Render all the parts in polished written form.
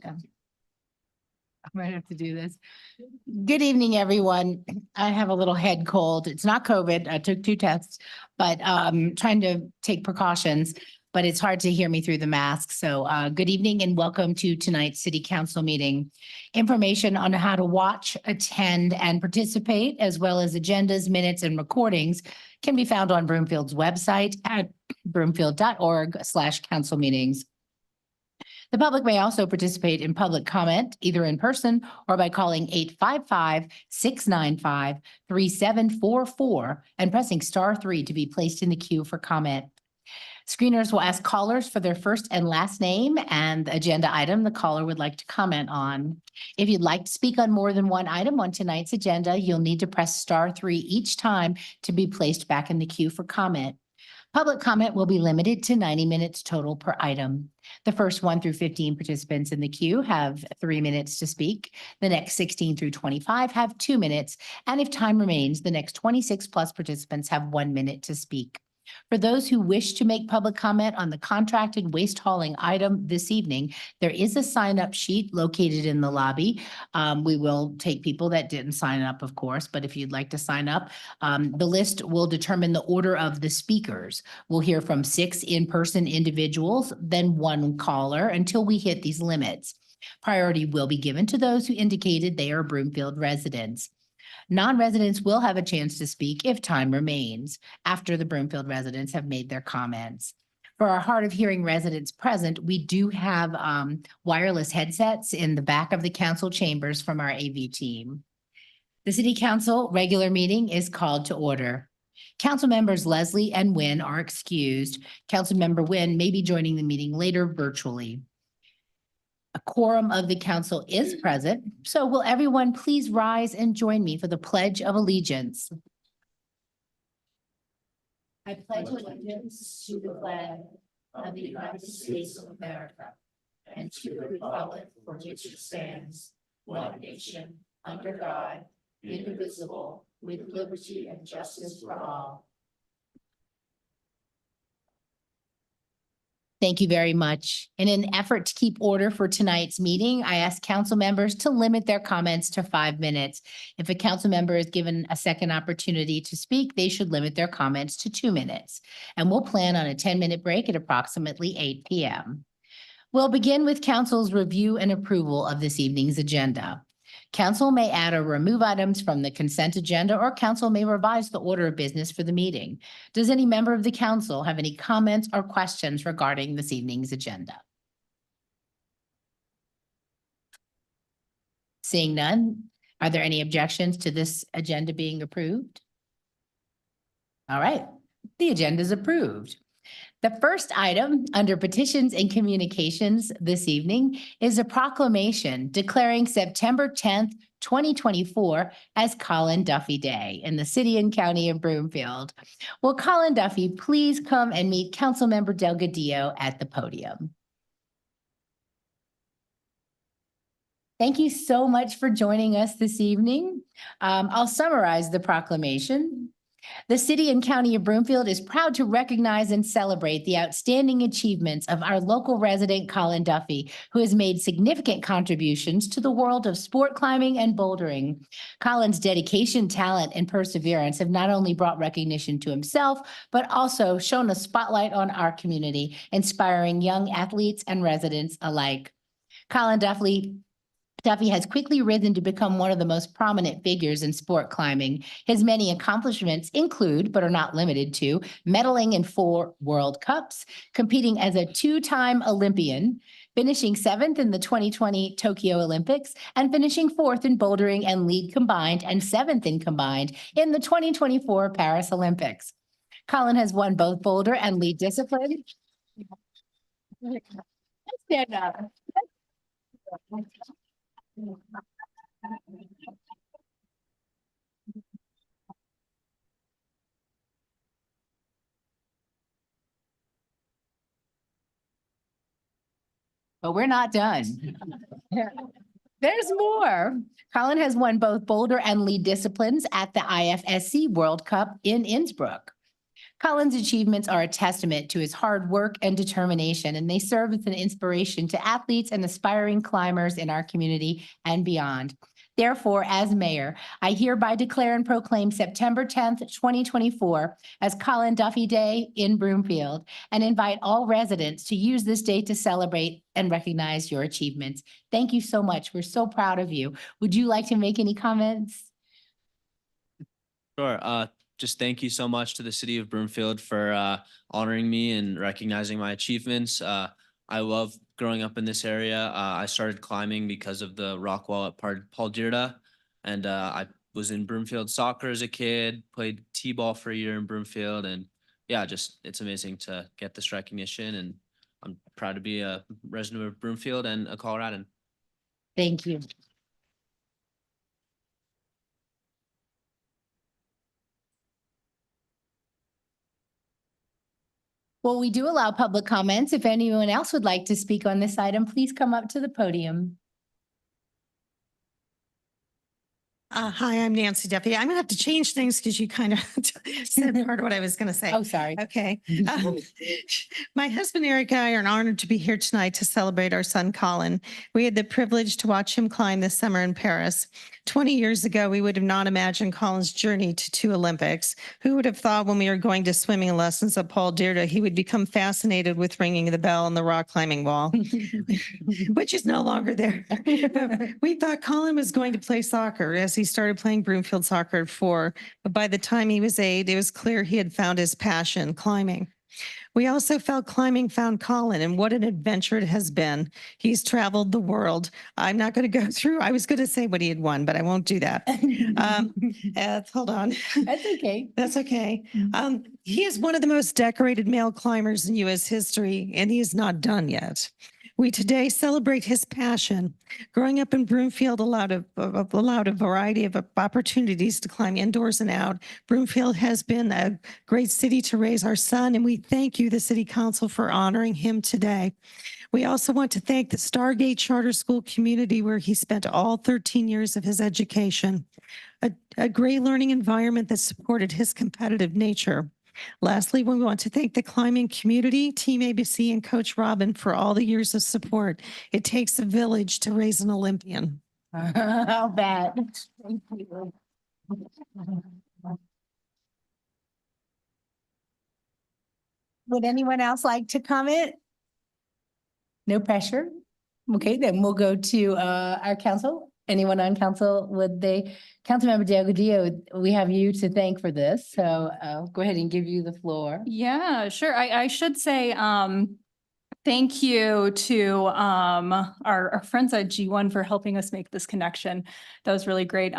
I might have to do this. Good evening, everyone. I have a little head cold. It's not COVID. I took 2 tests, but trying to take precautions, but it's hard to hear me through the mask. So good evening and welcome to tonight's City Council meeting. Information on how to watch, attend, and participate, as well as agendas, minutes, and recordings can be found on Broomfield's website at broomfield.org/council meetings. The public may also participate in public comment, either in person or by calling 855-695-3744 and pressing *3 to be placed in the queue for comment. Screeners will ask callers for their first and last name and the agenda item the caller would like to comment on. If you'd like to speak on more than one item on tonight's agenda, you'll need to press *3 each time to be placed back in the queue for comment. Public comment will be limited to 90 minutes total per item. The first 1 through 15 participants in the queue have 3 minutes to speak. The next 16 through 25 have 2 minutes. And if time remains, the next 26 plus participants have 1 minute to speak. For those who wish to make public comment on the contracted waste hauling item this evening, there is a sign-up sheet located in the lobby. We will take people that didn't sign up, of course, but if you'd like to sign up, the list will determine the order of the speakers. We'll hear from 6 in-person individuals, then 1 caller until we hit these limits. Priority will be given to those who indicated they are Broomfield residents. Non-residents will have a chance to speak if time remains after the Broomfield residents have made their comments. For our hard of hearing residents present, we do have wireless headsets in the back of the council chambers from our AV team. The City Council regular meeting is called to order. Council members Leslie and Wynn are excused. Councilmember Wynn may be joining the meeting later virtually. A quorum of the council is present, so will everyone please rise and join me for the Pledge of Allegiance. I pledge allegiance to the flag of the United States of America and to the republic for which it stands, one nation, under God, indivisible, with liberty and justice for all. Thank you very much. In an effort to keep order for tonight's meeting, I ask council members to limit their comments to 5 minutes. If a council member is given a second opportunity to speak, they should limit their comments to 2 minutes. And we'll plan on a 10-minute break at approximately 8 p.m. We'll begin with council's review and approval of this evening's agenda. Council may add or remove items from the consent agenda, or council may revise the order of business for the meeting. Does any member of the council have any comments or questions regarding this evening's agenda? Seeing none, are there any objections to this agenda being approved? All right, the agenda is approved. The first item under petitions and communications this evening is a proclamation declaring September 10th, 2024 as Colin Duffy Day in the city and county of Broomfield. Will Colin Duffy please come and meet Councilmember Delgadillo at the podium? Thank you so much for joining us this evening. I'll summarize the proclamation. The City and County of Broomfield is proud to recognize and celebrate the outstanding achievements of our local resident, Colin Duffy, who has made significant contributions to the world of sport climbing and bouldering. Colin's dedication, talent, and perseverance have not only brought recognition to himself, but also shone a spotlight on our community, inspiring young athletes and residents alike. Colin Duffy has quickly risen to become one of the most prominent figures in sport climbing. His many accomplishments include, but are not limited to, medaling in 4 World Cups, competing as a 2-time Olympian, finishing 7th in the 2020 Tokyo Olympics, and finishing 4th in bouldering and lead combined and 7th in combined in the 2024 Paris Olympics. Colin has won both boulder and lead disciplines. Stand up. But we're not done. There's more. Colin has won both boulder and lead disciplines at the IFSC World Cup in Innsbruck. Colin's achievements are a testament to his hard work and determination, and they serve as an inspiration to athletes and aspiring climbers in our community and beyond. Therefore, as mayor, I hereby declare and proclaim September 10th, 2024 as Colin Duffy Day in Broomfield and invite all residents to use this day to celebrate and recognize your achievements. Thank you so much. We're so proud of you. Would you like to make any comments? Sure. Just thank you so much to the city of Broomfield for honoring me and recognizing my achievements. I love growing up in this area. I started climbing because of the rock wall at Paul Dyrda, and I was in Broomfield soccer as a kid, played t-ball for a year in Broomfield, and yeah, just it's amazing to get this recognition, and I'm proud to be a resident of Broomfield and a Coloradan. Thank you. Well, we do allow public comments. If anyone else would like to speak on this item, please come up to the podium. Hi, I'm Nancy Duffy. I'm gonna have to change things because you kind of said part of what I was gonna say. Oh, sorry. Okay. My husband Eric and I are honored to be here tonight to celebrate our son Colin. We had the privilege to watch him climb this summer in Paris. 20 years ago, we would have not imagined Colin's journey to 2 Olympics. Who would have thought when we were going to swimming lessons at Paul Dyrda, he would become fascinated with ringing the bell on the rock climbing wall, which is no longer there. We thought Colin was going to play soccer as he started playing Broomfield soccer at 4. But by the time he was 8, it was clear he had found his passion, climbing. We also felt climbing found Colin, and what an adventure it has been. He's traveled the world. I'm not going to go through, I was going to say what he had won, but I won't do that. Hold on. That's okay. That's okay. He is one of the most decorated male climbers in U.S. history, and he is not done yet. We today celebrate his passion. Growing up in Broomfield allowed a variety of opportunities to climb indoors and out. Broomfield has been a great city to raise our son, and we thank you, the City Council, for honoring him today. We also want to thank the Stargate Charter School community where he spent all 13 years of his education. A great learning environment that supported his competitive nature. Lastly, we want to thank the climbing community, Team ABC, and Coach Robin for all the years of support. It takes a village to raise an Olympian. I'll bet. Thank you. Would anyone else like to comment? No pressure. Okay, then we'll go to our council. Anyone on council, Councilmember Delgadillo, we have you to thank for this. So I'll go ahead and give you the floor. Yeah, sure. I should say, thank you to our friends at G1 for helping us make this connection. That was really great.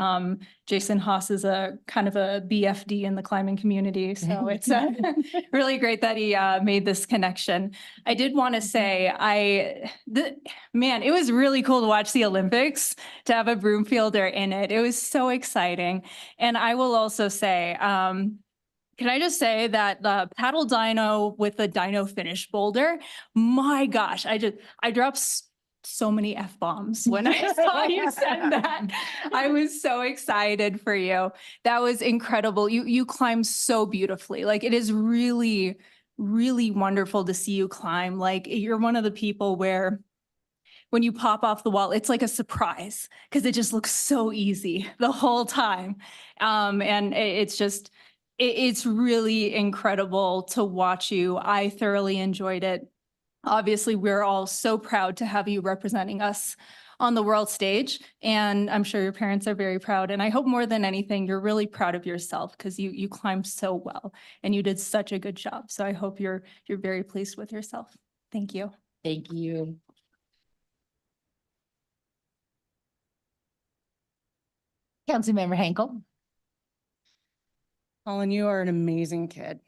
Jason Haas is a kind of a BFD in the climbing community. So it's really great that he made this connection. I did want to say, man, it was really cool to watch the Olympics, to have a Broomfielder in it. It was so exciting. And I will also say, can I just say that the paddle dyno with the dyno finish boulder, my gosh, I dropped so many F-bombs when I saw you said that. I was so excited for you. That was incredible. You climb so beautifully. Like, it is really, really wonderful to see you climb. Like, you're one of the people where when you pop off the wall, it's like a surprise because it just looks so easy the whole time. And it's really incredible to watch you. I thoroughly enjoyed it. Obviously, we're all so proud to have you representing us on the world stage, and I'm sure your parents are very proud. And I hope more than anything, you're really proud of yourself because you climbed so well and you did such a good job. So I hope you're very pleased with yourself. Thank you. Thank you. Councilmember Henkel. Colin, you are an amazing kid.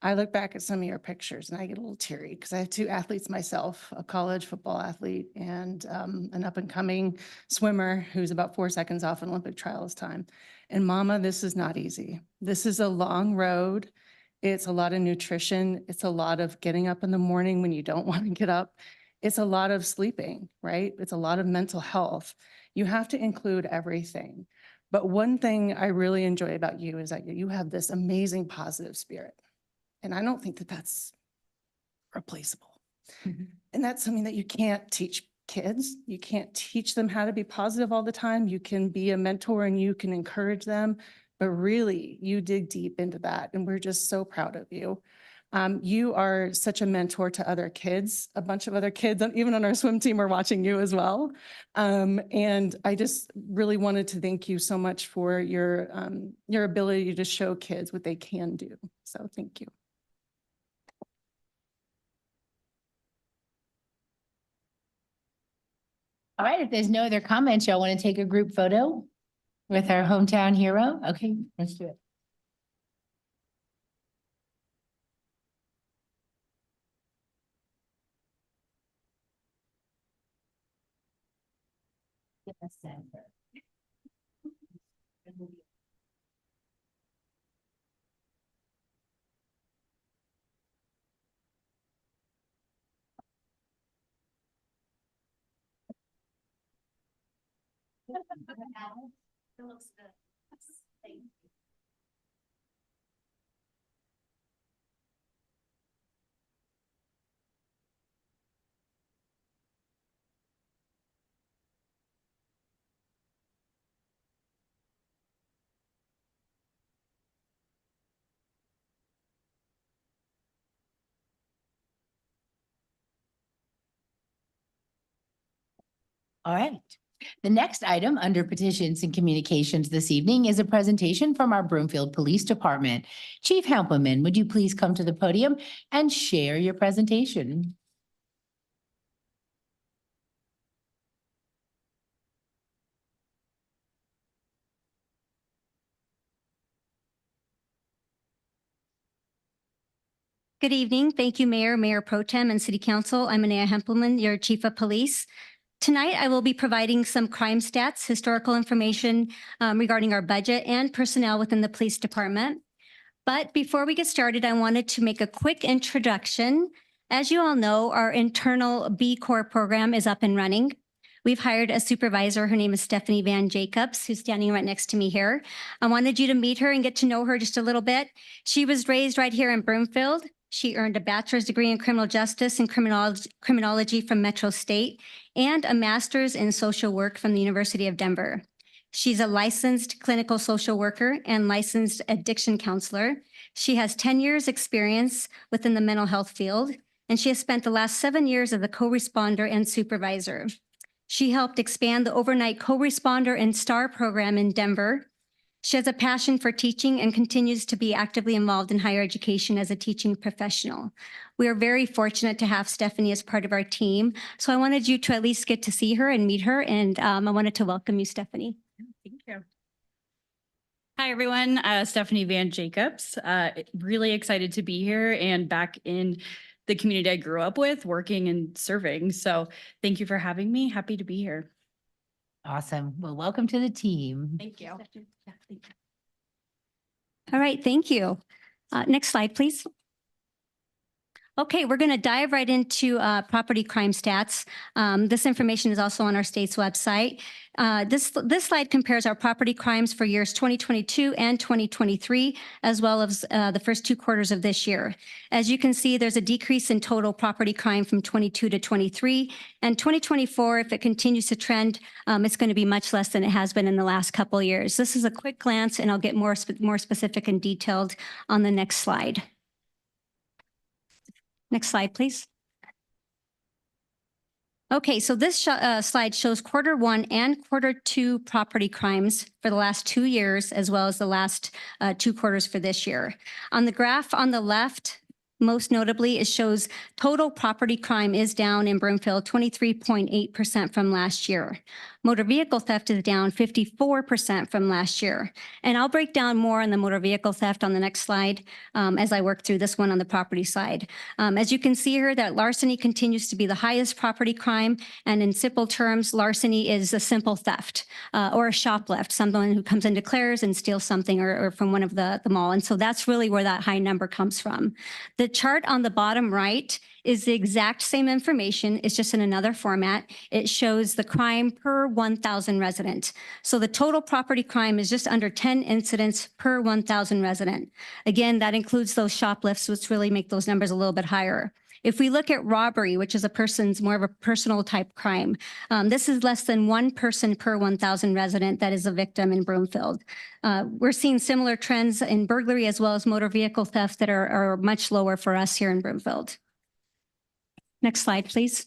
I look back at some of your pictures and I get a little teary because I have 2 athletes myself, a college football athlete and an up and coming swimmer who's about 4 seconds off an Olympic trials time. And mama, this is not easy. This is a long road. It's a lot of nutrition. It's a lot of getting up in the morning when you don't want to get up. It's a lot of sleeping, right? It's a lot of mental health. You have to include everything. But one thing I really enjoy about you is that you have this amazing positive spirit. And I don't think that that's replaceable. Mhm. And that's something that you can't teach kids. You can't teach them how to be positive all the time. You can be a mentor and you can encourage them, but really you dig deep into that. And we're just so proud of you. You are such a mentor to other kids. A bunch of other kids, even on our swim team, are watching you as well. And I just really wanted to thank you so much for your ability to show kids what they can do. So thank you. All right, if there's no other comments, y'all want to take a group photo with our hometown hero? Okay, let's do it. All right. The next item under petitions and communications this evening is a presentation from our Broomfield Police Department. Chief Hampleman, would you please come to the podium and share your presentation? Good evening. Thank you, Mayor, Mayor Pro Tem, and City Council. I'm Anaya Hempelman, your Chief of Police. Tonight, I will be providing some crime stats, historical information regarding our budget and personnel within the police department. But before we get started, I wanted to make a quick introduction. As you all know, our internal B Corps program is up and running. We've hired a supervisor. Her name is Stephanie Van Jacobs, who's standing right next to me here. I wanted you to meet her and get to know her just a little bit. She was raised right here in Broomfield. She earned a bachelor's degree in criminal justice and criminology from Metro State and a master's in social work from the University of Denver. She's a licensed clinical social worker and licensed addiction counselor. She has 10 years experience within the mental health field, and she has spent the last 7 years as a co-responder and supervisor. She helped expand the overnight co-responder and STAR program in Denver. She has a passion for teaching and continues to be actively involved in higher education as a teaching professional. We are very fortunate to have Stephanie as part of our team. So I wanted you to at least get to see her and meet her. And I wanted to welcome you, Stephanie. Thank you. Hi, everyone. Stephanie Van Jacobs. Really excited to be here and back in the community I grew up with, working and serving. So thank you for having me. Happy to be here. Awesome. Well, welcome to the team. Thank you. All right, thank you. Next slide, please. Okay, we're going to dive right into property crime stats. This information is also on our state's website. This slide compares our property crimes for years 2022 and 2023, as well as the first 2 quarters of this year. As you can see, there's a decrease in total property crime from 22 to 23. And 2024, if it continues to trend, it's going to be much less than it has been in the last couple of years. This is a quick glance, and I'll get more specific and detailed on the next slide. Next slide, please. Okay, so this slide shows Q1 and Q2 property crimes for the last 2 years, as well as the last 2 quarters for this year. On the graph on the left, most notably, it shows total property crime is down in Broomfield 23.8% from last year. Motor vehicle theft is down 54% from last year. And I'll break down more on the motor vehicle theft on the next slide as I work through this one on the property side. As you can see here, that larceny continues to be the highest property crime. And in simple terms, larceny is a simple theft or a shoplift, someone who comes and declares and steals something or from one of the mall. And so that's really where that high number comes from. The chart on the bottom right is the exact same information. It's just in another format. It shows the crime per 1,000 resident. So the total property crime is just under 10 incidents per 1,000 resident. Again, that includes those shoplifts, which really make those numbers a little bit higher. If we look at robbery, which is more of a personal type crime, this is less than one person per 1,000 resident that is a victim in Broomfield. We're seeing similar trends in burglary as well as motor vehicle theft that are much lower for us here in Broomfield. Next slide, please.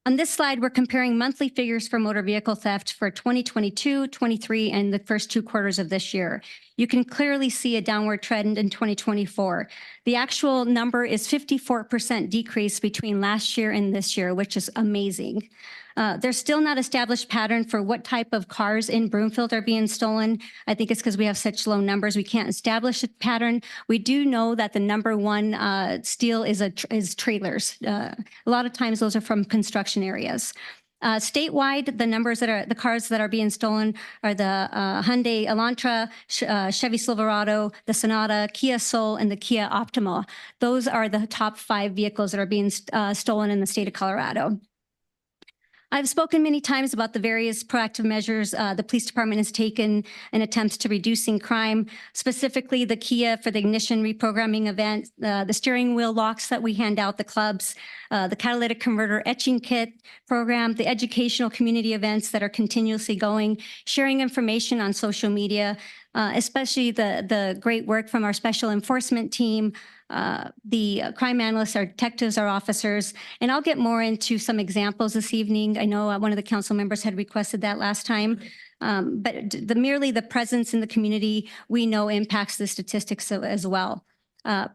On this slide, we're comparing monthly figures for motor vehicle theft for 2022, 23, and the first 2 quarters of this year. You can clearly see a downward trend in 2024. The actual number is 54% decrease between last year and this year, which is amazing. There's still not established pattern for what type of cars in Broomfield are being stolen. I think it's because we have such low numbers. We can't establish a pattern. We do know that the number one steal is trailers. A lot of times those are from construction areas. Statewide, the cars that are being stolen are the Hyundai Elantra, Chevy Silverado, the Sonata, Kia Soul, and the Kia Optima. Those are the top 5 vehicles that are being stolen in the state of Colorado. I've spoken many times about the various proactive measures the police department has taken in attempts to reducing crime, specifically the Kia for the ignition reprogramming event, the steering wheel locks that we hand out, the clubs, the catalytic converter etching kit program, the educational community events that are continuously going, sharing information on social media, especially the great work from our special enforcement team, the crime analysts, our detectives, our officers, and I'll get more into some examples this evening. I know one of the council members had requested that last time, but merely the presence in the community we know impacts the statistics as well.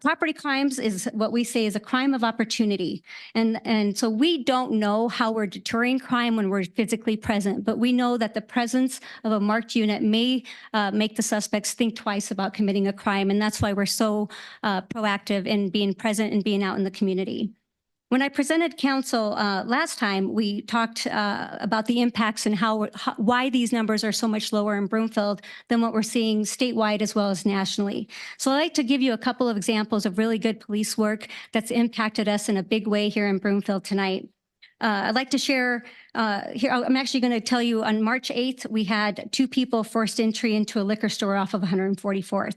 Property crimes is what we say is a crime of opportunity. And so we don't know how we're deterring crime when we're physically present, but we know that the presence of a marked unit may make the suspects think twice about committing a crime. And that's why we're so proactive in being present and being out in the community. When I presented council last time, we talked about the impacts and why these numbers are so much lower in Broomfield than what we're seeing statewide as well as nationally. So I'd like to give you a couple of examples of really good police work that's impacted us in a big way here in Broomfield tonight. I'd like to share here. I'm actually going to tell you on March 8th, we had 2 people forced entry into a liquor store off of 144th.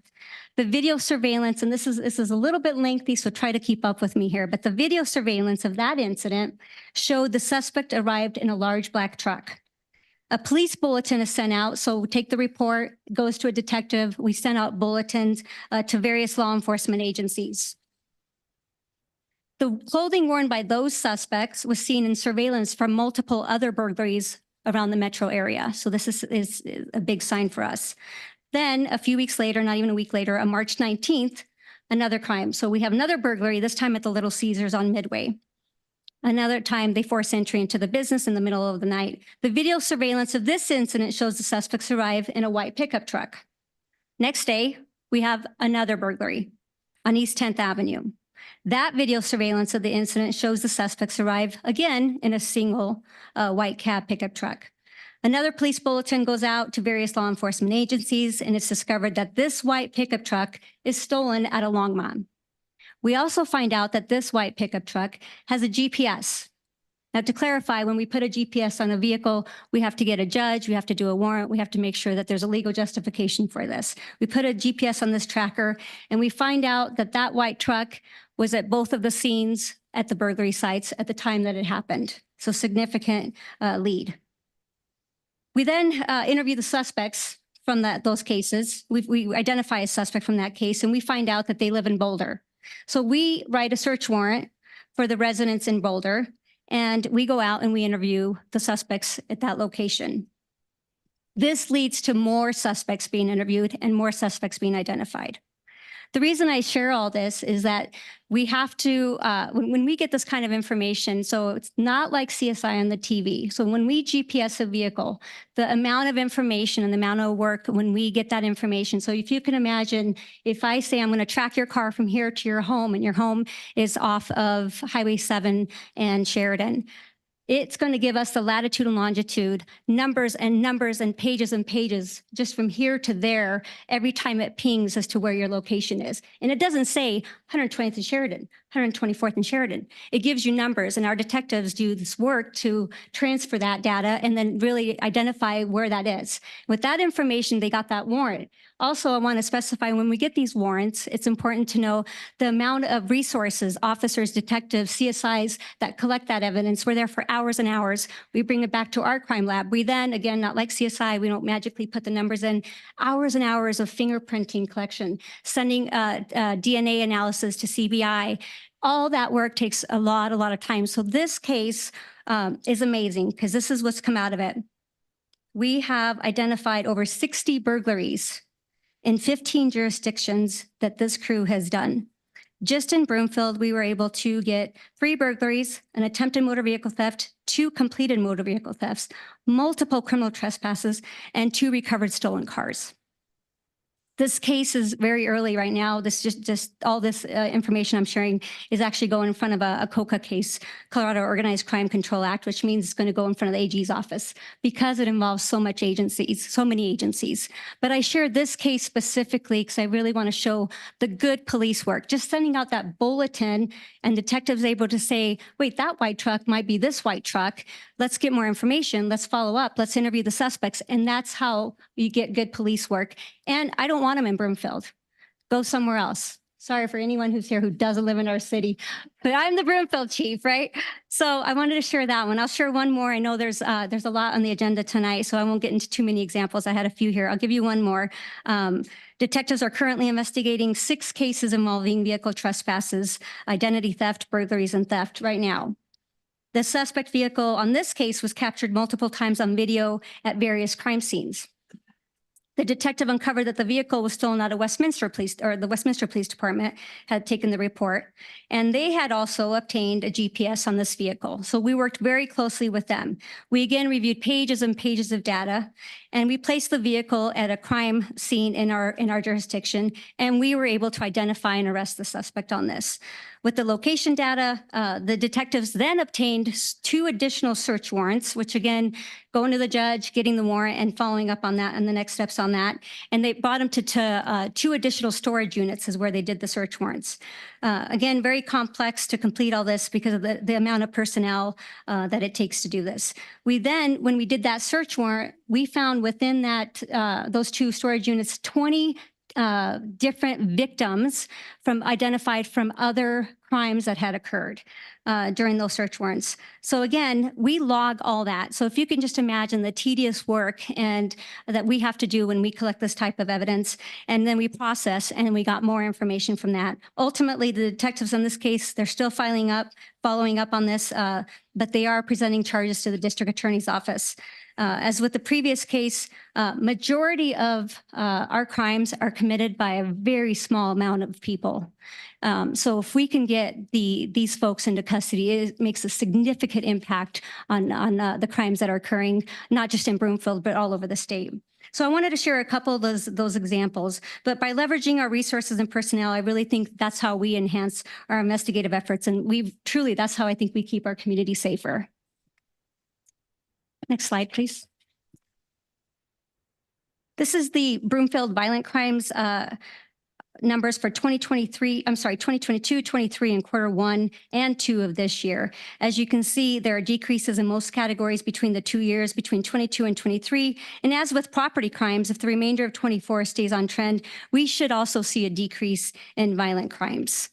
The video surveillance, and this is a little bit lengthy, so try to keep up with me here, but the video surveillance of that incident showed the suspect arrived in a large black truck. A police bulletin is sent out, so take the report, goes to a detective. We send out bulletins to various law enforcement agencies. The clothing worn by those suspects was seen in surveillance from multiple other burglaries around the metro area. So this is a big sign for us. Then a few weeks later, not even a week later, on March 19th, another crime. So we have another burglary, this time at the Little Caesars on Midway. Another time they force entry into the business in the middle of the night. The video surveillance of this incident shows the suspects arrive in a white pickup truck. Next day, we have another burglary on East 10th Avenue. That video surveillance of the incident shows the suspects arrive again in a single white cab pickup truck. Another police bulletin goes out to various law enforcement agencies, and it's discovered that this white pickup truck is stolen at a Longmont. We also find out that this white pickup truck has a GPS. Now, to clarify, when we put a GPS on a vehicle, we have to get a judge, we have to do a warrant, we have to make sure that there's a legal justification for this. We put a GPS on this tracker, and we find out that that white truck was at both of the scenes at the burglary sites at the time that it happened. So significant lead. We then interview the suspects from those cases. We identify a suspect from that case, and we find out that they live in Boulder. So we write a search warrant for the residents in Boulder, and we go out and we interview the suspects at that location. This leads to more suspects being interviewed and more suspects being identified. The reason I share all this is that we have to, when we get this kind of information, so it's not like CSI on the TV. So when we GPS a vehicle, the amount of information and the amount of work when we get that information. So if you can imagine, if I say I'm going to track your car from here to your home, and your home is off of Highway 7 and Sheridan, It's going to give us the latitude and longitude, numbers and pages, just from here to there, every time it pings as to where your location is. And it doesn't say 120th and Sheridan, 124th and Sheridan. It gives you numbers, and our detectives do this work to transfer that data and then really identify where that is. With that information, they got that warrant. Also, I want to specify when we get these warrants, it's important to know the amount of resources, officers, detectives, CSIs that collect that evidence. We're there for hours and hours. We bring it back to our crime lab. We then, again, not like CSI, we don't magically put the numbers in, hours and hours of fingerprinting collection, sending DNA analysis to CBI. All that work takes a lot of time. So this case is amazing because this is what's come out of it. We have identified over 60 burglaries in 15 jurisdictions that this crew has done. Just in Broomfield, we were able to get 3 burglaries, an attempted motor vehicle theft, 2 completed motor vehicle thefts, multiple criminal trespasses, and 2 recovered stolen cars. This case is very early right now. This just all this information I'm sharing is actually going in front of a COCA case, Colorado Organized Crime Control Act, which means it's going to go in front of the AG's office because it involves so many agencies. But I shared this case specifically because I really want to show the good police work. Just sending out that bulletin and detectives able to say, wait, that white truck might be this white truck. Let's get more information. Let's follow up. Let's interview the suspects. And that's how you get good police work. And I don't want them in Broomfield. Go somewhere else. Sorry for anyone who's here who doesn't live in our city, but I'm the Broomfield chief, right? So I wanted to share that one. I'll share one more. I know there's a lot on the agenda tonight, so I won't get into too many examples. I had a few here. I'll give you one more. Detectives are currently investigating 6 cases involving vehicle trespasses, identity theft, burglaries, and theft right now. The suspect vehicle on this case was captured multiple times on video at various crime scenes. The detective uncovered that the vehicle was stolen out of Westminster Police, or the Westminster Police Department had taken the report, and they had also obtained a GPS on this vehicle. So we worked very closely with them. We again reviewed pages and pages of data, and we placed the vehicle at a crime scene in our jurisdiction, and we were able to identify and arrest the suspect on this. With the location data, the detectives then obtained 2 additional search warrants, which again, going to the judge, getting the warrant and following up on that and the next steps on that. And they brought them to 2 additional storage units is where they did the search warrants. Again, very complex to complete all this because of the amount of personnel that it takes to do this. We then, when we did that search warrant, we found within that those 2 storage units, 20 different victims identified from other crimes that had occurred during those search warrants. So again, we log all that. So if you can just imagine the tedious work and that we have to do when we collect this type of evidence, and then we process and we got more information from that. Ultimately, the detectives in this case, they're still following up on this, but they are presenting charges to the district attorney's office. As with the previous case, majority of our crimes are committed by a very small amount of people. So if we can get these folks into custody, it makes a significant impact on the crimes that are occurring, not just in Broomfield, but all over the state. So I wanted to share a couple of those examples, but by leveraging our resources and personnel, I really think that's how we enhance our investigative efforts. And that's how I think we keep our community safer. Next slide, please. This is the Broomfield violent crimes numbers for 2022, 23, and Q1 and 2 of this year. As you can see, there are decreases in most categories between the 2 years, between 22 and 23. And as with property crimes, if the remainder of 24 stays on trend, we should also see a decrease in violent crimes.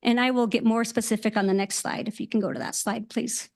And I will get more specific on the next slide. If you can go to that slide, please.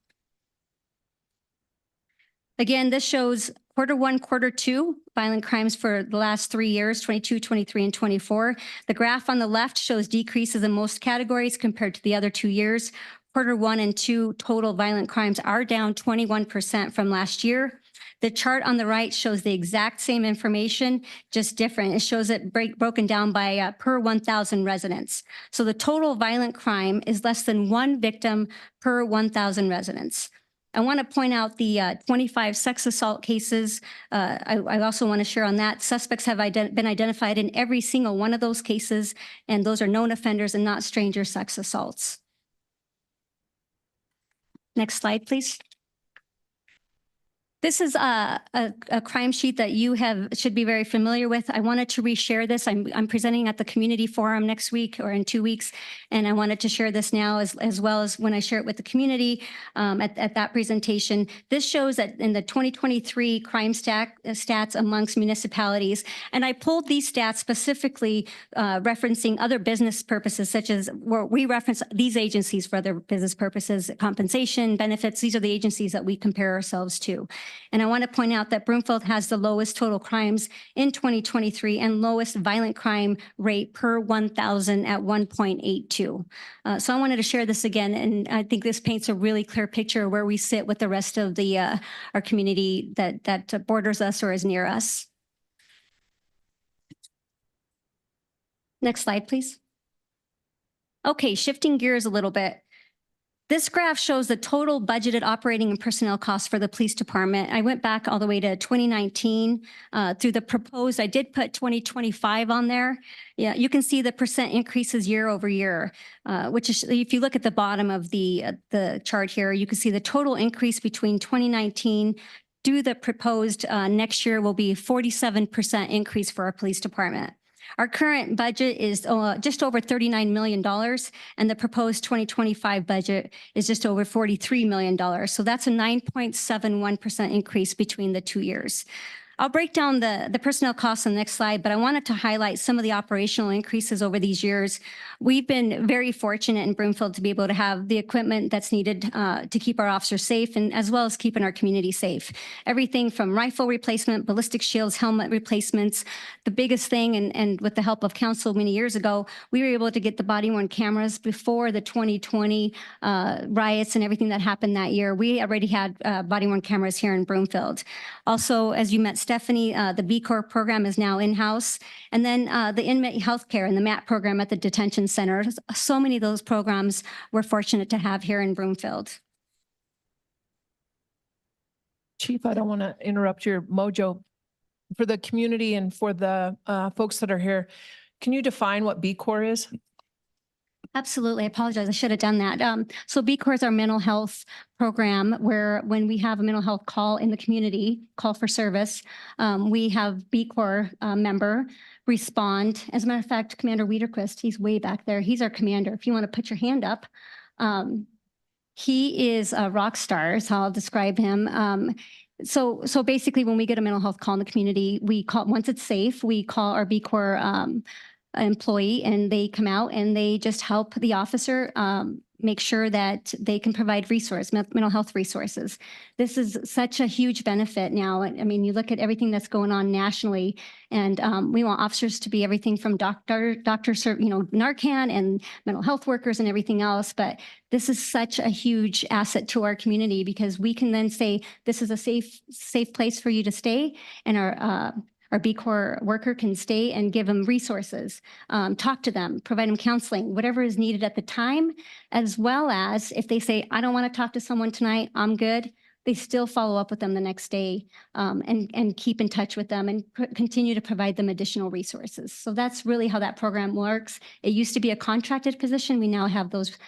Again, this shows Q1, Q2, violent crimes for the last 3 years, 22, 23, and 24. The graph on the left shows decreases in most categories compared to the other 2 years. Q1 and 2 total violent crimes are down 21% from last year. The chart on the right shows the exact same information, just different. It shows it broken down by per 1,000 residents. So the total violent crime is less than 1 victim per 1,000 residents. I want to point out the 25 sex assault cases. I also want to share on that. Suspects have been identified in every single one of those cases, and those are known offenders and not stranger sex assaults. Next slide, please. This is a crime sheet that you should be very familiar with. I wanted to reshare this. I'm presenting at the community forum next week or in 2 weeks, and I wanted to share this now as well as when I share it with the community at that presentation. This shows that in the 2023 crime stats amongst municipalities, and I pulled these stats specifically referencing other business purposes, such as where we reference these agencies for other business purposes, compensation, benefits. These are the agencies that we compare ourselves to. And I want to point out that Broomfield has the lowest total crimes in 2023 and lowest violent crime rate per 1,000 at 1.82. So I wanted to share this again, and I think this paints a really clear picture of where we sit with the rest of the our community that borders us or is near us. Next slide, please. Okay, shifting gears a little bit. This graph shows the total budgeted operating and personnel costs for the police department. I went back all the way to 2019 through the proposed. I did put 2025 on there. Yeah, you can see the percent increases year over year, which is, if you look at the bottom of the chart here, you can see the total increase between 2019 through the proposed next year will be 47% increase for our police department. Our current budget is just over $39 million, and the proposed 2025 budget is just over $43 million. So that's a 9.71% increase between the 2 years. I'll break down the personnel costs on the next slide, but I wanted to highlight some of the operational increases over these years. We've been very fortunate in Broomfield to be able to have the equipment that's needed to keep our officers safe, and as well as keeping our community safe. Everything from rifle replacement, ballistic shields, helmet replacements. The biggest thing, and with the help of council many years ago, we were able to get the body-worn cameras before the 2020 riots and everything that happened that year. We already had body-worn cameras here in Broomfield. Also, as you met Stephanie, the B Corp program is now in-house. And then the inmate healthcare and the MAT program at the detention center. So many of those programs we're fortunate to have here in Broomfield. Chief, I don't want to interrupt your mojo. For the community and for the folks that are here, can you define what B Corps is? Absolutely. I apologize. I should have done that. So B Corps is our mental health program where when we have a mental health call in the community, call for service, we have B Corps member respond. As a matter of fact, Commander Wiederquist, he's way back there. He's our commander. If you want to put your hand up, he is a rock star, is how I'll describe him. So basically, when we get a mental health call in the community, we call, once it's safe, we call our B Corps employee, and they come out and they just help the officer make sure that they can provide mental health resources. This is such a huge benefit now. I mean, you look at everything that's going on nationally, and we want officers to be everything from doctors, Narcan and mental health workers and everything else. But this is such a huge asset to our community because we can then say, this is a safe place for you to stay, and our B Corps worker can stay and give them resources, talk to them, provide them counseling, whatever is needed at the time, as well as if they say, I don't want to talk to someone tonight, I'm good, they still follow up with them the next day and keep in touch with them and continue to provide them additional resources. So that's really how that program works. It used to be a contracted position. We now have those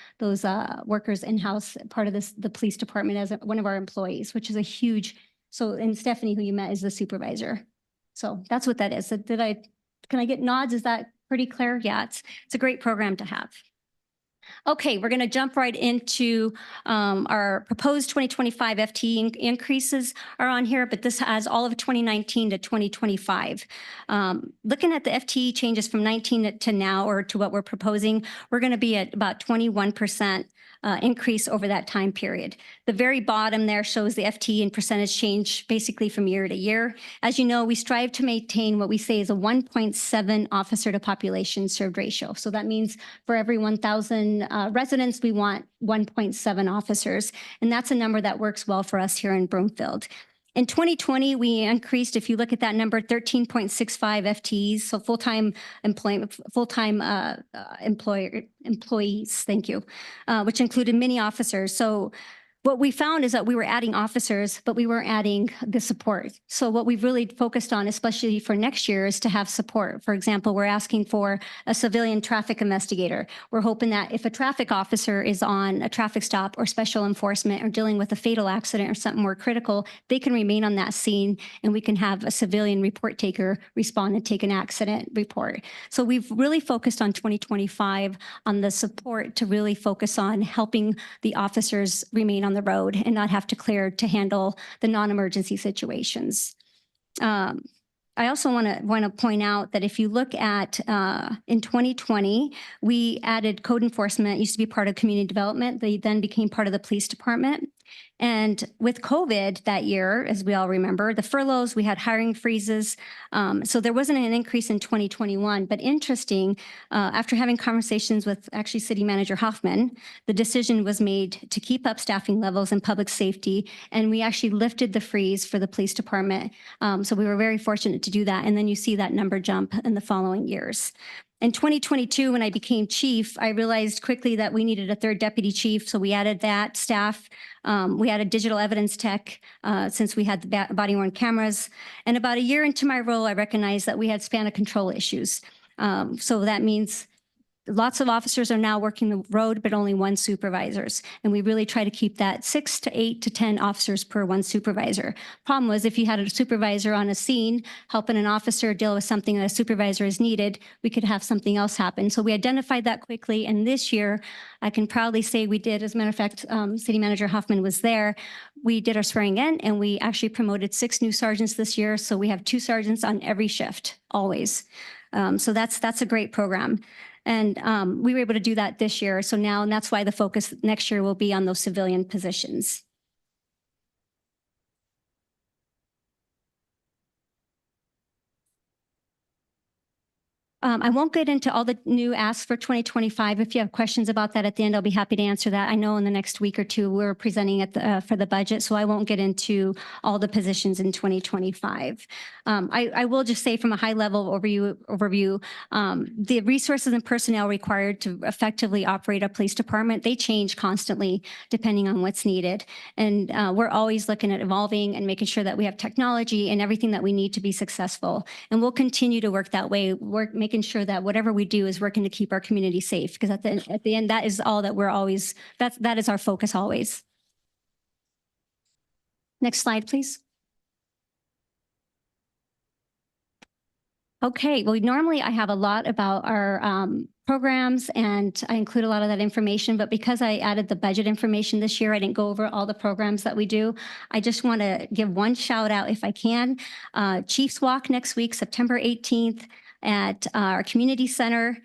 workers in-house, part of the police department as one of our employees, which is a huge, and Stephanie, who you met, is the supervisor. So that's what that is. Can I get nods? Is that pretty clear? Yeah, it's a great program to have. Okay, we're going to jump right into our proposed 2025 FTE increases are on here, but this has all of 2019 to 2025. Looking at the FTE changes from 19 to now, or to what we're proposing, we're going to be at about 21% increase over that time period. The very bottom there shows the FTE and percentage change basically from year to year. As you know, we strive to maintain what we say is a 1.7 officer to population served ratio. So that means for every 1,000 residents, we want 1.7 officers. And that's a number that works well for us here in Broomfield. In 2020, we increased, if you look at that number, 13.65 FTEs, so full-time employees, thank you, which included many officers. So what we found is that we were adding officers, but we weren't adding the support. So what we've really focused on, especially for next year, is to have support. For example, we're asking for a civilian traffic investigator. We're hoping that if a traffic officer is on a traffic stop or special enforcement or dealing with a fatal accident or something more critical, they can remain on that scene and we can have a civilian report taker respond and take an accident report. So we've really focused on 2025 on the support to really focus on helping the officers remain on the road and not have to clear to handle the non-emergency situations. I also want to point out that if you look at in 2020, we added code enforcement. It used to be part of community development. They then became part of the police department. And with COVID that year, as we all remember, the furloughs, we had hiring freezes. So there wasn't an increase in 2021. But interesting, after having conversations with actually City Manager Hoffman, the decision was made to keep up staffing levels in public safety. And we actually lifted the freeze for the police department. So we were very fortunate to do that. And then you see that number jump in the following years. In 2022, when I became chief, I realized quickly that we needed a third deputy chief. So we added that staff. We added digital evidence tech since we had the body worn cameras. And about a year into my role, I recognized that we had span of control issues. So that means lots of officers are now working the road, but only one supervisors. And we really try to keep that 6 to 8 to 10 officers per one supervisor. Problem was, if you had a supervisor on a scene helping an officer deal with something that a supervisor is needed, we could have something else happen. So we identified that quickly. And this year, I can proudly say we did. As a matter of fact, City Manager Hoffman was there. We did our swearing in and we actually promoted 6 new sergeants this year. So we have 2 sergeants on every shift, always. So that's a great program. And we were able to do that this year. So now, and that's why the focus next year will be on those civilian positions. I won't get into all the new asks for 2025. If you have questions about that at the end, I'll be happy to answer that. I know in the next week or two, we're presenting at for the budget, so I won't get into all the positions in 2025. I will just say from a high level overview, the resources and personnel required to effectively operate a police department, they change constantly depending on what's needed. And we're always looking at evolving and making sure that we have technology and everything that we need to be successful. And we'll continue to work that way, making sure that whatever we do is working to keep our community safe. Because at the end, that is all that we're always, that is our focus always. Next slide, please. Okay, well, normally I have a lot about our programs and I include a lot of that information, but because I added the budget information this year, I didn't go over all the programs that we do. I just want to give one shout out if I can. Chiefs Walk next week, September 18th at our community center.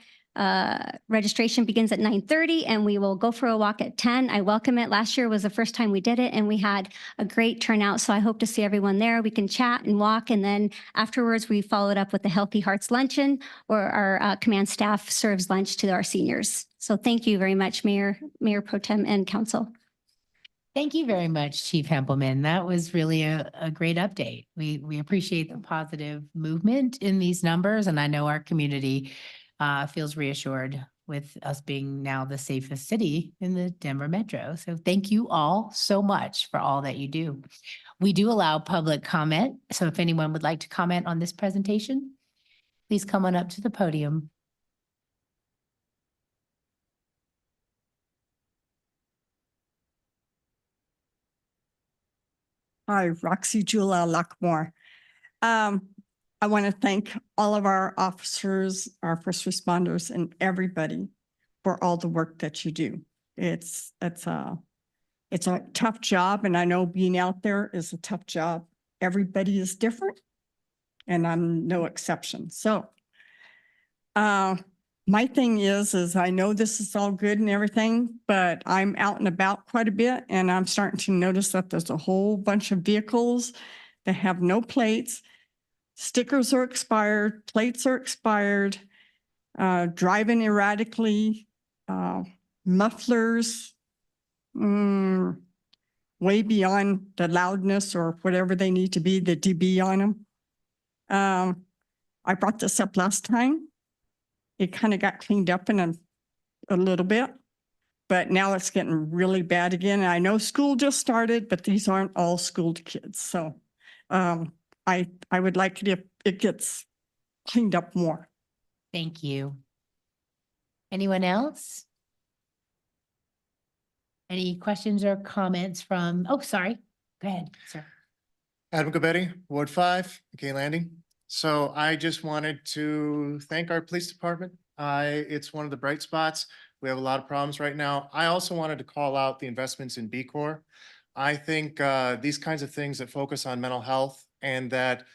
Registration begins at 9:30 and we will go for a walk at 10. I welcome it. Last year was the first time we did it and we had a great turnout. So I hope to see everyone there. We can chat and walk. And then afterwards, we followed up with the Healthy Hearts Luncheon where our command staff serves lunch to our seniors. So thank you very much, Mayor Pro Tem and Council. Thank you very much, Chief Hempelman. That was really a great update. We appreciate the positive movement in these numbers, and I know our community feels reassured with us being now the safest city in the Denver Metro. So thank you all so much for all that you do. We do allow public comment. So if anyone would like to comment on this presentation, please come on up to the podium. Hi, Roxy Jula Lockmore. I want to thank all of our officers, our first responders, and everybody for all the work that you do. It's a tough job, and I know being out there is a tough job. Everybody is different, and I'm no exception. So, my thing is I know this is all good and everything, but I'm out and about quite a bit, and I'm starting to notice that there's a whole bunch of vehicles that have no plates. Stickers are expired, plates are expired, driving erratically, mufflers, way beyond the loudness or whatever they need to be, the dB on them. I brought this up last time. It kind of got cleaned up in a little bit, But now it's getting really bad again. And I know school just started, but these aren't all schooled kids. So I would like it if it gets cleaned up more. Thank you. Anyone else? Any questions or comments from, oh, sorry. Go ahead, sir. Adam Gobetti, Ward 5, McKay Landing. So I just wanted to thank our police department. It's one of the bright spots. We have a lot of problems right now. I also wanted to call out the investments in B Corps. I think these kinds of things that focus on mental health and that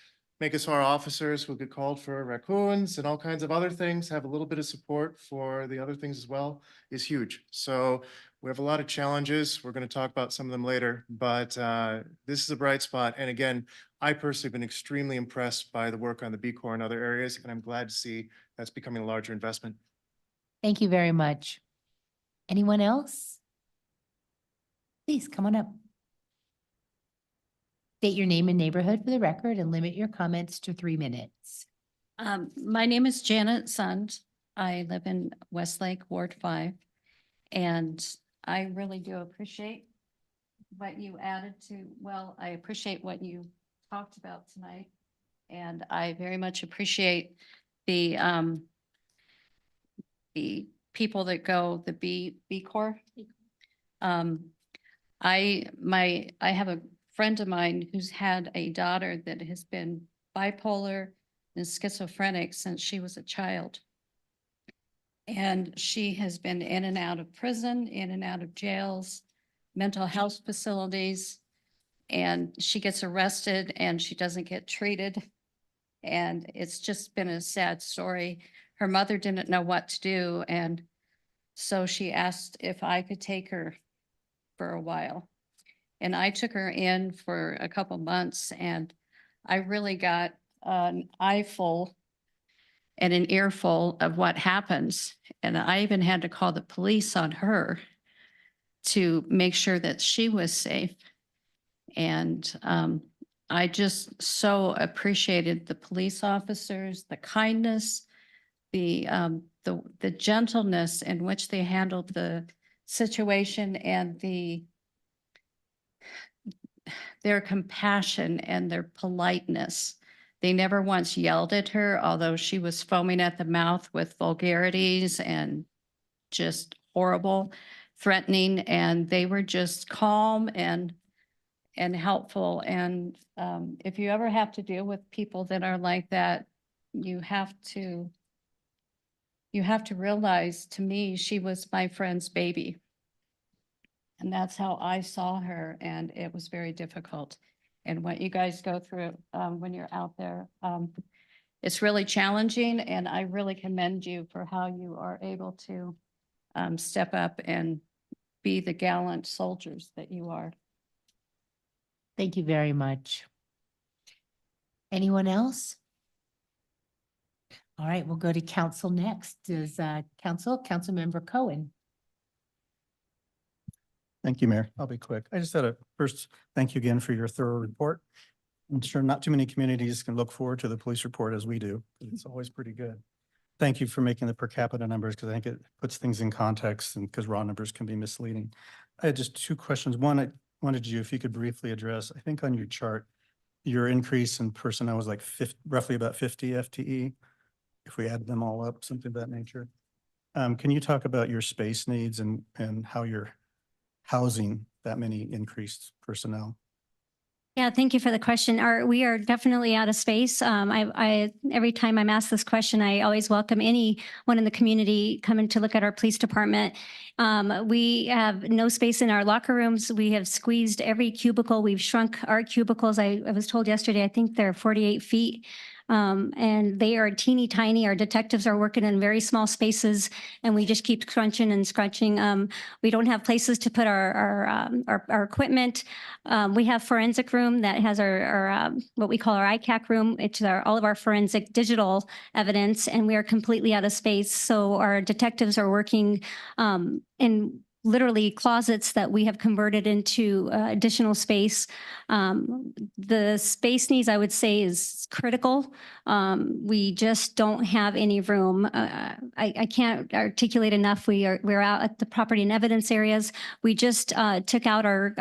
make us our officers who get called for raccoons and all kinds of other things, have a little bit of support for the other things as well, is huge. So we have a lot of challenges. We're going to talk about some of them later, but this is a bright spot. And again, I personally have been extremely impressed by the work on the B Corps and other areas, and I'm glad to see that's becoming a larger investment. Thank you very much. Anyone else? Please come on up. State your name and neighborhood for the record and limit your comments to 3 minutes. My name is Janet Sund. I live in Westlake, Ward 5. And I really do appreciate what you added to, well, I appreciate what you talked about tonight. And I very much appreciate the people that go, the B Corps. I have a friend of mine who's had a daughter that has been bipolar and schizophrenic since she was a child. And she has been in and out of prison, in and out of jails, mental health facilities, and she gets arrested and she doesn't get treated. And it's just been a sad story. Her mother didn't know what to do, and so she asked if I could take her for a while. And I took her in for a couple months, and I really got an eyeful and an earful of what happens. And I even had to call the police on her to make sure that she was safe. And I just so appreciated the police officers, the kindness, the gentleness in which they handled the situation, and their compassion and their politeness. They never once yelled at her, although she was foaming at the mouth with vulgarities and just horrible, threatening, and they were just calm and helpful. And if you ever have to deal with people that are like that, you have to realize, to me, she was my friend's baby. And that's how I saw her, and it was very difficult. And what you guys go through when you're out there, it's really challenging, and I really commend you for how you are able to step up and be the gallant soldiers that you are. Thank you very much. Anyone else? All right, we'll go to council next. Does Councilmember Cohen? Thank you, Mayor. I'll be quick. I just had a first, thank you again for your thorough report. I'm sure not too many communities can look forward to the police report as we do. It's always pretty good. Thank you for making the per capita numbers, because I think it puts things in context, and because raw numbers can be misleading. I had just 2 questions. One, I wanted you, if you could briefly address, I think on your chart, your increase in personnel was like roughly about 50 FTE. If we add them all up, something of that nature. Can you talk about your space needs and how you're housing that many increased personnel? Yeah, thank you for the question. We are definitely out of space. Every time I'm asked this question, I always welcome anyone in the community coming to look at our police department. We have no space in our locker rooms. We have squeezed every cubicle. We've shrunk our cubicles. I was told yesterday, I think they're 48 feet. And they are teeny tiny. Our detectives are working in very small spaces, and we just keep crunching and scrunching. We don't have places to put our equipment. We have forensic room that has our what we call our ICAC room. It's all of our forensic digital evidence, and we are completely out of space. So our detectives are working in literally closets that we have converted into additional space. The space needs, I would say, is critical. We just don't have any room. I can't articulate enough. We're out at the property and evidence areas. We just took out our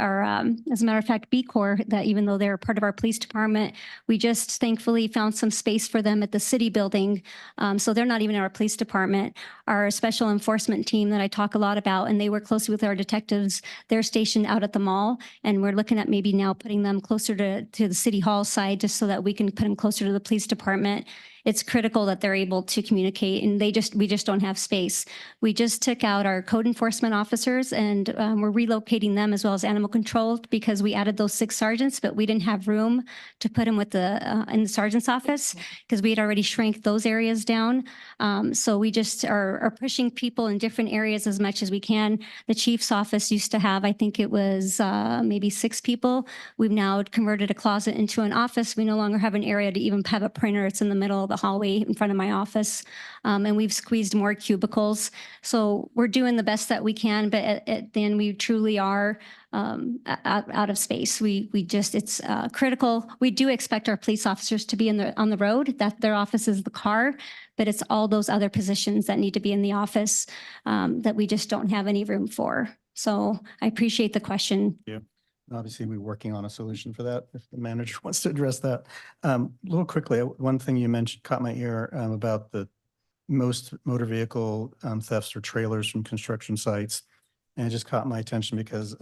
as a matter of fact, B Corps, that even though they're part of our police department, we just thankfully found some space for them at the city building. So they're not even in our police department. Our special enforcement team that I talk a lot about, and they work closely with our detectives, they're stationed out at the mall. And we're looking at maybe now putting them closer to the city hall side, just so that we can put them closer to the police department. It's critical that they're able to communicate, and we just don't have space. We just took out our code enforcement officers, and we're relocating them, as well as animal control, because we added those 6 sergeants, but we didn't have room to put them with in the sergeant's office, because we had already shrank those areas down. So we just are pushing people in different areas as much as we can. The chief's office used to have, I think it was maybe 6 people. We've now converted a closet into an office. We no longer have an area to even have a printer. It's in the middle of the hallway in front of my office. And we've squeezed more cubicles. So we're doing the best that we can, but at the end, we truly are out of space. It's critical. We do expect our police officers to be on the road, that their office is the car, but it's all those other positions that need to be in the office that we just don't have any room for. So I appreciate the question. Yeah. Obviously, we're working on a solution for that, if the manager wants to address that. A little quickly, one thing you mentioned caught my ear about the most motor vehicle thefts or trailers from construction sites. And it just caught my attention because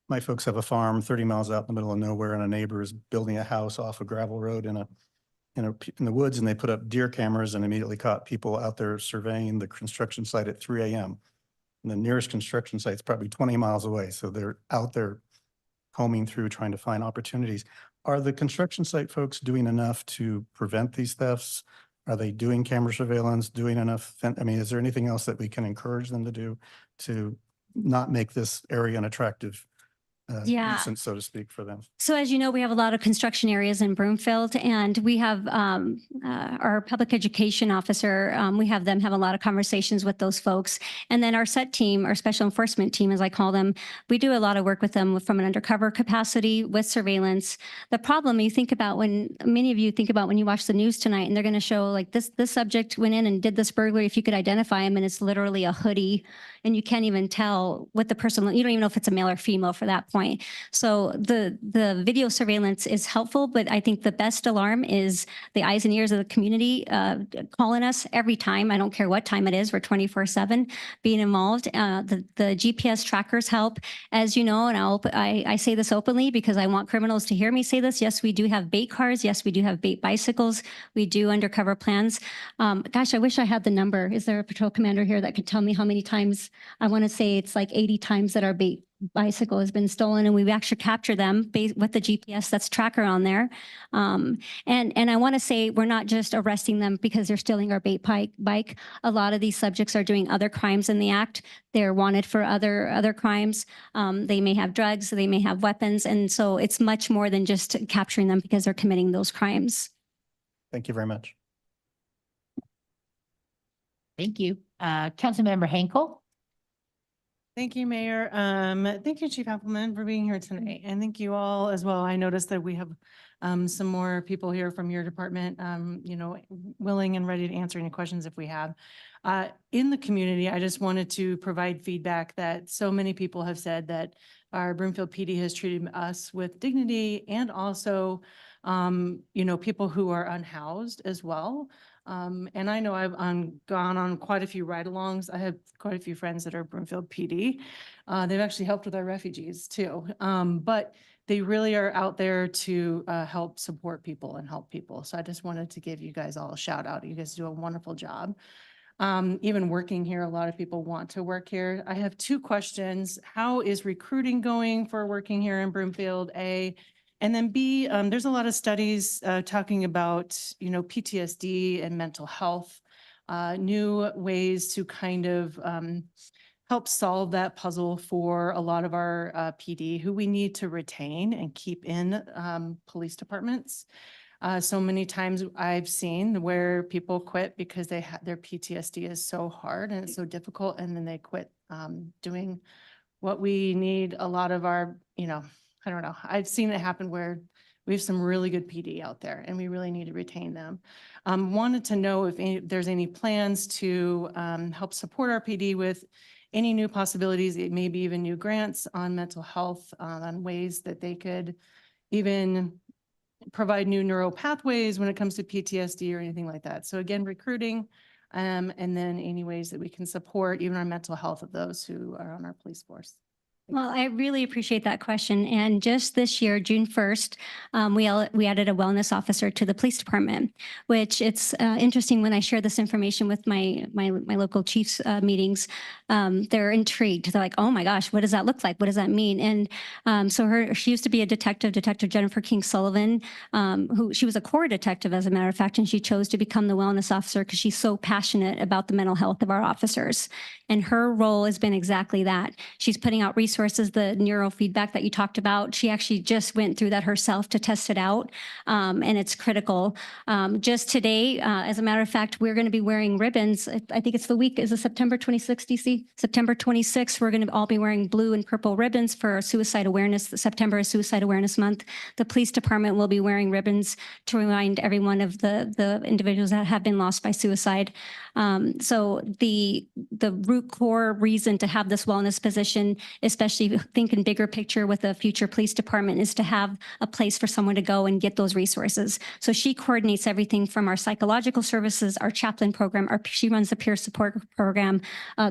my folks have a farm 30 miles out in the middle of nowhere, and a neighbor is building a house off a gravel road in the woods, and they put up deer cameras and immediately caught people out there surveying the construction site at 3 a.m. And the nearest construction site is probably 20 miles away. So they're out there combing through, trying to find opportunities. Are the construction site folks doing enough to prevent these thefts? Are they doing camera surveillance, doing enough? I mean, is there anything else that we can encourage them to do to not make this area an attractive nuisance, so to speak, for them? So as you know, we have a lot of construction areas in Broomfield, and we have our public education officer, we have them have a lot of conversations with those folks. And then our SET team, our special enforcement team, as I call them, we do a lot of work with them from an undercover capacity with surveillance. The problem you think about when many of you think about when you watch the news tonight, and they're going to show like this subject went in and did this burglary, if you could identify him, and it's literally a hoodie, and you can't even tell what the person, you don't even know if it's a male or female for that point. So the video surveillance is helpful, but I think the best alarm is the eyes and ears of the community calling us every time. I don't care what time it is. We're 24/7 being involved. The GPS trackers help, as you know, and I say this openly because I want criminals to hear me say this. Yes, we do have bait cars. Yes, we do have bait bicycles. We do undercover plans. Gosh, I wish I had the number. Is there a patrol commander here that could tell me how many times? I want to say it's like 80 times that our bait bicycle has been stolen, and we've actually captured them with the GPS that's tracker on there. And I want to say we're not just arresting them because they're stealing our bait bike. A lot of these subjects are doing other crimes in the act. They're wanted for other crimes. They may have drugs, they may have weapons. And so it's much more than just capturing them because they're committing those crimes. Thank you very much. Thank you. Councilmember Henkel. Thank you, Mayor. Thank you, Chief Appleman, for being here tonight. And thank you all as well. I noticed that we have some more people here from your department, willing and ready to answer any questions if we have. In the community, I just wanted to provide feedback that so many people have said that our Broomfield PD has treated us with dignity, and also, people who are unhoused as well. And I know I've gone on quite a few ride-alongs. I have quite a few friends that are Broomfield PD. They've actually helped with our refugees too. But they really are out there to help support people and help people. So I just wanted to give you guys all a shout out. You guys do a wonderful job. Even working here, a lot of people want to work here. I have 2 questions. How is recruiting going for working here in Broomfield? A. And then B, there's a lot of studies talking about, PTSD and mental health, new ways to kind of help solve that puzzle for a lot of our PD who we need to retain and keep in police departments. So many times I've seen where people quit because their PTSD is so hard and it's so difficult, and then they quit doing what we need. A lot of our, I don't know, I've seen it happen where we have some really good PD out there and we really need to retain them. Wanted to know if there's any plans to help support our PD with any new possibilities, maybe even new grants on mental health, on ways that they could even provide new neural pathways when it comes to PTSD or anything like that. So again, recruiting, and then any ways that we can support even our mental health of those who are on our police force. Well, I really appreciate that question. And just this year, June 1st, we added a wellness officer to the police department, which it's interesting when I share this information with my local chiefs meetings. They're intrigued. They're like, oh my gosh, what does that look like? What does that mean? And she used to be a detective, Detective Jennifer King Sullivan, she was a core detective, as a matter of fact, and she chose to become the wellness officer because she's so passionate about the mental health of our officers. And her role has been exactly that. She's putting out resources, the neurofeedback that you talked about. She actually just went through that herself to test it out, and it's critical. Just today, as a matter of fact, we're going to be wearing ribbons. I think it's the week, is it September 26th, DC? September 26th, we're going to all be wearing blue and purple ribbons for suicide awareness. September is Suicide Awareness Month. The police department will be wearing ribbons to remind everyone of the individuals that have been lost by suicide. So the root core reason to have this wellness position, especially thinking bigger picture with a future police department, is to have a place for someone to go and get those resources. So she coordinates everything from our psychological services, our chaplain program, she runs the peer support program.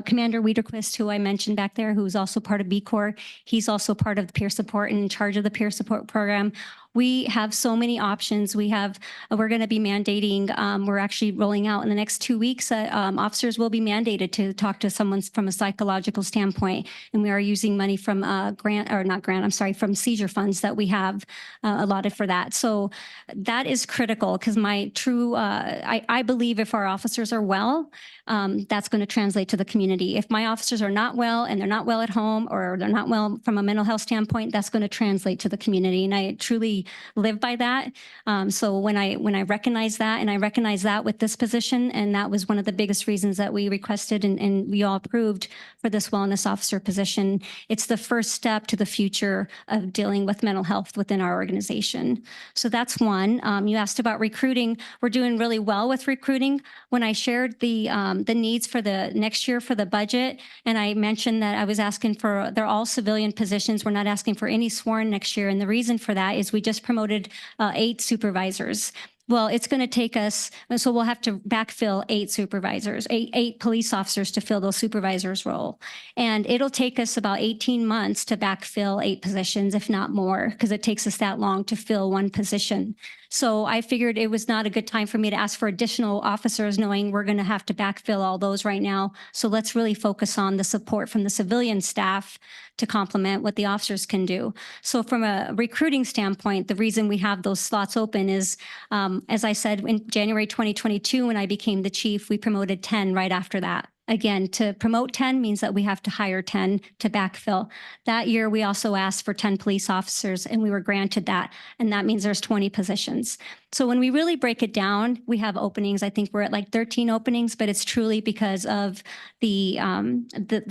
Commander Wiederquist, who I mentioned back there, who's also part of B Corps, he's also part of the peer support and in charge of the peer support program. We have so many options. We're going to be mandating, we're actually rolling out in the next 2 weeks, officers will be mandated to talk to someone from a psychological standpoint. And we are using money from from seizure funds that we have allotted for that. So that is critical because I believe if our officers are well, that's going to translate to the community. If my officers are not well and they're not well at home or they're not well from a mental health standpoint, that's going to translate to the community. And I truly live by that. So when I recognize that, and I recognize that with this position, and that was one of the biggest reasons that we requested and we all approved for this wellness officer position. It's the first step to the future of dealing with mental health within our organization. So that's one. You asked about recruiting. We're doing really well with recruiting. When I shared the needs for the next year for the budget, and I mentioned that I was asking they're all civilian positions. We're not asking for any sworn next year. And the reason for that is we just promoted 8 supervisors. Well, it's going to take us, so we'll have to backfill 8 supervisors, eight police officers to fill those supervisors' role. And it'll take us about 18 months to backfill 8 positions, if not more, because it takes us that long to fill one position. So I figured it was not a good time for me to ask for additional officers, knowing we're going to have to backfill all those right now. So let's really focus on the support from the civilian staff to complement what the officers can do. So from a recruiting standpoint, the reason we have those slots open is, as I said, in January 2022, when I became the chief, we promoted 10 right after that. Again, to promote 10 means that we have to hire 10 to backfill. That year, we also asked for 10 police officers, and we were granted that. And that means there's 20 positions. So when we really break it down, we have openings. I think we're at like 13 openings, but it's truly because of the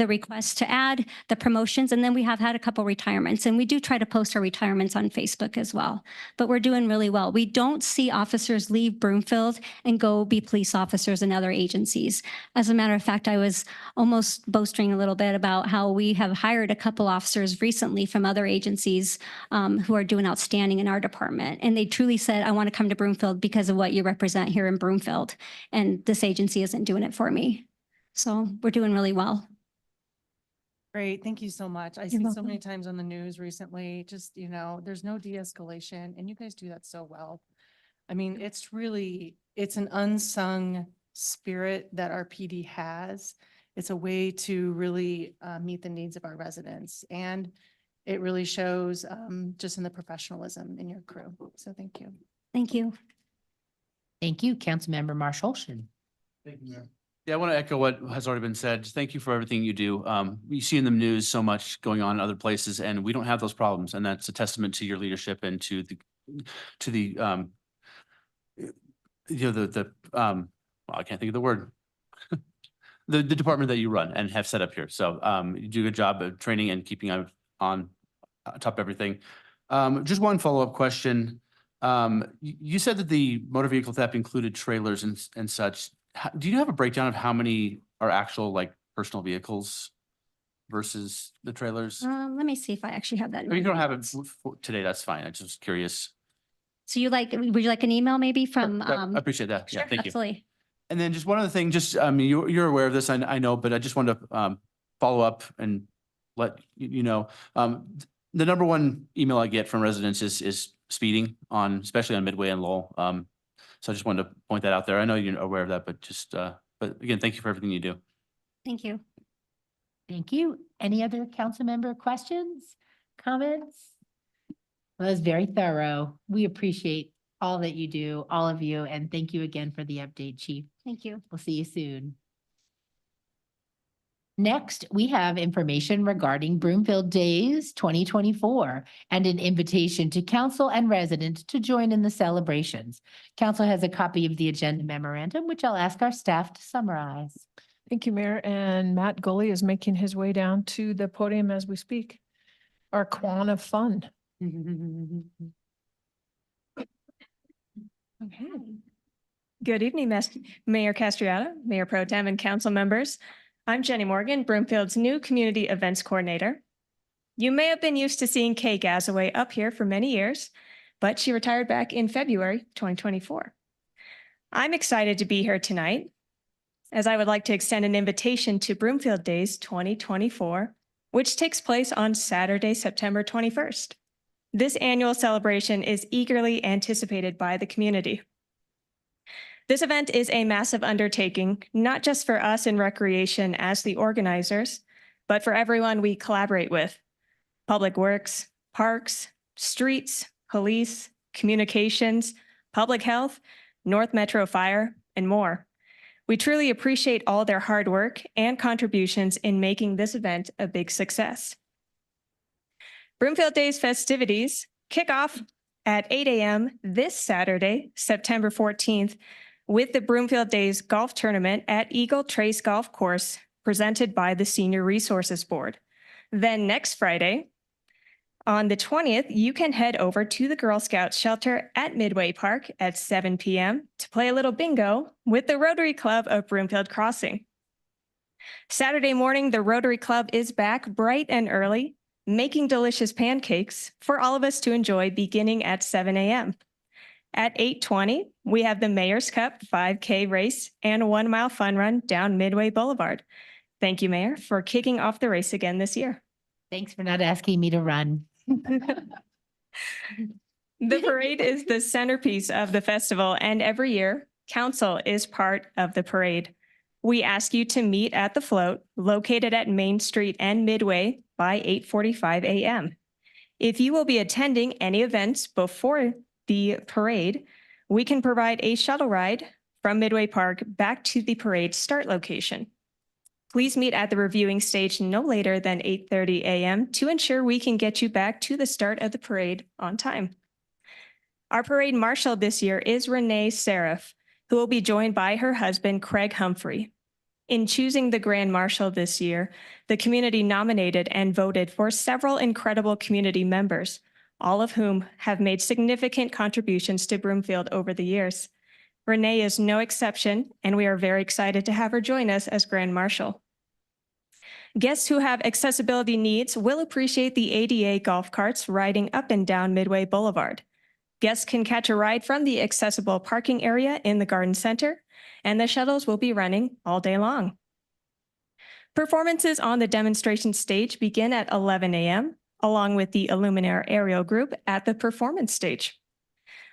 request to add, the promotions, and then we have had a couple retirements. And we do try to post our retirements on Facebook as well. But we're doing really well. We don't see officers leave Broomfield and go be police officers in other agencies. As a matter of fact, I was almost boasting a little bit about how we have hired a couple officers recently from other agencies who are doing outstanding in our department. And they truly said, I want to come to Broomfield because of what you represent here in Broomfield. And this agency isn't doing it for me. So we're doing really well. Great. Thank you so much. I see so many times on the news recently, just, there's no de-escalation, and you guys do that so well. I mean, it's an unsung spirit that our PD has. It's a way to really meet the needs of our residents. And it really shows just in the professionalism in your crew. So thank you. Thank you. Thank you, Councilmember Marshall. Thank you, Mayor. Yeah, I want to echo what has already been said. Just thank you for everything you do. We see in the news so much going on in other places, and we don't have those problems. And that's a testament to your leadership and to the well, I can't think of the word. The department that you run and have set up here. So you do a good job of training and keeping on top of everything. Just one follow-up question. You said that the motor vehicle theft included trailers and such. Do you have a breakdown of how many are actual like personal vehicles versus the trailers? Let me see if I actually have that. in If you my don't have it notes. today, that's fine. I'm just curious. So would you like an email maybe from? I appreciate that. Yeah, Sure, thank you. absolutely. And then just one other thing, just, you're aware of this, I know, but I just wanted to, follow up and let you know. The number one email I get from residents is speeding on, especially on Midway and Lowell. So I just wanted to point that out there. I know you're aware of that, but just, but again, thank you for everything you do. Thank you. Thank you. Any other council member questions, comments? Well, that was very thorough. We appreciate all that you do, all of you, and thank you again for the update, Chief. Thank you. We'll see you soon. Next, we have information regarding Broomfield Days 2024 and an invitation to council and residents to join in the celebrations. Council has a copy of the agenda memorandum, which I'll ask our staff to summarize. Thank you, Mayor. And Matt Gully is making his way down to the podium as we speak. Our Quan of Fun. Okay. Good evening, Mayor Castriata, Mayor Pro Tem, and council members. I'm Jenny Morgan, Broomfield's new Community Events Coordinator. You may have been used to seeing Kay Gazaway up here for many years, but she retired back in February 2024. I'm excited to be here tonight, as I would like to extend an invitation to Broomfield Days 2024, which takes place on Saturday, September 21st. This annual celebration is eagerly anticipated by the community. This event is a massive undertaking, not just for us in recreation as the organizers, but for everyone we collaborate with: Public Works, Parks, Streets, Police, Communications, Public Health, North Metro Fire, and more. We truly appreciate all their hard work and contributions in making this event a big success. Broomfield Days festivities kick off at 8 a.m. this Saturday, September 14th, with the Broomfield Days Golf Tournament at Eagle Trace Golf Course, presented by the Senior Resources Board. Then next Friday, on the 20th, you can head over to the Girl Scouts shelter at Midway Park at 7 p.m. to play a little bingo with the Rotary Club of Broomfield Crossing. Saturday morning, the Rotary Club is back bright and early, making delicious pancakes for all of us to enjoy beginning at 7 a.m. At 8:20, we have the Mayor's Cup 5K race and a 1 mile fun run down Midway Boulevard. Thank you, Mayor, for kicking off the race again this year. Thanks for not asking me to run. The parade is the centerpiece of the festival, and every year, council is part of the parade. We ask you to meet at the float located at Main Street and Midway by 8:45 a.m. If you will be attending any events before the parade, we can provide a shuttle ride from Midway Park back to the parade start location. Please meet at the reviewing stage no later than 8:30 a.m. to ensure we can get you back to the start of the parade on time. Our parade marshal this year is Renee Seraph, who will be joined by her husband, Craig Humphrey. In choosing the Grand Marshal this year, the community nominated and voted for several incredible community members, all of whom have made significant contributions to Broomfield over the years. Renee is no exception, and we are very excited to have her join us as Grand Marshal. Guests who have accessibility needs will appreciate the ADA golf carts riding up and down Midway Boulevard. Guests can catch a ride from the accessible parking area in the Garden Center, and the shuttles will be running all day long. Performances on the demonstration stage begin at 11 a.m., along with the Illuminaire Aerial Group at the performance stage.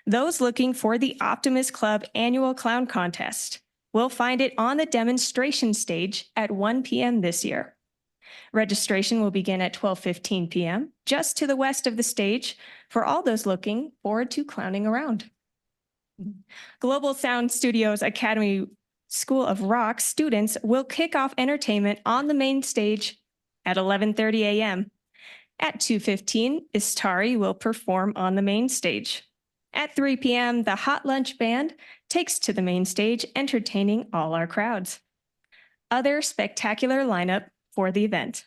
Those looking for the Optimist Club Annual Clown Contest will find it on the demonstration stage at 1 p.m. this year. Registration will begin at 12:15 p.m., just to the west of the stage, for all those looking forward to clowning around. Global Sound Studios Academy School of Rock students will kick off entertainment on the main stage at 11:30 a.m. At 2:15, Istari will perform on the main stage. At 3 p.m., the Hot Lunch Band takes to the main stage, entertaining all our crowds. Other spectacular lineup for the event.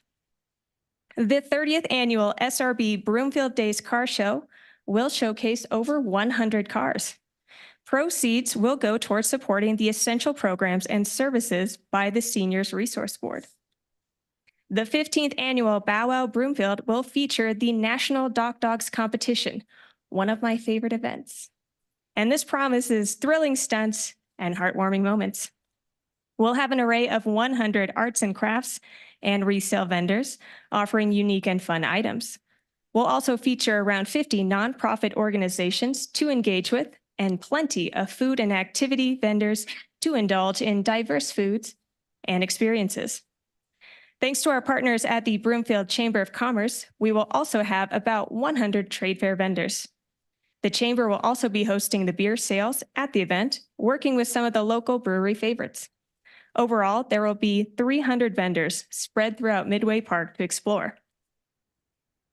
The 30th annual SRB Broomfield Days Car Show will showcase over 100 cars. Proceeds will go towards supporting the essential programs and services by the Seniors Resource Board. The 15th annual Bow Wow Broomfield will feature the National Dock Dogs Competition, one of my favorite events. And this promises thrilling stunts and heartwarming moments. We'll have an array of 100 arts and crafts and resale vendors offering unique and fun items. We'll also feature around 50 nonprofit organizations to engage with and plenty of food and activity vendors to indulge in diverse foods and experiences. Thanks to our partners at the Broomfield Chamber of Commerce, we will also have about 100 trade fair vendors. The Chamber will also be hosting the beer sales at the event, working with some of the local brewery favorites. Overall, there will be 300 vendors spread throughout Midway Park to explore.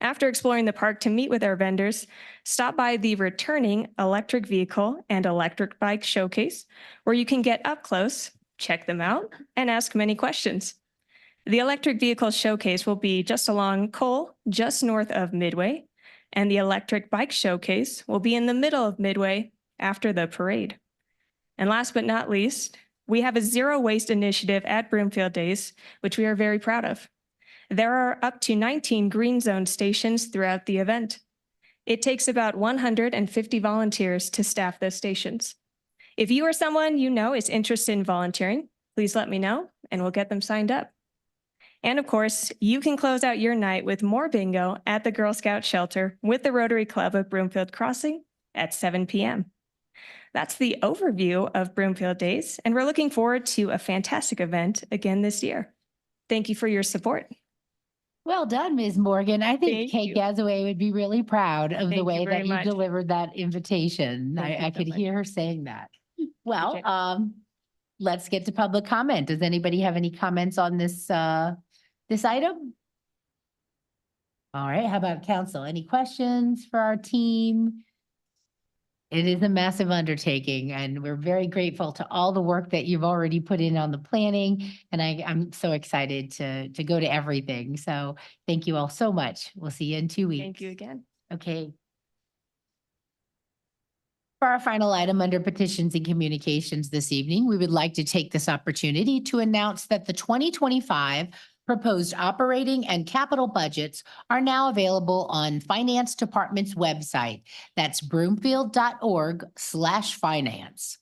After exploring the park to meet with our vendors, stop by the returning electric vehicle and electric bike showcase, where you can get up close, check them out, and ask many questions. The electric vehicle showcase will be just along Cole, just north of Midway, and the electric bike showcase will be in the middle of Midway after the parade. And last but not least, we have a zero waste initiative at Broomfield Days, which we are very proud of. There are up to 19 green zone stations throughout the event. It takes about 150 volunteers to staff those stations. If you or someone you know is interested in volunteering, please let me know and we'll get them signed up. And of course, you can close out your night with more bingo at the Girl Scout shelter with the Rotary Club of Broomfield Crossing at 7 p.m. That's the overview of Broomfield Days, and we're looking forward to a fantastic event again this year. Thank you for your support. Well done, Ms. Morgan. I think Thank Kate you. Gazaway would be really proud of Thank the you way very that you much. delivered that invitation. Thank you I so could much. hear her saying that. Well, Appreciate let's get to public comment. Does anybody have any comments on this, this item? All right, how about council? Any questions for our team? It is a massive undertaking and we're very grateful to all the work that you've already put in on the planning. And I'm so excited to go to everything. So thank you all so much. We'll see you in 2 weeks. Thank you again. Okay. For our final item under petitions and communications this evening, we would like to take this opportunity to announce that the 2025 proposed operating and capital budgets are now available on Finance Department's website. That's broomfield.org/finance.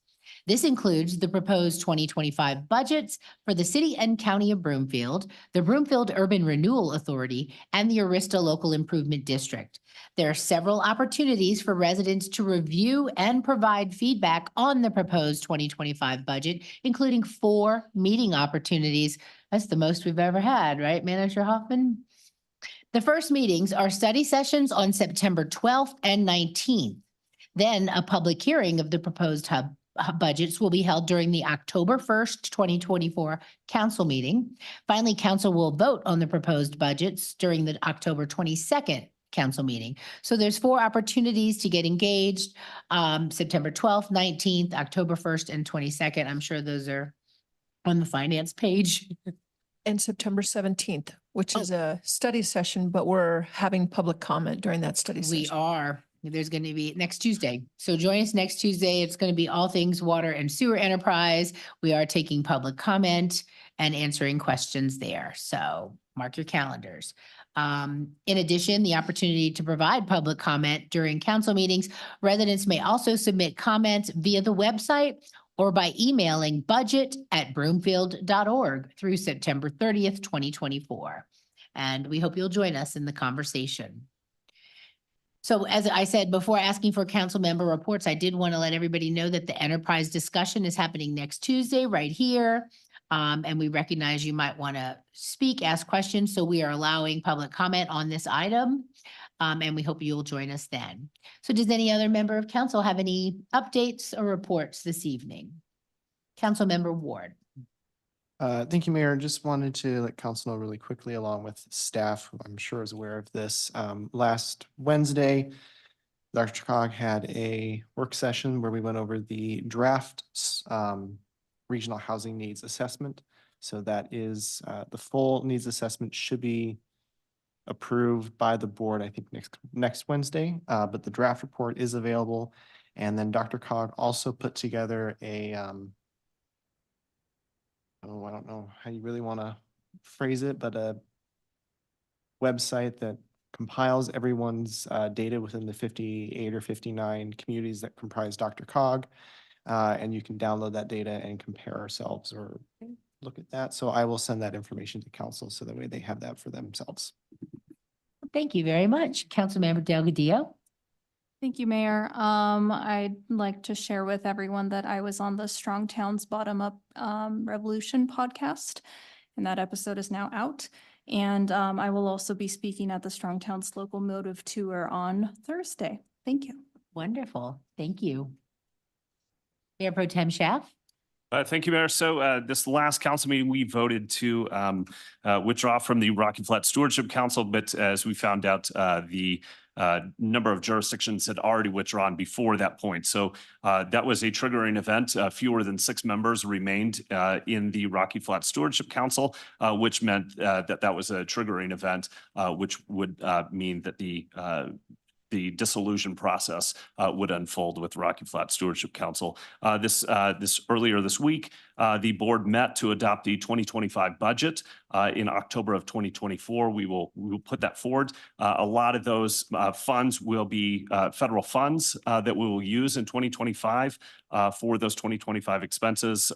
This includes the proposed 2025 budgets for the city and county of Broomfield, the Broomfield Urban Renewal Authority, and the Arista Local Improvement District. There are several opportunities for residents to review and provide feedback on the proposed 2025 budget, including 4 meeting opportunities. That's the most we've ever had, right, Manager Hoffman? The first meetings are study sessions on September 12th and 19th. Then a public hearing of the proposed budgets will be held during the October 1st, 2024 council meeting. Finally, council will vote on the proposed budgets during the October 22nd council meeting. So there's 4 opportunities to get engaged, September 12th, 19th, October 1st, and 22nd. I'm sure those are on the finance page. And September 17th, which is a study session, but we're having public comment during that study session. We are. There's going to be next Tuesday. So join us next Tuesday. It's going to be all things water and sewer enterprise. We are taking public comment and answering questions there. So mark your calendars. In addition, the opportunity to provide public comment during council meetings, residents may also submit comments via the website or by emailing budget@broomfield.org through September 30th, 2024. And we hope you'll join us in the conversation. So as I said, before asking for council member reports, I did want to let everybody know that the enterprise discussion is happening next Tuesday right here. And we recognize you might want to speak, ask questions. So we are allowing public comment on this item. And we hope you'll join us then. So does any other member of council have any updates or reports this evening? Councilmember Ward. Thank you, Mayor. Just wanted to let council know really quickly, along with staff, who I'm sure is aware of this. Last Wednesday, Dr. Cog had a work session where we went over the draft regional housing needs assessment. So that is, the full needs assessment should be approved by the board, I think next Wednesday, but the draft report is available. And then Dr. Cog also put together a, I don't know how you really want to phrase it, but a website that compiles everyone's data within the 58 or 59 communities that comprise Dr. Cog. And you can download that data and compare ourselves or look at that. So I will send that information to council so that way they have that for themselves. Thank you very much. Councilmember Delgadillo. Thank you, Mayor. I'd like to share with everyone that I was on the Strong Towns Bottom Up Revolution podcast, and that episode is now out. And I will also be speaking at the Strong Towns Local Motive Tour on Thursday. Thank you. Wonderful. Thank you. Mayor Pro Tem Schaaf. Thank you, Mayor. So this last council meeting, we voted to withdraw from the Rocky Flat Stewardship Council, but as we found out, the number of jurisdictions had already withdrawn before that point. So that was a triggering event. Fewer than 6 members remained in the Rocky Flat Stewardship Council, which meant that was a triggering event, which would mean that the dissolution process would unfold with Rocky Flat Stewardship Council. This earlier this week, the board met to adopt the 2025 budget. In October of 2024, we will put that forward. A lot of those funds will be federal funds that we will use in 2025 for those 2025 expenses.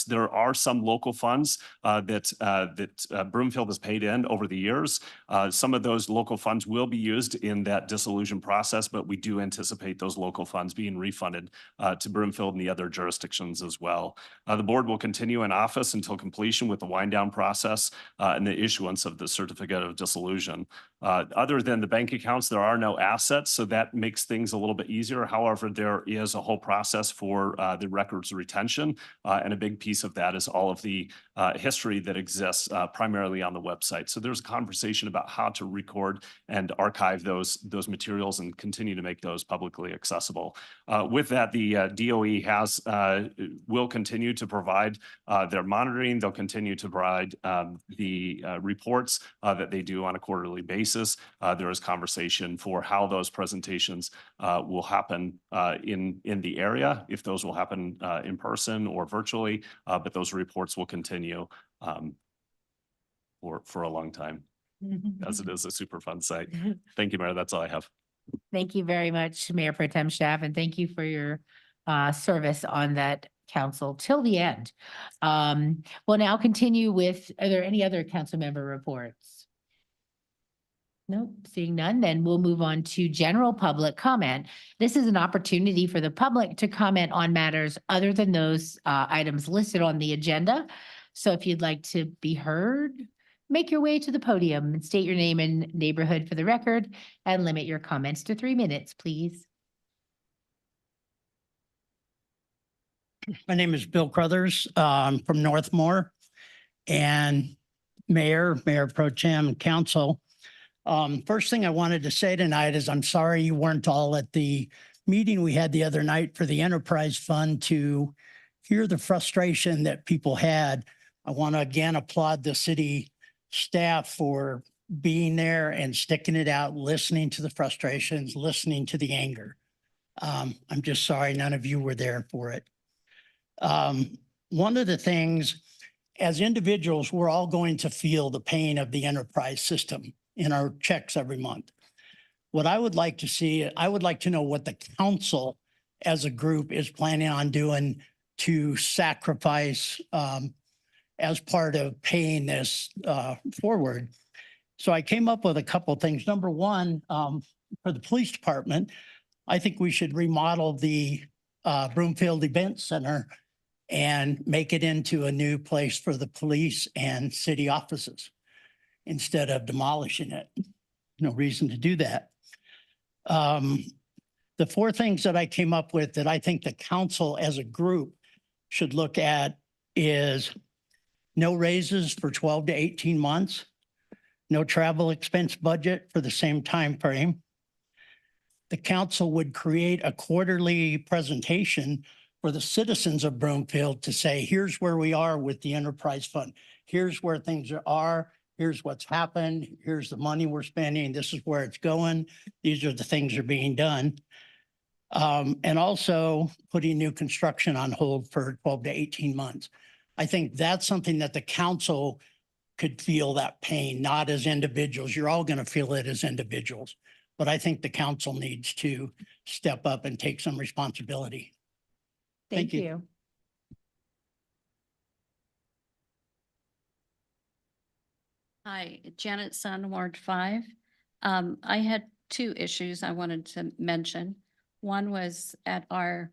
There are some local funds that Broomfield has paid in over the years. Some of those local funds will be used in that dissolution process, but we do anticipate those local funds being refunded to Broomfield and the other jurisdictions as well. The board will continue in office until completion with the wind down process and the issuance of the certificate of dissolution. Other than the bank accounts, there are no assets, so that makes things a little bit easier. However, there is a whole process for the records retention, and a big piece of that is all of the history that exists primarily on the website. So there's a conversation about how to record and archive those materials and continue to make those publicly accessible. With that, the DOE will continue to provide their monitoring. They'll continue to provide the reports that they do on a quarterly basis. There is conversation for how those presentations will happen in the area, if those will happen in person or virtually, but those reports will continue for a long time, as it is a super fun site. Thank you, Mayor. That's all I have. Thank you very much, Mayor Pro Tem Schaaf, and thank you for your service on that council till the end. We'll now continue with, are there any other council member reports? Nope, seeing none, then we'll move on to general public comment. This is an opportunity for the public to comment on matters other than those items listed on the agenda. So if you'd like to be heard, make your way to the podium and state your name and neighborhood for the record and limit your comments to 3 minutes, please. My name is Bill Crothers. I'm from Northmore, and Mayor Pro Tem, and Council. First thing I wanted to say tonight is I'm sorry you weren't all at the meeting we had the other night for the Enterprise Fund to hear the frustration that people had. I want to again applaud the city staff for being there and sticking it out, listening to the frustrations, listening to the anger. I'm just sorry none of you were there for it. One of the things, as individuals, we're all going to feel the pain of the enterprise system in our checks every month. What I would like to see, I would like to know what the council as a group is planning on doing to sacrifice as part of paying this forward. So I came up with a couple of things. Number one, for the police department, I think we should remodel the Broomfield Event Center and make it into a new place for the police and city offices instead of demolishing it. No reason to do that. The 4 things that I came up with that I think the council as a group should look at is no raises for 12 to 18 months, no travel expense budget for the same time frame, the council would create a quarterly presentation for the citizens of Broomfield to say, here's where we are with the enterprise fund. Here's where things are. Here's what's happened. Here's the money we're spending. This is where it's going. These are the things that are being done. And also putting new construction on hold for 12 to 18 months. I think that's something that the council could feel that pain, not as individuals. You're all going to feel it as individuals. But I think the council needs to step up and take some responsibility. Thank you. Hi, Janet Sun, Ward 5. I had two issues I wanted to mention. One was at our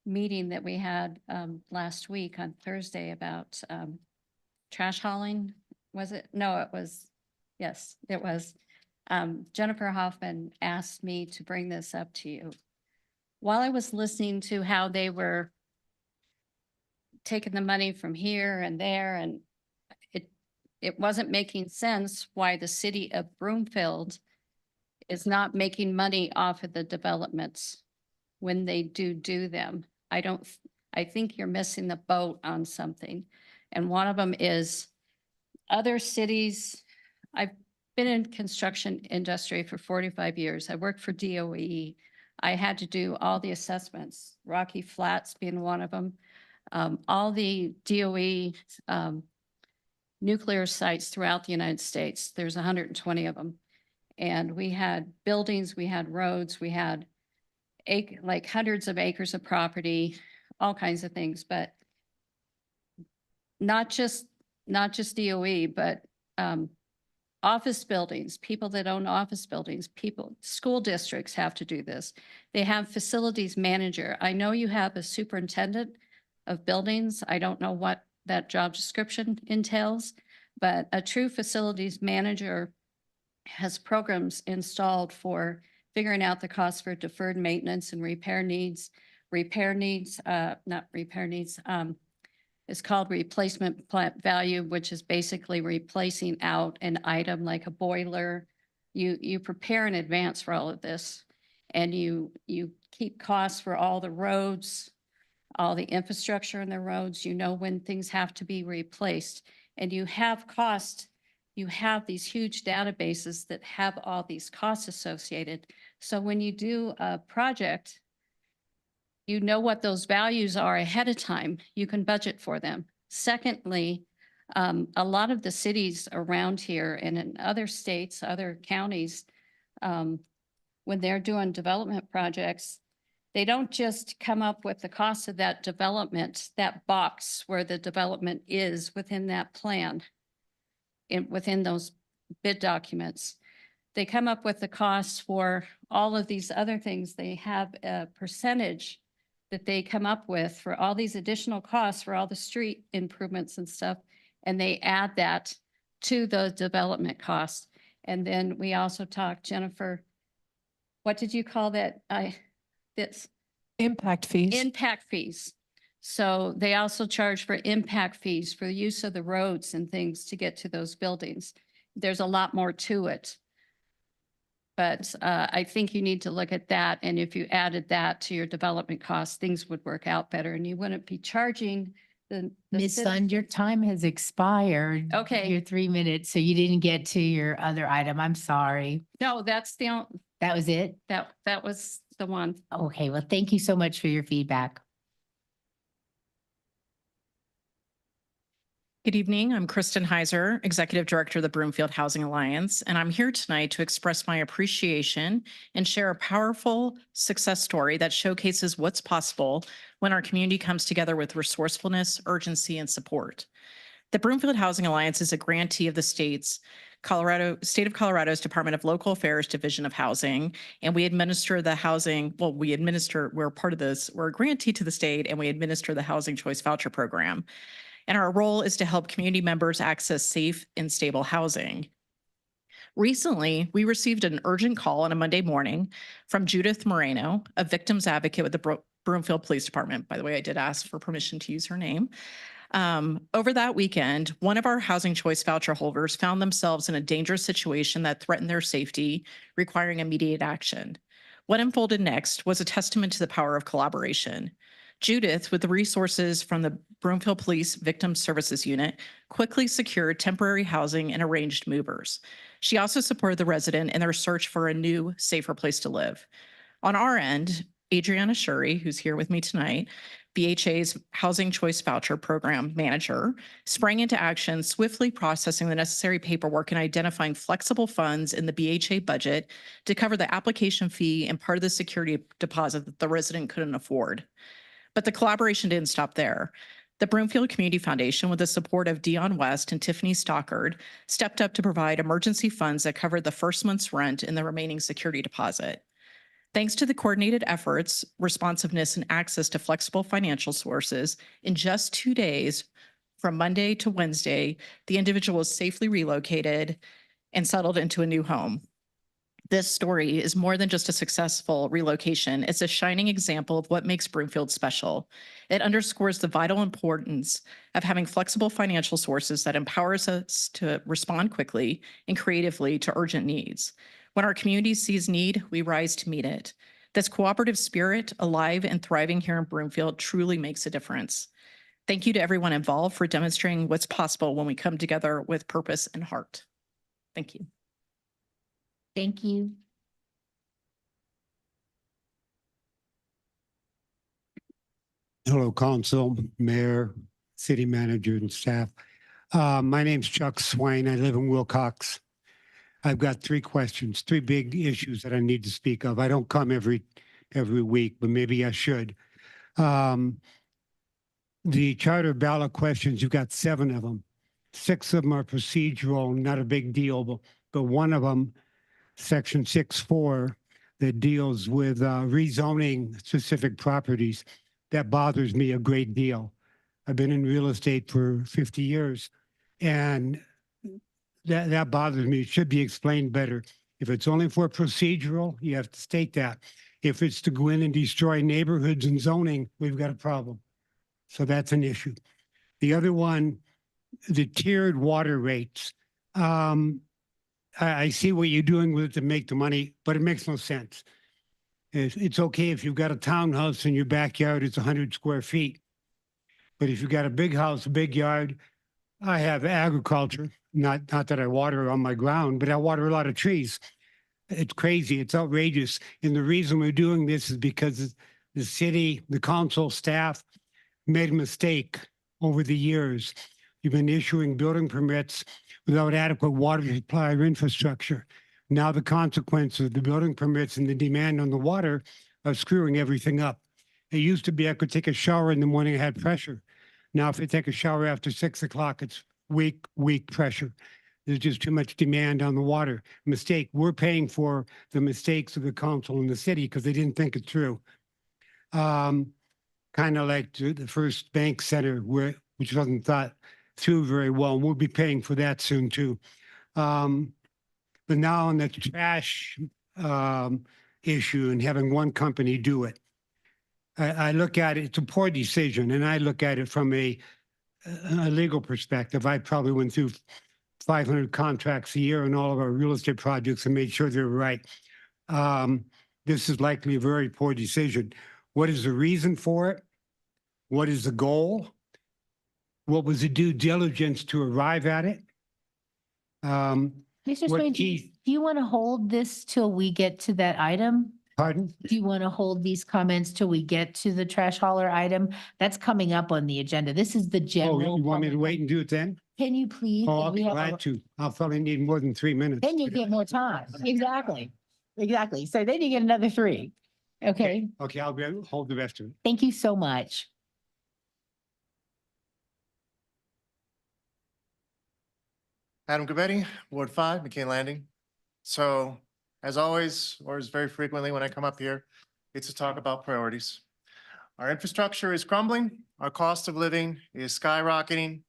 meeting that we had last week on Thursday about trash hauling. Was it? No, it was. Yes, it was. Jennifer Hoffman asked me to bring this up to you. While I was listening to how they were taking the money from here and there, and it wasn't making sense why the city of Broomfield is not making money off of the developments when they do them. I think you're missing the boat on something. And one of them is other cities. I've been in construction industry for 45 years. I worked for DOE. I had to do all the assessments, Rocky Flats being one of them. All the DOE nuclear sites throughout the United States. There's 120 of them. And we had buildings, we had roads, we had like hundreds of acres of property, all kinds of things, but not just DOE, but office buildings, people that own office buildings, school districts have to do this. They have facilities manager. I know you have a superintendent of buildings. I don't know what that job description entails, but a true facilities manager has programs installed for figuring out the cost for deferred maintenance and repair needs. It's called replacement plant value, which is basically replacing out an item like a boiler. You prepare in advance for all of this, and you keep costs for all the roads, all the infrastructure in the roads. You know when things have to be replaced, and you have cost. You have these huge databases that have all these costs associated. So when you do a project, you know what those values are ahead of time. You can budget for them. Secondly, a lot of the cities around here and in other states, other counties, when they're doing development projects, they don't just come up with the cost of that development, that box where the development is within that plan, within those bid documents. They come up with the costs for all of these other things. They have a percentage that they come up with for all these additional costs for all the street improvements and stuff. And they add that to the development cost. And then we also talked, Jennifer, what did you call that? Impact fees. Impact fees. So they also charge for impact fees for the use of the roads and things to get to those buildings. There's a lot more to it. But I think you need to look at that. And if you added that to your development costs, things would work out better and you wouldn't be charging the Ms. Sun, your time has expired. Okay. Your 3 minutes, so you didn't get to your other item. I'm sorry. No, that's the, That was it? that was the one. Okay, well, thank you so much for your feedback. Good evening. I'm Kristen Heiser, Executive Director of the Broomfield Housing Alliance, and I'm here tonight to express my appreciation and share a powerful success story that showcases what's possible when our community comes together with resourcefulness, urgency, and support. The Broomfield Housing Alliance is a grantee of the State of Colorado's Department of Local Affairs Division of Housing, and we administer the housing, we're part of this, we're a grantee to the state, and we administer the Housing Choice Voucher Program. And our role is to help community members access safe and stable housing. Recently, we received an urgent call on a Monday morning from Judith Moreno, a victims advocate with the Broomfield Police Department. By the way, I did ask for permission to use her name. Over that weekend, one of our Housing Choice Voucher holders found themselves in a dangerous situation that threatened their safety, requiring immediate action. What unfolded next was a testament to the power of collaboration. Judith, with the resources from the Broomfield Police Victim Services Unit, quickly secured temporary housing and arranged movers. She also supported the resident in their search for a new, safer place to live. On our end, Adriana Shuri, who's here with me tonight, BHA's Housing Choice Voucher Program Manager, sprang into action, swiftly processing the necessary paperwork and identifying flexible funds in the BHA budget to cover the application fee and part of the security deposit that the resident couldn't afford. But the collaboration didn't stop there. The Broomfield Community Foundation, with the support of Dion West and Tiffany Stockard, stepped up to provide emergency funds that covered the first month's rent and the remaining security deposit. Thanks to the coordinated efforts, responsiveness, and access to flexible financial sources, in just 2 days, from Monday to Wednesday, the individual was safely relocated and settled into a new home. This story is more than just a successful relocation. It's a shining example of what makes Broomfield special. It underscores the vital importance of having flexible financial sources that empowers us to respond quickly and creatively to urgent needs. When our community sees need, we rise to meet it. This cooperative spirit, alive and thriving here in Broomfield, truly makes a difference. Thank you to everyone involved for demonstrating what's possible when we come together with purpose and heart. Thank you. Thank you. Hello, council, mayor, city manager, and staff. My name's Chuck Swain. I live in Wilcox. I've got 3 questions, 3 big issues that I need to speak of. I don't come every week, but maybe I should. The charter ballot questions, you've got 7 of them. 6 of them are procedural, not a big deal, but one of them, section 6.4, that deals with rezoning specific properties. That bothers me a great deal. I've been in real estate for 50 years, and that bothers me. It should be explained better. If it's only for procedural, you have to state that. If it's to go in and destroy neighborhoods and zoning, we've got a problem. So that's an issue. The other one, the tiered water rates. I see what you're doing with it to make the money, but it makes no sense. It's okay if you've got a townhouse in your backyard, it's 100 square feet. But if you've got a big house, a big yard, I have agriculture, not that I water on my ground, but I water a lot of trees. It's crazy, it's outrageous. And the reason we're doing this is because the city, the council staff made a mistake over the years. You've been issuing building permits without adequate water supply or infrastructure. Now the consequences of the building permits and the demand on the water are screwing everything up. It used to be I could take a shower in the morning, I had pressure. Now if I take a shower after 6 o'clock, it's weak pressure. There's just too much demand on the water. Mistake. We're paying for the mistakes of the council and the city because they didn't think it through. Kind of like the first bank center, which wasn't thought through very well. We'll be paying for that soon too. But now on the trash issue and having one company do it, I look at it, it's a poor decision, and I look at it from a legal perspective. I probably went through 500 contracts a year on all of our real estate projects and made sure they're right. This is likely a very poor decision. What is the reason for it? What is the goal? What was the due diligence to arrive at it? Mr. Swain, do you want to hold this till we get to that item? Pardon? Do you want to hold these comments till we get to the trash hauler item? That's coming up on the agenda. This is the Oh, general. you want me to public- wait and do it then? Can you please? Oh, I'll We be have a- glad to. I'll probably need more than 3 minutes. Then you get more time. Exactly. Exactly. So then you get another 3. Okay. Okay, I'll hold the rest of it. Thank you so much. Adam Gabetti, Ward 5, McCain Landing. So as always, or as very frequently when I come up here, it's to talk about priorities. Our infrastructure is crumbling, our cost of living is skyrocketing,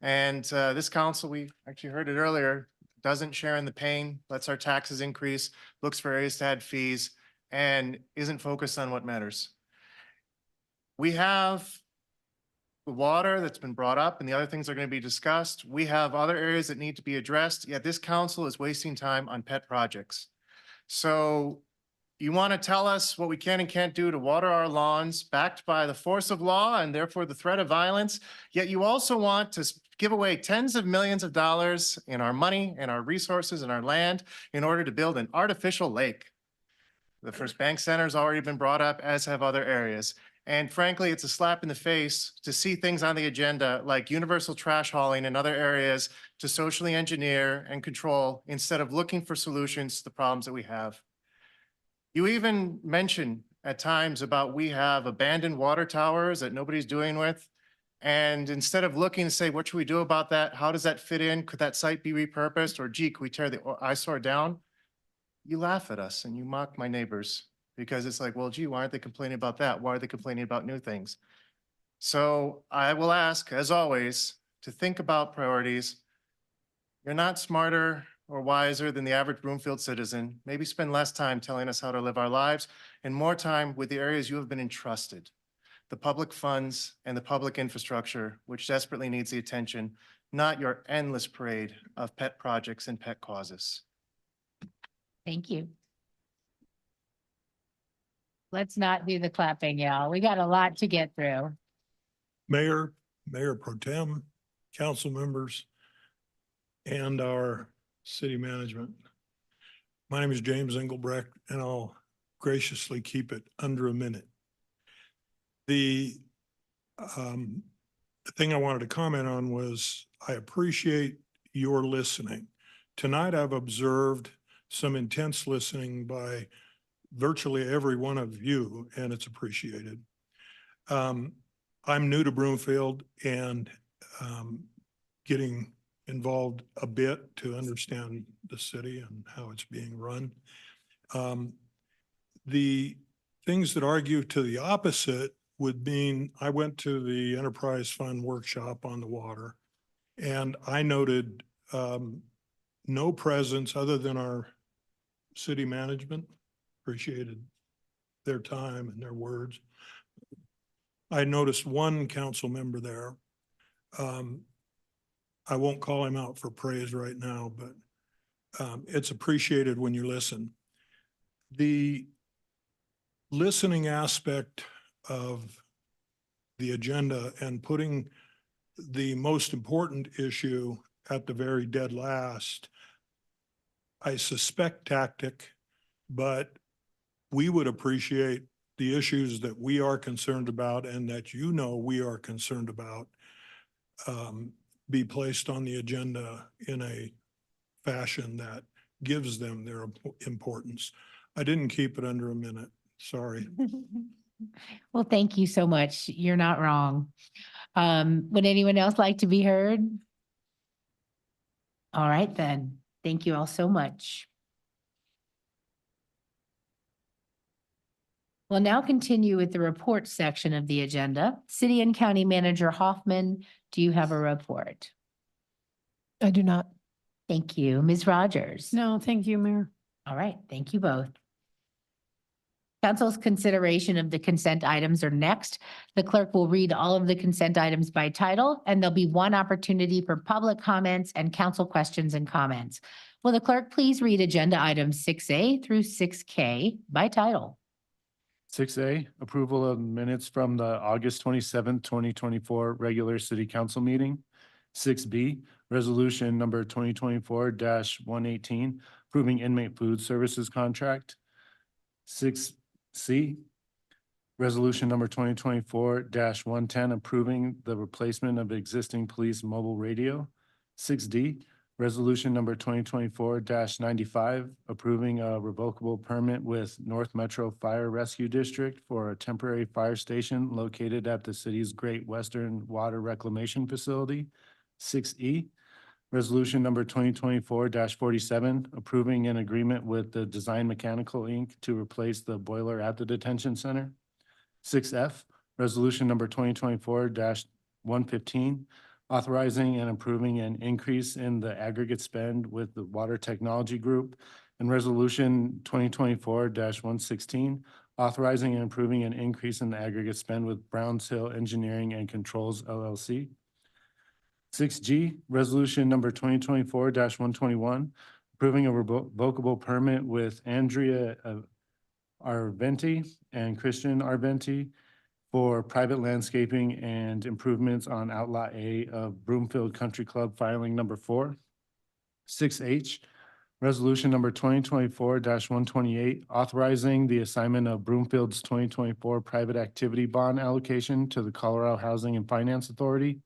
and this council, we actually heard it earlier, doesn't share in the pain, lets our taxes increase, looks for areas to add fees, and isn't focused on what matters. We have the water that's been brought up and the other things are going to be discussed. We have other areas that need to be addressed, yet this council is wasting time on pet projects. So You want to tell us what we can and can't do to water our lawns backed by the force of law and therefore the threat of violence. Yet you also want to give away tens of millions of dollars in our money and our resources and our land in order to build an artificial lake. The First Bank Center has already been brought up, as have other areas. And frankly, it's a slap in the face to see things on the agenda like universal trash hauling in other areas to socially engineer and control instead of looking for solutions to the problems that we have. You even mention at times about we have abandoned water towers that nobody's doing with. And instead of looking to say, what should we do about that? How does that fit in? Could that site be repurposed? Or gee, could we tear the eyesore down? You laugh at us and you mock my neighbors because it's like, well, gee, why aren't they complaining about that? Why are they complaining about new things? So I will ask, as always, to think about priorities. You're not smarter or wiser than the average Broomfield citizen. Maybe spend less time telling us how to live our lives and more time with the areas you have been entrusted, the public funds and the public infrastructure, which desperately needs the attention, not your endless parade of pet projects and pet causes. Thank you. Let's not do the clapping, y'all. We got a lot to get through. Mayor, Mayor Pro Tem, council members, and our city management. My name is James Engelbrecht, and I'll graciously keep it under a minute. The thing I wanted to comment on was I appreciate your listening. Tonight, I've observed some intense listening by virtually every one of you, and it's appreciated. I'm new to Broomfield and getting involved a bit to understand the city and how it's being run. The things that argue to the opposite would mean I went to the Enterprise Fund workshop on the water, and I noted no presence other than our city management. Appreciated their time and their words. I noticed one council member there. I won't call him out for praise right now, but it's appreciated when you listen. The listening aspect of the agenda and putting the most important issue at the very dead last, I suspect tactic, but we would appreciate the issues that we are concerned about and that you know we are concerned about be placed on the agenda in a fashion that gives them their importance. I didn't keep it under a minute. Sorry. Well, thank you so much. You're not wrong. Would anyone else like to be heard? All right, then. Thank you all so much. We'll now continue with the report section of the agenda. City and County Manager Hoffman, do you have a report? I do not. Thank you. Ms. Rogers? No, thank you, Mayor. All right, thank you both. Council's consideration of the consent items are next. The clerk will read all of the consent items by title, and there'll be one opportunity for public comments and council questions and comments. Will the clerk please read agenda items 6A through 6K by title? 6A, approval of minutes from the August 27th, 2024 regular city council meeting. 6B, resolution number 2024-118, approving inmate food services contract. 6C, resolution number 2024-110, approving the replacement of existing police mobile radio. 6D, resolution number 2024-95, approving a revocable permit with North Metro Fire Rescue District for a temporary fire station located at the city's Great Western Water Reclamation Facility. 6E, resolution number 2024-47, approving an agreement with the Design Mechanical Inc. to replace the boiler at the detention center. 6F, resolution number 2024-115, authorizing and approving an increase in the aggregate spend with the Water Technology Group. And resolution 2024-116, authorizing and approving an increase in the aggregate spend with Browns Hill Engineering and Controls LLC. 6G, resolution number 2024-121, approving a revocable permit with Andrea Arventi and Christian Arventi for private landscaping and improvements on Outlot A of Broomfield Country Club, filing number 4. 6H, resolution number 2024-128, authorizing the assignment of Broomfield's 2024 private activity bond allocation to the Colorado Housing and Finance Authority.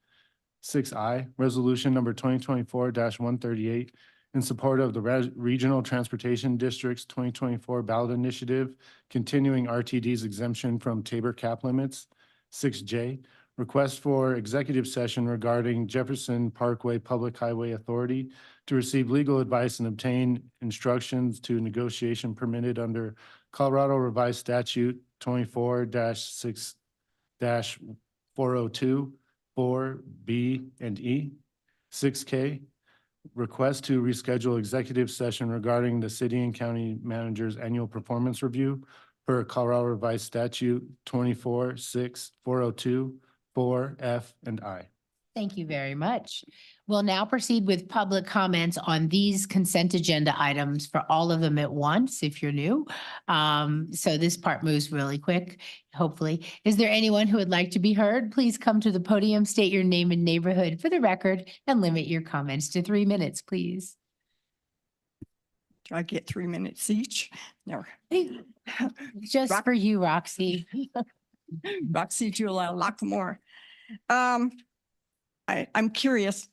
6I, resolution number 2024-138, in support of the Regional Transportation District's 2024 ballot initiative, continuing RTD's exemption from Tabor cap limits. 6J, request for executive session regarding Jefferson Parkway Public Highway Authority to receive legal advice and obtain instructions to negotiation permitted under Colorado Revised Statute 24-6-402, 4B and E. 6K, request to reschedule executive session regarding the city and county manager's annual performance review per Colorado Revised Statute 24-6-402, 4F and I. Thank you very much. We'll now proceed with public comments on these consent agenda items for all of them at once, if you're new. So this part moves really quick, hopefully. Is there anyone who would like to be heard? Please come to the podium, state your name and neighborhood for the record, and limit your comments to 3 minutes, please. Do I get 3 minutes each? No. Just for you, Roxy. Roxy Julia Lockmore. I'm curious.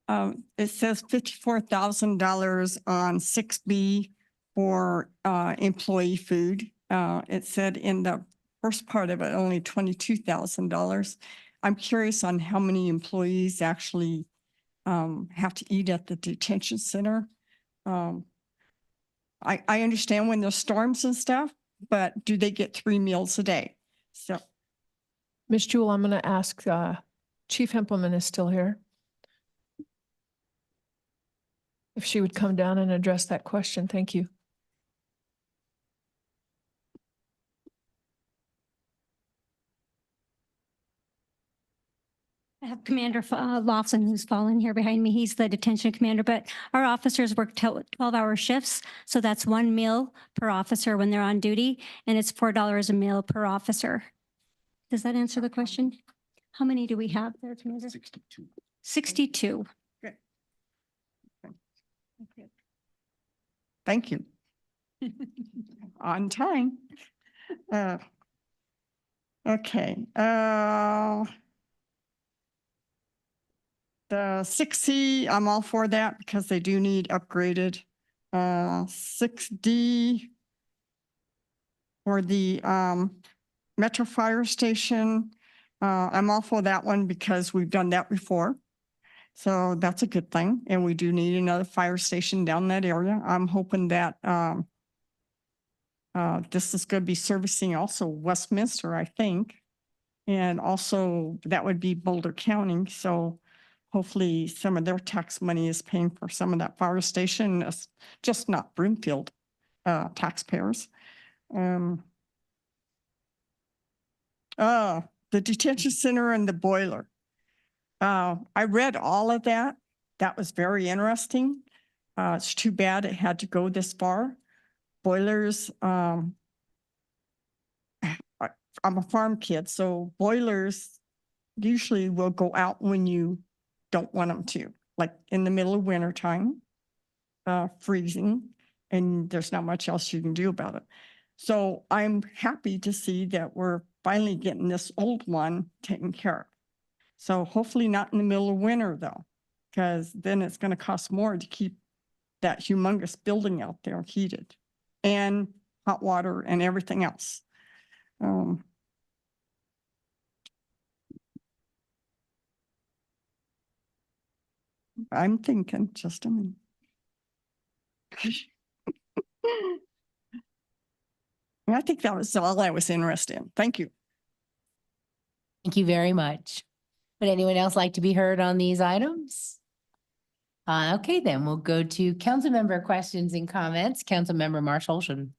It says $54,000 on 6B for employee food. It said in the first part of it, only $22,000. I'm curious on how many employees actually have to eat at the detention center. I understand when there's storms and stuff, but do they get 3 meals a day? So, Ms. Jewell, I'm going to ask, Chief Hempleman is still here. If she would come down and address that question, thank you. I have Commander Lawson, who's fallen here behind me. He's the detention commander, but our officers work 12-hour shifts. So that's 1 meal per officer when they're on duty, and it's $4 a meal per officer. Does that answer the question? How many do we have there, Commander? 62. 62. good. Thank you. On time. Okay. The 6C, I'm all for that because they do need upgraded. 6D for the Metro Fire Station. I'm all for that one because we've done that before. So that's a good thing. And we do need another fire station down that area. I'm hoping that this is going to be servicing also Westminster, I think. And also that would be Boulder County. So hopefully some of their tax money is paying for some of that fire station, just not Broomfield taxpayers. The detention center and the boiler. I read all of that. That was very interesting. It's too bad it had to go this far. Boilers, I'm a farm kid, so boilers usually will go out when you don't want them to, like in the middle of winter time, freezing, and there's not much else you can do about it. So I'm happy to see that we're finally getting this old one taken care of. So hopefully not in the middle of winter though, because then it's going to cost more to keep that humongous building out there heated and hot water and everything else. I'm thinking just a minute. I think that was all I was interested in. Thank you. Thank you very much. Would anyone else like to be heard on these items? Okay, then we'll go to council member questions and comments. Councilmember Marshall Olson.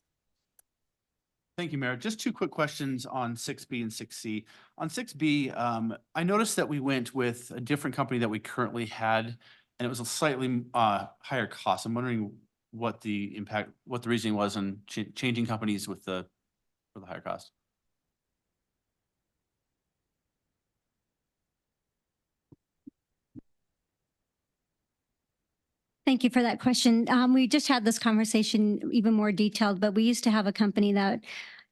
Thank you, Mayor. Just 2 quick questions on 6B and 6C. On 6B, I noticed that we went with a different company that we currently had, and it was a slightly higher cost. I'm wondering what the impact, what the reasoning was on changing companies with the for the higher cost? Thank you for that question. We just had this conversation even more detailed, but we used to have a company that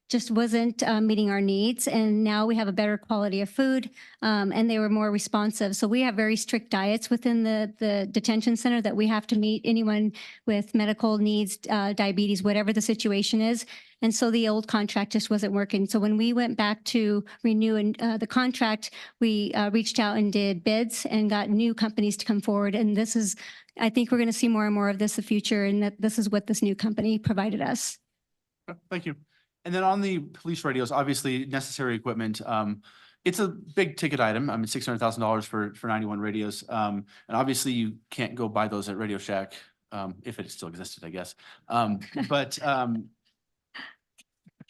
just wasn't meeting our needs. And now we have a better quality of food and they were more responsive. So we have very strict diets within the detention center that we have to meet anyone with medical needs, diabetes, whatever the situation is. And so the old contract just wasn't working. So when we went back to renew the contract, we reached out and did bids and got new companies to come forward. And this is, I think we're going to see more and more of this in the future, and that this is what this new company provided us. Okay, thank you. And then on the police radios, obviously necessary equipment. It's a big ticket item. I mean, $600,000 for 91 radios. And obviously you can't go buy those at Radio Shack, if it still existed, I guess. But can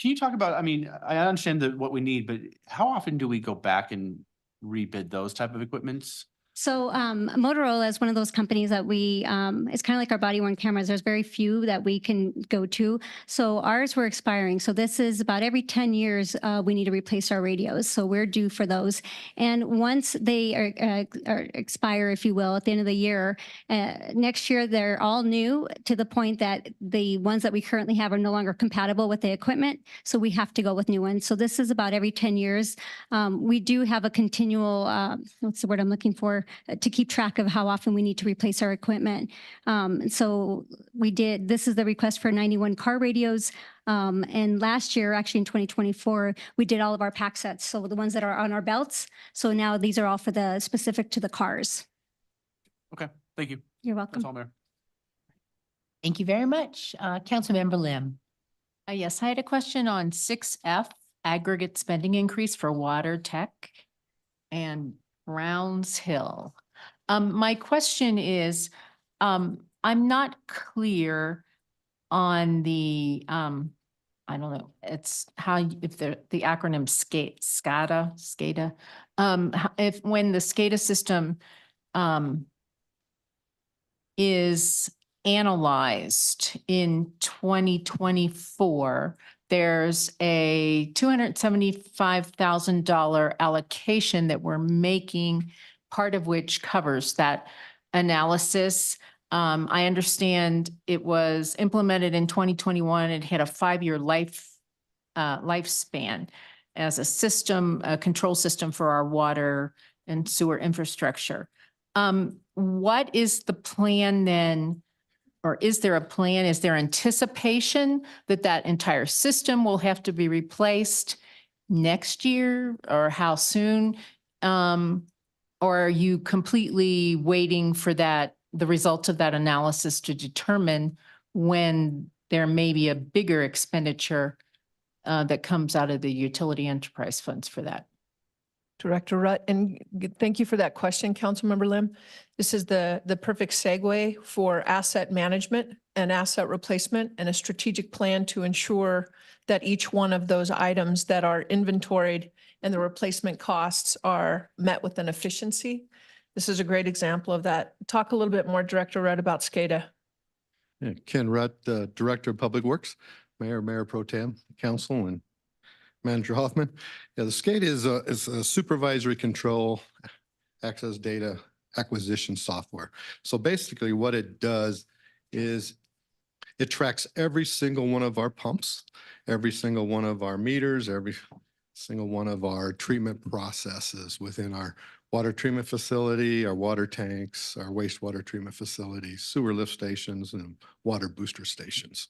you talk about, I mean, I understand what we need, but how often do we go back and rebid those type of equipments? So Motorola is one of those companies that we, it's kind of like our body worn cameras. There's very few that we can go to. So ours were expiring. So this is about every 10 years, we need to replace our radios. So we're due for those. And once they are expire, if you will, at the end of the year, next year, they're all new to the point that the ones that we currently have are no longer compatible with the equipment. So we have to go with new ones. So this is about every 10 years. We do have a continual, what's the word I'm looking for? To keep track of how often we need to replace our equipment. So we did, this is the request for 91 car radios. And last year, actually in 2024, we did all of our pack sets. So the ones that are on our belts. So now these are all for the specific to the cars. Okay, thank you. You're welcome. That's all, Mayor. Thank you very much. Councilmember Lim. Yes, I had a question on 6F, aggregate spending increase for water tech and Rounds Hill. My question is, I'm not clear on the, I don't know, it's how, if the acronym SCADA, if when the SCADA system is analyzed in 2024, there's a $275,000 allocation that we're making, part of which covers that analysis. I understand it was implemented in 2021. It had a 5-year lifespan as a system, a control system for our water and sewer infrastructure. What is the plan then? Or is there a plan? Is there anticipation that that entire system will have to be replaced next year, or how soon? Or are you completely waiting for that, the results of that analysis to determine when there may be a bigger expenditure that comes out of the utility enterprise funds for that? Director Rutt, and thank you for that question, Councilmember Lim. This is the perfect segue for asset management and asset replacement and a strategic plan to ensure that each one of those items that are inventoried and the replacement costs are met with an efficiency. This is a great example of that. Talk a little bit more, Director Rutt, about SCADA. Yeah, Ken Rutt, Director of Public Works, Mayor Pro Tem, Council, and Manager Hoffman. Yeah, the SCADA is a supervisory control access data acquisition software. So basically what it does is it tracks every single one of our pumps, every single one of our meters, every single one of our treatment processes within our water treatment facility, our water tanks, our wastewater treatment facilities, sewer lift stations, and water booster stations.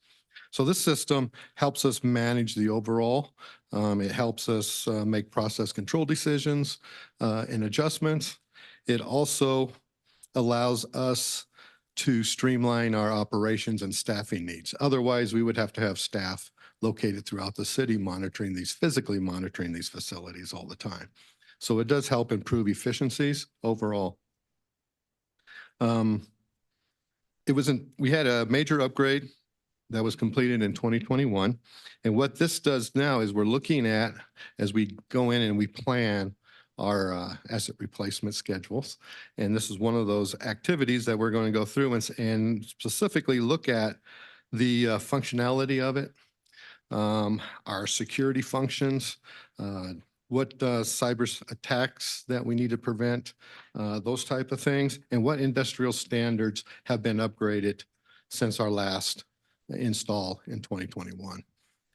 So this system helps us manage the overall. It helps us make process control decisions and adjustments. It also allows us to streamline our operations and staffing needs. Otherwise, we would have to have staff located throughout the city physically monitoring these facilities all the time. So it does help improve efficiencies overall. We had a major upgrade that was completed in 2021. And what this does now is we're looking at, as we go in and we plan our asset replacement schedules. And this is one of those activities that we're going to go through and specifically look at the functionality of it, our security functions, what cyber attacks that we need to prevent, those type of things, and what industrial standards have been upgraded since our last install in 2021.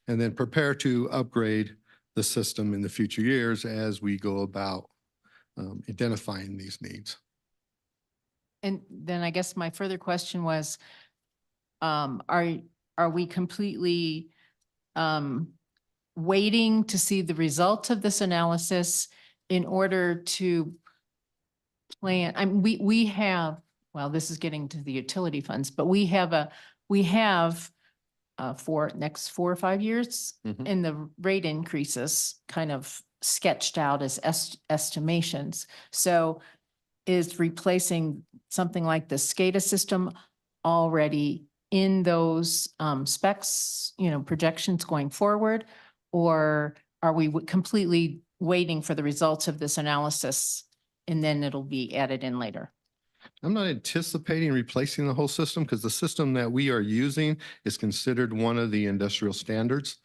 And then prepare to upgrade the system in the future years as we go about identifying these needs. And then I guess my further question was, are we completely waiting to see the results of this analysis in order to plan? I mean, we have, well, this is getting to the utility funds, but we have for next 4 or 5 years in the rate increases kind of sketched out as estimations. So is replacing something like the SCADA system already in those specs, projections going forward? Or are we completely waiting for the results of this analysis and then it'll be added in later? I'm not anticipating replacing the whole system because the system that we are using is considered one of the industrial standards.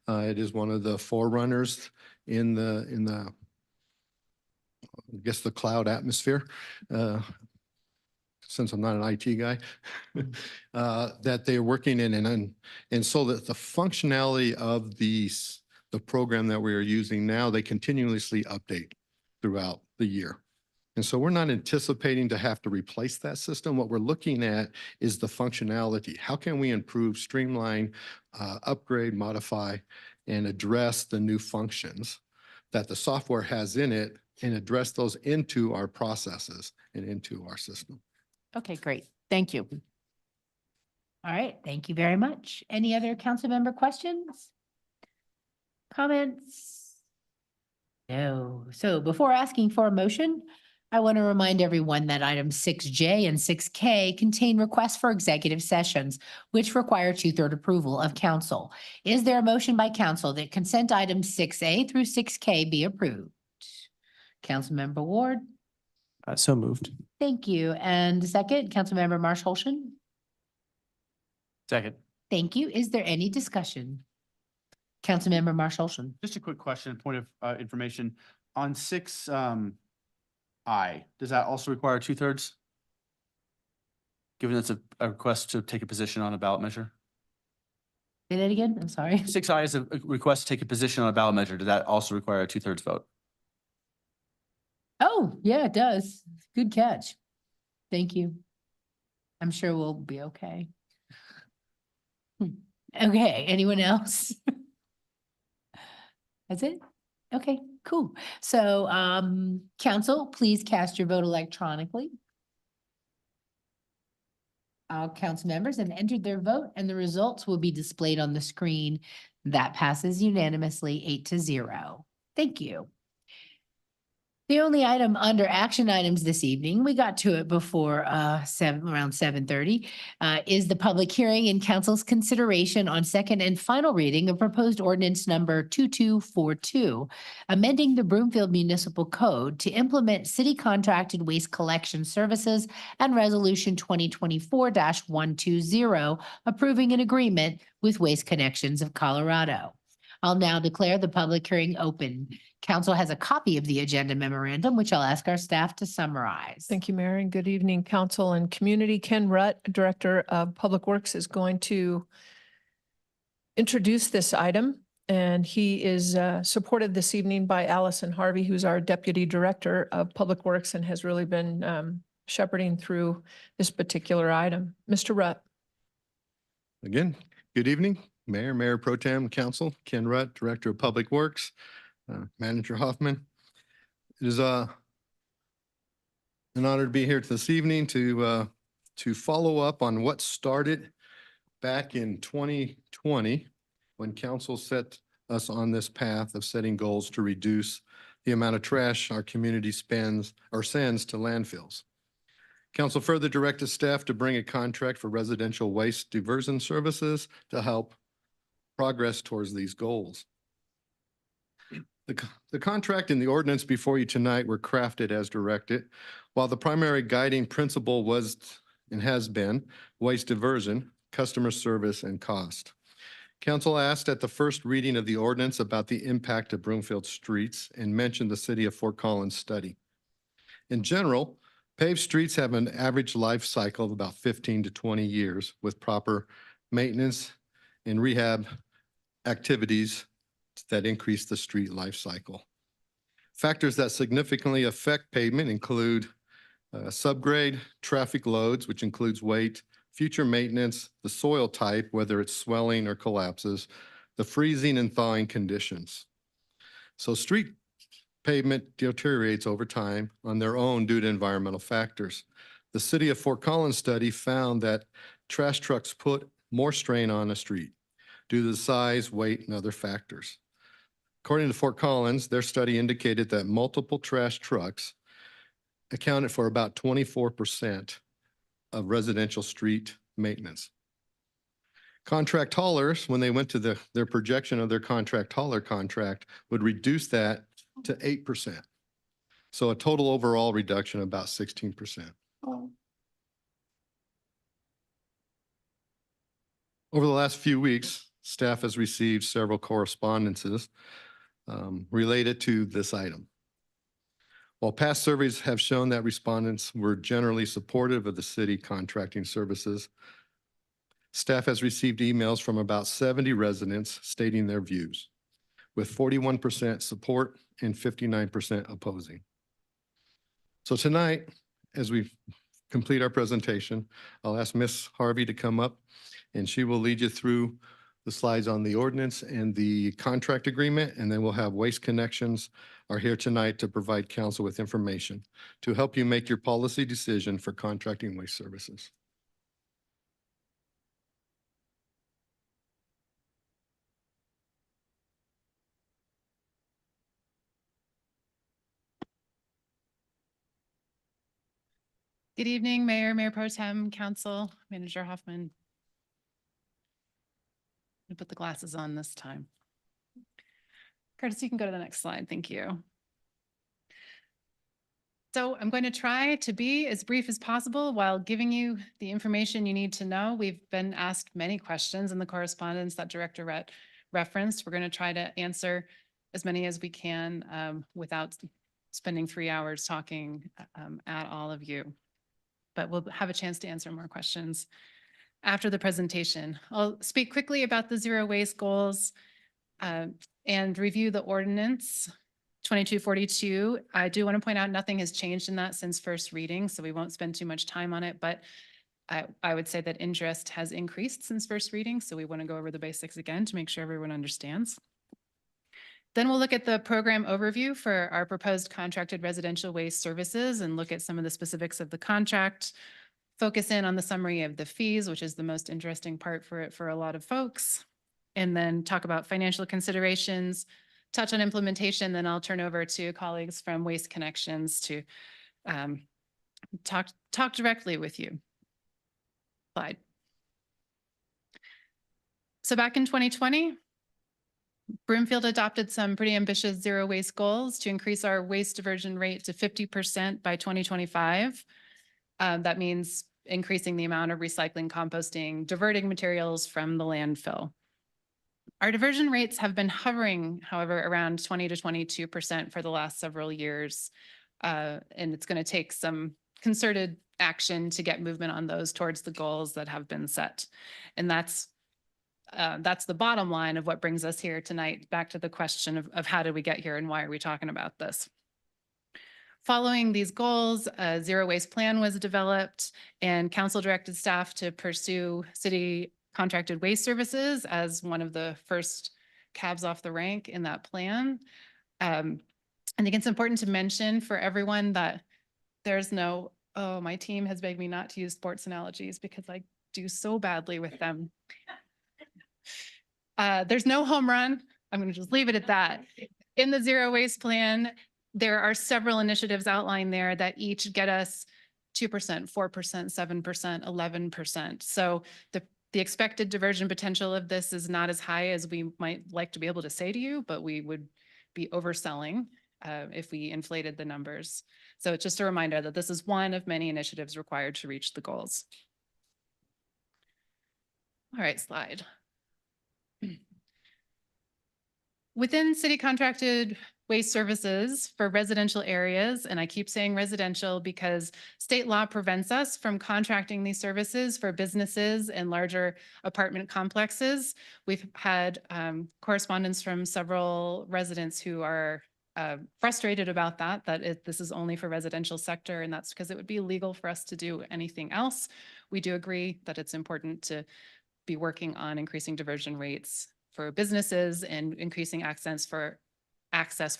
It is one of the forerunners in the I guess the cloud atmosphere. Since I'm not an IT guy, that they're working in, and so that the functionality of the program that we are using now, they continuously update throughout the year. And so we're not anticipating to have to replace that system. What we're looking at is the functionality. How can we improve, streamline, upgrade, modify, and address the new functions that the software has in it and address those into our processes and into our system. Okay, great. Thank you. All right, thank you very much. Any other council member questions? Comments? No. So before asking for a motion, I want to remind everyone that items 6J and 6K contain requests for executive sessions, which require 2/3 approval of council. Is there a motion by council that consent items 6A through 6K be approved? Councilmember Ward? So moved. Thank you. And second, Councilmember Marsh Holston? Second. Thank you. Is there any discussion? Councilmember Marsh Holston? Just a quick question, point of information. On 6I, does that also require 2/3? Given it's a request to take a position on a ballot measure? Say that again. I'm sorry. 6I is a request to take a position on a ballot measure. Does that also require a 2/3 vote? Oh, yeah, it does. Good catch. Thank you. I'm sure we'll be okay. Okay, anyone else? That's it? Okay, cool. So, council, please cast your vote electronically. All council members have entered their vote and the results will be displayed on the screen. That passes unanimously 8-0. Thank you. The only item under action items this evening, we got to it before around 7:30, is the public hearing and council's consideration on second and final reading of proposed ordinance number 2242, amending the Broomfield Municipal Code to implement city contracted waste collection services and resolution 2024-120, approving an agreement with Waste Connections of Colorado. I'll now declare the public hearing open. Council has a copy of the agenda memorandum, which I'll ask our staff to summarize. Thank you, Mayor, and good evening, council and community. Ken Rutt, Director of Public Works, is going to introduce this item, and he is supported this evening by Allison Harvey, who's our Deputy Director of Public Works and has really been shepherding through this particular item. Mr. Rutt. Again, good evening, Mayor, Mayor Pro Tem, Council, Ken Rutt, Director of Public Works, Manager Hoffman. It is an honor to be here this evening to follow up on what started back in 2020 when council set us on this path of setting goals to reduce the amount of trash our community spends or sends to landfills. Council further directed staff to bring a contract for residential waste diversion services to help progress towards these goals. The contract and the ordinance before you tonight were crafted as directed, while the primary guiding principle was and has been waste diversion, customer service, and cost. Council asked at the first reading of the ordinance about the impact of Broomfield streets and mentioned the City of Fort Collins study. In general, paved streets have an average life cycle of about 15 to 20 years with proper maintenance and rehab activities that increase the street life cycle. Factors that significantly affect pavement include subgrade, traffic loads, which includes weight, future maintenance, the soil type, whether it's swelling or collapses, the freezing and thawing conditions. So street pavement deteriorates over time on their own due to environmental factors. The City of Fort Collins study found that trash trucks put more strain on a street due to the size, weight, and other factors. According to Fort Collins, their study indicated that multiple trash trucks accounted for about 24% of residential street maintenance. Contract haulers, when they went to their projection of their contract hauler contract, would reduce that to 8%. So a total overall reduction of about 16%. Over the last few weeks, staff has received several correspondences related to this item. While past surveys have shown that respondents were generally supportive of the city contracting services, staff has received emails from about 70 residents stating their views, with 41% support and 59% opposing. So tonight, as we complete our presentation, I'll ask Ms. Harvey to come up and she will lead you through the slides on the ordinance and the contract agreement, and then we'll have Waste Connections are here tonight to provide council with information to help you make your policy decision for contracting waste services. Good evening, Mayor, Mayor Pro Tem, Council, Manager Hoffman. I'll put the glasses on this time. Curtis, you can go to the next slide. Thank you. So I'm going to try to be as brief as possible while giving you the information you need to know. We've been asked many questions in the correspondence that Director Rhett referenced. We're going to try to answer as many as we can without spending 3 hours talking at all of you. But we'll have a chance to answer more questions after the presentation. I'll speak quickly about the zero waste goals and review the ordinance 2242. I do want to point out nothing has changed in that since first reading, so we won't spend too much time on it, but I would say that interest has increased since first reading, so we want to go over the basics again to make sure everyone understands. Then we'll look at the program overview for our proposed contracted residential waste services and look at some of the specifics of the contract, focus in on the summary of the fees, which is the most interesting part for a lot of folks, and then talk about financial considerations, touch on implementation, then I'll turn over to colleagues from Waste Connections to talk directly with you. Slide. So back in 2020, Broomfield adopted some pretty ambitious zero waste goals to increase our waste diversion rate to 50% by 2025. That means increasing the amount of recycling, composting, diverting materials from the landfill. Our diversion rates have been hovering, however, around 20 to 22% for the last several years. And it's going to take some concerted action to get movement on those towards the goals that have been set. And that's the bottom line of what brings us here tonight, back to the question of how did we get here and why are we talking about this? Following these goals, a zero waste plan was developed and council directed staff to pursue city contracted waste services as one of the first cabs off the rank in that plan. I think it's important to mention for everyone that there's no, oh, my team has begged me not to use sports analogies because I do so badly with them. There's no home run. I'm going to just leave it at that. In the zero waste plan, there are several initiatives outlined there that each get us 2%, 4%, 7%, 11%. So the expected diversion potential of this is not as high as we might like to be able to say to you, but we would be overselling if we inflated the numbers. So it's just a reminder that this is one of many initiatives required to reach the goals. All right, slide. Within city contracted waste services for residential areas, and I keep saying residential because state law prevents us from contracting these services for businesses and larger apartment complexes. We've had correspondence from several residents who are frustrated about that this is only for residential sector, and that's because it would be illegal for us to do anything else. We do agree that it's important to be working on increasing diversion rates for businesses and increasing access for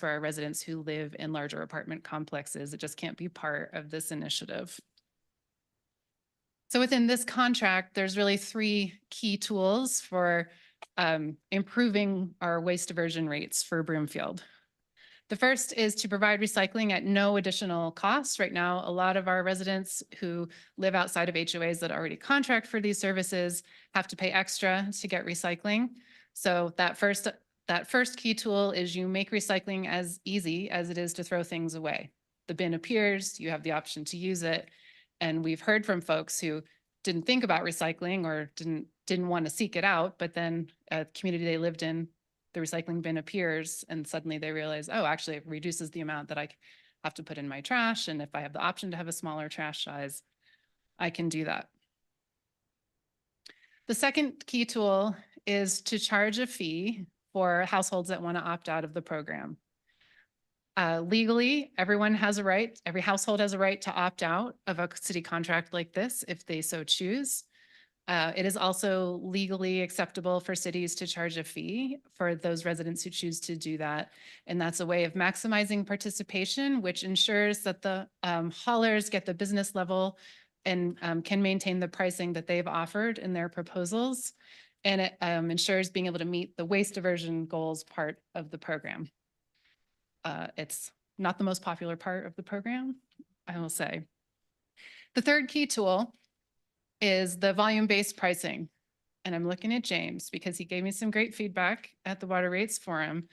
our residents who live in larger apartment complexes. It just can't be part of this initiative. So within this contract, there's really 3 key tools for improving our waste diversion rates for Broomfield. The first is to provide recycling at no additional cost. Right now, a lot of our residents who live outside of HOAs that already contract for these services have to pay extra to get recycling. So that first key tool is you make recycling as easy as it is to throw things away. The bin appears, you have the option to use it. And we've heard from folks who didn't think about recycling or didn't want to seek it out, but then a community they lived in, the recycling bin appears and suddenly they realize, oh, actually it reduces the amount that I have to put in my trash. And if I have the option to have a smaller trash size, I can do that. The second key tool is to charge a fee for households that want to opt out of the program. Legally, every household has a right to opt out of a city contract like this if they so choose. It is also legally acceptable for cities to charge a fee for those residents who choose to do that. And that's a way of maximizing participation, which ensures that the haulers get the business level and can maintain the pricing that they've offered in their proposals. And it ensures being able to meet the waste diversion goals part of the program. It's not the most popular part of the program, I will say. The third key tool is the volume-based pricing. And I'm looking at James because he gave me some great feedback at the Water Rates Forum,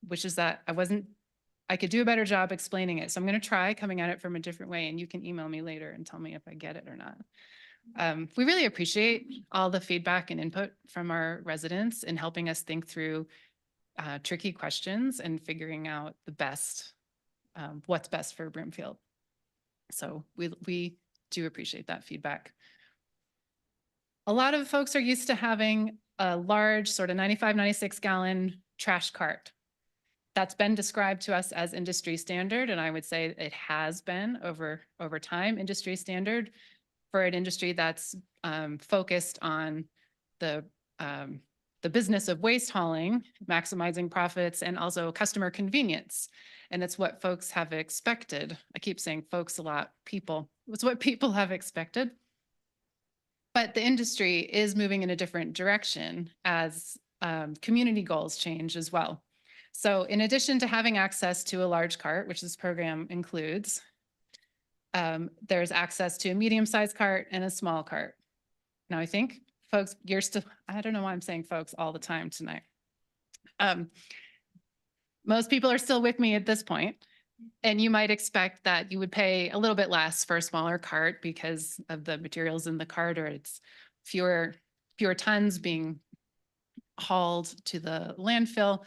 which is that I could do a better job explaining it. So I'm going to try coming at it from a different way, and you can email me later and tell me if I get it or not. We really appreciate all the feedback and input from our residents in helping us think through tricky questions and figuring out what's best for Broomfield. So we do appreciate that feedback. A lot of folks are used to having a large sort of 95, 96 gallon trash cart. That's been described to us as industry standard, and I would say it has been over time industry standard for an industry that's focused on the business of waste hauling, maximizing profits, and also customer convenience. And it's what folks have expected. I keep saying folks a lot, people. It's what people have expected. But the industry is moving in a different direction as community goals change as well. So in addition to having access to a large cart, which this program includes, there's access to a medium-sized cart and a small cart. Now I think folks, I don't know why I'm saying folks all the time tonight. Most people are still with me at this point, and you might expect that you would pay a little bit less for a smaller cart because of the materials in the cart, or it's fewer tons being hauled to the landfill.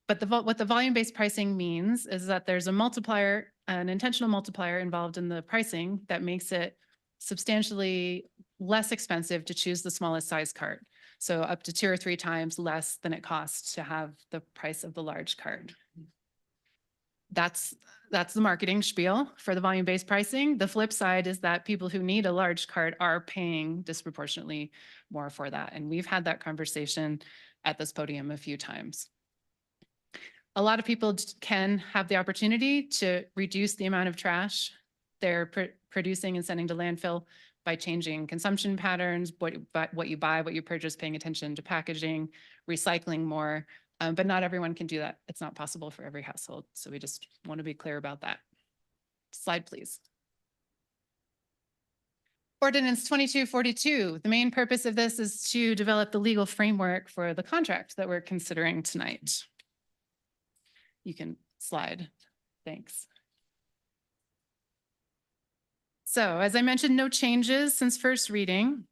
But what the volume-based pricing means is that there's a multiplier, an intentional multiplier involved in the pricing that makes it substantially less expensive to choose the smallest size cart. So up to 2 or 3 times less than it costs to have the price of the large cart. That's the marketing spiel for the volume-based pricing. The flip side is that people who need a large cart are paying disproportionately more for that. And we've had that conversation at this podium a few times. A lot of people can have the opportunity to reduce the amount of trash they're producing and sending to landfill by changing consumption patterns, what you buy, what you purchase, paying attention to packaging, recycling more. But not everyone can do that. It's not possible for every household. So we just want to be clear about that. Slide, please. Ordinance 2242. The main purpose of this is to develop the legal framework for the contract that we're considering tonight. You can slide. Thanks. So as I mentioned, no changes since first reading.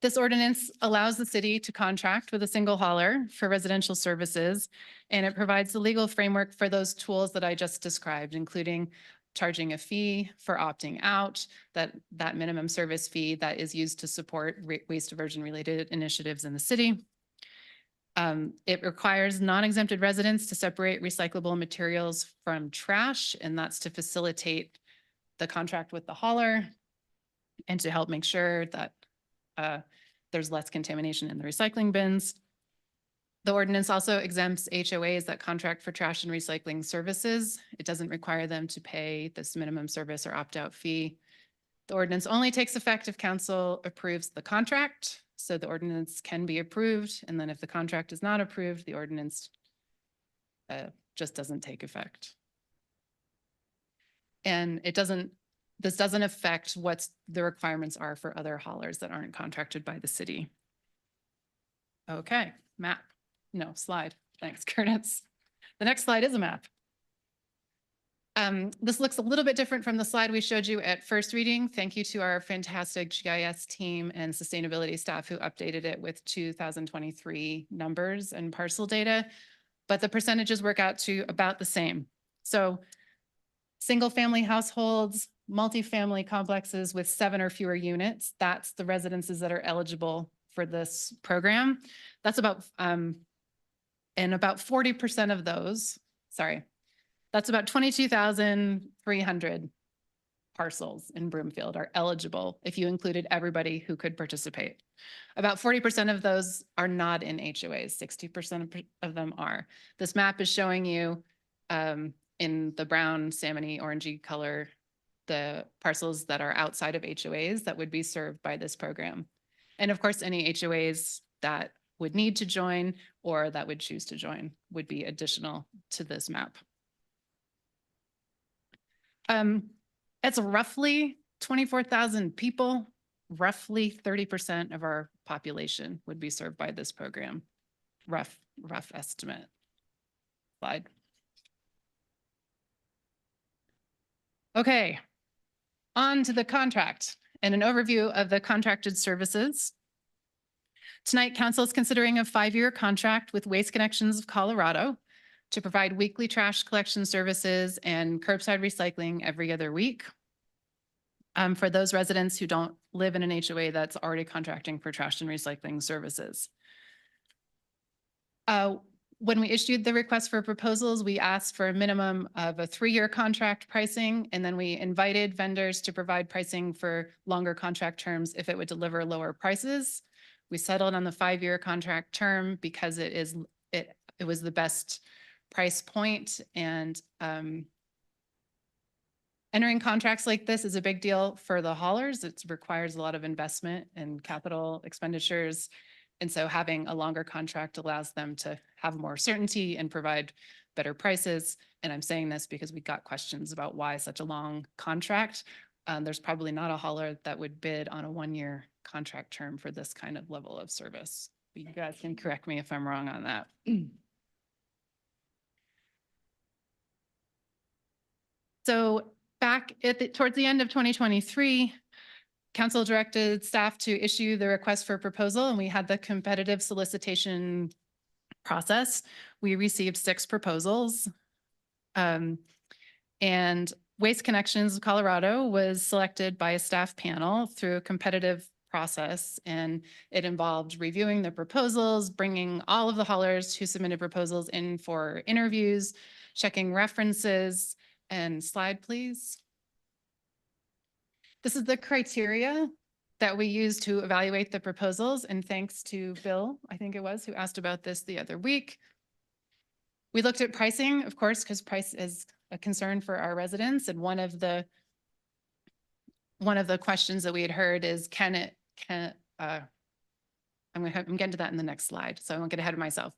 This ordinance allows the city to contract with a single hauler for residential services, and it provides the legal framework for those tools that I just described, including charging a fee for opting out, that minimum service fee that is used to support waste diversion related initiatives in the city. It requires non-exempted residents to separate recyclable materials from trash, and that's to facilitate the contract with the hauler and to help make sure that there's less contamination in the recycling bins. The ordinance also exempts HOAs that contract for trash and recycling services. It doesn't require them to pay this minimum service or opt-out fee. The ordinance only takes effect if council approves the contract. So the ordinance can be approved, and then if the contract is not approved, the ordinance just doesn't take effect. And this doesn't affect what the requirements are for other haulers that aren't contracted by the city. Okay, map. No, slide. Thanks, Curtis. The next slide is a map. This looks a little bit different from the slide we showed you at first reading. Thank you to our fantastic GIS team and sustainability staff who updated it with 2023 numbers and parcel data, but the percentages work out to about the same. So single-family households, multifamily complexes with 7 or fewer units, that's the residences that are eligible for this program. That's about, and about 40% of those, that's about 22,300 parcels in Broomfield are eligible if you included everybody who could participate. About 40% of those are not in HOAs, 60% of them are. This map is showing you in the brown, salmony, orangey color, the parcels that are outside of HOAs that would be served by this program. And of course, any HOAs that would need to join or that would choose to join would be additional to this map. It's roughly 24,000 people, roughly 30% of our population would be served by this program. Rough estimate. Slide. Okay, on to the contract and an overview of the contracted services. Tonight, council is considering a 5-year contract with Waste Connections of Colorado to provide weekly trash collection services and curbside recycling every other week for those residents who don't live in an HOA that's already contracting for trash and recycling services. When we issued the request for proposals, we asked for a minimum of a 3-year contract pricing, and then we invited vendors to provide pricing for longer contract terms if it would deliver lower prices. We settled on the 5-year contract term because it was the best price point, and entering contracts like this is a big deal for the haulers. It requires a lot of investment and capital expenditures. And so having a longer contract allows them to have more certainty and provide better prices. And I'm saying this because we got questions about why such a long contract. There's probably not a hauler that would bid on a 1-year contract term for this kind of level of service. But you guys can correct me if I'm wrong on that. So back towards the end of 2023, council directed staff to issue the request for proposal, and we had the competitive solicitation process. We received 6 proposals, and Waste Connections of Colorado was selected by a staff panel through a competitive process, and it involved reviewing the proposals, bringing all of the haulers who submitted proposals in for interviews, checking references, and slide, please. This is the criteria that we use to evaluate the proposals, and thanks to Bill, I think it was, who asked about this the other week. We looked at pricing, of course, because price is a concern for our residents, and one of the questions that we had heard is, I'm getting to that in the next slide, so I won't get ahead of myself.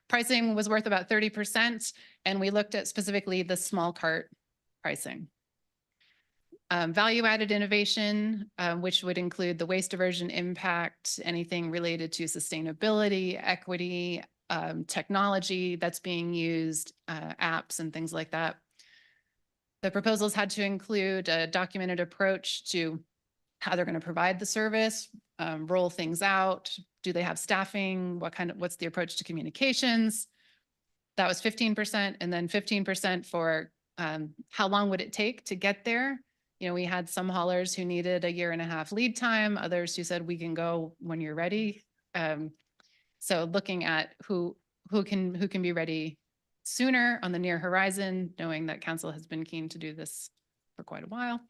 Pricing was worth about 30%, and we looked at specifically the small cart pricing. Value-added innovation, which would include the waste diversion impact, anything related to sustainability, equity, technology that's being used, apps and things like that. The proposals had to include a documented approach to how they're going to provide the service, roll things out. Do they have staffing? What's the approach to communications? That was 15%, and then 15% for how long would it take to get there? You know, we had some haulers who needed a 1.5 year lead time, others who said we can go when you're ready. So looking at who can be ready sooner on the near horizon, knowing that council has been keen to do this for quite a while.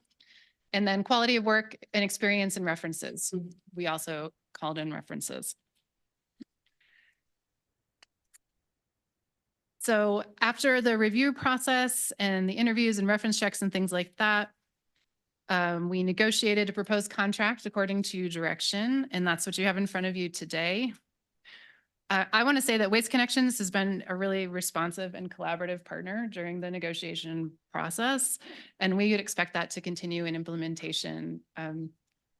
And then quality of work and experience and references. We also called in references. So after the review process and the interviews and reference checks and things like that, we negotiated a proposed contract according to direction, and that's what you have in front of you today. I want to say that Waste Connections has been a really responsive and collaborative partner during the negotiation process, and we would expect that to continue in implementation.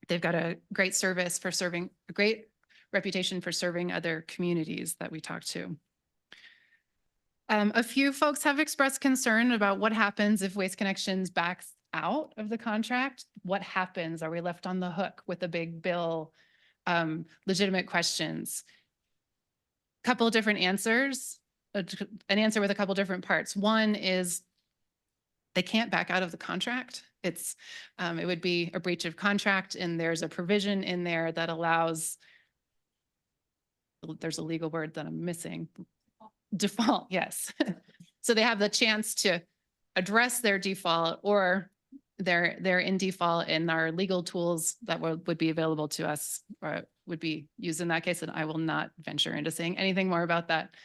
They've got a great a great reputation for serving other communities that we talk to. A few folks have expressed concern about what happens if Waste Connections backs out of the contract. What happens? Are we left on the hook with a big bill? Legitimate questions. Couple of different answers, an answer with a couple different parts. One is they can't back out of the contract. It would be a breach of contract, and there's a provision in there that allows, there's a legal word that I'm missing. Default, yes. So they have the chance to address their default, or they're in default, and our legal tools that would be available to us would be used in that case. And I will not venture into saying anything more about that.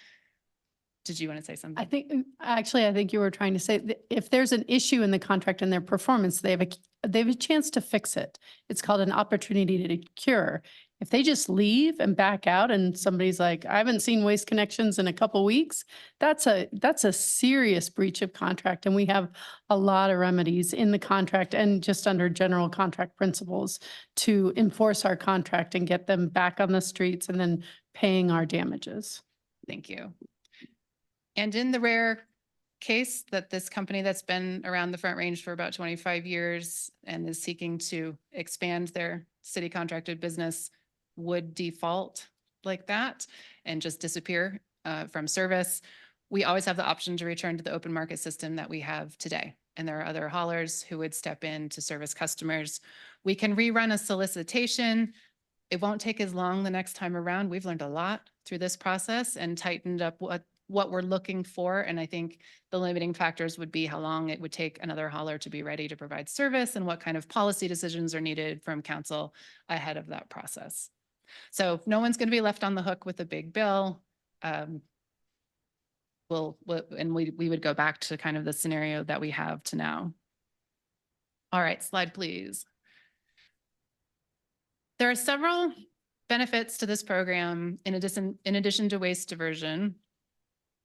Did you want to say something? I think you were trying to say that if there's an issue in the contract and their performance, they have a chance to fix it. It's called an opportunity to cure. If they just leave and back out and somebody's like, I haven't seen Waste Connections in a couple weeks, that's a serious breach of contract. And we have a lot of remedies in the contract and just under general contract principles to enforce our contract and get them back on the streets and then paying our damages. Thank you. And in the rare case that this company that's been around the Front Range for about 25 years and is seeking to expand their city contracted business would default like that and just disappear from service, we always have the option to return to the open market system that we have today. And there are other haulers who would step in to service customers. We can rerun a solicitation. It won't take as long the next time around. We've learned a lot through this process and tightened up what we're looking for. And I think the limiting factors would be how long it would take another hauler to be ready to provide service and what kind of policy decisions are needed from council ahead of that process. So no one's going to be left on the hook with a big bill. And we would go back to kind of the scenario that we have to now. All right, slide please. There are several benefits to this program in addition to waste diversion.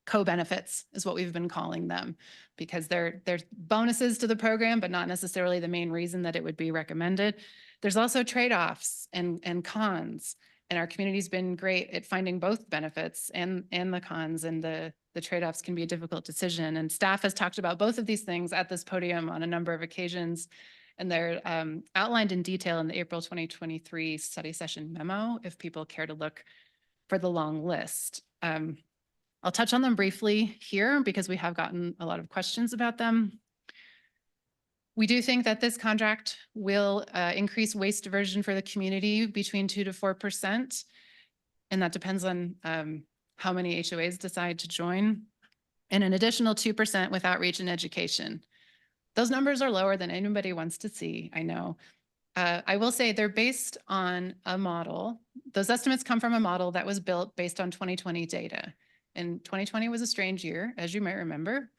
Co-benefits is what we've been calling them, because they're bonuses to the program, but not necessarily the main reason that it would be recommended. There's also trade-offs and cons, and our community's been great at finding both benefits and the cons, and the trade-offs can be a difficult decision. And staff has talked about both of these things at this podium on a number of occasions, and they're outlined in detail in the April 2023 study session memo if people care to look for the long list. I'll touch on them briefly here because we have gotten a lot of questions about them. We do think that this contract will increase waste diversion for the community between 2 to 4%. And that depends on how many HOAs decide to join, and an additional 2% with outreach and education. Those numbers are lower than anybody wants to see, I know. I will say they're based on a model. Those estimates come from a model that was built based on 2020 data. And 2020 was a strange year, as you might remember,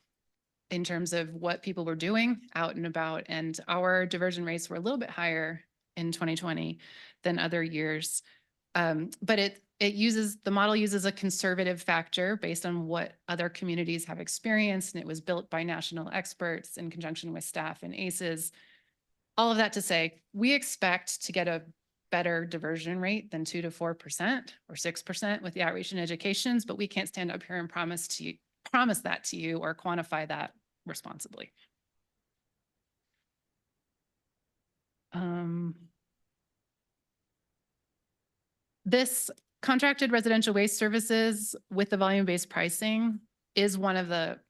in terms of what people were doing out and about. And our diversion rates were a little bit higher in 2020 than other years. But the model uses a conservative factor based on what other communities have experienced. And it was built by national experts in conjunction with staff and ACEs. All of that to say, we expect to get a better diversion rate than 2 to 4% or 6% with the outreach and educations, but we can't stand up here and promise that to you or quantify that responsibly. This contracted residential waste services with the volume-based pricing is one of the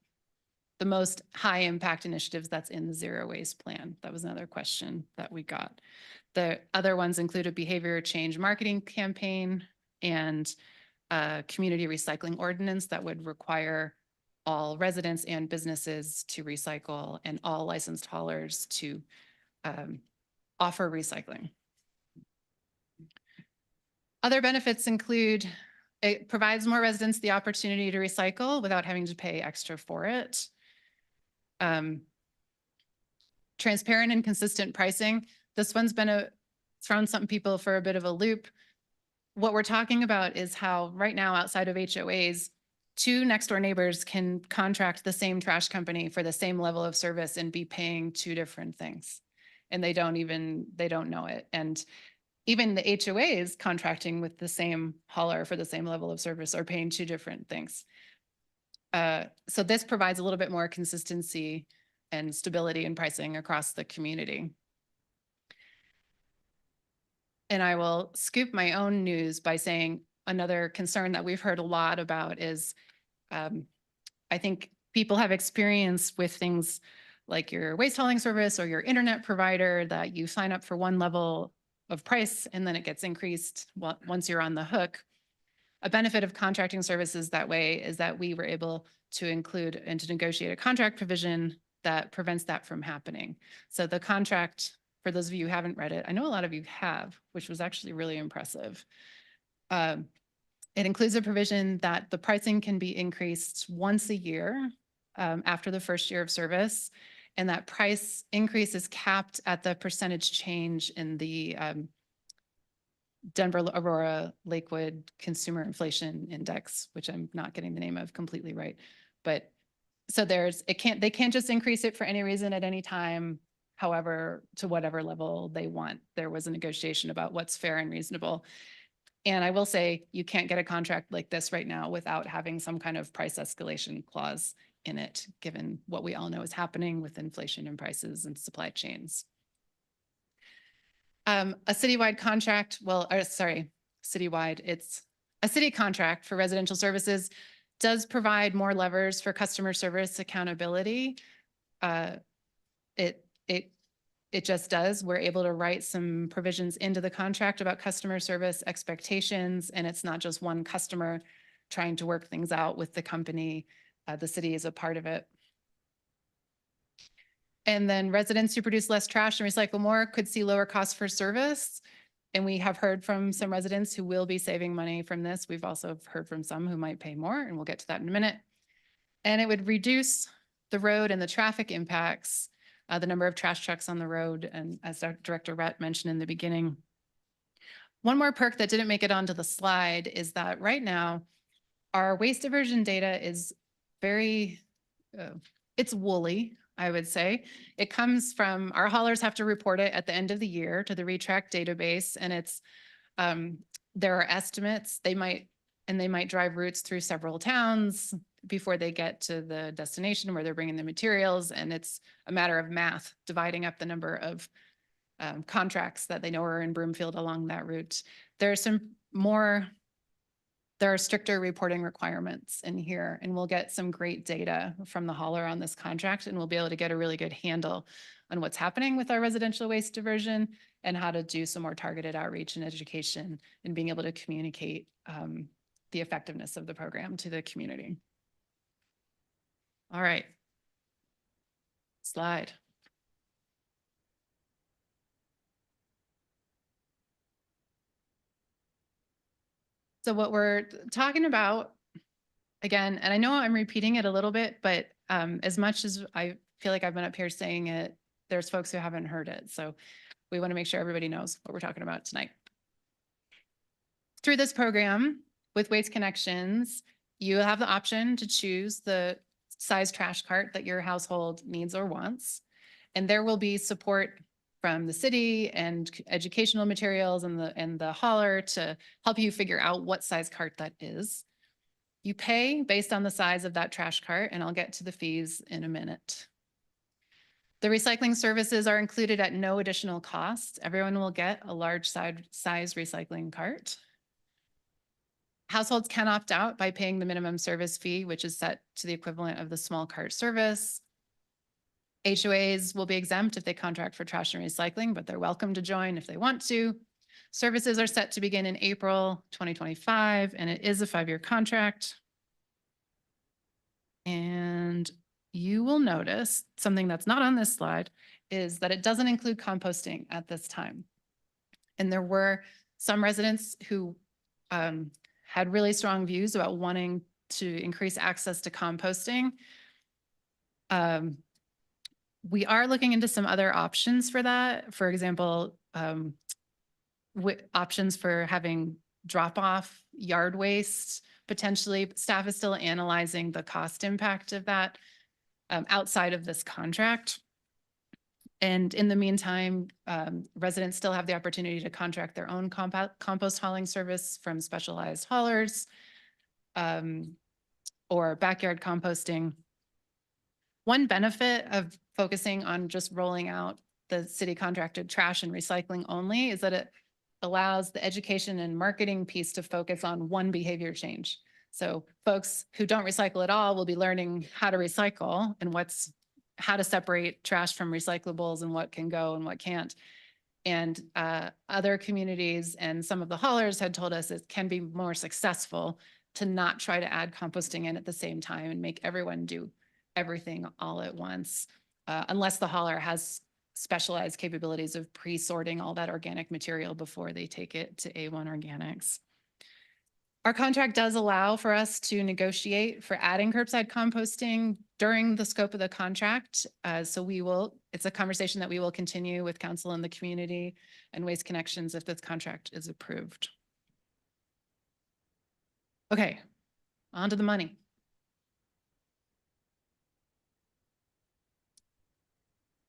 most high impact initiatives that's in the zero waste plan. That was another question that we got. The other ones include a behavior change marketing campaign and a community recycling ordinance that would require all residents and businesses to recycle and all licensed haulers to offer recycling. Other benefits include it provides more residents the opportunity to recycle without having to pay extra for it. Transparent and consistent pricing. This one's been thrown some people for a bit of a loop. What we're talking about is how right now outside of HOAs, two next door neighbors can contract the same trash company for the same level of service and be paying two different things. And they don't know it. And even the HOAs contracting with the same hauler for the same level of service are paying two different things. So this provides a little bit more consistency and stability in pricing across the community. And I will scoop my own news by saying another concern that we've heard a lot about is I think people have experience with things like your waste hauling service or your internet provider that you sign up for one level of price and then it gets increased once you're on the hook. A benefit of contracting services that way is that we were able to include and to negotiate a contract provision that prevents that from happening. So the contract, for those of you who haven't read it, I know a lot of you have, which was actually really impressive. It includes a provision that the pricing can be increased once a year after the first year of service. And that price increase is capped at the percentage change in the Denver Aurora Lakewood Consumer Inflation Index, which I'm not getting the name of completely right. But so they can't just increase it for any reason at any time, however, to whatever level they want. There was a negotiation about what's fair and reasonable. And I will say you can't get a contract like this right now without having some kind of price escalation clause in it, given what we all know is happening with inflation and prices and supply chains. A citywide contract, citywide, it's a city contract for residential services does provide more levers for customer service accountability. It just does. We're able to write some provisions into the contract about customer service expectations, and it's not just one customer trying to work things out with the company. The city is a part of it. And then residents who produce less trash and recycle more could see lower costs for service. And we have heard from some residents who will be saving money from this. We've also heard from some who might pay more, and we'll get to that in a minute. And it would reduce the road and the traffic impacts, the number of trash trucks on the road, and as Director Rett mentioned in the beginning. One more perk that didn't make it onto the slide is that right now, our waste diversion data is it's woolly, I would say. It comes from, our haulers have to report it at the end of the year to the ReTrack database, and it's, there are estimates. They might drive routes through several towns before they get to the destination where they're bringing the materials, and it's a matter of math, dividing up the number of contracts that they know are in Broomfield along that route. There are stricter reporting requirements in here, and we'll get some great data from the hauler on this contract, and we'll be able to get a really good handle on what's happening with our residential waste diversion and how to do some more targeted outreach and education and being able to communicate the effectiveness of the program to the community. All right. Slide. So what we're talking about, again, and I know I'm repeating it a little bit, but as much as I feel like I've been up here saying it, there's folks who haven't heard it. So we want to make sure everybody knows what we're talking about tonight. Through this program with Waste Connections, you have the option to choose the size trash cart that your household needs or wants. And there will be support from the city and educational materials and the hauler to help you figure out what size cart that is. You pay based on the size of that trash cart, and I'll get to the fees in a minute. The recycling services are included at no additional cost. Everyone will get a large size recycling cart. Households can opt out by paying the minimum service fee, which is set to the equivalent of the small cart service. HOAs will be exempt if they contract for trash and recycling, but they're welcome to join if they want to. Services are set to begin in April 2025, and it is a 5-year contract. And you will notice something that's not on this slide is that it doesn't include composting at this time. And there were some residents who had really strong views about wanting to increase access to composting. We are looking into some other options for that. For example, options for having drop-off yard waste. Potentially, staff is still analyzing the cost impact of that outside of this contract. And in the meantime, residents still have the opportunity to contract their own compost hauling service from specialized haulers or backyard composting. One benefit of focusing on just rolling out the city contracted trash and recycling only is that it allows the education and marketing piece to focus on one behavior change. So folks who don't recycle at all will be learning how to recycle and how to separate trash from recyclables and what can go and what can't. And other communities and some of the haulers had told us it can be more successful to not try to add composting in at the same time and make everyone do everything all at once, unless the hauler has specialized capabilities of pre-sorting all that organic material before they take it to A1 Organics. Our contract does allow for us to negotiate for adding curbside composting during the scope of the contract. So it's a conversation that we will continue with council and the community and Waste Connections if this contract is approved. Okay, on to the money.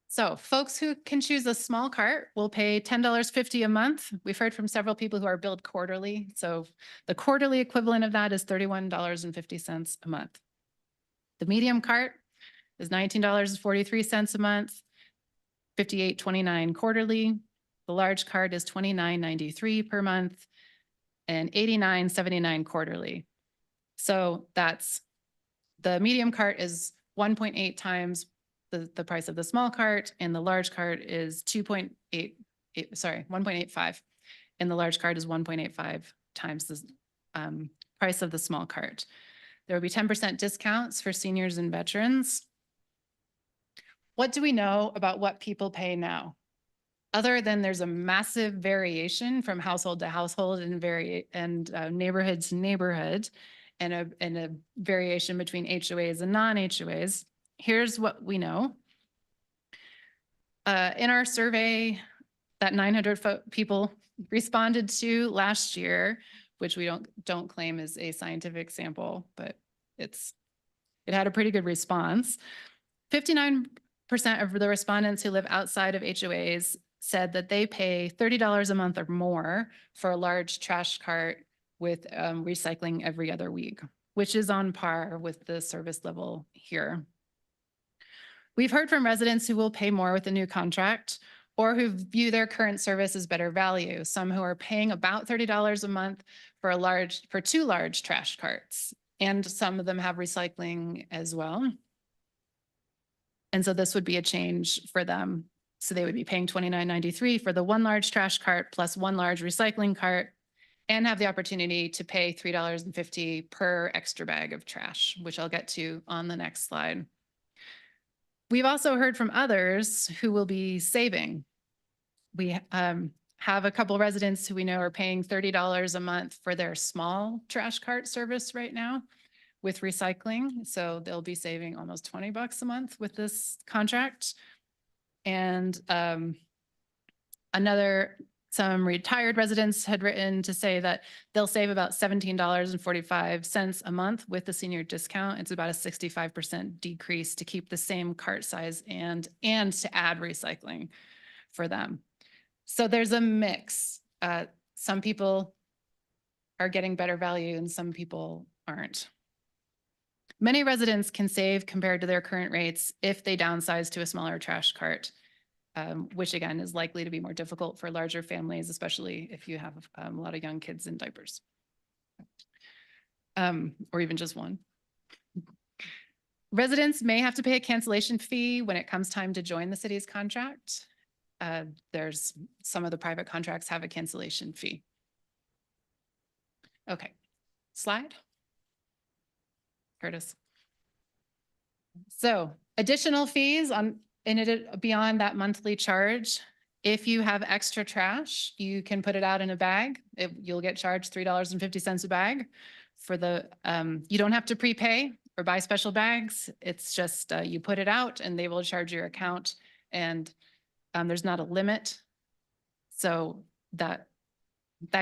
So folks who can choose a small cart will pay $10.50 a month. We've heard from several people who are billed quarterly. So the quarterly equivalent of that is $31.50 a month. The medium cart is $19.43 a month, $58.29 quarterly. The large cart is $29.93 per month and $89.79 quarterly. So that's the medium cart is 1.8 times the price of the small cart, and the large cart is 1.85. And the large cart is 1.85 times the price of the small cart. There will be 10% discounts for seniors and veterans. What do we know about what people pay now? Other than there's a massive variation from household to household and neighborhood to neighborhood, and a variation between HOAs and non-HOAs. Here's what we know. In our survey that 900 people responded to last year, which we don't claim is a scientific sample, but it had a pretty good response. 59% of the respondents who live outside of HOAs said that they pay $30 a month or more for a large trash cart with recycling every other week, which is on par with the service level here. We've heard from residents who will pay more with the new contract or who view their current service as better value. Some who are paying about $30 a month for two large trash carts, and some of them have recycling as well. And so this would be a change for them. So they would be paying $29.93 for the one large trash cart plus one large recycling cart, and have the opportunity to pay $3.50 per extra bag of trash, which I'll get to on the next slide. We've also heard from others who will be saving. We have a couple residents who we know are paying $30 a month for their small trash cart service right now with recycling. So they'll be saving almost $20 a month with this contract. And some retired residents had written to say that they'll save about $17.45 a month with the senior discount. It's about a 65% decrease to keep the same cart size and to add recycling for them. So there's a mix. Some people are getting better value and some people aren't. Many residents can save compared to their current rates if they downsize to a smaller trash cart. Which again is likely to be more difficult for larger families, especially if you have a lot of young kids in diapers. or even just one. Residents may have to pay a cancellation fee when it comes time to join the city's contract. There's some of the private contracts have a cancellation fee. Okay, slide. Curtis. So additional fees beyond that monthly charge. If you have extra trash, you can put it out in a bag. You'll get charged $3.50 a bag for the, you don't have to prepay or buy special bags. It's just, you put it out and they will charge your account, and there's not a limit. So that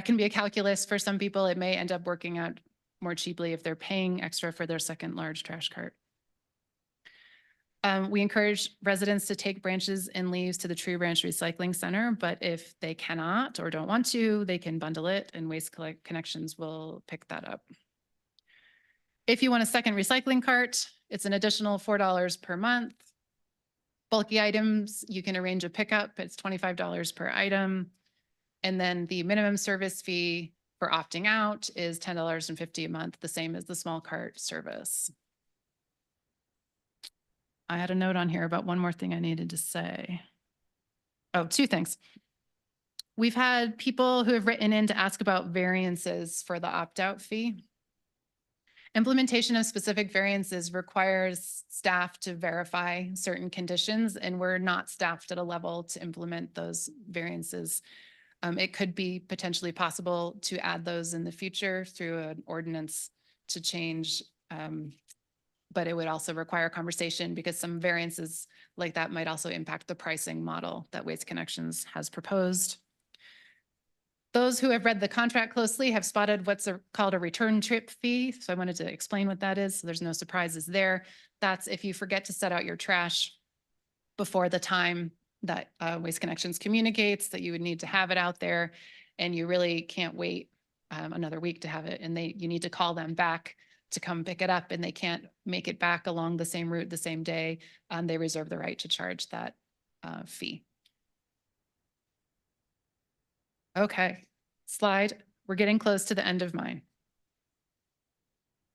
can be a calculus for some people. It may end up working out more cheaply if they're paying extra for their second large trash cart. We encourage residents to take branches and leaves to the Tree Branch Recycling Center, but if they cannot or don't want to, they can bundle it and Waste Connections will pick that up. If you want a second recycling cart, it's an additional $4 per month. Bulky items, you can arrange a pickup. It's $25 per item. And then the minimum service fee for opting out is $10.50 a month, the same as the small cart service. I had a note on here about one more thing I needed to say. Oh, two things. We've had people who have written in to ask about variances for the opt-out fee. Implementation of specific variances requires staff to verify certain conditions, and we're not staffed at a level to implement those variances. It could be potentially possible to add those in the future through an ordinance to change, but it would also require conversation because some variances like that might also impact the pricing model that Waste Connections has proposed. Those who have read the contract closely have spotted what's called a return trip fee. So I wanted to explain what that is, so there's no surprises there. That's if you forget to set out your trash before the time that Waste Connections communicates that you would need to have it out there, and you really can't wait another week to have it, and you need to call them back to come pick it up, and they can't make it back along the same route the same day. They reserve the right to charge that fee. Okay, slide. We're getting close to the end of mine.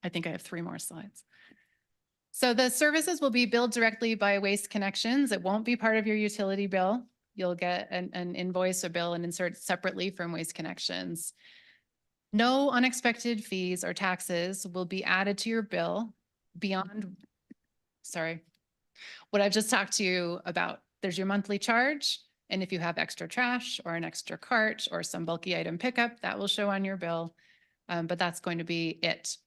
I think I have 3 more slides. So the services will be billed directly by Waste Connections. It won't be part of your utility bill. You'll get an invoice or bill and insert separately from Waste Connections. No unexpected fees or taxes will be added to your bill beyond, what I've just talked to you about. There's your monthly charge. And if you have extra trash or an extra cart or some bulky item pickup, that will show on your bill. But that's going to be it.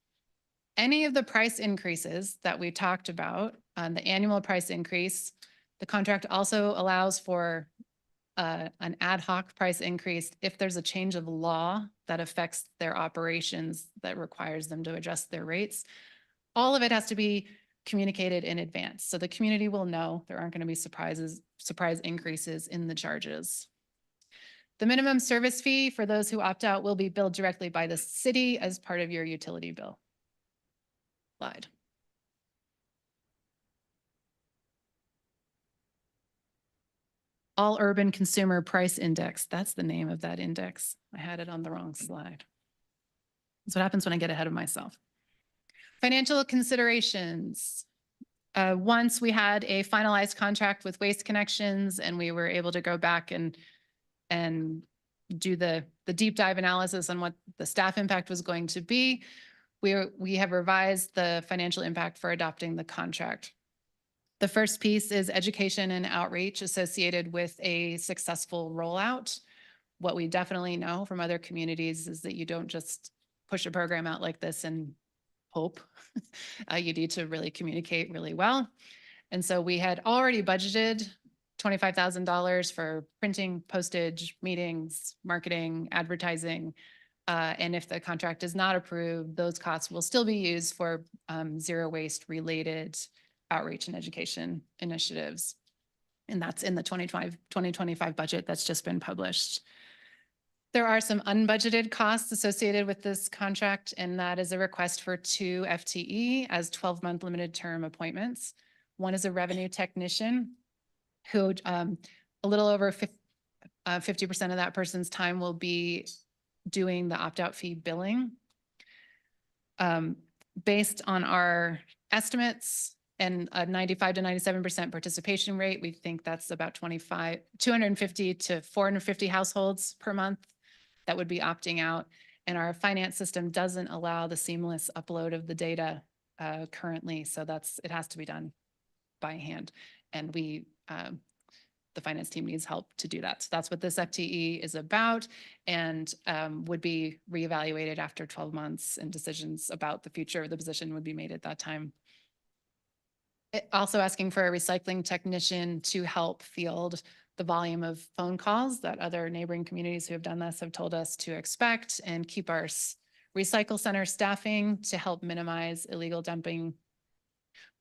Any of the price increases that we talked about, the annual price increase, the contract also allows for an ad hoc price increase if there's a change of law that affects their operations that requires them to adjust their rates. All of it has to be communicated in advance, so the community will know there aren't going to be surprise increases in the charges. The minimum service fee for those who opt out will be billed directly by the city as part of your utility bill. Slide. All Urban Consumer Price Index. That's the name of that index. I had it on the wrong slide. That's what happens when I get ahead of myself. Financial considerations. Once we had a finalized contract with Waste Connections and we were able to go back and do the deep dive analysis on what the staff impact was going to be, we have revised the financial impact for adopting the contract. The first piece is education and outreach associated with a successful rollout. What we definitely know from other communities is that you don't just push a program out like this and hope. You need to really communicate really well. And so we had already budgeted $25,000 for printing, postage, meetings, marketing, advertising. And if the contract is not approved, those costs will still be used for zero waste related outreach and education initiatives. And that's in the 2025 budget that's just been published. There are some unbudgeted costs associated with this contract, and that is a request for 2 FTE as 12-month limited term appointments. One is a revenue technician who a little over 50% of that person's time will be doing the opt-out fee billing. Based on our estimates and a 95 to 97% participation rate, we think that's about 250 to 450 households per month that would be opting out. And our finance system doesn't allow the seamless upload of the data currently, so it has to be done by hand. And the finance team needs help to do that. So that's what this FTE is about, and would be reevaluated after 12 months, and decisions about the future of the position would be made at that time. Also asking for a recycling technician to help field the volume of phone calls that other neighboring communities who have done this have told us to expect, and keep our recycle center staffing to help minimize illegal dumping,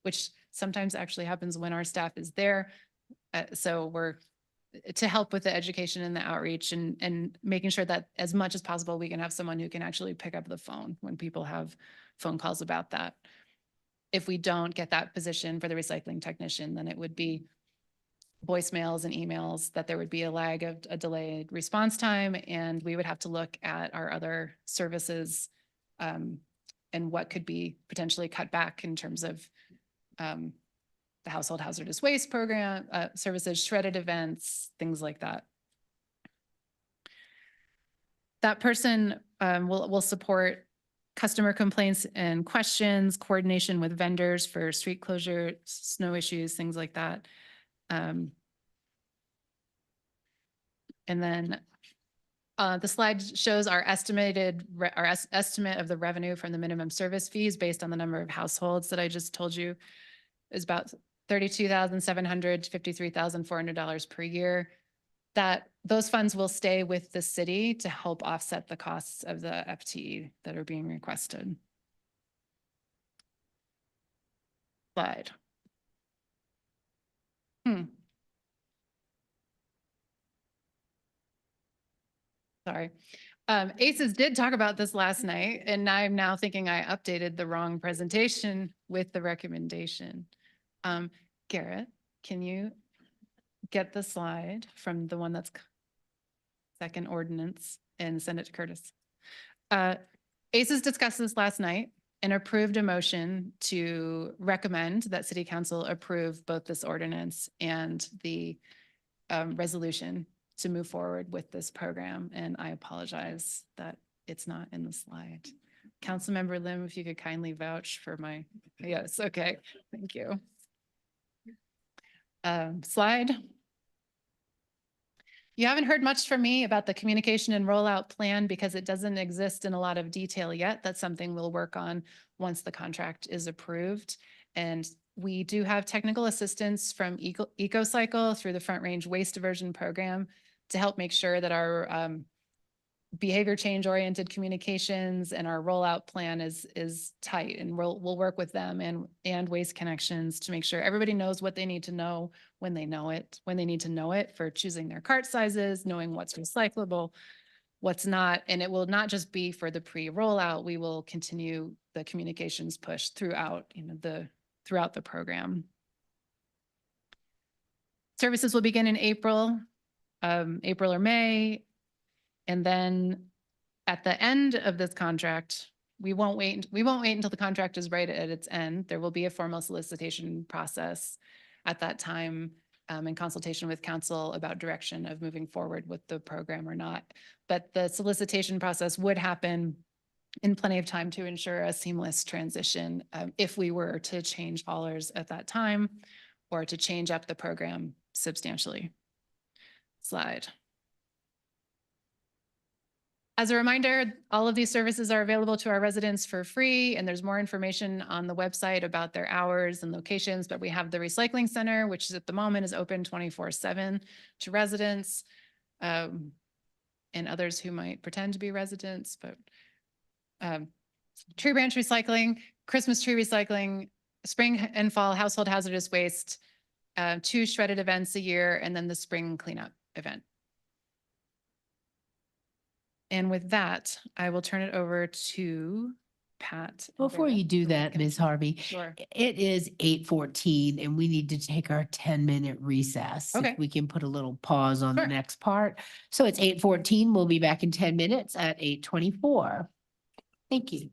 which sometimes actually happens when our staff is there. So we're to help with the education and the outreach, and making sure that as much as possible, we can have someone who can actually pick up the phone when people have phone calls about that. If we don't get that position for the recycling technician, then it would be voicemails and emails, that there would be a lag of a delayed response time, and we would have to look at our other services and what could be potentially cut back in terms of the household hazardous waste program, services, shredded events, things like that. That person will support customer complaints and questions, coordination with vendors for street closure, snow issues, things like that. And then the slide shows our estimate of the revenue from the minimum service fees based on the number of households that I just told you is about $32,700 to $53,400 per year. That those funds will stay with the city to help offset the costs of the FTE that are being requested. Slide. Sorry. ACES did talk about this last night, and I'm now thinking I updated the wrong presentation with the recommendation. Garrett, can you get the slide from the one that's second ordinance and send it to Curtis? ACES discussed this last night and approved a motion to recommend that City Council approve both this ordinance and the resolution to move forward with this program. And I apologize that it's not in the slide. Councilmember Lim, if you could kindly vouch for my, yes, okay, thank you. Slide. You haven't heard much from me about the communication and rollout plan because it doesn't exist in a lot of detail yet. That's something we'll work on once the contract is approved. And we do have technical assistance from EcoCycle through the Front Range Waste Diversion Program to help make sure that our behavior change oriented communications and our rollout plan is tight, and we'll work with them and Waste Connections to make sure everybody knows what they need to know when they need to know it for choosing their cart sizes, knowing what's recyclable, what's not. And it will not just be for the pre-rollout. We will continue the communications push throughout, throughout the program. Services will begin in April or May. And then at the end of this contract, we won't wait until the contract is right at its end. There will be a formal solicitation process at that time in consultation with council about direction of moving forward with the program or not. But the solicitation process would happen in plenty of time to ensure a seamless transition if we were to change haulers at that time or to change up the program substantially. Slide. As a reminder, all of these services are available to our residents for free, and there's more information on the website about their hours and locations, but we have the recycling center, which is at the moment is open 24/7 to residents and others who might pretend to be residents, but tree branch recycling, Christmas tree recycling, spring and fall household hazardous waste, 2 shredded events a year, and then the spring cleanup event. And with that, I will turn it over to Pat. Before you do that, Ms. Harvey, Sure. it is 8:14 and we need to take our 10-minute recess. If Okay. we can put a little pause on the Sure. next part. So it's 8:14. We'll be back in 10 minutes at 8:24. Thank you.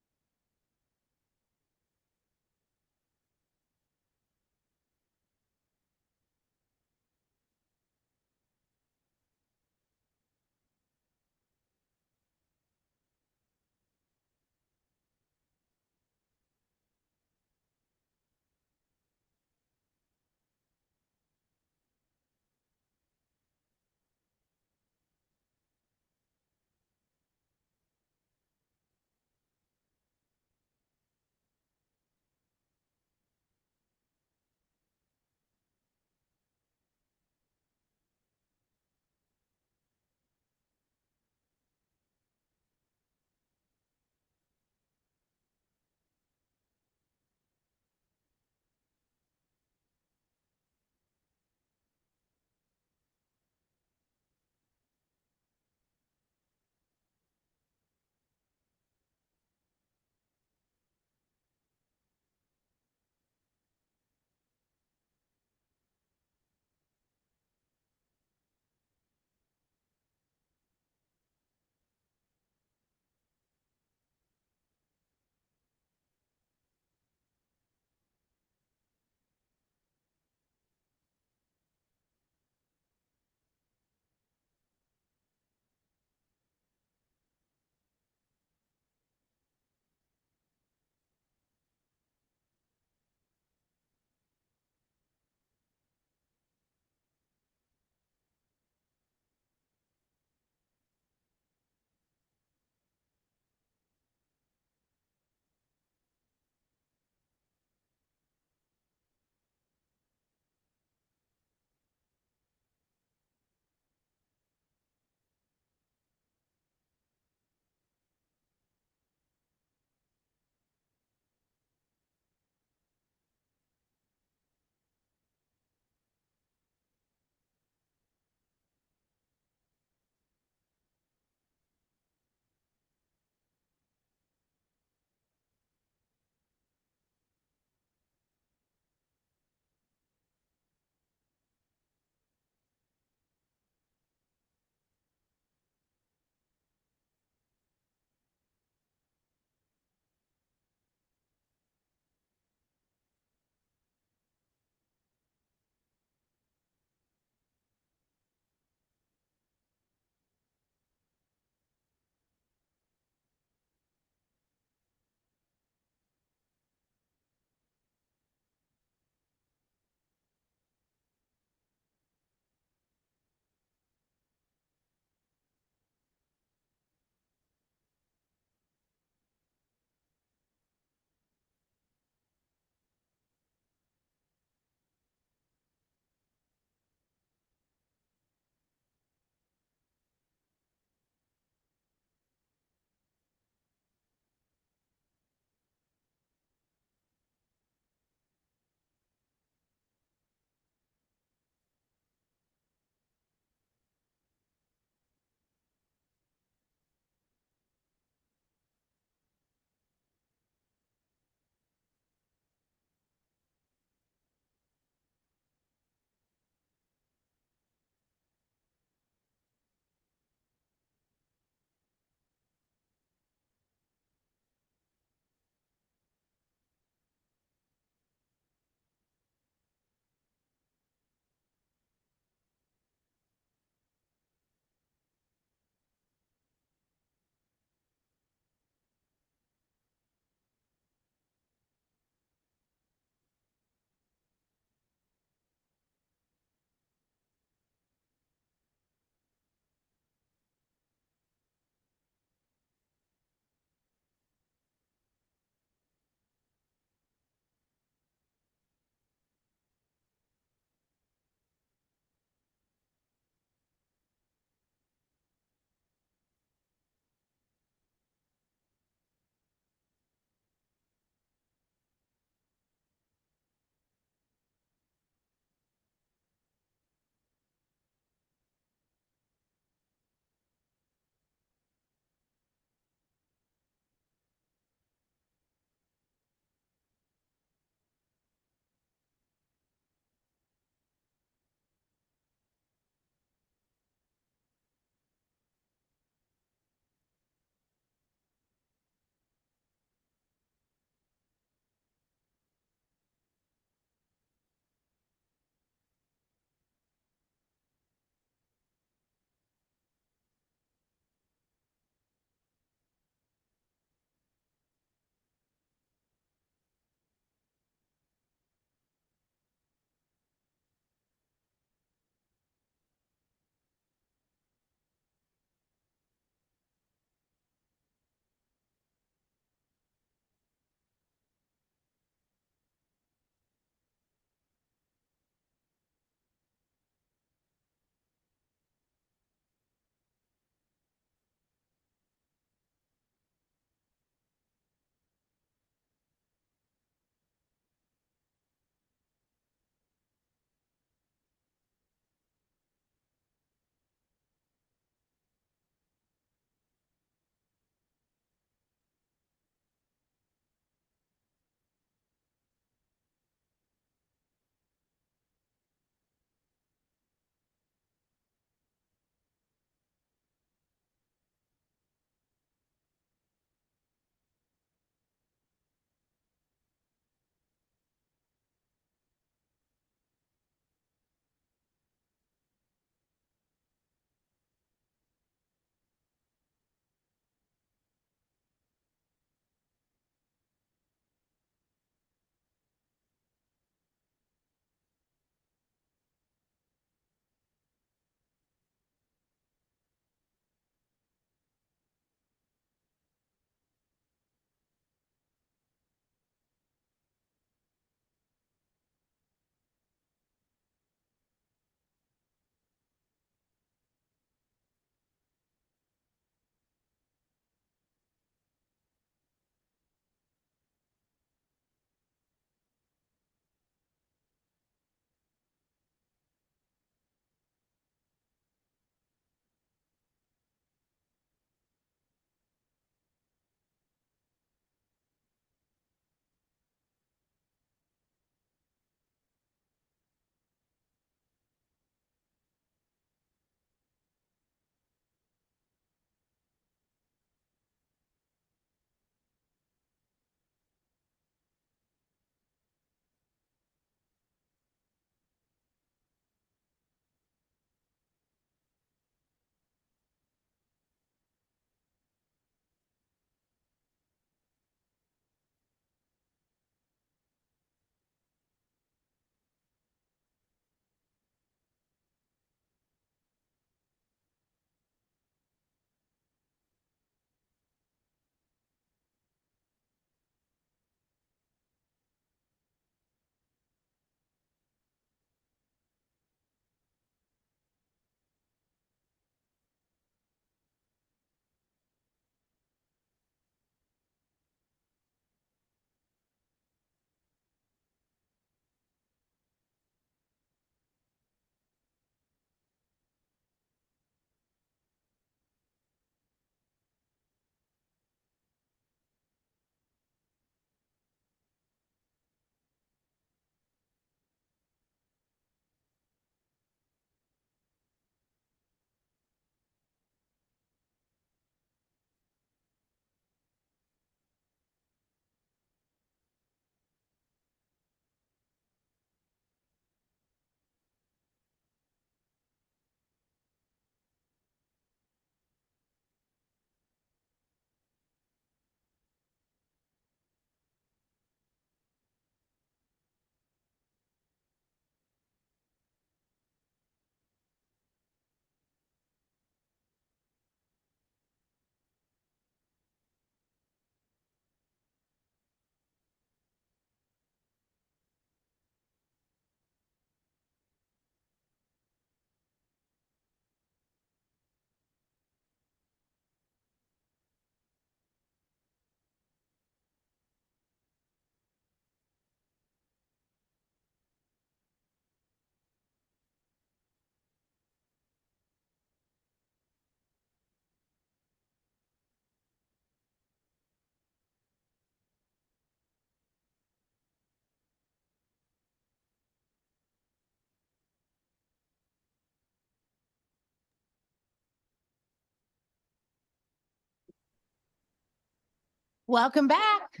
Welcome back.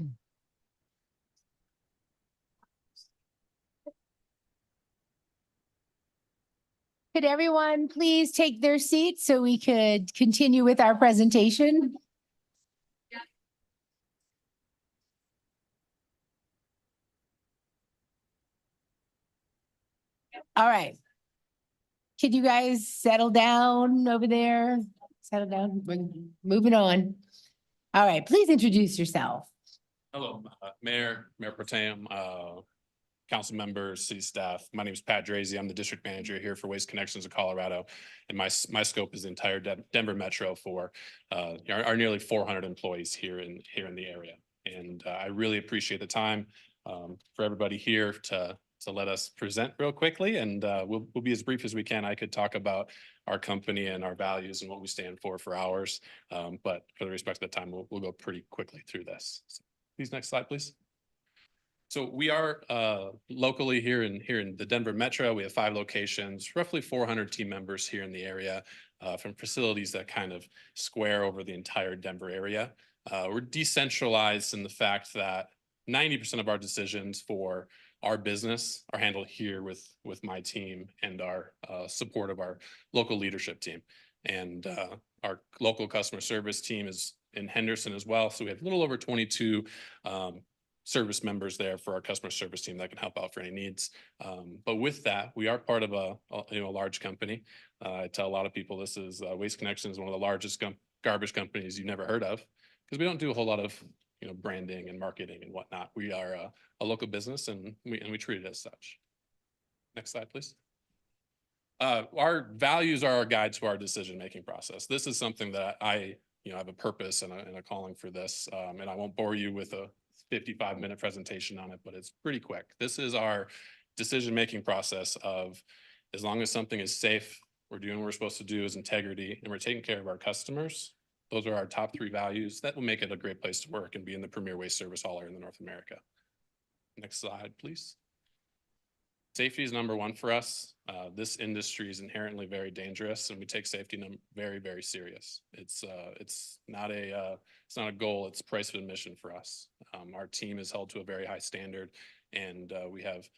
Could everyone please take their seats so we could continue with our presentation? All right. Could you guys settle down over there? Settle down. We're moving on. All right, please introduce yourself. Hello, Mayor Pro Tem, council members, city staff. My name is Pat Drazy. I'm the district manager here for Waste Connections of Colorado. And my scope is the entire Denver Metro for our nearly 400 employees here in the area. And I really appreciate the time for everybody here to let us present real quickly, and we'll be as brief as we can. I could talk about our company and our values and what we stand for hours, but for the respect of the time, we'll go pretty quickly through this. So, please, next slide, please. So we are locally here in the Denver Metro. We have 5 locations, roughly 400 team members here in the area, from facilities that kind of square over the entire Denver area. We're decentralized in the fact that 90% of our decisions for our business are handled here with my team and our support of our local leadership team. And our local customer service team is in Henderson as well. So we have a little over 22 service members there for our customer service team that can help out for any needs. But with that, we are part of a large company. I tell a lot of people this is Waste Connections, one of the largest garbage companies you've never heard of, because we don't do a whole lot of branding and marketing and whatnot. We are a local business, and we treat it as such. Next slide, please. Our values are our guide to our decision-making process. This is something that I have a purpose and a calling for this, and I won't bore you with a 55-minute presentation on it, but it's pretty quick. This is our decision-making process of, as long as something is safe, we're doing what we're supposed to do as integrity, and we're taking care of our customers. Those are our top 3 values that will make it a great place to work and be in the premier waste service hauler in North America. Next slide, please. Safety is number 1 for us. This industry is inherently very dangerous, and we take safety very, very serious. It's not a goal; it's price of admission for us. Our team is held to a very high standard, and we have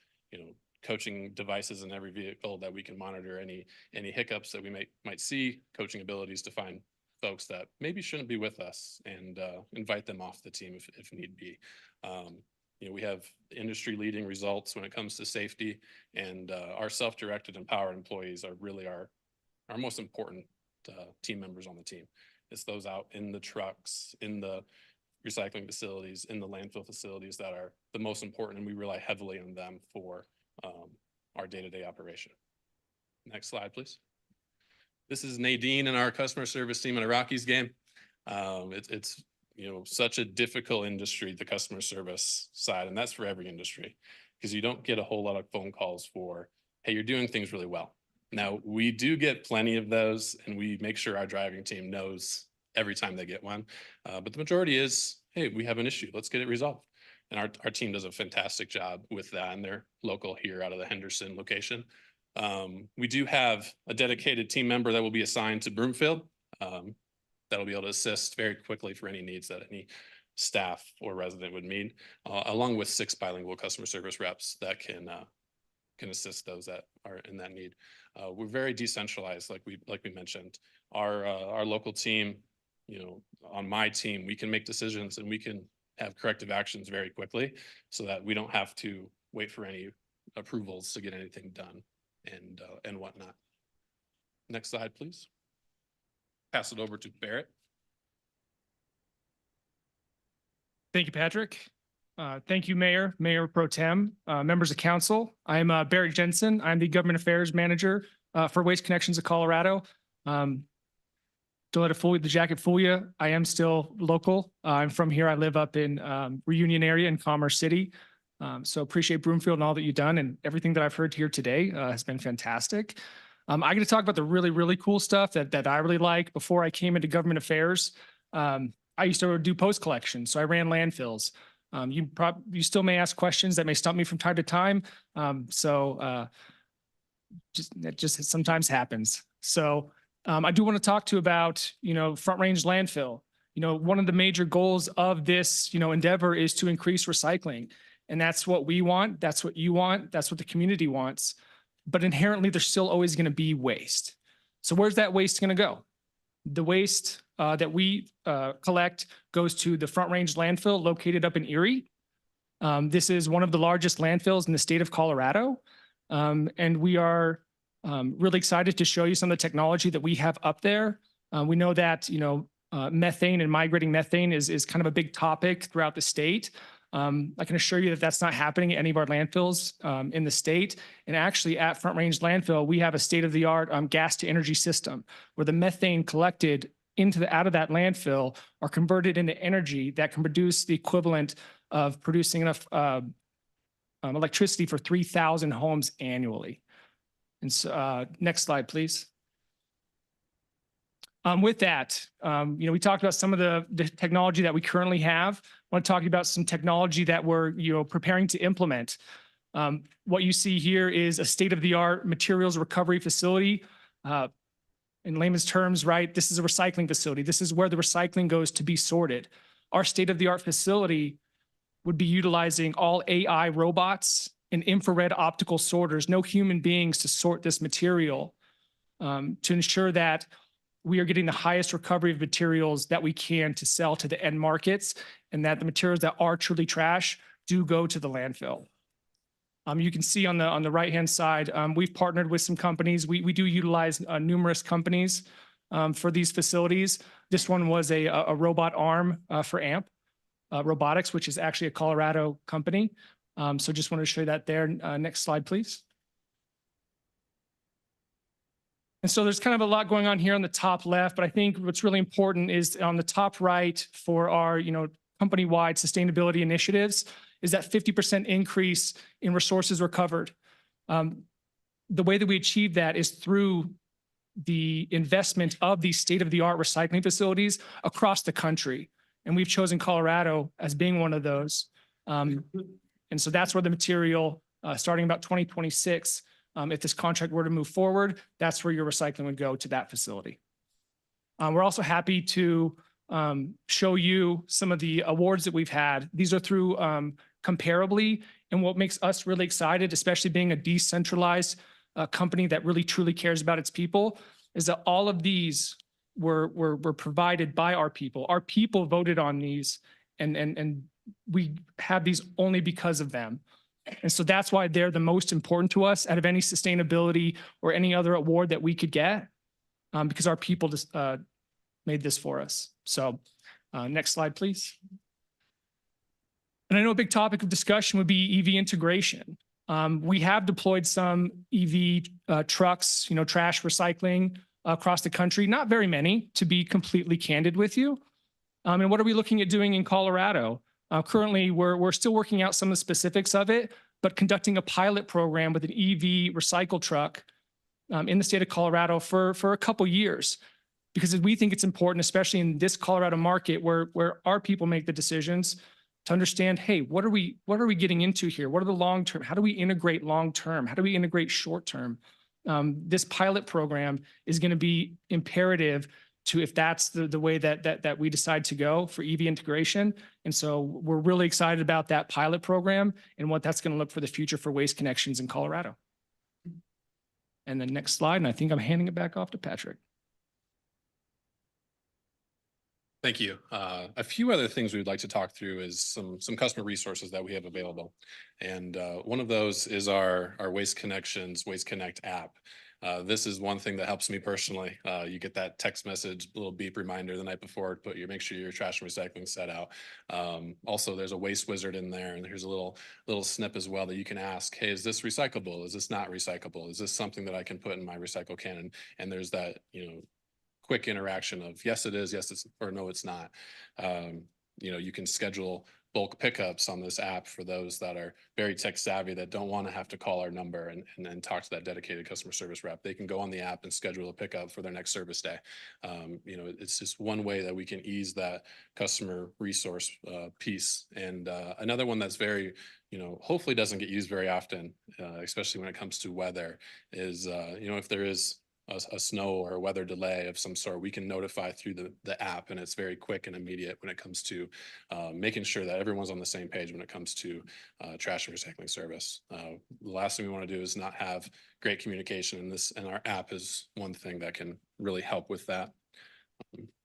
coaching devices in every vehicle that we can monitor any hiccups that we might see. Coaching abilities to find folks that maybe shouldn't be with us and invite them off the team if need be. We have industry leading results when it comes to safety, and our self-directed empowered employees are really our most important team members on the team. It's those out in the trucks, in the recycling facilities, in the landfill facilities that are the most important, and we rely heavily on them for our day-to-day operation. Next slide, please. This is Nadine and our customer service team at a Rockies game. It's such a difficult industry, the customer service side, and that's for every industry, because you don't get a whole lot of phone calls for, hey, you're doing things really well. Now, we do get plenty of those, and we make sure our driving team knows every time they get one. But the majority is, hey, we have an issue, let's get it resolved. And our team does a fantastic job with that, and they're local here out of the Henderson location. We do have a dedicated team member that will be assigned to Broomfield. That'll be able to assist very quickly for any needs that any staff or resident would need, along with 6 bilingual customer service reps that can assist those that are in that need. We're very decentralized, like we mentioned. Our local team, on my team, we can make decisions and we can have corrective actions very quickly, so that we don't have to wait for any approvals to get anything done and whatnot. Next slide, please. Pass it over to Barrett. Thank you, Patrick. Thank you, Mayor Pro Tem, members of council. I'm Barrett Jensen. I'm the Government Affairs Manager for Waste Connections of Colorado. Don't let the jacket fool you. I am still local. I'm from here. I live up in Reunion area in Commerce City. So appreciate Broomfield and all that you've done, and everything that I've heard here today has been fantastic. I'm going to talk about the really, really cool stuff that I really like. Before I came into government affairs, I used to do post collection. So I ran landfills. You still may ask questions that may stump me from time to time. That just sometimes happens. So I do want to talk to you about, Front Range landfill. one of the major goals of this, endeavor is to increase recycling. And that's what we want. That's what you want. That's what the community wants. But inherently, there's still always going to be waste. So where's that waste going to go? The waste that we collect goes to the Front Range landfill located up in Erie. This is one of the largest landfills in the state of Colorado. And we are really excited to show you some of the technology that we have up there. We know that, methane and migrating methane is kind of a big topic throughout the state. I can assure you that that's not happening at any of our landfills in the state. And actually at Front Range Landfill, we have a state-of-the-art gas to energy system where the methane collected out of that landfill are converted into energy that can produce the equivalent of producing enough electricity for 3,000 homes annually. And so, next slide, please. With that, we talked about some of the technology that we currently have. I want to talk about some technology that we're, preparing to implement. What you see here is a state-of-the-art materials recovery facility. In layman's terms, right, this is a recycling facility. This is where the recycling goes to be sorted. Our state-of-the-art facility would be utilizing all AI robots and infrared optical sorters, no human beings to sort this material, to ensure that we are getting the highest recovery of materials that we can to sell to the end markets, and that the materials that are truly trash do go to the landfill. You can see on the right-hand side, we've partnered with some companies. We do utilize numerous companies for these facilities. This one was a robot arm for AMP Robotics, which is actually a Colorado company. So just wanted to show you that there. Next slide, please. And so there's kind of a lot going on here on the top left, but I think what's really important is on the top right for our, company-wide sustainability initiatives is that 50% increase in resources recovered. The way that we achieve that is through the investment of these state-of-the-art recycling facilities across the country. And we've chosen Colorado as being one of those. And so that's where the material, starting about 2026, if this contract were to move forward, that's where your recycling would go, to that facility. We're also happy to show you some of the awards that we've had. These are through Comparably, and what makes us really excited, especially being a decentralized company that really truly cares about its people, is that all of these were provided by our people. Our people voted on these, and we have these only because of them. And so that's why they're the most important to us out of any sustainability or any other award that we could get, because our people just made this for us. So next slide, please. And I know a big topic of discussion would be EV integration. We have deployed some EV trucks, trash recycling across the country, not very many, to be completely candid with you. And what are we looking at doing in Colorado? Currently, we're still working out some of the specifics of it, but conducting a pilot program with an EV recycle truck in the state of Colorado for a couple years, because we think it's important, especially in this Colorado market where our people make the decisions, to understand, hey, what are we getting into here? What are the long-term? How do we integrate long-term? How do we integrate short-term? This pilot program is going to be imperative to, if that's the way that we decide to go for EV integration. And so we're really excited about that pilot program and what that's going to look for the future for Waste Connections in Colorado. And then next slide, and I think I'm handing it back off to Patrick. Thank you. A few other things we'd like to talk through is some customer resources that we have available. And one of those is our Waste Connections, Waste Connect app. This is one thing that helps me personally. You get that text message, little beep reminder the night before, make sure your trash and recycling set out. Also, there's a waste wizard in there, and here's a little snip as well that you can ask, hey, is this recyclable? Is this not recyclable? Is this something that I can put in my recycle can? And there's that, quick interaction of yes, it is, yes, it's, or no, it's not. You can schedule bulk pickups on this app for those that are very tech savvy that don't want to have to call our number and talk to that dedicated customer service rep. They can go on the app and schedule a pickup for their next service day. It's just one way that we can ease that customer resource piece. And another one that's very, hopefully doesn't get used very often, especially when it comes to weather, is, if there is a snow or a weather delay of some sort, we can notify through the app, and it's very quick and immediate when it comes to making sure that everyone's on the same page when it comes to trash and recycling service. The last thing we want to do is not have great communication, and our app is one thing that can really help with that.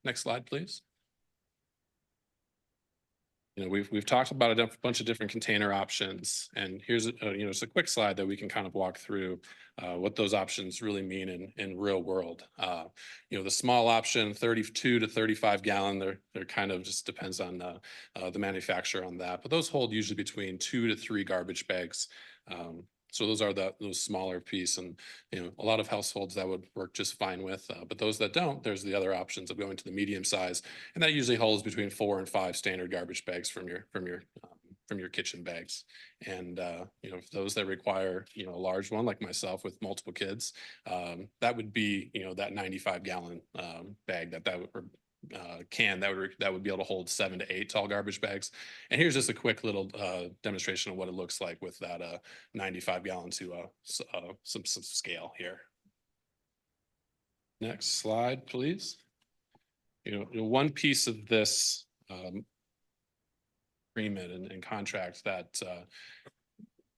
Next slide, please. You know, we've talked about a bunch of different container options, and here's just a quick slide that we can kind of walk through what those options really mean in real world. The small option, 32 to 35 gallon, they're kind of just depends on the manufacturer on that, but those hold usually between 2 to 3 garbage bags. So those are those smaller piece, and a lot of households that would work just fine with. But those that don't, there's the other options of going to the medium size, and that usually holds between 4 and 5 standard garbage bags from your kitchen bags. And those that require a large one like myself with multiple kids, that would be that 95 gallon bag that would can that would be able to hold 7 to 8 tall garbage bags. And here's just a quick little demonstration of what it looks like with that 95 gallon to some scale here. Next slide, please. One piece of this agreement and contract that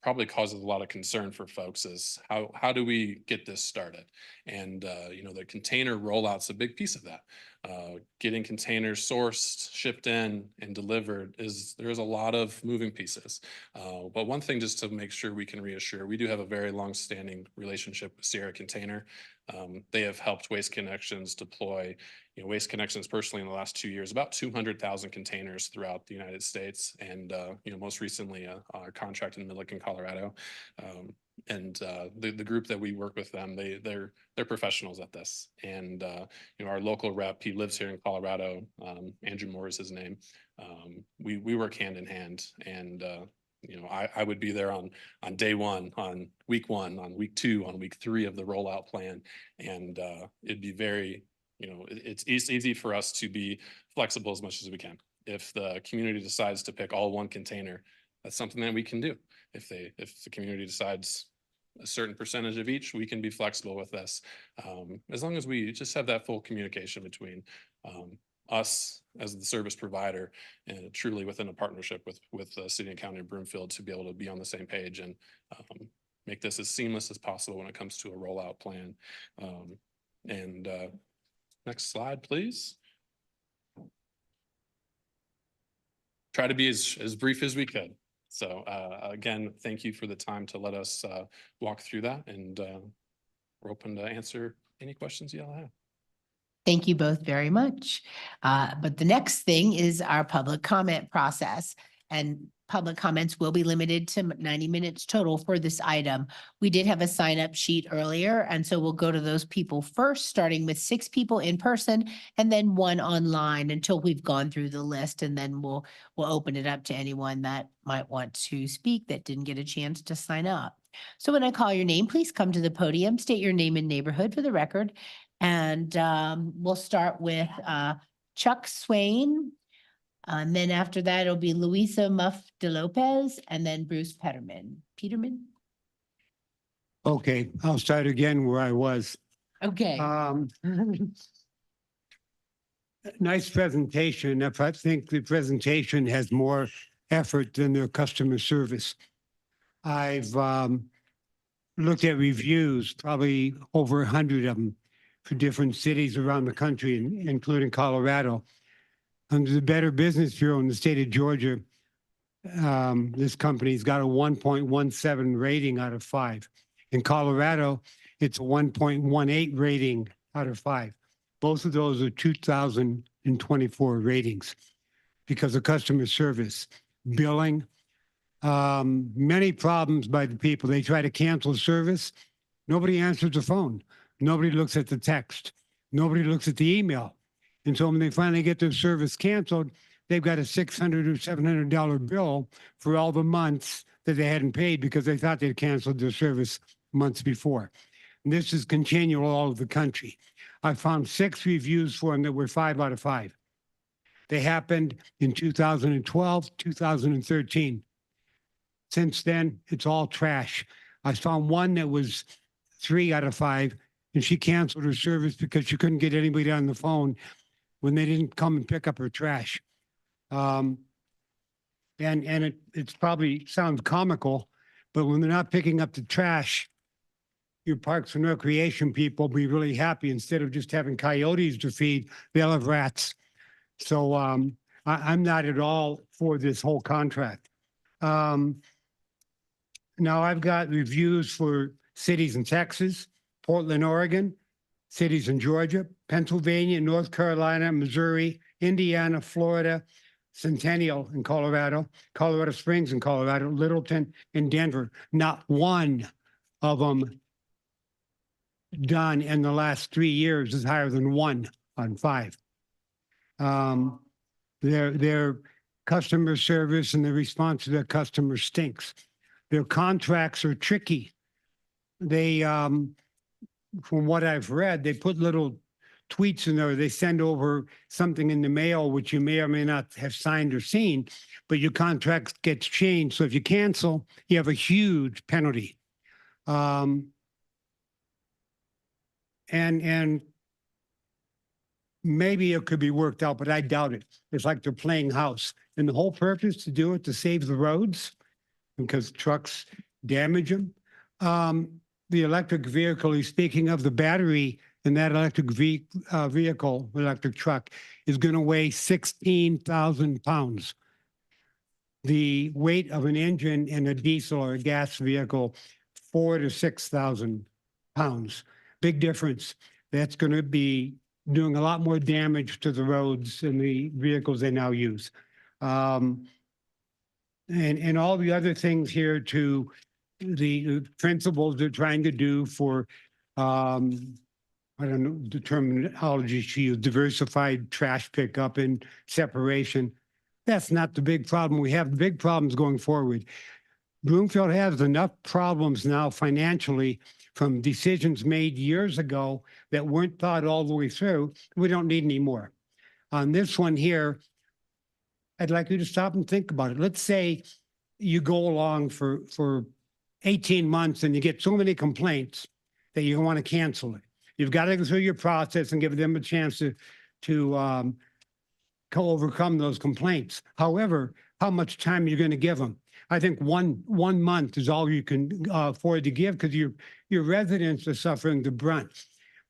probably causes a lot of concern for folks is how do we get this started? And the container rollout's a big piece of that. Getting containers sourced, shipped in, and delivered there's a lot of moving pieces. But one thing, just to make sure we can reassure, we do have a very long-standing relationship with Sierra Container. They have helped Waste Connections deploy, Waste Connections personally in the last 2 years, about 200,000 containers throughout the United States. And, most recently our contract in Milliken, Colorado. And the group that we work with them, they're professionals at this. And our local rep, he lives here in Colorado. Andrew Moore is his name. We work hand in hand, and I would be there on day one, on week 1, on week 2, on week 3 of the rollout plan, and it'd be very it's easy for us to be flexible as much as we can. If the community decides to pick all one container, that's something that we can do. If the community decides a certain percentage of each, we can be flexible with this, as long as we just have that full communication between us as the service provider and truly within a partnership with the city and county of Broomfield to be able to be on the same page and make this as seamless as possible when it comes to a rollout plan. Next slide, please. Try to be as brief as we could. So again, thank you for the time to let us walk through that, and we're open to answer any questions you all have. Thank you both very much. But the next thing is our public comment process, and public comments will be limited to 90 minutes total for this item. We did have a sign-up sheet earlier, and so we'll go to those people first, starting with 6 people in person and then 1 online until we've gone through the list, and then we'll open it up to anyone that might want to speak that didn't get a chance to sign up. So when I call your name, please come to the podium, state your name and neighborhood for the record. And we'll start with Chuck Swain. And then after that, it'll be Luisa Muff de Lopez, and then Bruce Peterman. Okay, I'll start again where I was. Okay. Nice presentation. If I think the presentation has more effort than their customer service. I've looked at reviews, probably over 100 of them for different cities around the country, including Colorado. Under the Better Business Bureau in the state of Georgia, this company's got a 1.17 rating out of 5. In Colorado, it's a 1.18 rating out of 5. Both of those are 2024 ratings because of customer service, billing, many problems by the people. They try to cancel service. Nobody answers the phone. Nobody looks at the text. Nobody looks at the email. And so when they finally get their service canceled, they've got a $600 or $700 bill for all the months that they hadn't paid because they thought they'd canceled their service months before. And this is continual all over the country. I found 6 reviews for them that were 5 out of 5. They happened in 2012, 2013. Since then, it's all trash. I found one that was 3 out of 5 and she canceled her service because she couldn't get anybody on the phone when they didn't come and pick up her trash. And it's probably sounds comical, but when they're not picking up the trash, your parks and recreation people be really happy. Instead of just having coyotes to feed, they'll have rats. So I'm not at all for this whole contract. Now I've got reviews for cities in Texas, Portland, Oregon, cities in Georgia, Pennsylvania, North Carolina, Missouri, Indiana, Florida, Centennial in Colorado, Colorado Springs in Colorado, Littleton in Denver. Not one of them done in the last 3 years is higher than 1 on 5. Their customer service and the response to their customers stinks. Their contracts are tricky. They, from what I've read, they put little tweets in there. They send over something in the mail, which you may or may not have signed or seen, but your contract gets changed. So if you cancel, you have a huge penalty. And maybe it could be worked out, but I doubt it. It's like they're playing house. And the whole purpose to do it to save the roads because trucks damage them. The electric vehicle, he's speaking of the battery in that electric vehicle, electric truck, is going to weigh 16,000 pounds. The weight of an engine in a diesel or a gas vehicle, 4,000 to 6,000 pounds. Big difference. That's going to be doing a lot more damage to the roads and the vehicles they now use. And all the other things here to the principles they're trying to do for, I don't know the terminology she used, diversified trash pickup and separation. That's not the big problem. We have big problems going forward. Broomfield has enough problems now financially from decisions made years ago that weren't thought all the way through. We don't need any more. On this one here, I'd like you to stop and think about it. Let's say you go along for 18 months and you get so many complaints that you want to cancel it. You've got to go through your process and give them a chance to overcome those complaints. However, how much time are you going to give them? I think one month is all you can afford to give because your residents are suffering the brunt.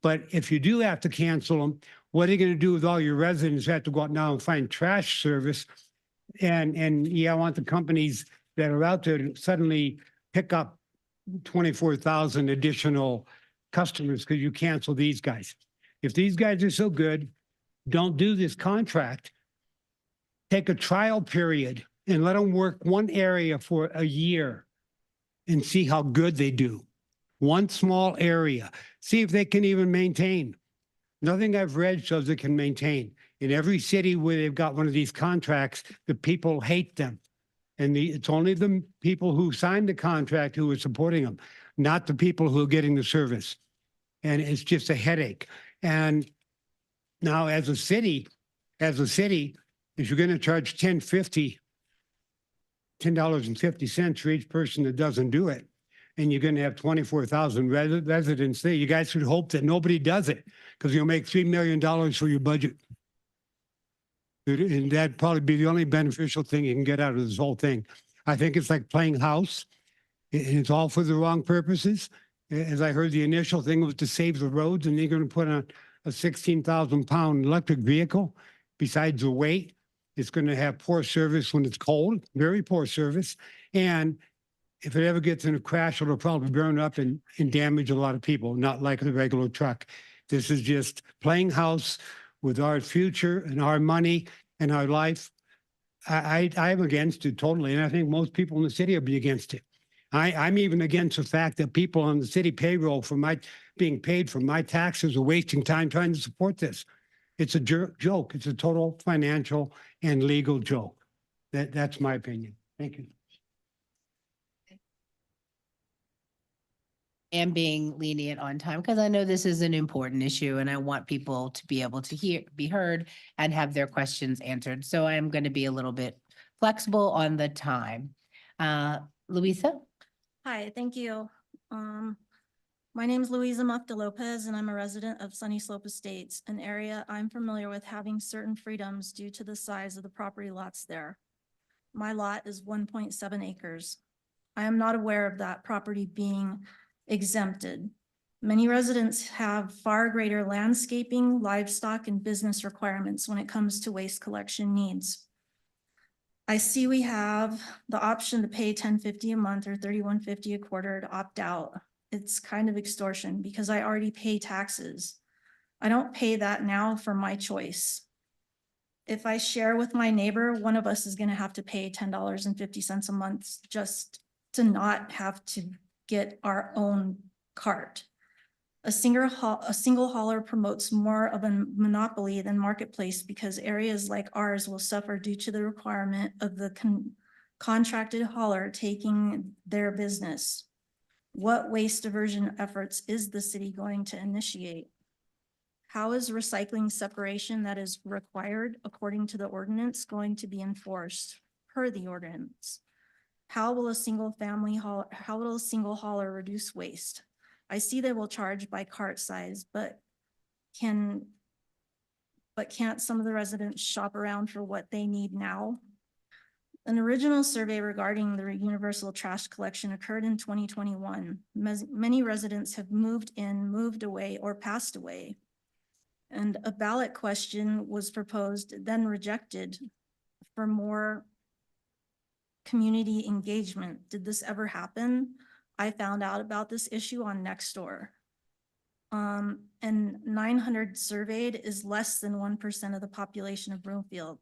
But if you do have to cancel them, what are you going to do with all your residents who have to go out now and find trash service? And yeah, I want the companies that are out there to suddenly pick up 24,000 additional customers because you cancel these guys. If these guys are so good, don't do this contract. Take a trial period and let them work one area for a year and see how good they do. One small area. See if they can even maintain. Nothing I've read shows they can maintain. In every city where they've got one of these contracts, the people hate them. And it's only the people who signed the contract who are supporting them, not the people who are getting the service. And it's just a headache. And now as a city, if you're going to charge $10.50 for each person that doesn't do it, and you're going to have 24,000 residents there, you guys should hope that nobody does it because you'll make $3 million for your budget. And that'd probably be the only beneficial thing you can get out of this whole thing. I think it's like playing house, and it's all for the wrong purposes. As I heard, the initial thing was to save the roads, and they're going to put on a 16,000-pound electric vehicle. Besides the weight, it's going to have poor service when it's cold, very poor service. And if it ever gets in a crash, it'll probably burn up and damage a lot of people, not like the regular truck. This is just playing house with our future and our money and our life. I'm against it totally. And I think most people in the city will be against it. I'm even against the fact that people on the city payroll for being paid for my taxes are wasting time trying to support this. It's a joke. It's a total financial and legal joke. That's my opinion. Thank you. And being lenient on time because I know this is an important issue and I want people to be able to be heard and have their questions answered. So I'm going to be a little bit flexible on the time. Louisa? Hi, thank you. My name is Louisa Mufta Lopez, and I'm a resident of Sunny Slope Estates, an area I'm familiar with having certain freedoms due to the size of the property lots there. My lot is 1.7 acres. I am not aware of that property being exempted. Many residents have far greater landscaping, livestock, and business requirements when it comes to waste collection needs. I see we have the option to pay $10.50 a month or $31.50 a quarter to opt out. It's kind of extortion because I already pay taxes. I don't pay that now for my choice. If I share with my neighbor, one of us is going to have to pay $10.50 a month just to not have to get our own cart. A single hauler promotes more of a monopoly than marketplace because areas like ours will suffer due to the requirement of the contracted hauler taking their business. What waste diversion efforts is the city going to initiate? How is recycling separation that is required according to the ordinance going to be enforced per the ordinance? How will a single hauler reduce waste? I see they will charge by cart size, but can't some of the residents shop around for what they need now? An original survey regarding the universal trash collection occurred in 2021. Many residents have moved in, moved away, or passed away. And a ballot question was proposed, then rejected for more community engagement. Did this ever happen? I found out about this issue on Nextdoor. And 900 surveyed is less than 1% of the population of Broomfield.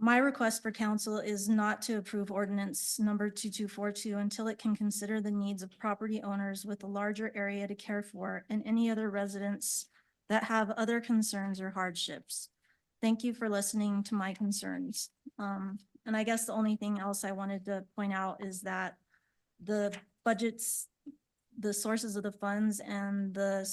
My request for council is not to approve ordinance number 2242 until it can consider the needs of property owners with a larger area to care for and any other residents that have other concerns or hardships. Thank you for listening to my concerns. And I guess the only thing else I wanted to point out is that the budgets, the sources of the funds and the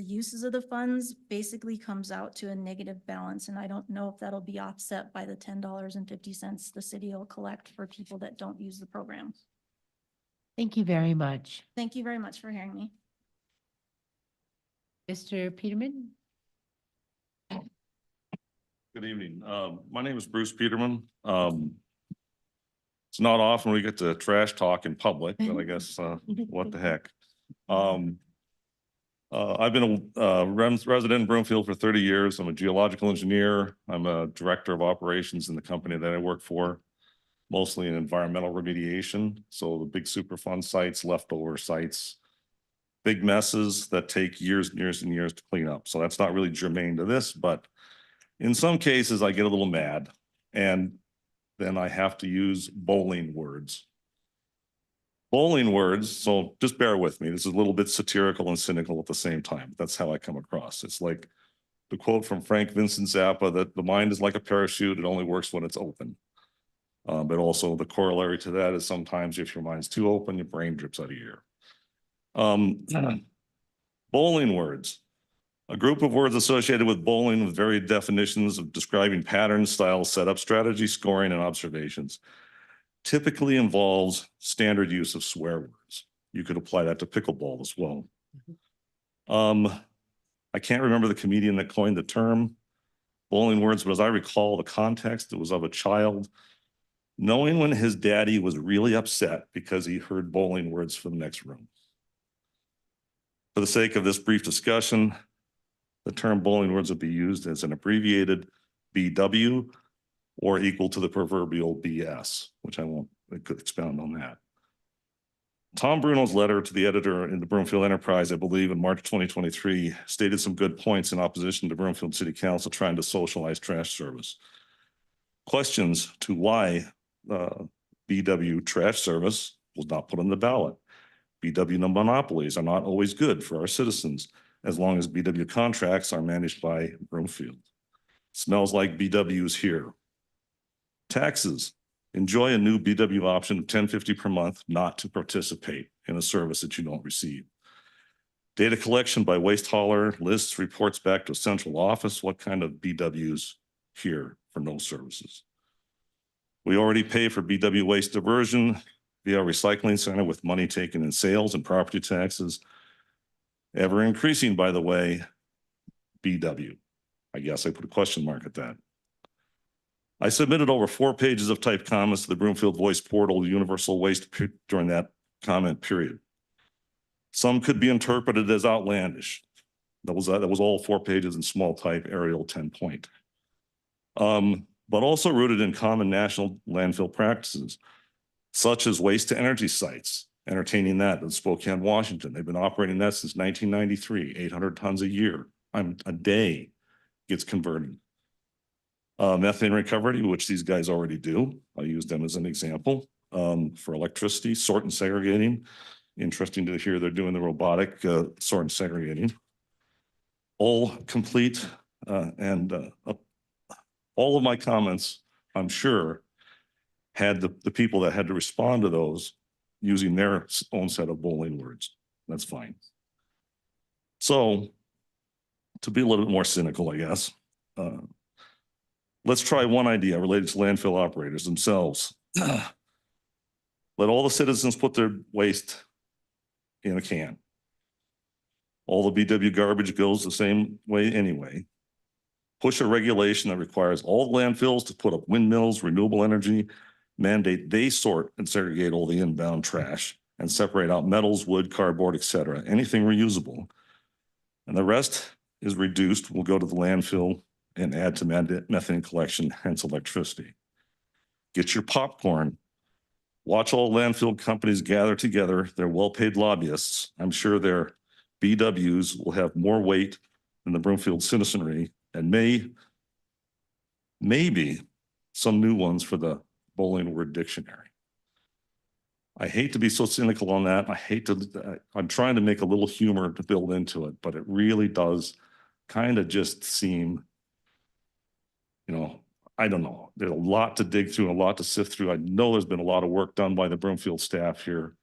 uses of the funds basically comes out to a negative balance. And I don't know if that'll be offset by the $10.50 the city will collect for people that don't use the program. Thank you very much. Thank you very much for hearing me. Mr. Peterman? Good evening. My name is Bruce Peterman. It's not often we get to trash talk in public, but I guess, what the heck? I've been a resident in Broomfield for 30 years. I'm a geological engineer. I'm a director of operations in the company that I work for, mostly in environmental remediation. So the big Superfund sites, leftover sites, big messes that take years and years and years to clean up. So that's not really germane to this, but in some cases I get a little mad and then I have to use bowling words. Bowling words, so just bear with me. This is a little bit satirical and cynical at the same time. That's how I come across. It's like the quote from Frank Vincent Zappa that the mind is like a parachute. It only works when it's open. But also the corollary to that is sometimes if your mind's too open, your brain drips out of your ear. Bowling words. A group of words associated with bowling with varied definitions of describing patterns, styles, setup, strategy, scoring, and observations. Typically involves standard use of swear words. You could apply that to pickleball as well. I can't remember the comedian that coined the term bowling words, but as I recall the context, it was of a child knowing when his daddy was really upset because he heard bowling words from the next room. For the sake of this brief discussion, the term bowling words will be used as an abbreviated BW or equal to the proverbial BS, which I won't expound on that. Tom Bruno's letter to the editor in the Broomfield Enterprise, I believe in March 2023, stated some good points in opposition to Broomfield City Council trying to socialize trash service. Questions to why BW trash service was not put on the ballot. BW monopolies are not always good for our citizens, as long as BW contracts are managed by Broomfield. Smells like BW is here. Taxes. Enjoy a new BW option of $10.50 per month not to participate in a service that you don't receive. Data collection by waste hauler lists reports back to a central office. What kind of BWs here for no services? We already pay for BW waste diversion via recycling center with money taken in sales and property taxes. Ever increasing, by the way, BW. I guess I put a question mark at that. I submitted over 4 pages of typed comments to the Broomfield Voice Portal Universal Waste during that comment period. Some could be interpreted as outlandish. That was all 4 pages in small type, Arial 10 point. But also rooted in common national landfill practices, such as waste to energy sites, entertaining that in Spokane, Washington. They've been operating that since 1993, 800 tons a year, a day gets converted. Methane recovery, which these guys already do. I'll use them as an example. For electricity, sort and segregating. Interesting to hear they're doing the robotic sort and segregating. All complete and all of my comments, I'm sure, had the people that had to respond to those using their own set of bowling words. That's fine. So to be a little bit more cynical, I guess, let's try one idea related to landfill operators themselves. Let all the citizens put their waste in a can. All the BW garbage goes the same way anyway. Push a regulation that requires all landfills to put up windmills, renewable energy, mandate they sort and segregate all the inbound trash and separate out metals, wood, cardboard, etc., anything reusable. And the rest is reduced, will go to the landfill and add to methane collection, hence electricity. Get your popcorn. Watch all landfill companies gather together. They're well-paid lobbyists. I'm sure their BWs will have more weight than the Broomfield citizenry and maybe some new ones for the bowling word dictionary. I hate to be so cynical on that. I'm trying to make a little humor to build into it, but it really does kind of just seem, I don't know. There's a lot to dig through, a lot to sift through. I know there's been a lot of work done by the Broomfield staff here,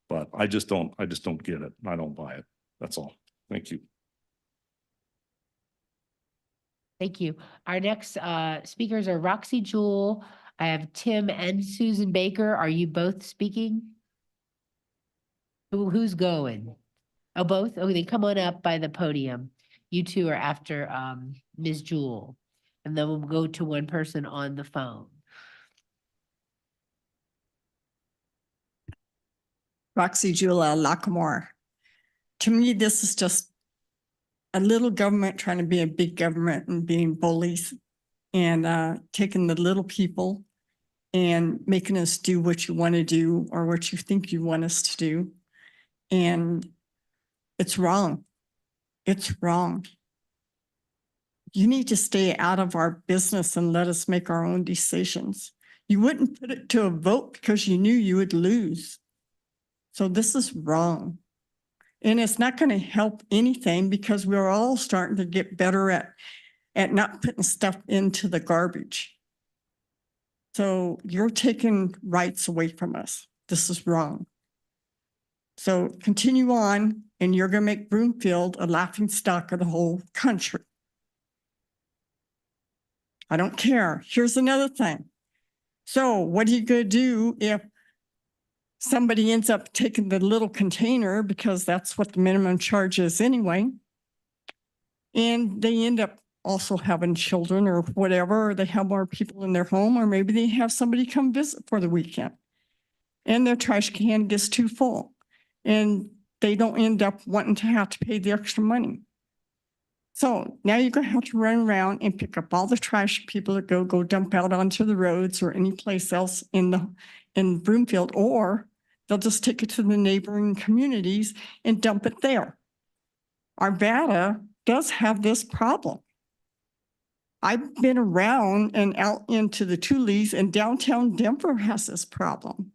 but I just don't get it. I don't buy it. That's all. Thank you. Thank you. Our next speakers are Roxy Jewell. I have Tim and Susan Baker. Are you both speaking? Who's going? Oh, both? Okay, come on up by the podium. You two are after Ms. Jewell. And then we'll go to one person on the phone. Roxy Jewell Lockamore. To me, this is just a little government trying to be a big government and being bullies and taking the little people and making us do what you want to do or what you think you want us to do. And it's wrong. It's wrong. You need to stay out of our business and let us make our own decisions. You wouldn't put it to a vote because you knew you would lose. So this is wrong. And it's not going to help anything because we're all starting to get better at not putting stuff into the garbage. So you're taking rights away from us. This is wrong. So continue on and you're going to make Broomfield a laughing stock of the whole country. I don't care. Here's another thing. So what are you going to do if somebody ends up taking the little container, because that's what the minimum charge is anyway, and they end up also having children or whatever, or they have more people in their home, or maybe they have somebody come visit for the weekend and their trash can gets too full and they don't end up wanting to have to pay the extra money. So now you're going to have to run around and pick up all the trash people that go dump out onto the roads or any place else in Broomfield, or they'll just take it to the neighboring communities and dump it there. Arvada does have this problem. I've been around and out into the Tules, and downtown Denver has this problem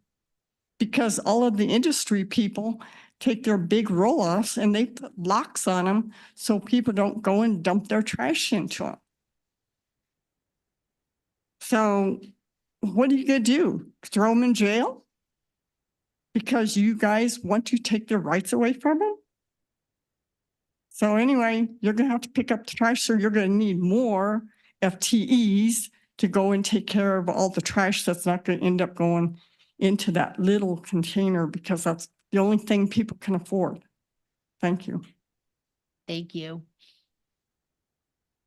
because all of the industry people take their big roll-offs and they put locks on them so people don't go and dump their trash into them. So what are you going to do? Throw them in jail? Because you guys want to take their rights away from them? So anyway, you're going to have to pick up the trash, so you're going to need more FTEs to go and take care of all the trash that's not going to end up going into that little container because that's the only thing people can afford. Thank you. Thank you.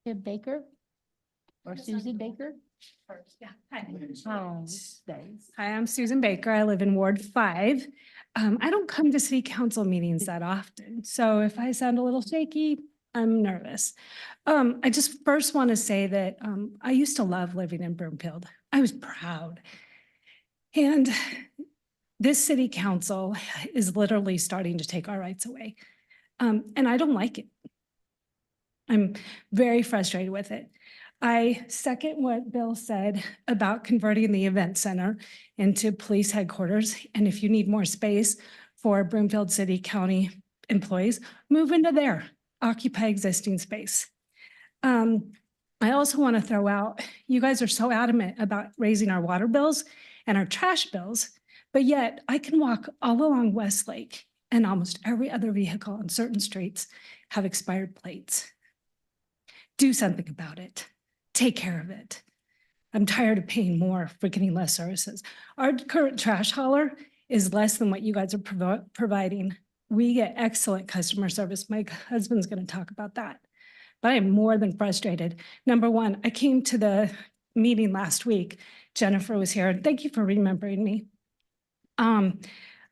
Tim Baker or Susan Baker? Yeah. Hi. Oh, thanks. Hi, I'm Susan Baker. I live in Ward 5. I don't come to city council meetings that often, so if I sound a little shaky, I'm nervous. I just first want to say that I used to love living in Broomfield. I was proud. And this city council is literally starting to take our rights away. And I don't like it. I'm very frustrated with it. I second what Bill said about converting the event center into police headquarters. And if you need more space for Broomfield City County employees, move into there, occupy existing space. I also want to throw out, you guys are so adamant about raising our water bills and our trash bills, but yet I can walk all along Westlake and almost every other vehicle on certain streets have expired plates. Do something about it. Take care of it. I'm tired of paying more for getting less services. Our current trash hauler is less than what you guys are providing. We get excellent customer service. My husband's going to talk about that. But I am more than frustrated. Number one, I came to the meeting last week. Jennifer was here. Thank you for remembering me. I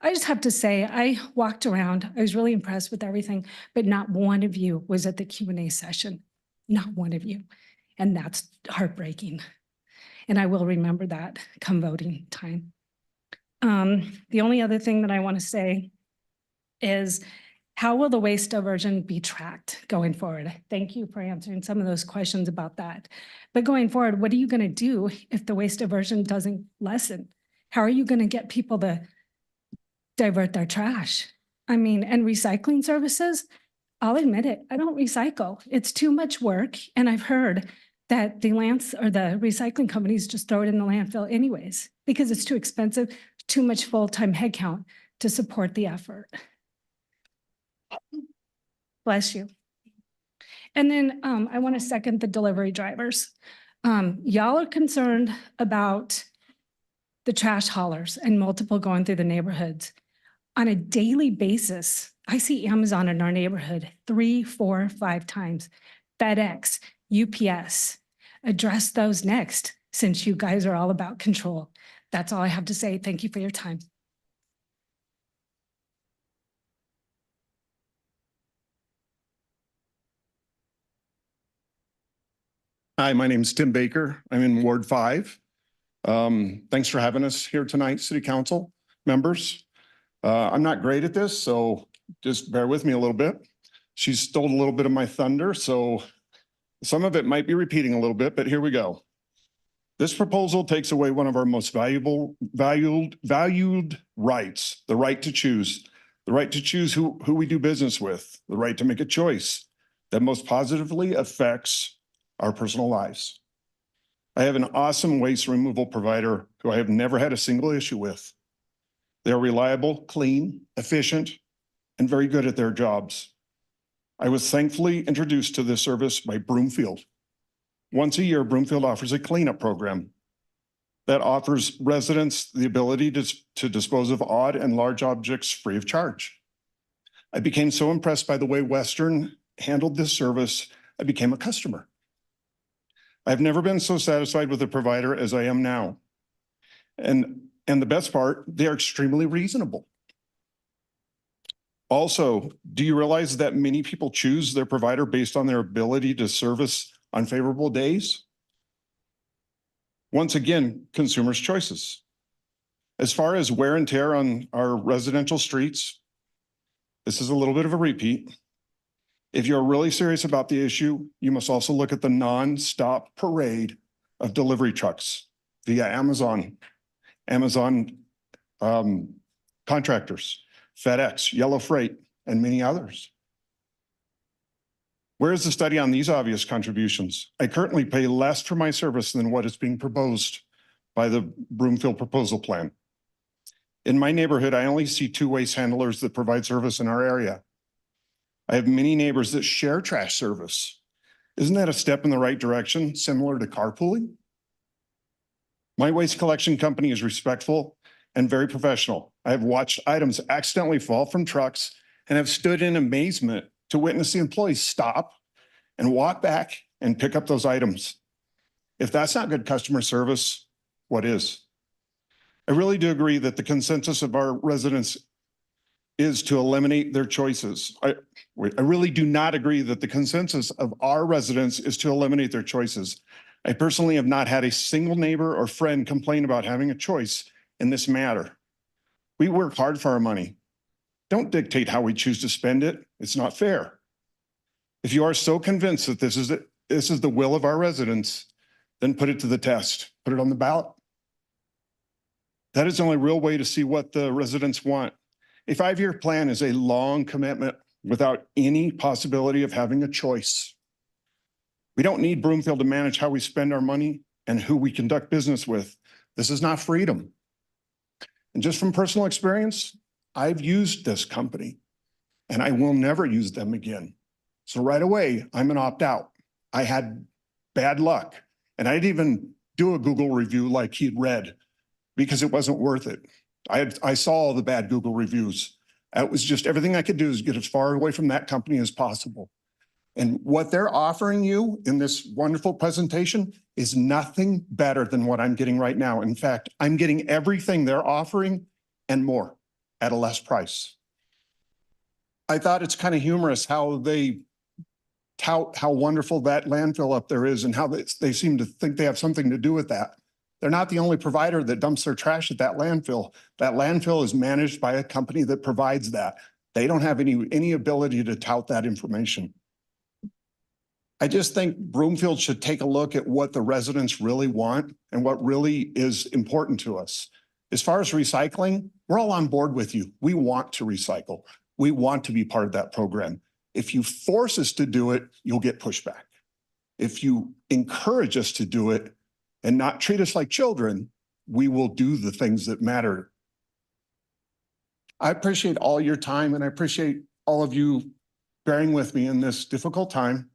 just have to say, I walked around. I was really impressed with everything, but not one of you was at the Q&A session. Not one of you. And that's heartbreaking. And I will remember that come voting time. The only other thing that I want to say is, how will the waste diversion be tracked going forward? Thank you for answering some of those questions about that. But going forward, what are you going to do if the waste diversion doesn't lessen? How are you going to get people to divert their trash? I mean, and recycling services, I'll admit it, I don't recycle. It's too much work. And I've heard that the recycling companies just throw it in the landfill anyways, because it's too expensive, too much full-time headcount to support the effort. Bless you. And then I want to second the delivery drivers. Y'all are concerned about the trash haulers and multiple going through the neighborhoods. On a daily basis, I see Amazon in our neighborhood 3, 4, 5 times. FedEx, UPS, address those next, since you guys are all about control. That's all I have to say. Thank you for your time. Hi, my name is Tim Baker. I'm in Ward 5. Thanks for having us here tonight, City Council members. I'm not great at this, so just bear with me a little bit. She stole a little bit of my thunder, so some of it might be repeating a little bit, but here we go. This proposal takes away one of our most valued rights, the right to choose. The right to choose who we do business with, the right to make a choice that most positively affects our personal lives. I have an awesome waste removal provider who I have never had a single issue with. They're reliable, clean, efficient, and very good at their jobs. I was thankfully introduced to this service by Broomfield. Once a year, Broomfield offers a cleanup program that offers residents the ability to dispose of odd and large objects free of charge. I became so impressed by the way Western handled this service, I became a customer. I've never been so satisfied with a provider as I am now. And the best part, they are extremely reasonable. Also, do you realize that many people choose their provider based on their ability to service on favorable days? Once again, consumers' choices. As far as wear and tear on our residential streets, this is a little bit of a repeat. If you're really serious about the issue, you must also look at the non-stop parade of delivery trucks via Amazon contractors, FedEx, Yellow Freight, and many others. Where is the study on these obvious contributions? I currently pay less for my service than what is being proposed by the Broomfield proposal plan. In my neighborhood, I only see 2 waste handlers that provide service in our area. I have many neighbors that share trash service. Isn't that a step in the right direction, similar to carpooling? My waste collection company is respectful and very professional. I have watched items accidentally fall from trucks and have stood in amazement to witness the employees stop and walk back and pick up those items. If that's not good customer service, what is? I really do agree that the consensus of our residents is to eliminate their choices. I really do not agree that the consensus of our residents is to eliminate their choices. I personally have not had a single neighbor or friend complain about having a choice in this matter. We work hard for our money. Don't dictate how we choose to spend it. It's not fair. If you are so convinced that this is the will of our residents, then put it to the test. Put it on the ballot. That is the only real way to see what the residents want. A 5-year plan is a long commitment without any possibility of having a choice. We don't need Broomfield to manage how we spend our money and who we conduct business with. This is not freedom. And just from personal experience, I've used this company and I will never use them again. So right away, I'm an opt-out. I had bad luck and I didn't even do a Google review like he'd read because it wasn't worth it. I saw all the bad Google reviews. It was just everything I could do is get as far away from that company as possible. And what they're offering you in this wonderful presentation is nothing better than what I'm getting right now. In fact, I'm getting everything they're offering and more at a less price. I thought it's kind of humorous how they tout how wonderful that landfill up there is and how they seem to think they have something to do with that. They're not the only provider that dumps their trash at that landfill. That landfill is managed by a company that provides that. They don't have any ability to tout that information. I just think Broomfield should take a look at what the residents really want and what really is important to us. As far as recycling, we're all on board with you. We want to recycle. We want to be part of that program. If you force us to do it, you'll get pushback. If you encourage us to do it and not treat us like children, we will do the things that matter. I appreciate all your time and I appreciate all of you bearing with me in this difficult time.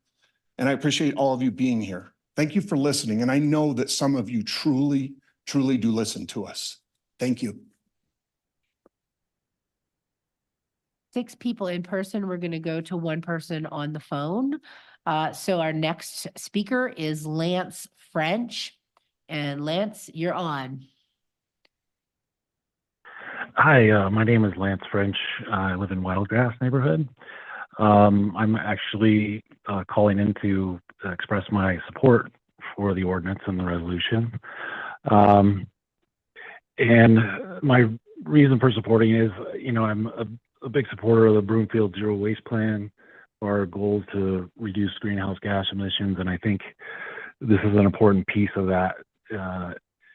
And I appreciate all of you being here. Thank you for listening. And I know that some of you truly, truly do listen to us. Thank you. 6 people in person. We're going to go to 1 person on the phone. So our next speaker is Lance French. And Lance, you're on. Hi, my name is Lance French. I live in Wildgrass neighborhood. I'm actually calling in to express my support for the ordinance and the resolution. And my reason for supporting is, I'm a big supporter of the Broomfield Zero Waste Plan, our goals to reduce greenhouse gas emissions. And I think this is an important piece of that,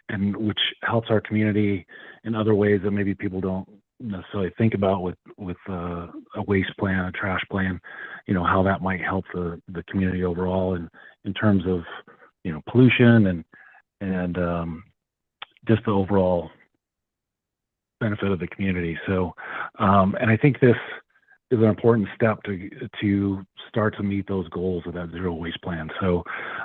and which helps our community in other ways that maybe people don't necessarily think about with a waste plan, a trash plan, how that might help the community overall and in terms of, pollution and just the overall benefit of the community. So, and I think this is an important step to start to meet those goals of that zero waste plan. So,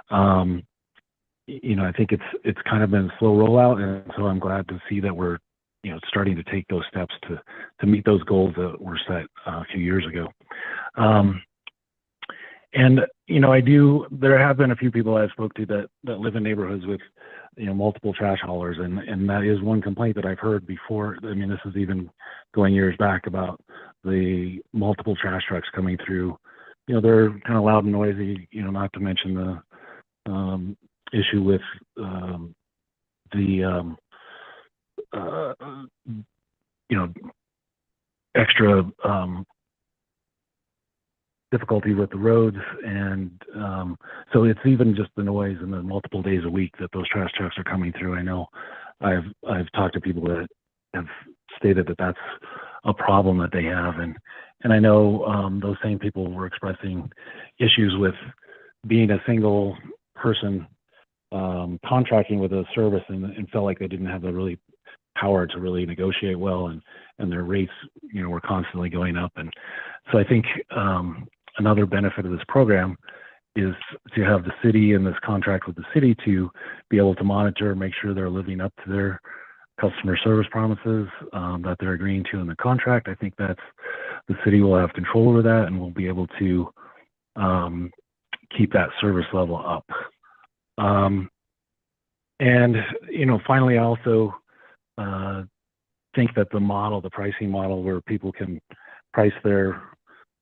I think it's kind of been a slow rollout, and so I'm glad to see that we're starting to take those steps to meet those goals that were set a few years ago. And there have been a few people I've spoke to that live in neighborhoods with multiple trash haulers, and that is one complaint that I've heard before. I mean, this is even going years back about the multiple trash trucks coming through. They're kind of loud and noisy, not to mention the issue with extra difficulty with the roads. And so it's even just the noise and the multiple days a week that those trash trucks are coming through. I know I've talked to people that have stated that that's a problem that they have. And I know those same people were expressing issues with being a single person contracting with a service and felt like they didn't have the really power to really negotiate well, and their rates, were constantly going up. And so I think another benefit of this program is to have the city and this contract with the city to be able to monitor, make sure they're living up to their customer service promises that they're agreeing to in the contract. I think that's the city will have control over that, and we'll be able to keep that service level up. And finally, I also think that the pricing model where people can price their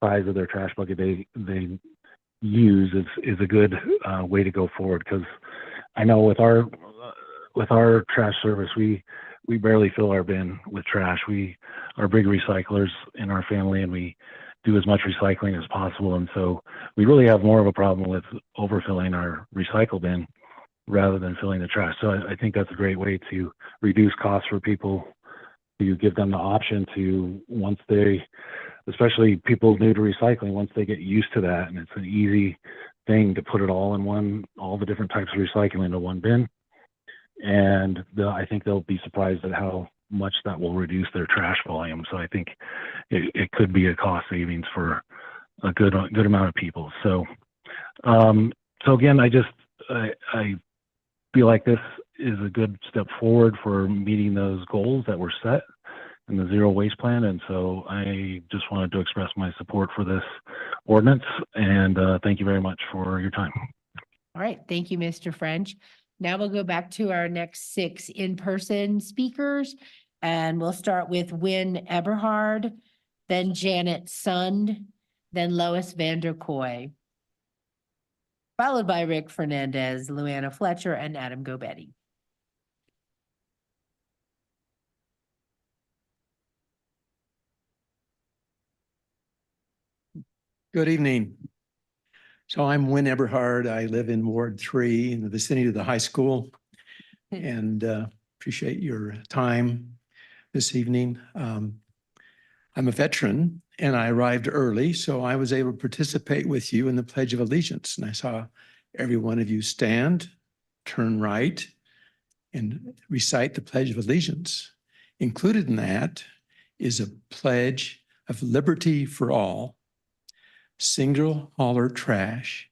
size of their trash bucket they use is a good way to go forward, because I know with our trash service, we barely fill our bin with trash. We are big recyclers in our family, and we do as much recycling as possible. And so we really have more of a problem with overfilling our recycle bin rather than filling the trash. So I think that's a great way to reduce costs for people, to give them the option to, once they, especially people new to recycling, once they get used to that, and it's an easy thing to put it all the different types of recycling into one bin. And I think they'll be surprised at how much that will reduce their trash volume. So I think it could be a cost savings for a good amount of people. So, again, I feel like this is a good step forward for meeting those goals that were set in the zero waste plan. And so I just wanted to express my support for this ordinance, and thank you very much for your time. All right, thank you, Mr. French. Now we'll go back to our next 6 in-person speakers, and we'll start with Wynn Eberhard, then Janet Sund, then Lois Vanderkoy, followed by Rick Fernandez, Luana Fletcher, and Adam Gobetti. Good evening. So I'm Wynn Eberhard. I live in Ward 3 in the vicinity of the high school, and appreciate your time this evening. I'm a veteran, and I arrived early, so I was able to participate with you in the Pledge of Allegiance. And I saw every one of you stand, turn right, and recite the Pledge of Allegiance. Included in that is a pledge of liberty for all. Single hauler trash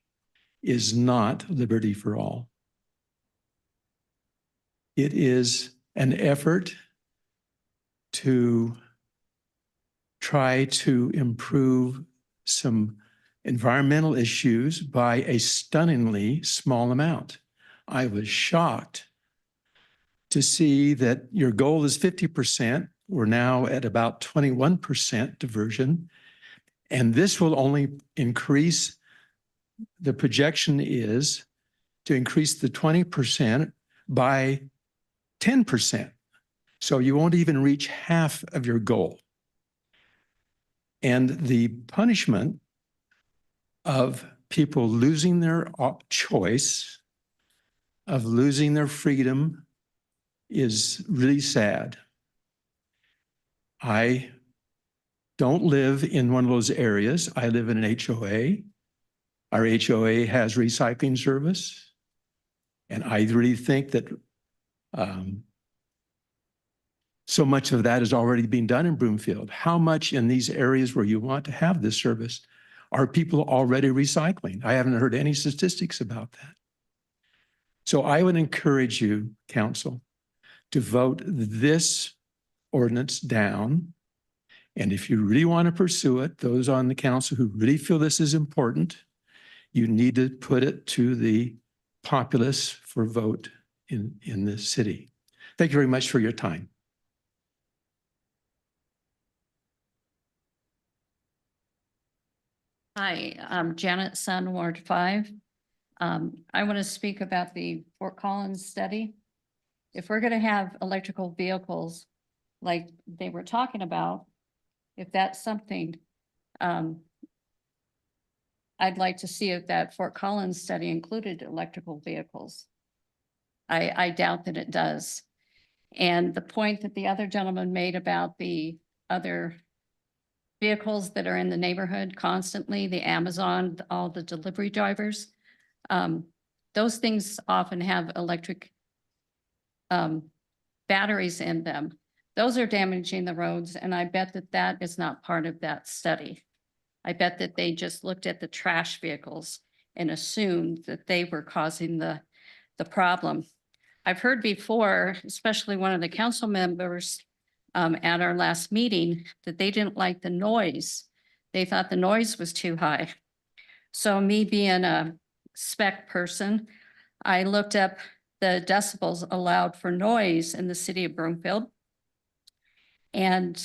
is not liberty for all. It is an effort to try to improve some environmental issues by a stunningly small amount. I was shocked to see that your goal is 50%. We're now at about 21% diversion. And this will only increase, the projection is to increase the 20% by 10%. So you won't even reach half of your goal. And the punishment of people losing their choice, of losing their freedom, is really sad. I don't live in one of those areas. I live in an HOA. Our HOA has recycling service. And I really think that so much of that is already being done in Broomfield. How much in these areas where you want to have this service are people already recycling? I haven't heard any statistics about that. So I would encourage you, council, to vote this ordinance down. And if you really want to pursue it, those on the council who really feel this is important, you need to put it to the populace for vote in the city. Thank you very much for your time. Hi, I'm Janet Sun, Ward 5. I want to speak about the Fort Collins study. If we're going to have electrical vehicles like they were talking about, if that's something, I'd like to see if that Fort Collins study included electrical vehicles. I doubt that it does. And the point that the other gentleman made about the other vehicles that are in the neighborhood constantly, the Amazon, all the delivery drivers, those things often have electric batteries in them. Those are damaging the roads, and I bet that that is not part of that study. I bet that they just looked at the trash vehicles and assumed that they were causing the problem. I've heard before, especially one of the council members at our last meeting, that they didn't like the noise. They thought the noise was too high. So me being a spec person, I looked up the decibels allowed for noise in the city of Broomfield. And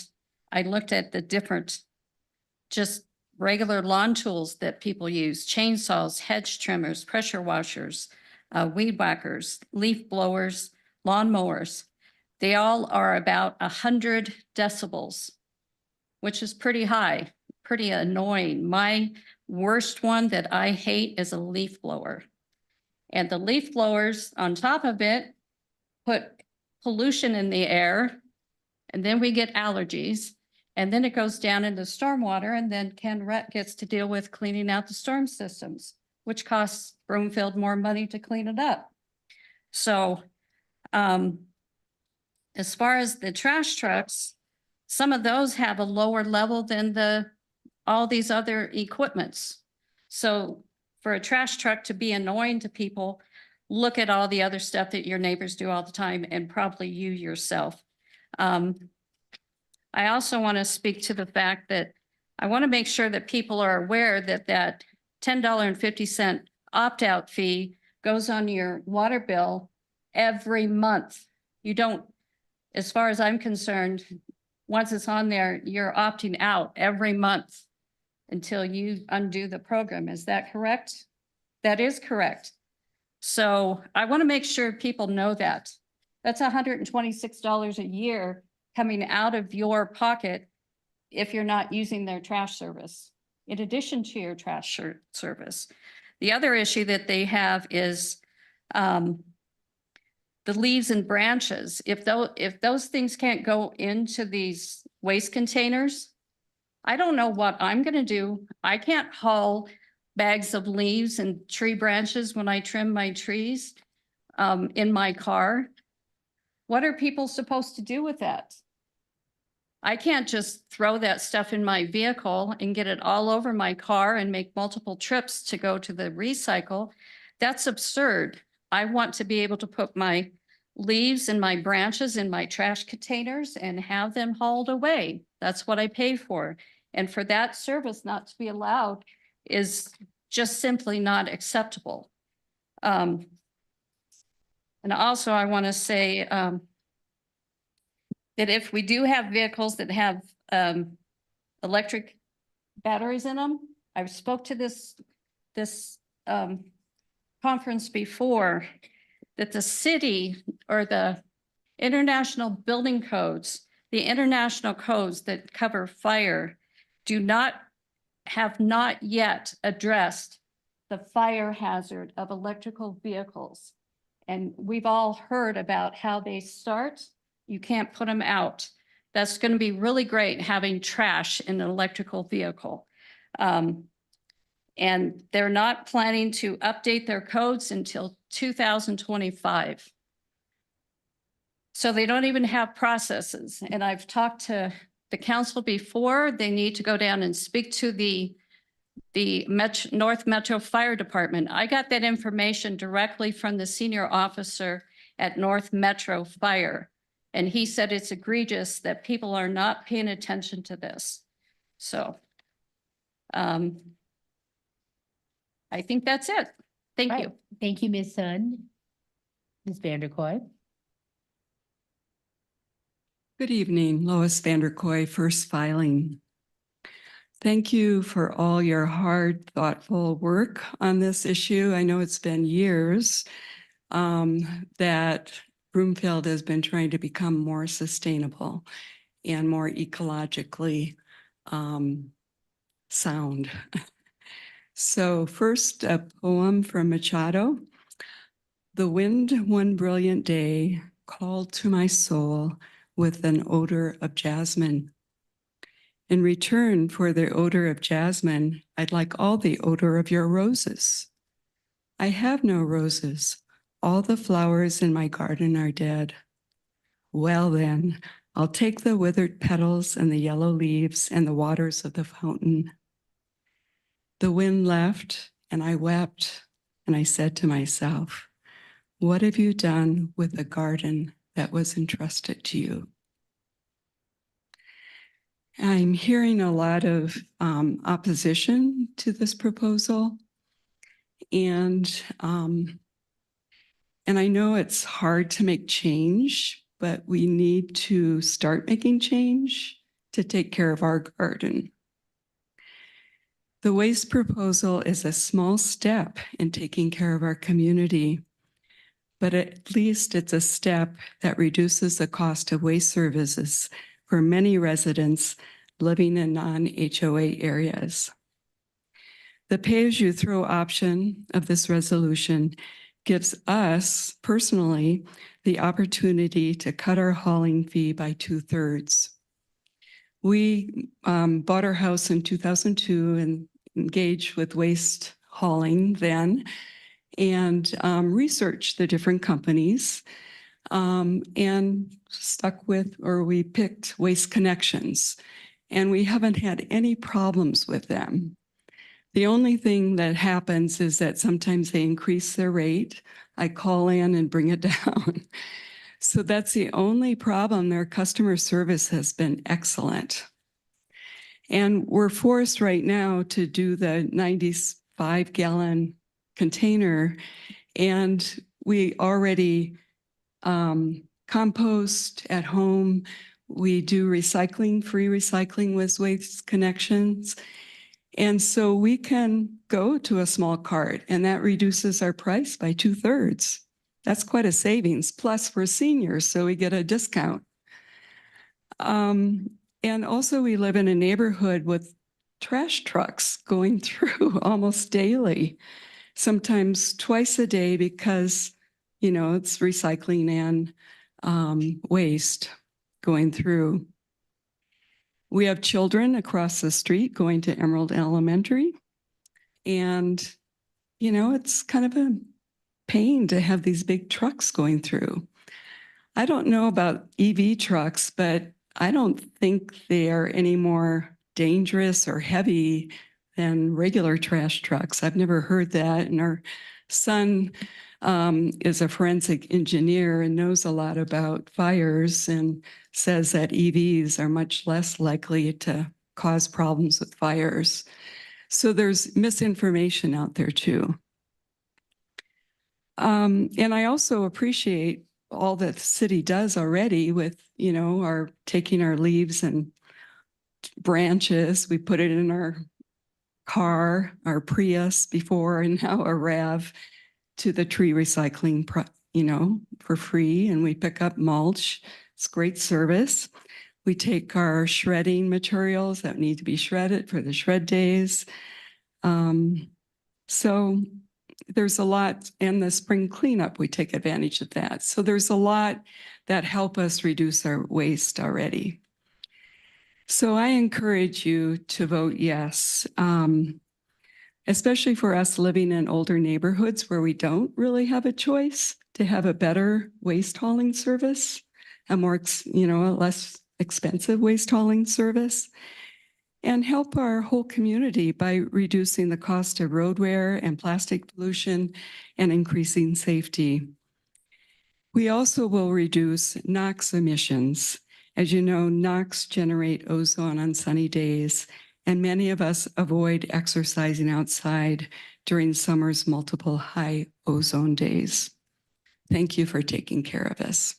I looked at the different, just regular lawn tools that people use: chainsaws, hedge trimmers, pressure washers, weed whackers, leaf blowers, lawn mowers. They all are about 100 decibels, which is pretty high, pretty annoying. My worst one that I hate is a leaf blower. And the leaf blowers on top of it put pollution in the air, and then we get allergies, and then it goes down into stormwater, and then Ken Rett gets to deal with cleaning out the storm systems, which costs Broomfield more money to clean it up. So as far as the trash trucks, some of those have a lower level than all these other equipments. So for a trash truck to be annoying to people, look at all the other stuff that your neighbors do all the time, and probably you yourself. I also want to speak to the fact that I want to make sure that people are aware that that $10.50 opt-out fee goes on your water bill every month. You don't, as far as I'm concerned, once it's on there, you're opting out every month until you undo the program. Is that correct? That is correct. So I want to make sure people know that. That's $126 a year coming out of your pocket if you're not using their trash service, in addition to your trash service. The other issue that they have is the leaves and branches. If those things can't go into these waste containers, I don't know what I'm going to do. I can't haul bags of leaves and tree branches when I trim my trees in my car. What are people supposed to do with that? I can't just throw that stuff in my vehicle and get it all over my car and make multiple trips to go to the recycle. That's absurd. I want to be able to put my leaves and my branches in my trash containers and have them hauled away. That's what I pay for. And for that service not to be allowed is just simply not acceptable. And also I want to say that if we do have vehicles that have electric batteries in them, I've spoke to this conference before, that the city or the international building codes, the international codes that cover fire have not yet addressed the fire hazard of electrical vehicles. And we've all heard about how they start. You can't put them out. That's going to be really great having trash in an electrical vehicle. And they're not planning to update their codes until 2025. So they don't even have processes. And I've talked to the council before. They need to go down and speak to the North Metro Fire Department. I got that information directly from the senior officer at North Metro Fire. And he said it's egregious that people are not paying attention to this. So I think that's it. Thank you. Thank you, Ms. Sun. Ms. Vanderkoy. Good evening, Lois Vanderkoy, First Filing. Thank you for all your hard, thoughtful work on this issue. I know it's been years that Broomfield has been trying to become more sustainable and more ecologically sound. So first, a poem from Machado. The wind one brilliant day called to my soul with an odor of jasmine. In return for the odor of jasmine, I'd like all the odor of your roses. I have no roses. All the flowers in my garden are dead. Well then, I'll take the withered petals and the yellow leaves and the waters of the fountain. The wind left and I wept and I said to myself, what have you done with the garden that was entrusted to you? I'm hearing a lot of opposition to this proposal. And I know it's hard to make change, but we need to start making change to take care of our garden. The waste proposal is a small step in taking care of our community, but at least it's a step that reduces the cost of waste services for many residents living in non-HOA areas. The pay-as-you-throw option of this resolution gives us personally the opportunity to cut our hauling fee by 2/3. We bought our house in 2002 and engaged with waste hauling then and researched the different companies and we picked Waste Connections, and we haven't had any problems with them. The only thing that happens is that sometimes they increase their rate. I call in and bring it down. So that's the only problem. Their customer service has been excellent. And we're forced right now to do the 95-gallon container, and we already compost at home. We do recycling, free recycling with Waste Connections. And so we can go to a small cart, and that reduces our price by 2/3. That's quite a savings. Plus, we're seniors, so we get a discount. And also, we live in a neighborhood with trash trucks going through almost daily, sometimes twice a day because, you know, it's recycling and waste going through. We have children across the street going to Emerald Elementary. And, you know, it's kind of a pain to have these big trucks going through. I don't know about EV trucks, but I don't think they are any more dangerous or heavy than regular trash trucks. I've never heard that. And our son is a forensic engineer and knows a lot about fires and says that EVs are much less likely to cause problems with fires. So there's misinformation out there too. And I also appreciate all that the city does already with, you know, our taking our leaves and branches. We put it in our car, our Prius before, and now a RAV to the tree recycling, you know, for free. And we pick up mulch. It's great service. We take our shredding materials that need to be shredded for the shred days. So there's a lot, and the spring cleanup, we take advantage of that. So there's a lot that help us reduce our waste already. So I encourage you to vote yes, especially for us living in older neighborhoods where we don't really have a choice to have a better waste hauling service, a more, you know, a less expensive waste hauling service, and help our whole community by reducing the cost of road wear and plastic pollution and increasing safety. We also will reduce NOx emissions. As you know, NOx generate ozone on sunny days, and many of us avoid exercising outside during summer's multiple high ozone days. Thank you for taking care of us.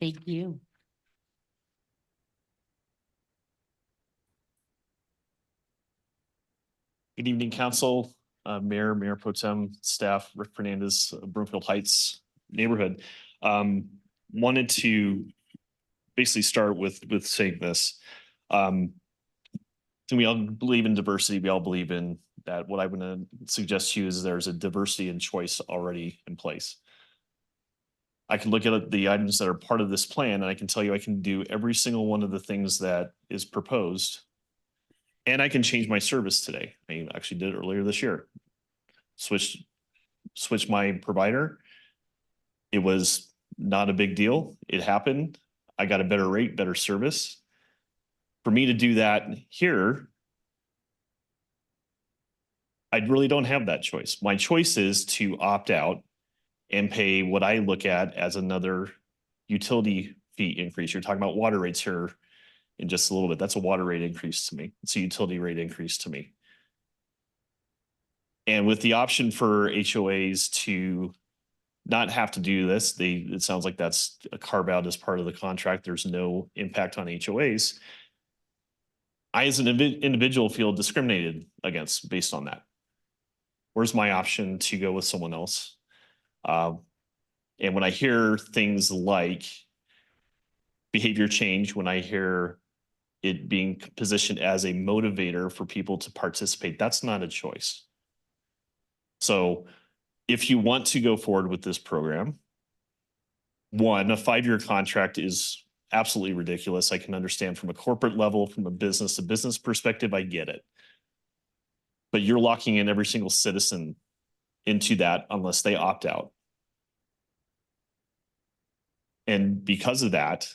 Thank you. Good evening, Council, Mayor, Mayor Pro Tem, staff, Rick Fernandez, Broomfield Heights neighborhood. Wanted to basically start with saying this. We all believe in diversity. We all believe in that. What I want to suggest to you is there's a diversity and choice already in place. I can look at the items that are part of this plan, and I can tell you I can do every single one of the things that is proposed. And I can change my service today. I actually did it earlier this year. Switched my provider. It was not a big deal. It happened. I got a better rate, better service. For me to do that here, I really don't have that choice. My choice is to opt out and pay what I look at as another utility fee increase. You're talking about water rates here in just a little bit. That's a water rate increase to me. It's a utility rate increase to me. And with the option for HOAs to not have to do this, it sounds like that's a carve out as part of the contract. There's no impact on HOAs. I, as an individual, feel discriminated against based on that. Where's my option to go with someone else? And when I hear things like behavior change, when I hear it being positioned as a motivator for people to participate, that's not a choice. So if you want to go forward with this program, one, a 5-year contract is absolutely ridiculous. I can understand from a corporate level, from a business to business perspective, I get it. But you're locking in every single citizen into that unless they opt out. And because of that,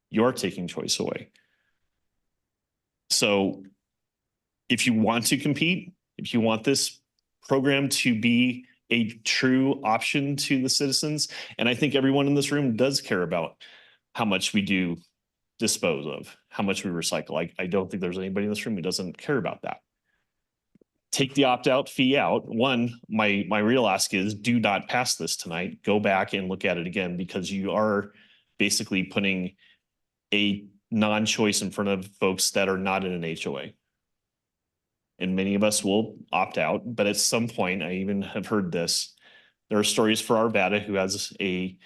you're taking choice away. So if you want to compete, if you want this program to be a true option to the citizens, and I think everyone in this room does care about how much we do dispose of, how much we recycle. I don't think there's anybody in this room who doesn't care about that. Take the opt-out fee out. One, my real ask is do not pass this tonight. Go back and look at it again, because you are basically putting a non-choice in front of folks that are not in an HOA. And many of us will opt out, but at some point, I even have heard this. There are stories for Arvada, who has a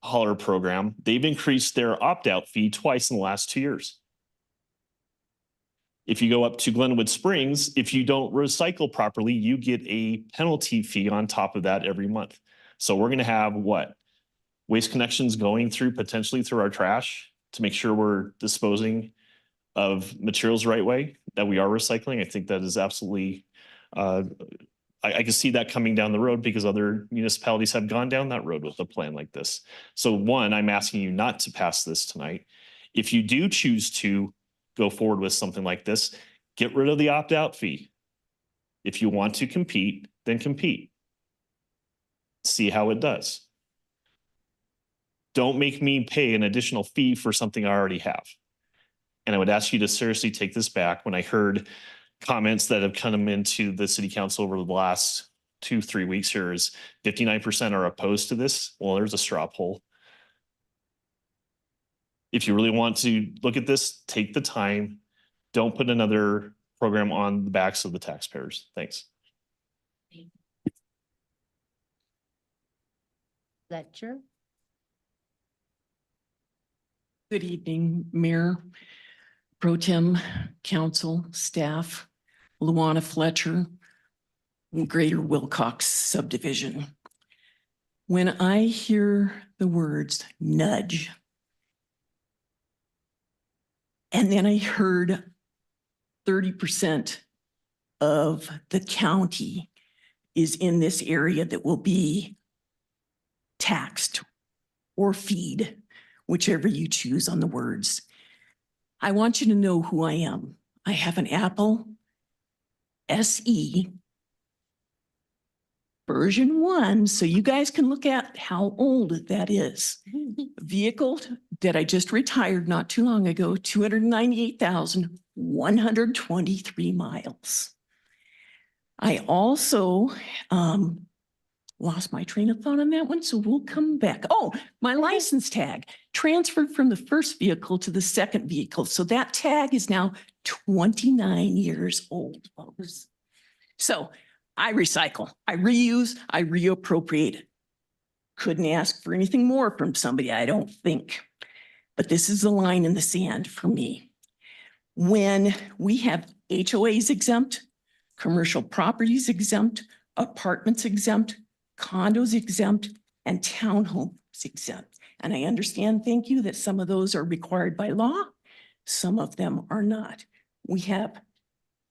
hauler program. They've increased their opt-out fee twice in the last 2 years. If you go up to Glenwood Springs, if you don't recycle properly, you get a penalty fee on top of that every month. So we're going to have what? Waste Connections going through potentially through our trash to make sure we're disposing of materials the right way, that we are recycling. I think that is absolutely, I can see that coming down the road because other municipalities have gone down that road with a plan like this. So one, I'm asking you not to pass this tonight. If you do choose to go forward with something like this, get rid of the opt-out fee. If you want to compete, then compete. See how it does. Don't make me pay an additional fee for something I already have. And I would ask you to seriously take this back. When I heard comments that have come into the city council over the last 2-3 weeks here is 59% are opposed to this. Well, there's a straw poll. If you really want to look at this, take the time. Don't put another program on the backs of the taxpayers. Thanks. Fletcher. Good evening, Mayor, Pro Tem, Council, staff, Luana Fletcher, Greater Wilcox Subdivision. When I hear the words nudge, and then I heard 30% of the county is in this area that will be taxed or feed, whichever you choose on the words. I want you to know who I am. I have an Apple SE version 1, so you guys can look at how old that is. Vehicle that I just retired not too long ago, 298,123 miles. I also lost my train of thought on that one, so we'll come back. Oh, my license tag transferred from the first vehicle to the second vehicle. So that tag is now 29 years old, folks. So I recycle, I reuse, I reappropriate. Couldn't ask for anything more from somebody, I don't think. But this is the line in the sand for me. When we have HOAs exempt, commercial properties exempt, apartments exempt, condos exempt, and townhomes exempt. And I understand, thank you, that some of those are required by law. Some of them are not. We have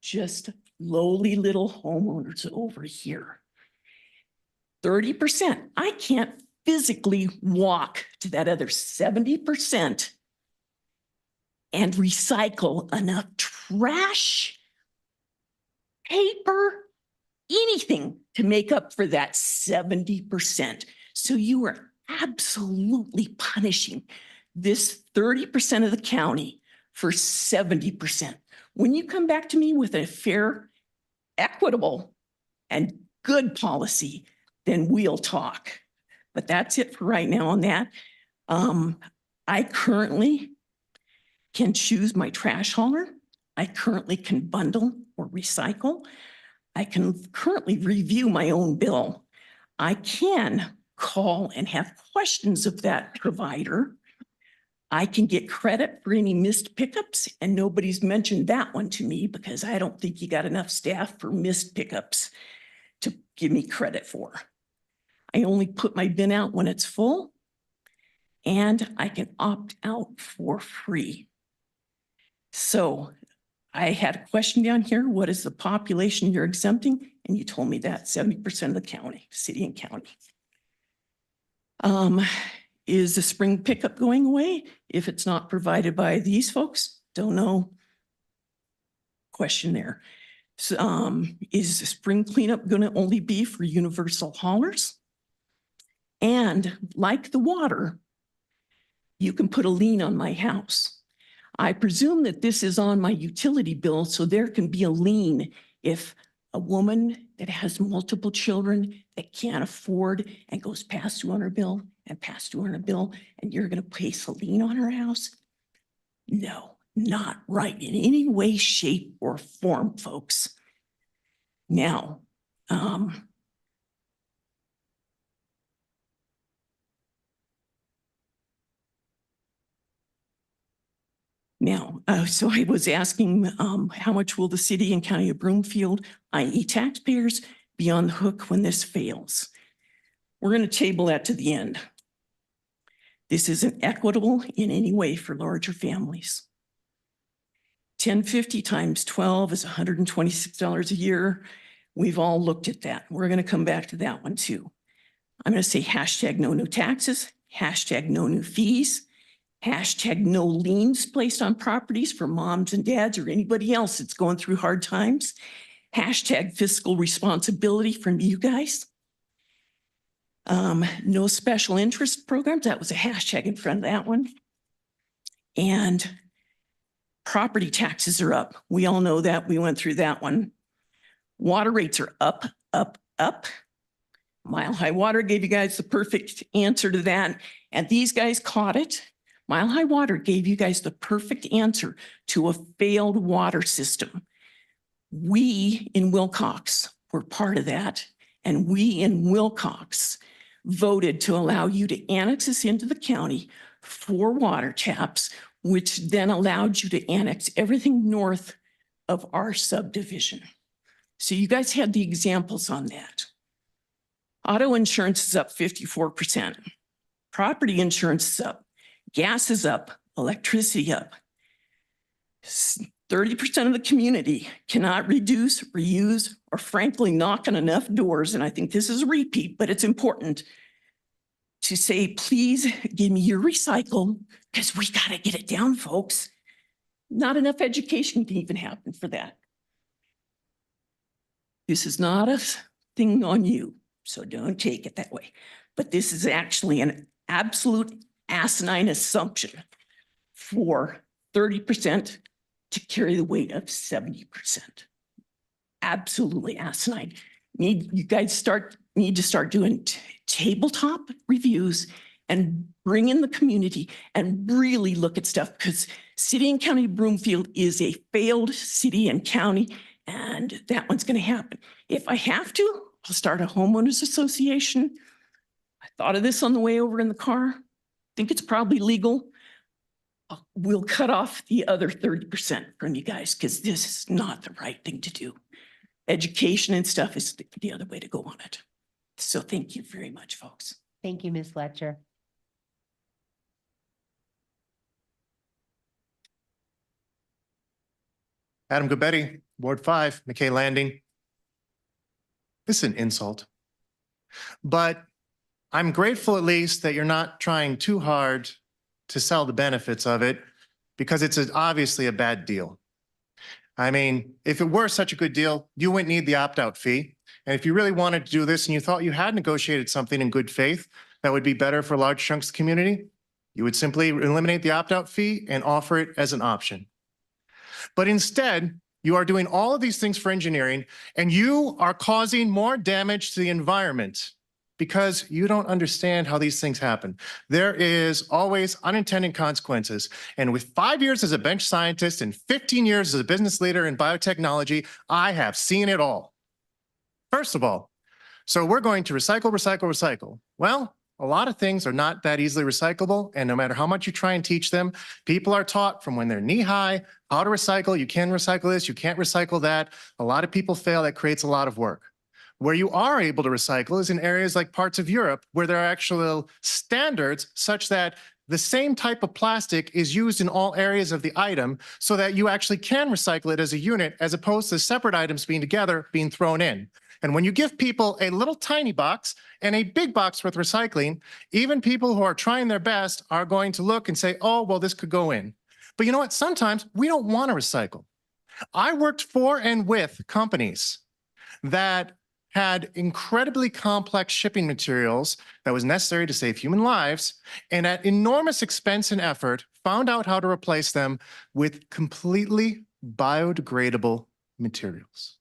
just lowly little homeowners over here. 30%. I can't physically walk to that other 70% and recycle enough trash, paper, anything to make up for that 70%. So you are absolutely punishing this 30% of the county for 70%. When you come back to me with a fair, equitable, and good policy, then we'll talk. But that's it for right now on that. I currently can choose my trash hauler. I currently can bundle or recycle. I can currently review my own bill. I can call and have questions of that provider. I can get credit for any missed pickups, and nobody's mentioned that one to me because I don't think you got enough staff for missed pickups to give me credit for. I only put my bin out when it's full, and I can opt out for free. So I had a question down here. What is the population you're exempting? And you told me that 70% of the county, city and county. Is the spring pickup going away if it's not provided by these folks? Don't know. Question there. So, is the spring cleanup going to only be for universal haulers? And like the water, you can put a lien on my house. I presume that this is on my utility bill, so there can be a lien if a woman that has multiple children that can't afford and goes past due on her bill and past due on her bill, and you're going to place a lien on her house? No, not right in any way, shape, or form, folks. Now, so I was asking, how much will the city and county of Broomfield, i.e. taxpayers, be on the hook when this fails? We're going to table that to the end. This isn't equitable in any way for larger families. 1050 times 12 is $126 a year. We've all looked at that. We're going to come back to that one too. I'm going to say hashtag no new taxes, hashtag no new fees, hashtag no liens placed on properties for moms and dads or anybody else that's going through hard times. Hashtag fiscal responsibility from you guys. No special interest programs. That was a hashtag in front of that one. And property taxes are up. We all know that. We went through that one. Water rates are up, up, up. Mile High Water gave you guys the perfect answer to that. And these guys caught it. Mile High Water gave you guys the perfect answer to a failed water system. We in Wilcox were part of that. And we in Wilcox voted to allow you to annex us into the county for water taps, which then allowed you to annex everything north of our subdivision. So you guys had the examples on that. Auto insurance is up 54%. Property insurance is up. Gas is up. Electricity up. 30% of the community cannot reduce, reuse, or frankly knock on enough doors. And I think this is a repeat, but it's important to say, please give me your recycle because we got to get it down, folks. Not enough education can even happen for that. This is not a thing on you, so don't take it that way. But this is actually an absolute asinine assumption for 30% to carry the weight of 70%. Absolutely asinine. You guys need to start doing tabletop reviews and bring in the community and really look at stuff, because City and County of Broomfield is a failed city and county, and that one's going to happen. If I have to, I'll start a homeowners association. I thought of this on the way over in the car. Think it's probably legal. We'll cut off the other 30% from you guys because this is not the right thing to do. Education and stuff is the other way to go on it. So thank you very much, folks. Thank you, Ms. Fletcher. Adam Gobetti, Ward 5, McKay Landing. This is an insult. But I'm grateful at least that you're not trying too hard to sell the benefits of it, because it's obviously a bad deal. I mean, if it were such a good deal, you wouldn't need the opt-out fee. And if you really wanted to do this and you thought you had negotiated something in good faith that would be better for large chunks of the community, you would simply eliminate the opt-out fee and offer it as an option. But instead, you are doing all of these things for engineering, and you are causing more damage to the environment because you don't understand how these things happen. There is always unintended consequences. And with 5 years as a bench scientist and 15 years as a business leader in biotechnology, I have seen it all. First of all, so we're going to recycle, recycle, recycle. Well, a lot of things are not that easily recyclable, and no matter how much you try and teach them, people are taught from when they're knee-high how to recycle. You can recycle this, you can't recycle that. A lot of people fail. That creates a lot of work. Where you are able to recycle is in areas like parts of Europe, where there are actual standards such that the same type of plastic is used in all areas of the item so that you actually can recycle it as a unit, as opposed to separate items being together, being thrown in. And when you give people a little tiny box and a big box with recycling, even people who are trying their best are going to look and say, oh, well, this could go in. But you know what? Sometimes we don't want to recycle. I worked for and with companies that had incredibly complex shipping materials that was necessary to save human lives, and at enormous expense and effort, found out how to replace them with completely biodegradable materials.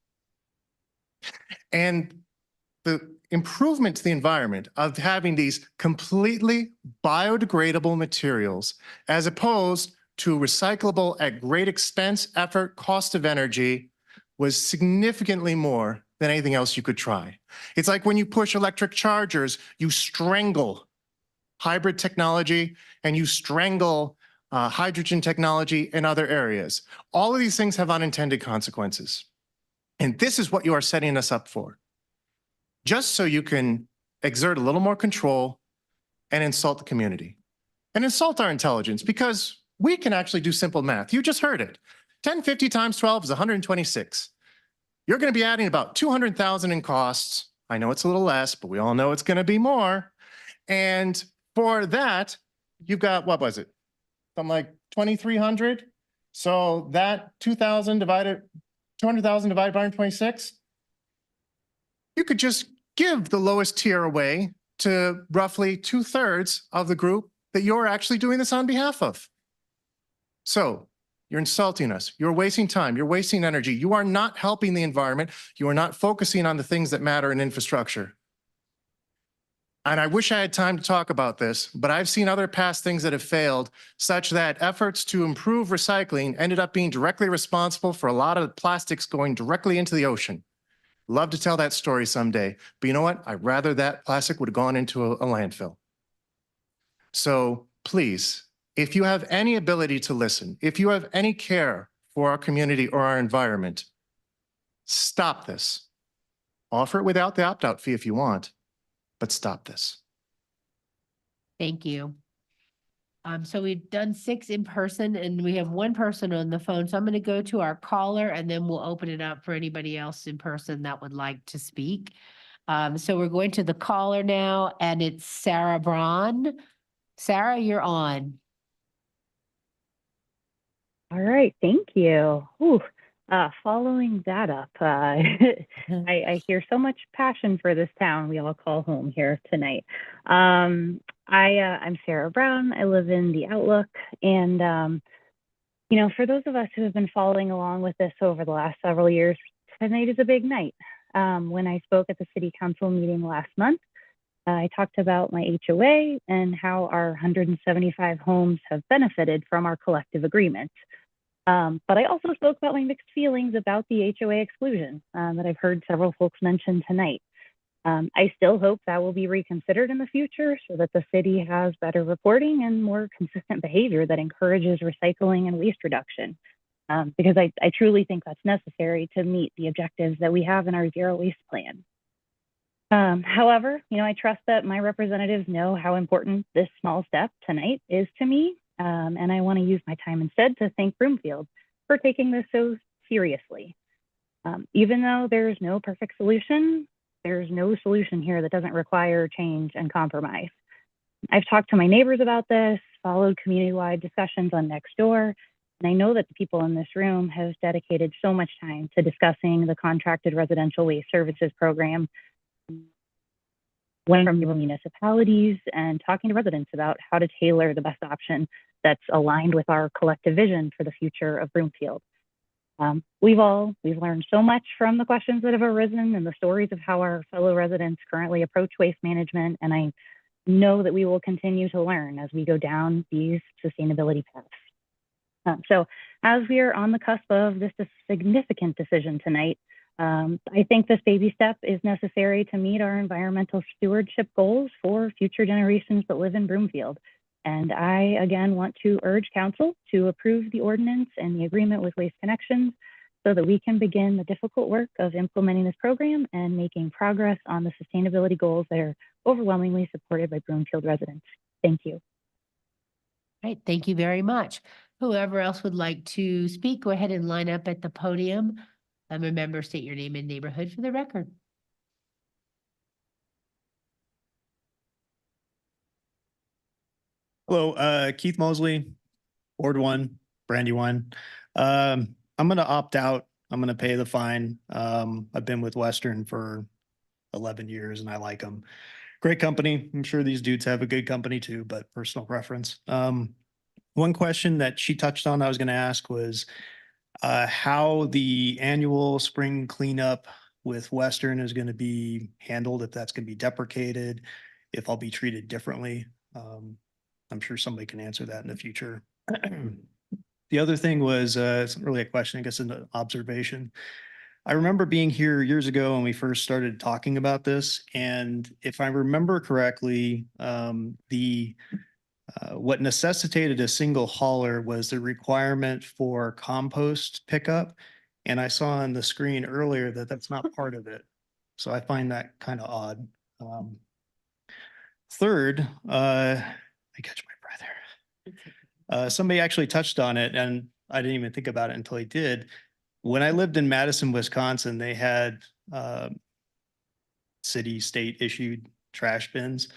And the improvement to the environment of having these completely biodegradable materials, as opposed to recyclable at great expense, effort, cost of energy, was significantly more than anything else you could try. It's like when you push electric chargers, you strangle hybrid technology and you strangle hydrogen technology in other areas. All of these things have unintended consequences. And this is what you are setting us up for. Just so you can exert a little more control and insult the community. And insult our intelligence, because we can actually do simple math. You just heard it. 1050 times 12 is 126. You're going to be adding about 200,000 in costs. I know it's a little less, but we all know it's going to be more. And for that, you've got, what was it? Something like 2,300. So that 200,000 divided by 126, you could just give the lowest tier away to roughly 2/3 of the group that you're actually doing this on behalf of. So you're insulting us. You're wasting time. You're wasting energy. You are not helping the environment. You are not focusing on the things that matter in infrastructure. And I wish I had time to talk about this, but I've seen other past things that have failed, such that efforts to improve recycling ended up being directly responsible for a lot of plastics going directly into the ocean. Love to tell that story someday, but you know what? I'd rather that plastic would have gone into a landfill. So please, if you have any ability to listen, if you have any care for our community or our environment, stop this. Offer it without the opt-out fee if you want, but stop this. Thank you. So we've done 6 in person and we have 1 person on the phone. So I'm going to go to our caller and then we'll open it up for anybody else in person that would like to speak. So we're going to the caller now, and it's Sarah Braun. Sarah, you're on. All right, thank you. Ooh, following that up, I hear so much passion for this town we all call home here tonight. I'm Sarah Brown. I live in the Outlook, and you know, for those of us who have been following along with this over the last several years, tonight is a big night. When I spoke at the City Council meeting last month, I talked about my HOA and how our 175 homes have benefited from our collective agreement. But I also spoke about my mixed feelings about the HOA exclusion that I've heard several folks mention tonight. I still hope that will be reconsidered in the future so that the city has better reporting and more consistent behavior that encourages recycling and waste reduction. Because I truly think that's necessary to meet the objectives that we have in our zero waste plan. However, you know, I trust that my representatives know how important this small step tonight is to me. And I want to use my time instead to thank Broomfield for taking this so seriously. Even though there's no perfect solution, there's no solution here that doesn't require change and compromise. I've talked to my neighbors about this, followed community-wide discussions on Nextdoor, And I know that the people in this room have dedicated so much time to discussing the contracted residential waste services program, learning from your municipalities and talking to residents about how to tailor the best option that's aligned with our collective vision for the future of Broomfield. We've learned so much from the questions that have arisen and the stories of how our fellow residents currently approach waste management. And I know that we will continue to learn as we go down these sustainability paths. So as we are on the cusp of this significant decision tonight, I think this baby step is necessary to meet our environmental stewardship goals for future generations that live in Broomfield. And I, again, want to urge council to approve the ordinance and the agreement with Waste Connections so that we can begin the difficult work of implementing this program and making progress on the sustainability goals that are overwhelmingly supported by Broomfield residents. Thank you. Right, thank you very much. Whoever else would like to speak, go ahead and line up at the podium. Remember, state your name and neighborhood for the record. Hello, Keith Mosley, Ward 1, Brandywine. I'm going to opt out. I'm going to pay the fine. I've been with Western for 11 years and I like them. Great company. I'm sure these dudes have a good company too, but personal preference. One question that she touched on I was going to ask was how the annual spring cleanup with Western is going to be handled, if that's going to be deprecated, if I'll be treated differently. I'm sure somebody can answer that in the future. The other thing was, it's not really a question, I guess an observation. I remember being here years ago when we first started talking about this. And if I remember correctly, what necessitated a single hauler was the requirement for compost pickup. And I saw on the screen earlier that that's not part of it. So I find that kind of odd. Third, I catch my breath here. Somebody actually touched on it and I didn't even think about it until he did. When I lived in Madison, Wisconsin, they had city, state issued trash bins.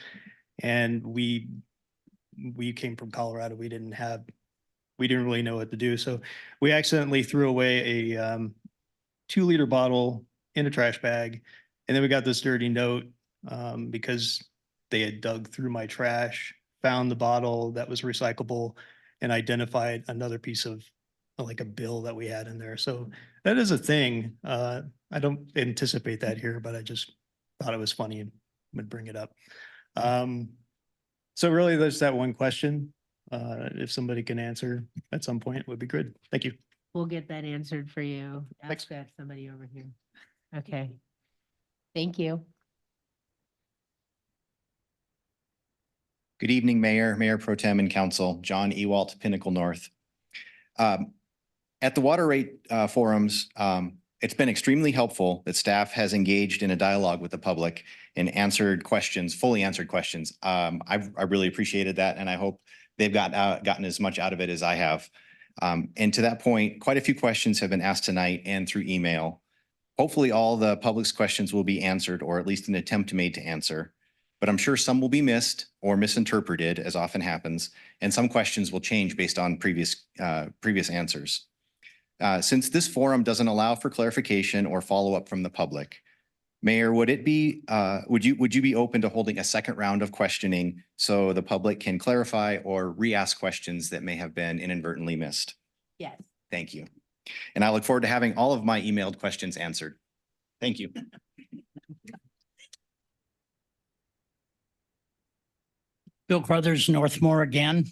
And we came from Colorado. We didn't really know what to do. So we accidentally threw away a 2-liter bottle in a trash bag. And then we got this dirty note because they had dug through my trash, found the bottle that was recyclable, and identified another piece of like a bill that we had in there. So that is a thing. I don't anticipate that here, but I just thought it was funny and would bring it up. So really there's that one question. If somebody can answer at some point, it would be good. Thank you. We'll get that answered for you. Ask that somebody over here. Okay. Thank you. Good evening, Mayor, Mayor Pro Tem and Council. John Ewalt, Pinnacle North. At the water rate forums, it's been extremely helpful that staff has engaged in a dialogue with the public and answered questions, fully answered questions. I really appreciated that, and I hope they've gotten as much out of it as I have. And to that point, quite a few questions have been asked tonight and through email. Hopefully all the public's questions will be answered, or at least an attempt made to answer. But I'm sure some will be missed or misinterpreted, as often happens, and some questions will change based on previous answers. Since this forum doesn't allow for clarification or follow-up from the public, Mayor, would you be open to holding a second round of questioning so the public can clarify or re-ask questions that may have been inadvertently missed? Yes. Thank you. And I look forward to having all of my emailed questions answered. Thank you. Bill Crothers, Northmore again.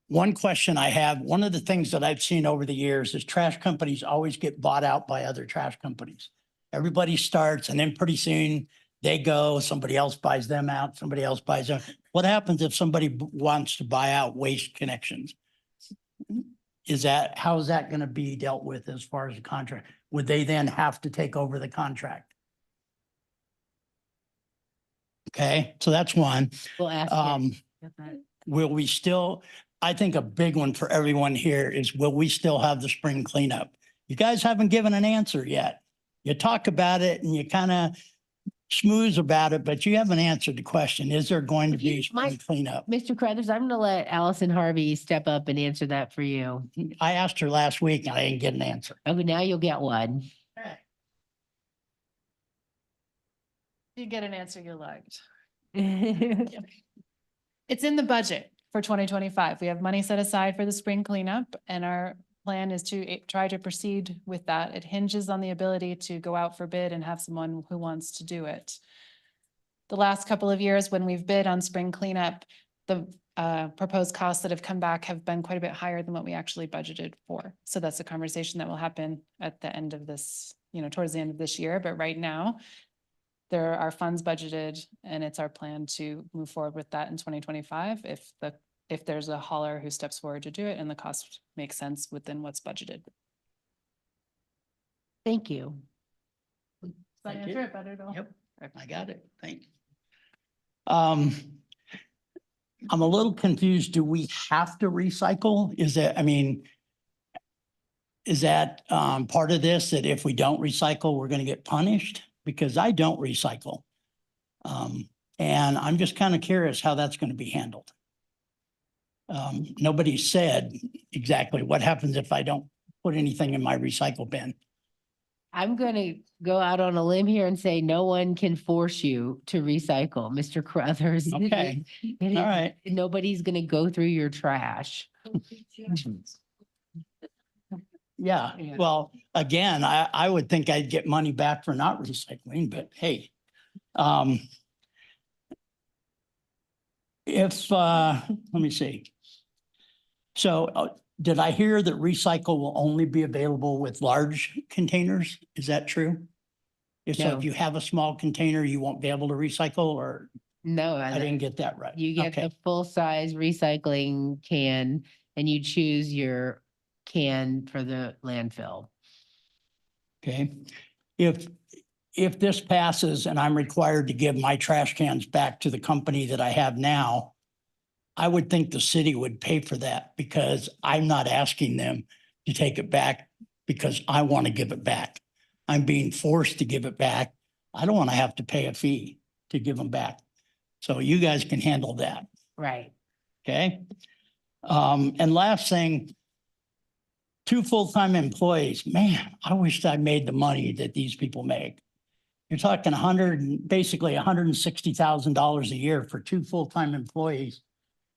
One question I have, one of the things that I've seen over the years is trash companies always get bought out by other trash companies. Everybody starts and then pretty soon they go, somebody else buys them out, somebody else buys them. What happens if somebody wants to buy out Waste Connections? How is that going to be dealt with as far as the contract? Would they then have to take over the contract? Okay, so that's one. We'll ask you. Will we still, I think a big one for everyone here is, will we still have the spring cleanup? You guys haven't given an answer yet. You talk about it and you kind of schmooze about it, but you haven't answered the question. Is there going to If you be spring might- cleanup? Mr. Carruthers, I'm gonna let Allison Harvey step up and answer that for you. I asked her last week and I didn't get an answer. Okay, now you'll get one. You get an answer you liked. It's in the budget for 2025. We have money set aside for the spring cleanup and our plan is to try to proceed with that. It hinges on the ability to go out for bid and have someone who wants to do it. The last couple of years when we've bid on spring cleanup, the proposed costs that have come back have been quite a bit higher than what we actually budgeted for. So that's a conversation that will happen at the end of this, towards the end of this year. But right now, there are funds budgeted and it's our plan to move forward with that in 2025 if there's a hauler who steps forward to do it and the cost makes sense within what's budgeted. Thank you. Does that Thank you. answer it better though? Yep, I got it. Thank you. I'm a little confused. Do we have to recycle? Is that part of this, that if we don't recycle, we're gonna get punished? Because I don't recycle. And I'm just kind of curious how that's gonna be handled. Nobody said exactly what happens if I don't put anything in my recycle bin. I'm gonna go out on a limb here and say no one can force you to recycle, Mr. Carruthers. Okay. All right. Nobody's gonna go through your trash. Yeah, Yeah. well, again, I would think I'd get money back for not recycling, but hey. Let me see. So did I hear that recycle will only be available with large containers? Is that true? If so, No. if you have a small container, you won't be able to recycle, or No, I didn't get that right? You get Okay. the full-size recycling can and you choose your can for the landfill. Okay, if this passes and I'm required to give my trash cans back to the company that I have now, I would think the city would pay for that because I'm not asking them to take it back because I want to give it back. I'm being forced to give it back. I don't want to have to pay a fee to give them back. So you guys can handle that, Right. okay? And last thing, 2 full-time employees, man, I wish I made the money that these people make. You're talking basically $160,000 a year for 2 full-time employees.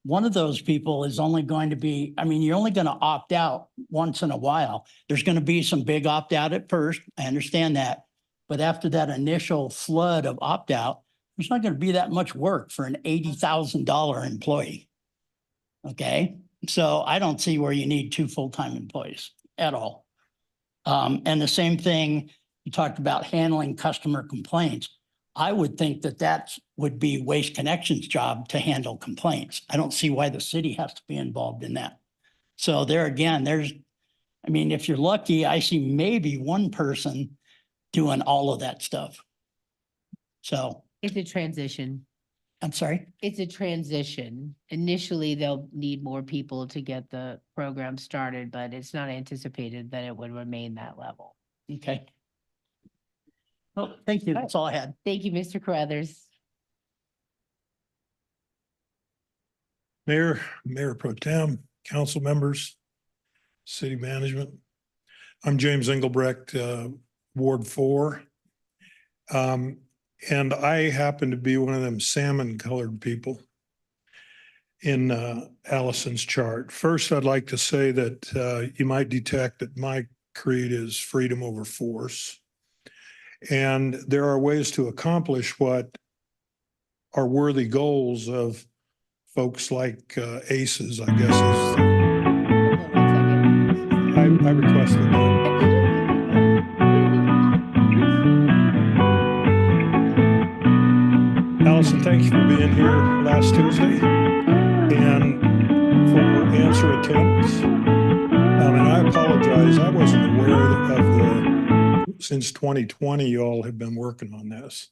One of those people is only going to be, you're only going to opt out once in a while. There's going to be some big opt-out at first. I understand that. But after that initial flood of opt-out, there's not going to be that much work for an $80,000 employee. Okay, so I don't see where you need 2 full-time employees at all. And the same thing, you talked about handling customer complaints. I would think that would be Waste Connections' job to handle complaints. I don't see why the city has to be involved in that. So there again, if you're lucky, I see maybe one person doing all of that stuff. So. It's a transition. I'm sorry? It's a transition. Initially, they'll need more people to get the program started, but it's not anticipated that it would remain that level. Okay. Well, thank you. That's all I had. Thank you, Mr. Carruthers. Mayor, Mayor Pro Tem, council members, city management. I'm James Engelbrecht, Ward 4. And I happen to be one of them salmon colored people in Allison's chart. First, I'd like to say that you might detect that my creed is freedom over force. And there are ways to accomplish what are worthy goals of folks like ACES, I guess. I requested that. Allison, thank you for being here last Tuesday and for answer attempts. And I apologize, I wasn't aware since 2020, you all have been working on this.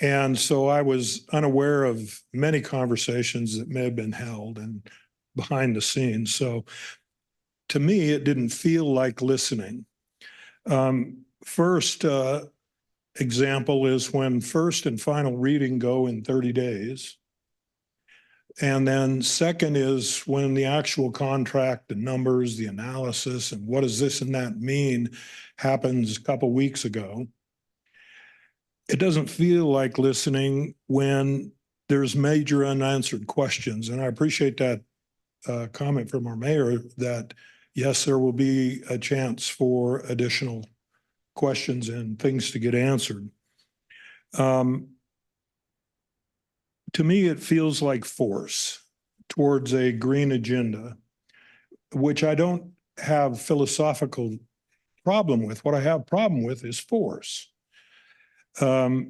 And so I was unaware of many conversations that may have been held and behind the scenes. So to me, it didn't feel like listening. First, example is when first and final reading go in 30 days. And then second is when the actual contract, the numbers, the analysis, and what does this and that mean happens a couple weeks ago. It doesn't feel like listening when there's major unanswered questions. And I appreciate that comment from our mayor that, yes, there will be a chance for additional questions and things to get answered. To me, it feels like force towards a green agenda, which I don't have philosophical problem with. What I have problem with is force. My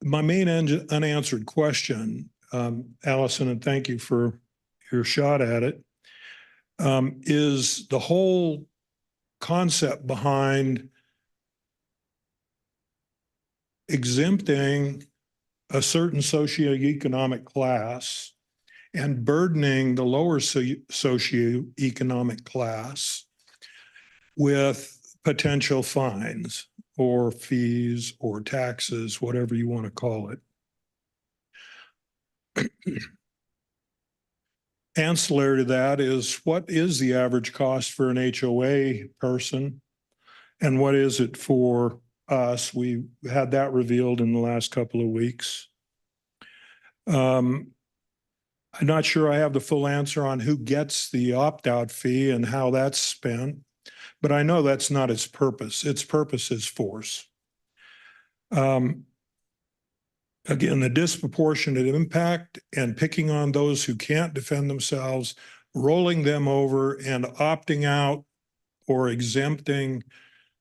main unanswered question, Allison, and thank you for your shot at it, is the whole concept behind exempting a certain socioeconomic class and burdening the lower socioeconomic class with potential fines or fees or taxes, whatever you want to call it. Ancillary to that is, what is the average cost for an HOA person? And what is it for us? We had that revealed in the last couple of weeks. I'm not sure I have the full answer on who gets the opt-out fee and how that's spent, but I know that's not its purpose. Its purpose is force. Again, the disproportionate impact and picking on those who can't defend themselves, rolling them over and opting out or exempting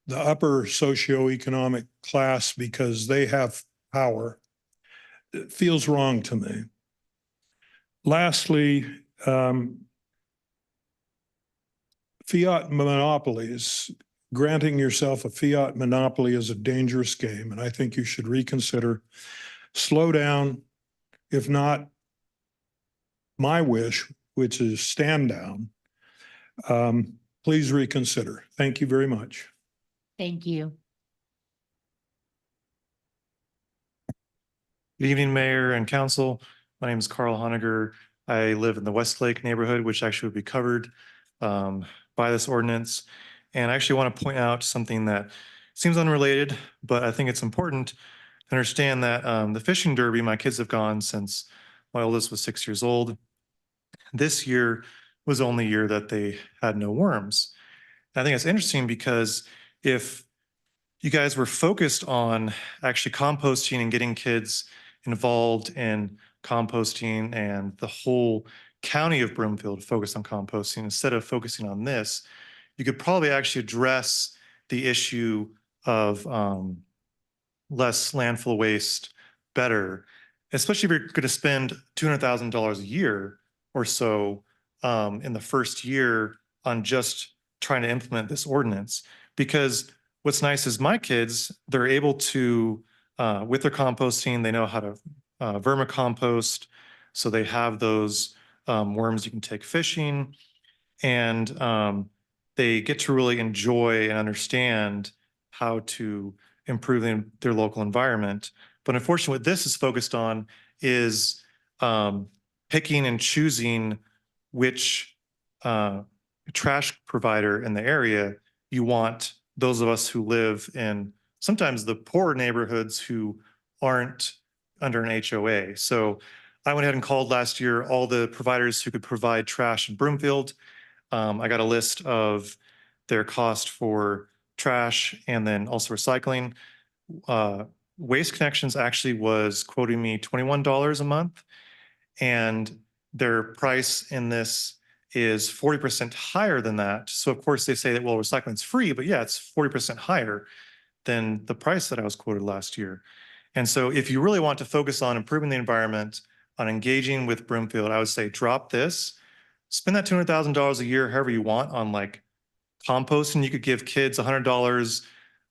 the upper socioeconomic class because they have power, it feels wrong to me. Lastly, fiat monopolies. Granting yourself a fiat monopoly is a dangerous game, and I think you should reconsider. Slow down, if not my wish, which is stand down. Please reconsider. Thank you very much. Thank you. Good evening, Mayor and Council. My name is Carl Honegger. I live in the Westlake neighborhood, which actually would be covered by this ordinance. And I actually want to point out something that seems unrelated, but I think it's important to understand that the fishing derby, my kids have gone since my oldest was 6 years old. This year was the only year that they had no worms. And I think it's interesting because if you guys were focused on actually composting and getting kids involved in composting and the whole county of Broomfield focused on composting instead of focusing on this, you could probably actually address the issue of less landfill waste better, especially if you're going to spend $200,000 a year or so in the first year on just trying to implement this ordinance. Because what's nice is my kids, they're able to, with their composting, they know how to vermicompost. So they have those worms you can take fishing, and they get to really enjoy and understand how to improve their local environment. But unfortunately, what this is focused on is picking and choosing which trash provider in the area you want those of us who live in sometimes the poorer neighborhoods who aren't under an HOA. So I went ahead and called last year all the providers who could provide trash in Broomfield. I got a list of their cost for trash and then also recycling. Waste Connections actually was quoting me $21 a month, and their price in this is 40% higher than that. So of course they say that, well, recycling's free, but yeah, it's 40% higher than the price that I was quoted last year. And so if you really want to focus on improving the environment, on engaging with Broomfield, I would say drop this, spend that $200,000 a year, however you want, on like composting. You could give kids $100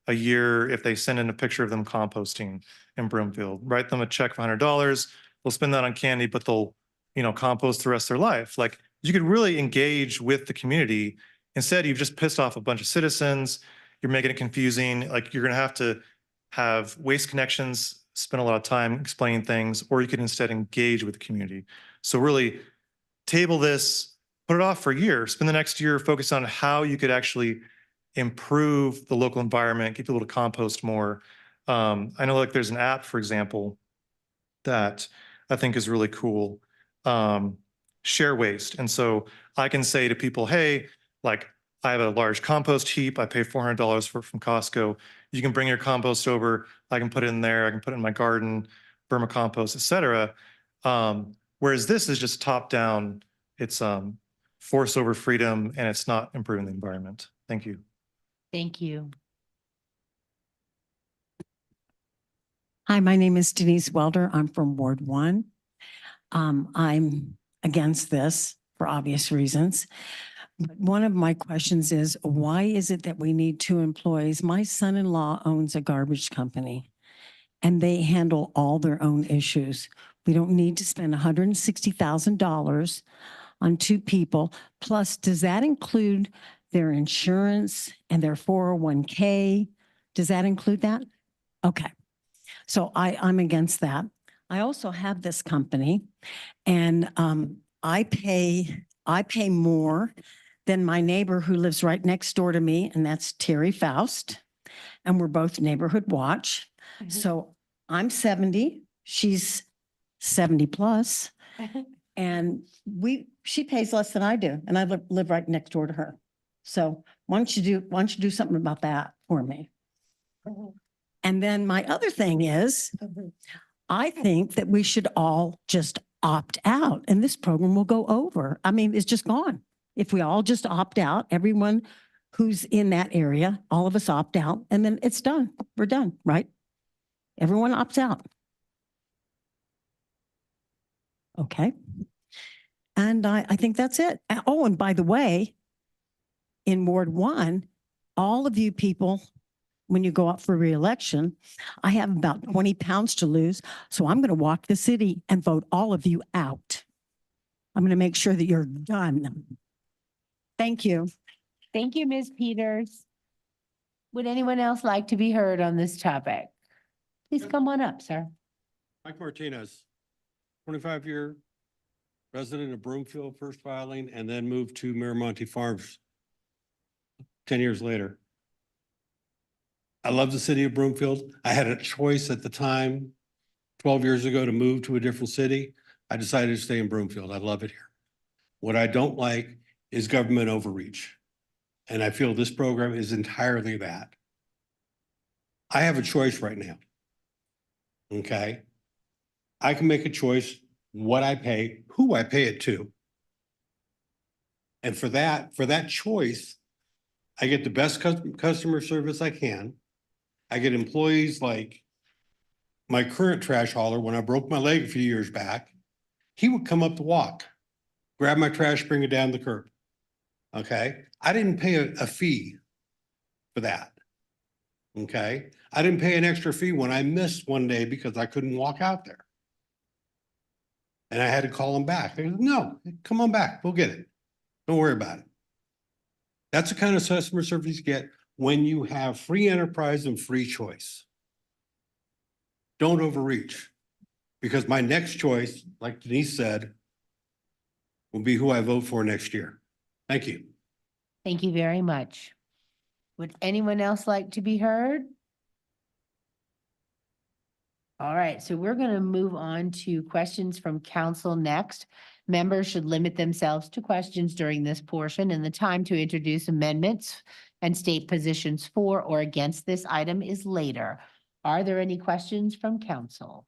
a year if they send in a picture of them composting in Broomfield. Write them a check for $100. They'll spend that on candy, but they'll, compost the rest of their life. Like, you could really engage with the community. Instead, you've just pissed off a bunch of citizens. You're making it confusing. Like, you're going to have to have Waste Connections spend a lot of time explaining things, or you could instead engage with the community. So really table this, put it off for a year, spend the next year focus on how you could actually improve the local environment, get people to compost more. I know like there's an app, for example, that I think is really cool. Share waste. And so I can say to people, hey, like I have a large compost heap. I pay $400 for it from Costco. You can bring your compost over. I can put it in there. I can put it in my garden, vermicompost, et cetera. Whereas this is just top down. It's force over freedom, and it's not improving the environment. Thank you. Thank you. Hi, my name is Denise Welder. I'm from Ward 1. I'm against this for obvious reasons. But one of my questions is, why is it that we need 2 employees? My son-in-law owns a garbage company and they handle all their own issues. We don't need to spend $160,000 on 2 people. Plus, does that include their insurance and their 401k? Does that include that? Okay. So I'm against that. I also have this company and I pay more than my neighbor who lives right next door to me, and that's Terry Faust. And we're both Neighborhood Watch. So I'm 70, she's 70 plus. And she pays less than I do, and I live right next door to her. So why don't you do something about that for me? And then my other thing is, I think that we should all just opt out and this program will go over. I mean, it's just gone. If we all just opt out, everyone who's in that area, all of us opt out, and then it's done. We're done, right? Everyone opts out. Okay. And I think that's it. Oh, and by the way, in Ward 1, all of you people, when you go up for reelection, I have about 20 pounds to lose. So I'm going to walk the city and vote all of you out. I'm going to make sure that you're done. Thank you. Thank you, Ms. Peters. Would anyone else like to be heard on this topic? Please come on up, sir. Mike Martinez, 25-year resident of Broomfield, first filing, and then moved to Miramonte Farms 10 years later. I love the city of Broomfield. I had a choice at the time, 12 years ago, to move to a different city. I decided to stay in Broomfield. I love it here. What I don't like is government overreach. And I feel this program is entirely that. I have a choice right now. Okay? I can make a choice what I pay, who I pay it to. And for that choice, I get the best customer service I can. I get employees like my current trash hauler. When I broke my leg a few years back, he would come up the walk, grab my trash, bring it down the curb. Okay. I didn't pay a fee for that. Okay. I didn't pay an extra fee when I missed one day because I couldn't walk out there. And I had to call him back. They goes, no, come on back. We'll get it. Don't worry about it. That's the kind of customer service you get when you have free enterprise and free choice. Don't overreach, because my next choice, like Denise said, will be who I vote for next year. Thank you. Thank you very much. Would anyone else like to be heard? All right, so we're going to move on to questions from council next. Members should limit themselves to questions during this portion, and the time to introduce amendments and state positions for or against this item is later. Are there any questions from council?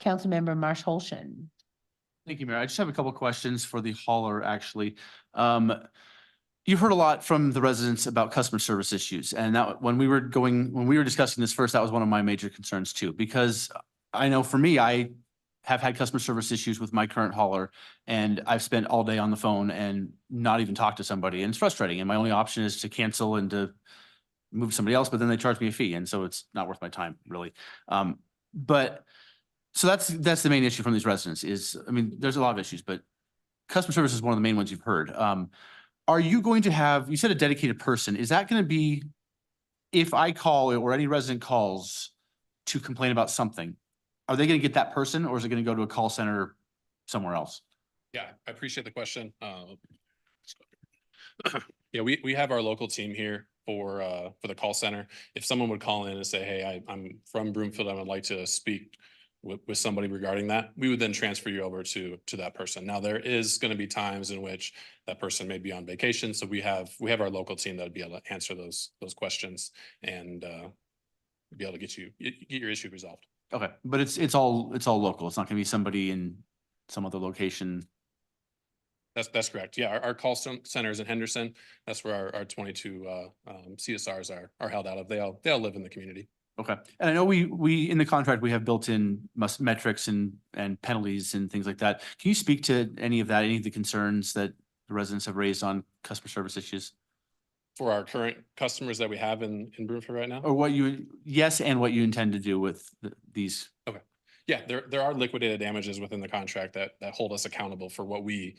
Councilmember Marsh Holshan. Thank you, Mayor. I just have a couple of questions for the hauler, actually. You've heard a lot from the residents about customer service issues, and that when we were discussing this first, that was one of my major concerns too, because I know for me, I have had customer service issues with my current hauler, and I've spent all day on the phone and not even talked to somebody, and it's frustrating. And my only option is to cancel and to move to somebody else, but then they charge me a fee, and so it's not worth my time, really. So that's the main issue from these residents is, I mean, there's a lot of issues, but customer service is one of the main ones you've heard. Are you going to have, you said a dedicated person, is that going to be if I call or any resident calls to complain about something, are they gonna get that person or is it gonna go to a call center somewhere else? Yeah, I appreciate the question. Yeah, we have our local team here for the call center. If someone would call in and say, hey, I'm from Broomfield, I would like to speak with somebody regarding that, we would then transfer you over to that person. Now, there is going to be times in which that person may be on vacation. So we have our local team that would be able to answer those questions and be able to get your issue resolved. Okay, but it's all local. It's not gonna be somebody in some other location. That's correct. Yeah, our call center is in Henderson. That's where our 22 CSRs are held out of. They all live in the community. Okay, and I know we in the contract, we have built-in metrics and penalties and things like that. Can you speak to any of that, any of the concerns that the residents have raised on customer service issues? For our current customers that we have in Broomfield right now? Or yes, and what you intend to do with these? Okay. Yeah, there are liquidated damages within the contract that hold us accountable for what we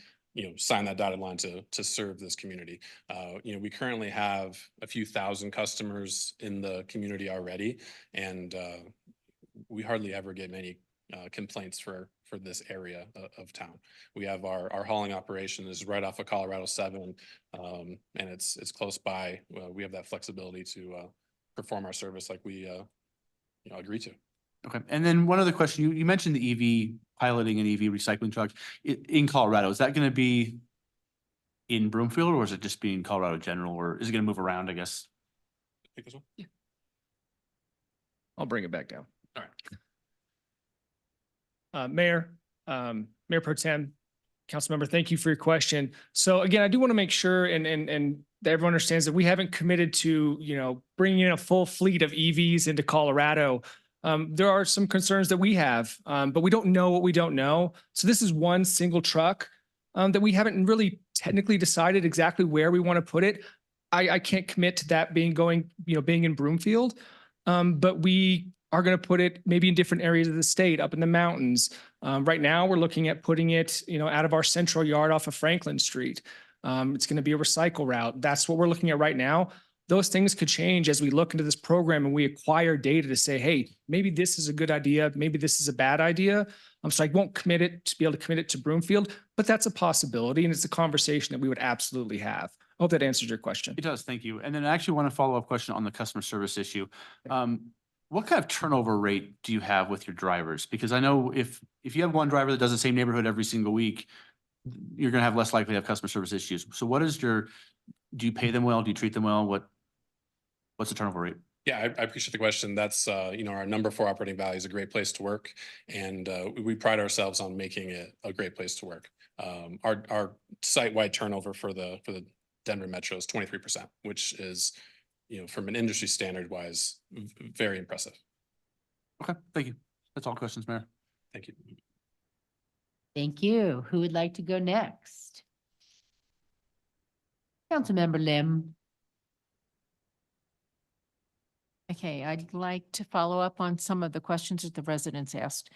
sign that dotted line to serve this community. We currently have a few thousand customers in the community already, and we hardly ever get many complaints for this area of town. We have our hauling operation is right off of Colorado 7, and it's close by. We have that flexibility to perform our service like we agree to. Okay, and then one other question, you mentioned the EV piloting and EV recycling trucks in Colorado. Is that going to be in Broomfield or is it just being Colorado General, or is it going to move around, I guess? Take this one? Yeah. I'll bring it back down. All right. Mayor Pro Tem, Councilmember, thank you for your question. So again, I do want to make sure and that everyone understands that we haven't committed to, bringing in a full fleet of EVs into Colorado. There are some concerns that we have, but we don't know what we don't know. So this is one single truck that we haven't really technically decided exactly where we want to put it. I can't commit to that being in Broomfield, but we are going to put it maybe in different areas of the state, up in the mountains. Right now, we're looking at putting it, out of our central yard off of Franklin Street. It's going to be a recycle route. That's what we're looking at right now. Those things could change as we look into this program and we acquire data to say, hey, maybe this is a good idea. Maybe this is a bad idea. So I won't be able to commit it to Broomfield, but that's a possibility. And it's a conversation that we would absolutely have. I hope that answers your question. It does. Thank you. And then I actually want to follow up question on the customer service issue. What kind of turnover rate do you have with your drivers? Because I know if you have one driver that does the same neighborhood every single week, you're going to have less likely to have customer service issues. So do you pay them well? Do you treat them well? What's the turnover rate? Yeah, I appreciate the question. That's, our number 4 operating value is a great place to work. And we pride ourselves on making it a great place to work. Our site-wide turnover for the Denver Metro is 23%, which is, from an industry standard wise, very impressive. Okay, thank you. That's all questions, Mayor. Thank you. Thank you. Who would like to go next? Councilmember Lim. Okay, I'd like to follow up on some of the questions that the residents asked.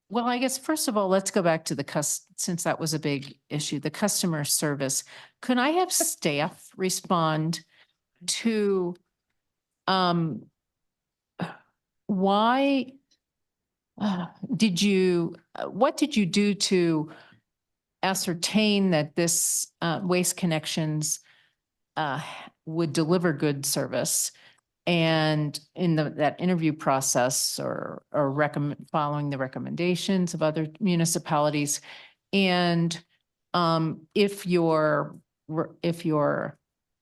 Well, I guess first of all, let's go back to since that was a big issue, the customer service. Could I have staff respond to why what did you do to ascertain that this Waste Connections would deliver good service? And in that interview process or following the recommendations of other municipalities, and if your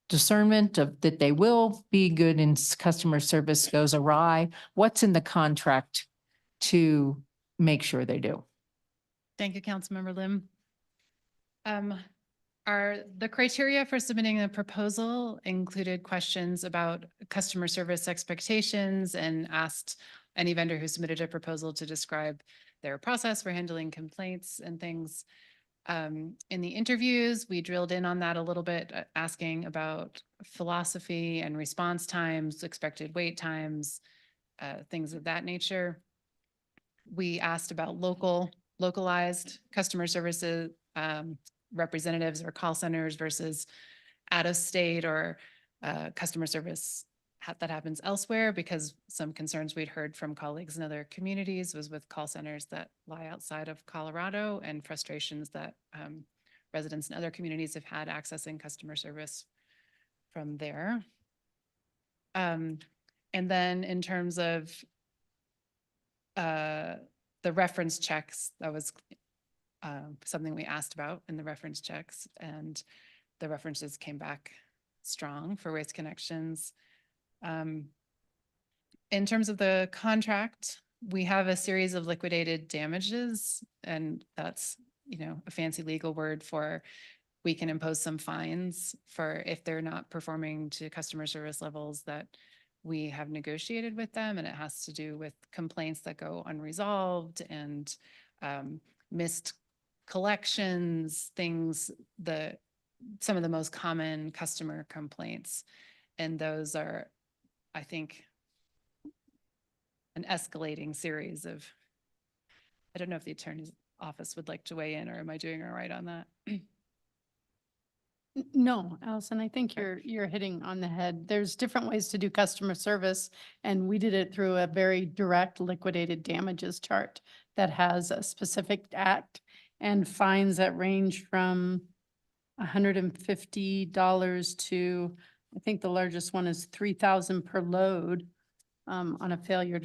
discernment of that they will be good in customer service goes awry, what's in the contract to make sure they do? Thank you, Councilmember Lim. The criteria for submitting a proposal included questions about customer service expectations and asked any vendor who submitted a proposal to describe their process for handling complaints and things. In the interviews, we drilled in on that a little bit, asking about philosophy and response times, expected wait times, things of that nature. We asked about localized customer services, representatives or call centers versus out of state or customer service that happens elsewhere, because some concerns we'd heard from colleagues in other communities was with call centers that lie outside of Colorado, and frustrations that residents in other communities have had accessing customer service from there. And then in terms of the reference checks, that was something we asked about in the reference checks, and the references came back strong for Waste Connections. In terms of the contract, we have a series of liquidated damages, and that's, you know, a fancy legal word for we can impose some fines for if they're not performing to customer service levels that we have negotiated with them, and it has to do with complaints that go unresolved and missed collections, some of the most common customer complaints. And those are, I think, an escalating series of, I don't know if the attorney's office would like to weigh in, or am I doing all right on that? No, Allison, I think you're hitting on the head. There's different ways to do customer service, and we did it through a very direct liquidated damages chart that has a specific act and fines that range from $150 to, I think the largest one is $3,000 per load on a failure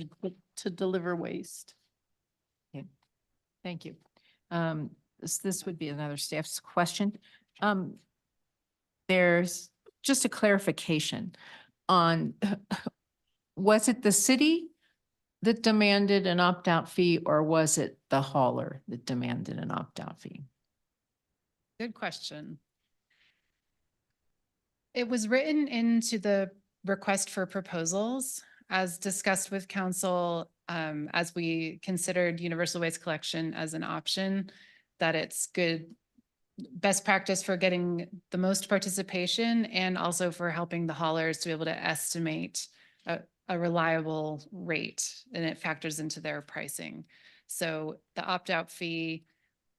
to deliver waste. Yeah. Thank you. This would be another staff's question. There's just a clarification on, was it the city that demanded an opt-out fee, or was it the hauler that demanded an opt-out fee? Good question. It was written into the request for proposals as discussed with council, as we considered universal waste collection as an option, that it's good best practice for getting the most participation, and also for helping the haulers to be able to estimate a reliable rate, and it factors into their pricing. So the opt-out fee,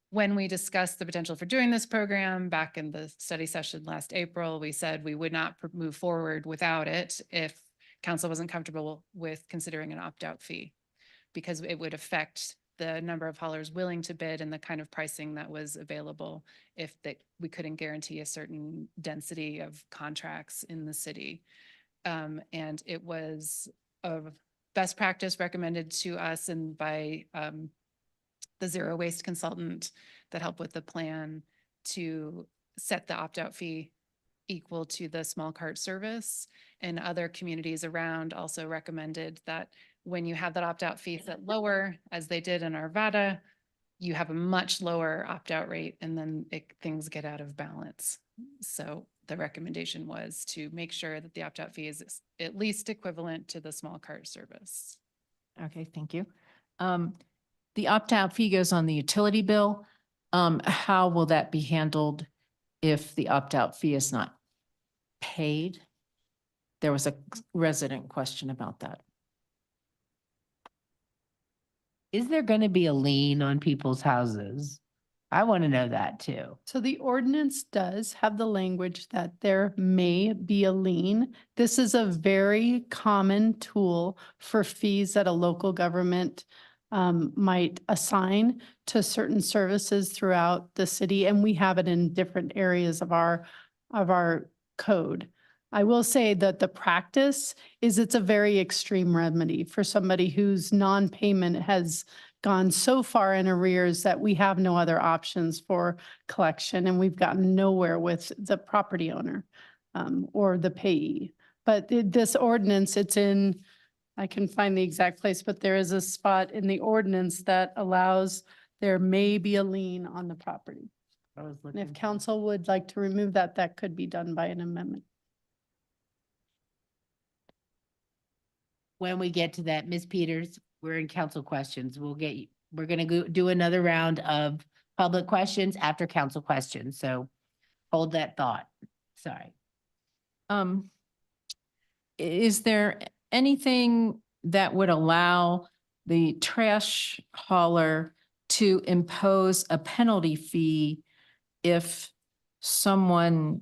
when we discussed the potential for doing this program back in the study session last April, we said we would not move forward without it if council wasn't comfortable with considering an opt-out fee, because it would affect the number of haulers willing to bid and the kind of pricing that was available if we couldn't guarantee a certain density of contracts in the city. And it was a best practice recommended to us and by the zero waste consultant that helped with the plan to set the opt-out fee equal to the small cart service. And other communities around also recommended that when you have that opt-out fee set lower, as they did in Arvada, you have a much lower opt-out rate, and then things get out of balance. So the recommendation was to make sure that the opt-out fee is at least equivalent to the small cart service. Okay, thank you. The opt-out fee goes on the utility bill. How will that be handled if the opt-out fee is not paid? There was a resident question about that. Is there going to be a lien on people's houses? I want to know that too. So the ordinance does have the language that there may be a lien. This is a very common tool for fees that a local government might assign to certain services throughout the city, and we have it in different areas of our code. I will say that the practice is it's a very extreme remedy for somebody whose non-payment has gone so far in arrears that we have no other options for collection, and we've gotten nowhere with the property owner or the payee. But this ordinance, it's in, I can find the exact place, but there is a spot in the ordinance that allows there may be a lien on the property. And if council would like to remove that, that could be done by an amendment. When we get to that, Ms. Peters, we're in council questions. We're going to do another round of public questions after council questions. So hold that thought. Sorry. Is there anything that would allow the trash hauler to impose a penalty fee if someone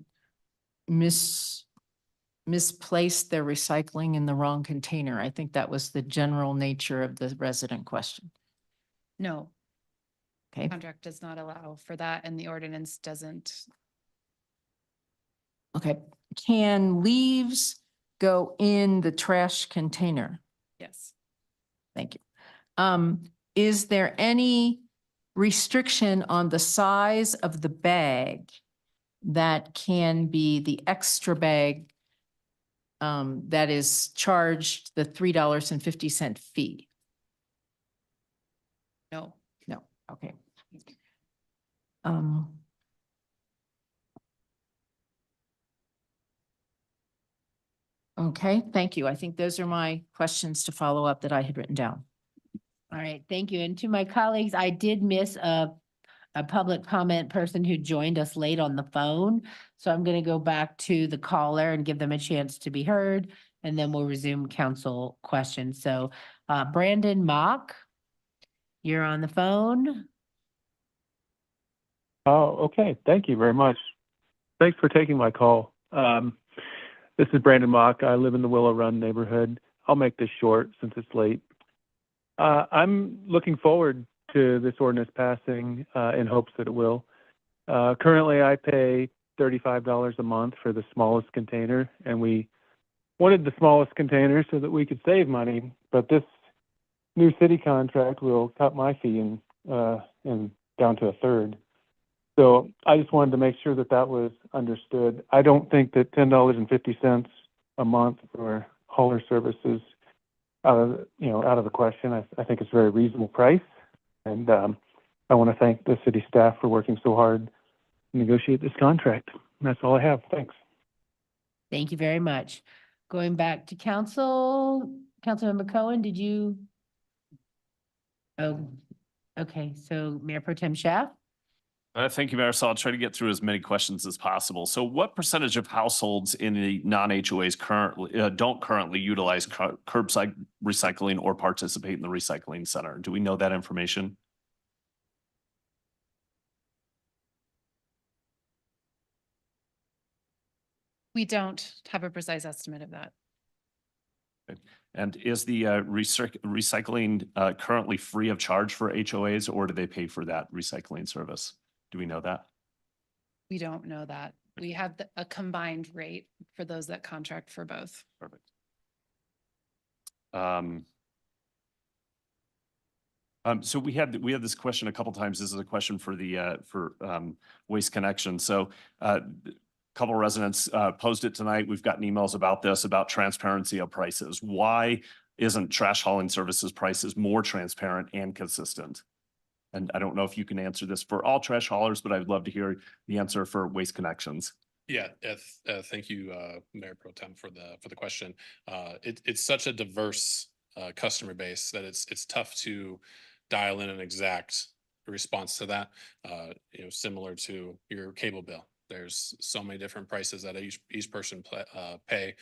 misplaced their recycling in the wrong container? I think that was the general nature of the resident question. No, Okay, contract does not allow for that and the ordinance doesn't. okay. Can leaves go in the trash container? Yes. Thank you. Is there any restriction on the size of the bag that can be the extra bag that is charged the $3.50 fee? No. No, okay. Um, okay, thank you. I think those are my questions to follow up that I had written down. All right, thank you. And to my colleagues, I did miss a public comment person who joined us late on the phone. So I'm going to go back to the caller and give them a chance to be heard, and then we'll resume council questions. So Brandon Mock, you're on the phone. Oh, okay. Thank you very much. Thanks for taking my call. This is Brandon Mock. I live in the Willow Run neighborhood. I'll make this short since it's late. I'm looking forward to this ordinance passing in hopes that it will. Currently, I pay $35 a month for the smallest container, and we wanted the smallest container so that we could save money. But this new city contract will cut my fee in down to a third. So I just wanted to make sure that that was understood. I don't think that $10.50 a month for hauler services out of the question. I think it's a very reasonable price. And I want to thank the city staff for working so hard to negotiate this contract. That's all I have. Thanks. Thank you very much. Going back to council, Councilmember Cohen, did you? Oh, okay. So Mayor Pro Tem Schaaf? Thank you, Mayor. So I'll try to get through as many questions as possible. So what percentage of households in the non-HOAs currently don't currently utilize curbside recycling or participate in the recycling center? Do we know that information? We don't have a precise estimate of that. And is the recycling currently free of charge for HOAs, or do they pay for that recycling service? Do we know that? We don't know that. We have a combined rate for those that contract for both. Perfect. So we had this question a couple times. This is a question for the Waste Connection. So a couple residents posed it tonight. We've gotten emails about this, about transparency of prices. Why isn't trash hauling services prices more transparent and consistent? And I don't know if you can answer this for all trash haulers, but I'd love to hear the answer for Waste Connections. Yeah, thank you, Mayor Pro Tem, for the question. It's such a diverse customer base that it's tough to dial in an exact response to that. Similar to your cable bill. There's so many different prices that each person pay.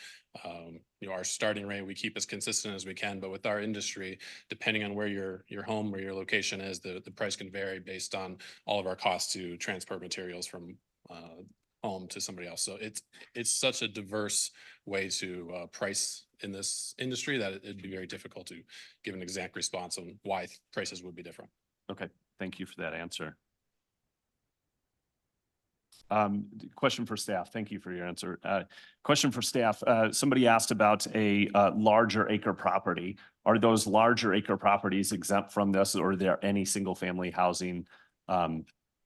Our starting rate we keep as consistent as we can, but with our industry, depending on where your home or your location is, the price can vary based on all of our costs to transport materials from home to somebody else. So it's such a diverse way to price in this industry that it'd be very difficult to give an exact response on why prices would be different. Okay, thank you for that answer. Question for staff. Thank you for your answer. Question for staff. Somebody asked about a larger acre property. Are those larger acre properties exempt from this, or are there any single family housing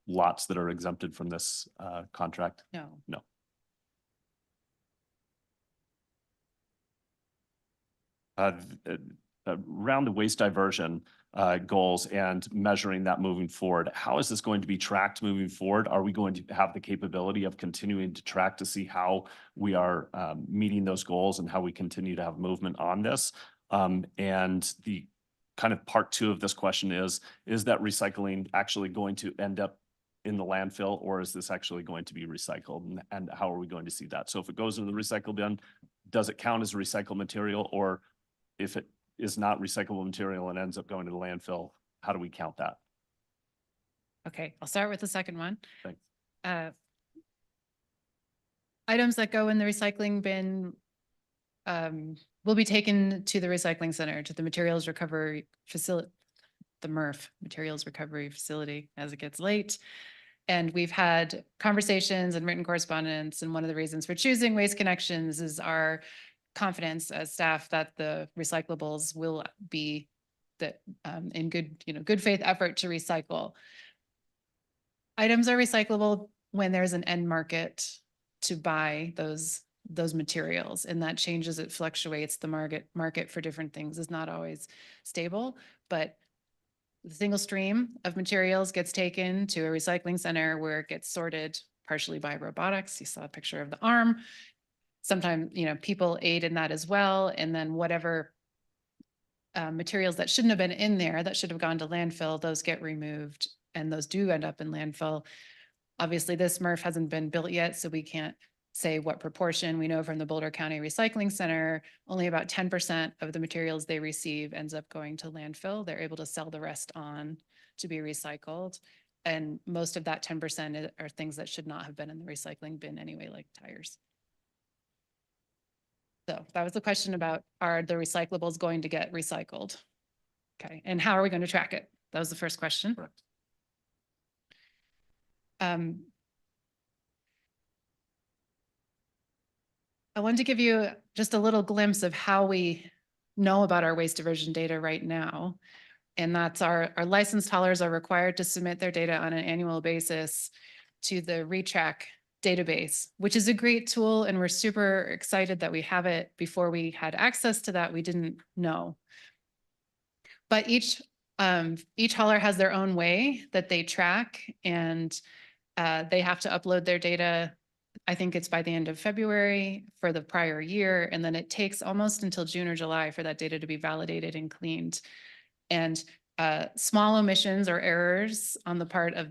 lots that are exempted from this contract? No. No. Around the waste diversion goals and measuring that moving forward, how is this going to be tracked moving forward? Are we going to have the capability of continuing to track to see how we are meeting those goals and how we continue to have movement on this? And the kind of part two of this question is that recycling actually going to end up in the landfill, or is this actually going to be recycled? And how are we going to see that? So if it goes into the recycle bin, does it count as recycled material? Or if it is not recyclable material and ends up going to the landfill, how do we count that? Okay, I'll start with the second one. Thanks. I items that go in the recycling bin will be taken to the recycling center, to the materials recovery facility, the MRF, Materials Recovery Facility, as it gets late. And we've had conversations and written correspondence, and one of the reasons for choosing Waste Connections is our confidence as staff that the recyclables will be that in good faith effort to recycle. Items are recyclable when there's an end market to buy those materials, and that changes, it fluctuates. The market for different things is not always stable, but the single stream of materials gets taken to a recycling center where it gets sorted partially by robotics. You saw a picture of the arm. Sometimes, people aid in that as well. And then whatever materials that shouldn't have been in there, that should have gone to landfill, those get removed, and those do end up in landfill. Obviously, this MRF hasn't been built yet, so we can't say what proportion. We know from the Boulder County Recycling Center, only about 10% of the materials they receive ends up going to landfill. They're able to sell the rest on to be recycled. And most of that 10% are things that should not have been in the recycling bin anyway, like tires. So that was the question about, are the recyclables going to get recycled? Okay, and how are we going to track it? That was the first question. Correct. I wanted to give you just a little glimpse of how we know about our waste diversion data right now. And that's our licensed haulers are required to submit their data on an annual basis to the ReTrack database, which is a great tool. And we're super excited that we have it. Before we had access to that, we didn't know. But each hauler has their own way that they track, and they have to upload their data. I think it's by the end of February for the prior year. And then it takes almost until June or July for that data to be validated and cleaned. And small omissions or errors on the part of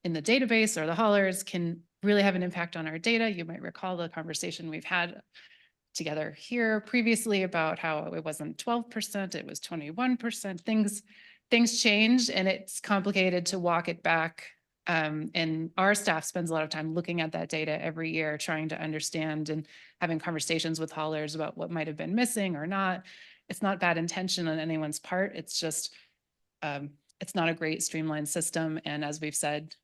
in the database or the haulers can really have an impact on our data. You might recall the conversation we've had together here previously about how it wasn't 12%, it was 21%. Things change, and it's complicated to walk it back. And our staff spends a lot of time looking at that data every year, trying to understand and having conversations with haulers about what might have been missing or not. It's not bad intention on anyone's part. It's just, it's not a great streamlined system. And as we've said,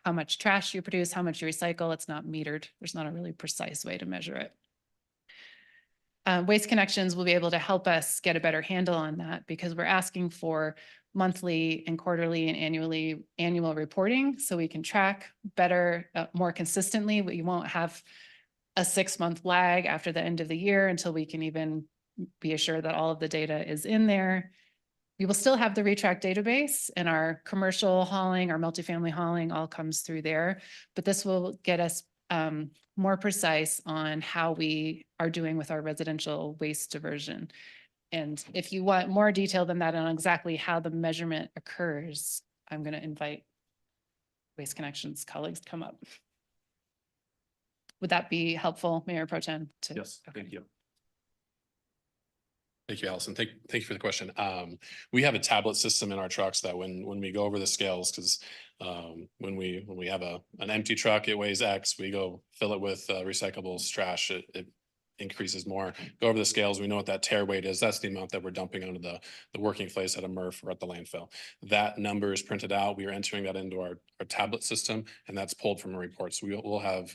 how much trash you produce, how much you recycle, it's not metered. There's not a really precise way to measure it. Waste Connections will be able to help us get a better handle on that, because we're asking for monthly and quarterly and annual reporting, so we can track better, more consistently. We won't have a 6-month lag after the end of the year until we can even be assured that all of the data is in there. We will still have the ReTrack database, and our commercial hauling, our multifamily hauling all comes through there, but this will get us more precise on how we are doing with our residential waste diversion. And if you want more detail than that on exactly how the measurement occurs, I'm going to invite Waste Connections colleagues to come up. Would that be helpful, Mayor Pro Tem? Yes, thank you. Thank you, Allison. Thank you for the question. We have a tablet system in our trucks that when we go over the scales, because when we have an empty truck, it weighs X. We go fill it with recyclables, trash. It increases more. Go over the scales. We know what that tear weight is. That's the amount that we're dumping onto the working place at a MRF or at the landfill. That number is printed out. We are entering that into our tablet system, and that's pulled from a report. So we'll have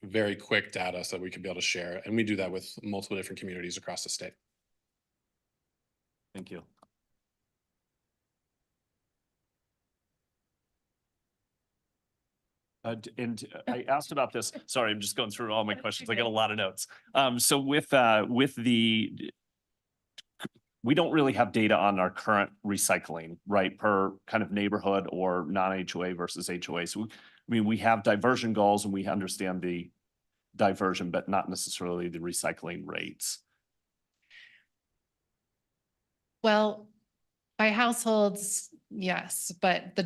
very quick data so that we can be able to share. And we do that with multiple different communities across the state. Thank you. And I asked about this. Sorry, I'm just going through all my questions. I got a lot of notes. So with the, we don't really have data on our current recycling, right? Per kind of neighborhood or non-HOA versus HOA. So I mean, we have diversion goals and we understand the diversion, but not necessarily the recycling rates. Well, by households, yes, but the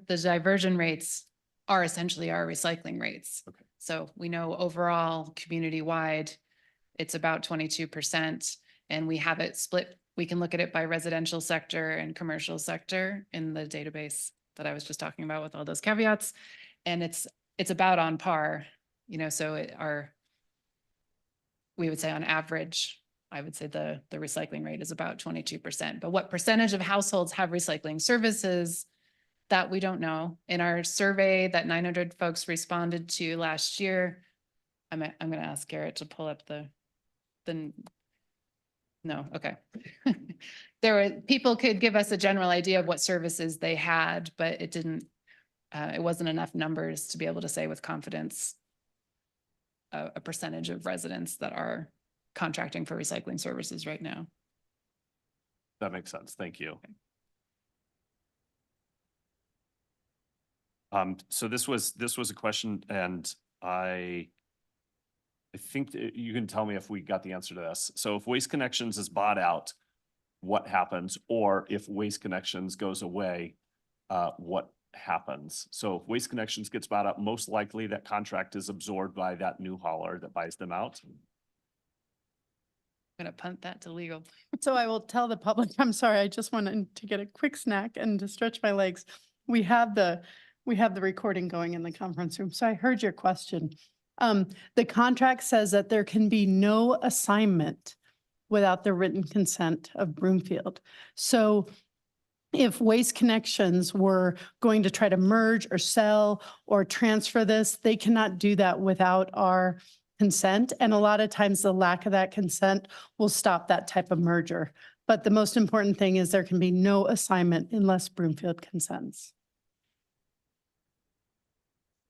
diversion rates are essentially our recycling rates. Okay. So we know overall community-wide, it's about 22%, and we have it split. We can look at it by residential sector and commercial sector in the database that I was just talking about with all those caveats. And it's about on par so we would say on average, I would say the recycling rate is about 22%. But what percentage of households have recycling services? That we don't know. In our survey that 900 folks responded to last year, I'm going to ask Garrett to pull up no, okay. People could give us a general idea of what services they had, but it wasn't enough numbers to be able to say with confidence a percentage of residents that are contracting for recycling services right now. That makes sense. Thank you. So this was a question, and I think that you can tell me if we got the answer to this. So if Waste Connections is bought out, what happens? Or if Waste Connections goes away, what happens? So if Waste Connections gets bought out, most likely that contract is absorbed by that new hauler that buys them out. I'm going to punt that to legal. So I will tell the public, I'm sorry, I just wanted to get a quick snack and to stretch my legs. We have the recording going in the conference room. So I heard your question. The contract says that there can be no assignment without the written consent of Broomfield. So if Waste Connections were going to try to merge or sell or transfer this, they cannot do that without our consent. And a lot of times the lack of that consent will stop that type of merger. But the most important thing is there can be no assignment unless Broomfield consents.